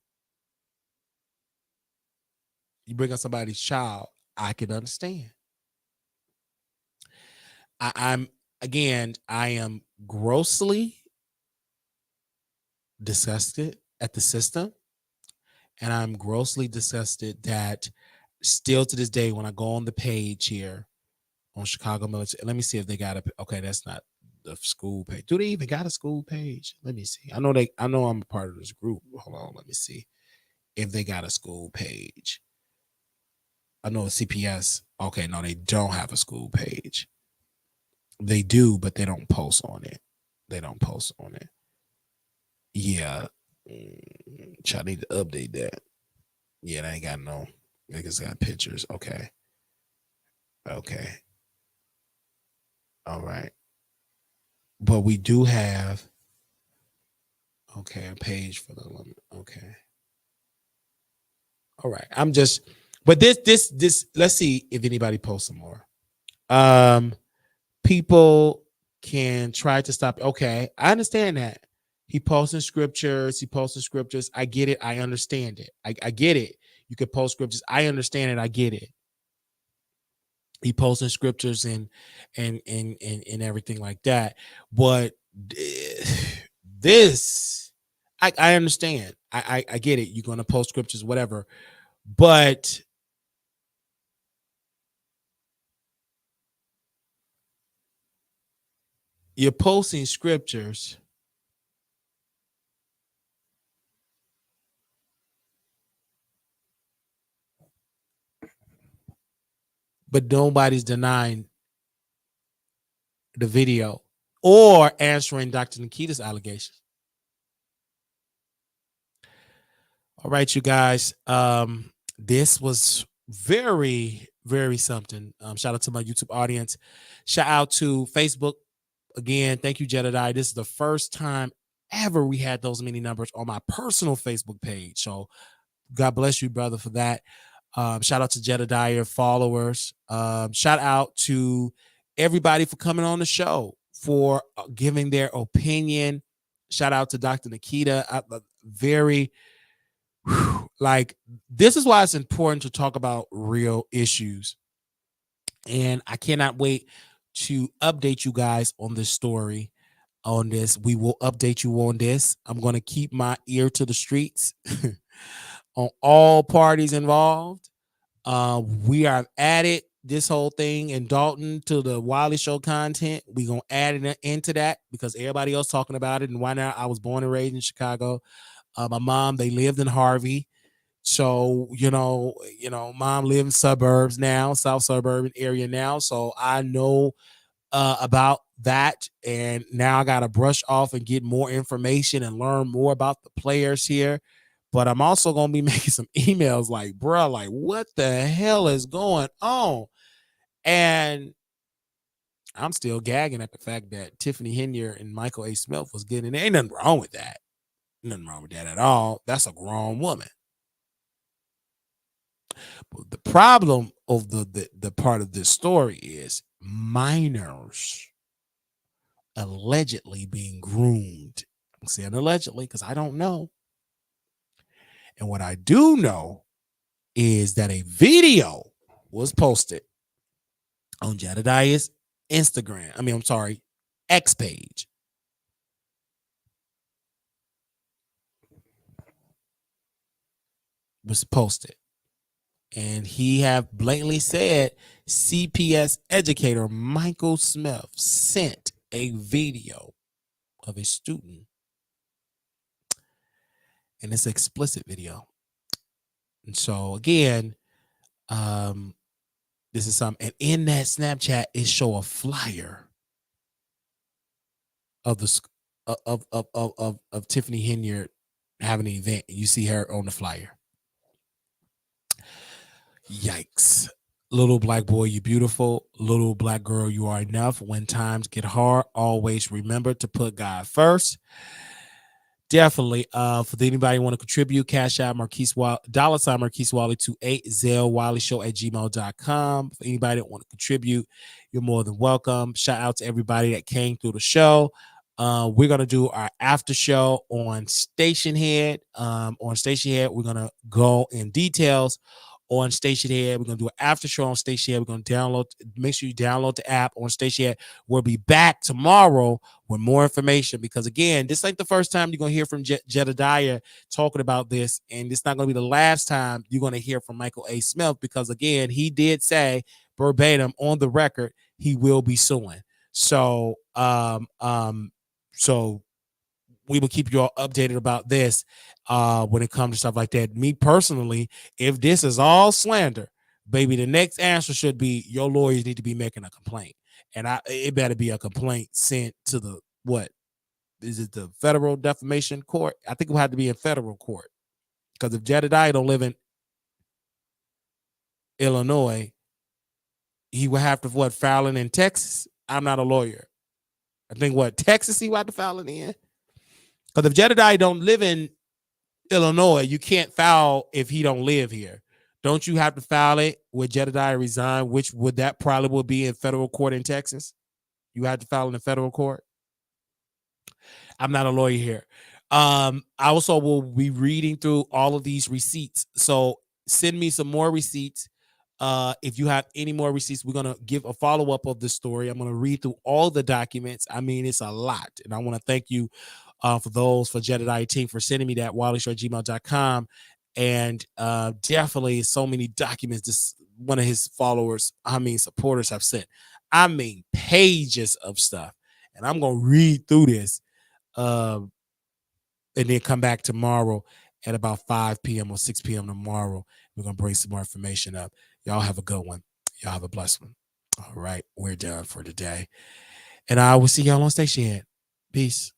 you bring up somebody's child, I can understand. I am grossly disgusted at the system, and I'm grossly disgusted that still to this day, when I go on the page here on Chicago Military, let me see if they got okay, that's not the school page. Do they even got a school page? Let me see. I know I'm a part of this group. Hold on, let me see if they got a school page. I know it's CPS. Okay, no, they don't have a school page. They do, but they don't post on it. Yeah. I need to update that. Yeah, they ain't got no. Niggas got pictures. Okay. All right. But we do have a page for the woman. Okay. All right. But this let's see if anybody posts some more. People can try to stop. Okay, I understand that. He posting scriptures. I get it. I understand it. I get it. You could post scriptures. I understand it. I get it. He posting scriptures and everything like that. But this, I understand. I get it. You're gonna post scriptures, whatever. But you're posting scriptures, but nobody's denying the video or answering Dr. Nikita's allegations. All right, you guys. This was very, very something. Shout out to my YouTube audience. Shout out to Facebook. Again, thank you, Jedediah. This is the first time ever we had those many numbers on my personal Facebook page. So God bless you, brother, for that. Shout out to Jedediah followers. Shout out to everybody for coming on the show, for giving their opinion. Shout out to Dr. Nikita. Like, this is why it's important to talk about real issues. And I cannot wait to update you guys on this story. On this, we will update you on this. I'm going to keep my ear to the streets on all parties involved. We are added this whole thing in Dalton to the Wiley Show content. We're going to add it into that because everybody else talking about it. And why not? I was born and raised in Chicago. My mom, they lived in Harvey. So, mom lives in suburbs now, South suburban area now. So I know about that. And now I got to brush off and get more information and learn more about the players here. But I'm also going to be making some emails like, bro, like, what the hell is going on? And I'm still gagging at the fact that Tiffany Henier and Michael A. Smith was getting it. Ain't nothing wrong with that. Nothing wrong with that at all. That's a grown woman. But the problem of the part of this story is minors allegedly being groomed. I'm saying allegedly because I don't know. And what I do know is that a video was posted on Jedediah's X page. Was posted. And he have blatantly said CPS educator Michael Smith sent a video of a student. And it's an explicit video. And so again, this is something. And in that Snapchat, it show a flyer of the of Tiffany Henier having an event. You see her on the flyer. Yikes. Little black boy, you beautiful. Little black girl, you are enough. When times get hard, always remember to put God first. Definitely. For anybody want to contribute, cash out Marquise Wiley, $ Marquise Wiley to 8zellwiley@gmail.com. For anybody that want to contribute, you're more than welcome. Shout out to everybody that came through the show. We're gonna do our after show on Station Head. We're gonna go in details on Station Head. We're gonna do an after show on Station Head. We're gonna make sure you download the app on Station Head. We'll be back tomorrow with more information, because again, this ain't the first time you're gonna hear from Jedediah talking about this, and it's not gonna be the last time you're gonna hear from Michael A. Smith, because again, he did say verbatim on the record he will be suing. So so we will keep you all updated about this when it comes to stuff like that. Me personally, if this is all slander, baby, the next answer should be your lawyers need to be making a complaint. And it better be a complaint sent to the, what is it, the federal defamation court? I think it will have to be in federal court, because if Jedediah don't live in Illinois, he would have to file it in Texas. I'm not a lawyer. I think Texas he would have to file it in. Because if Jedediah don't live in Illinois, you can't file if he don't live here. Don't you have to file it with Jedediah resign, which that probably would be in federal court in Texas? You have to file in the federal court. I'm not a lawyer here. I also will be reading through all of these receipts. So send me some more receipts. If you have any more receipts, we're going to give a follow-up of this story. I'm going to read through all the documents. I mean, it's a lot. And I want to thank you for Jedediah team for sending me that, WileyShow@gmail.com. And definitely so many documents this one of his supporters have sent. I mean, pages of stuff. And I'm going to read through this and then come back tomorrow at about 5 p.m. or 6 p.m. tomorrow. We're going to bring some more information up. Y'all have a good one. Y'all have a blessed one. All right. We're done for today. And I will see y'all on Station Head. Peace.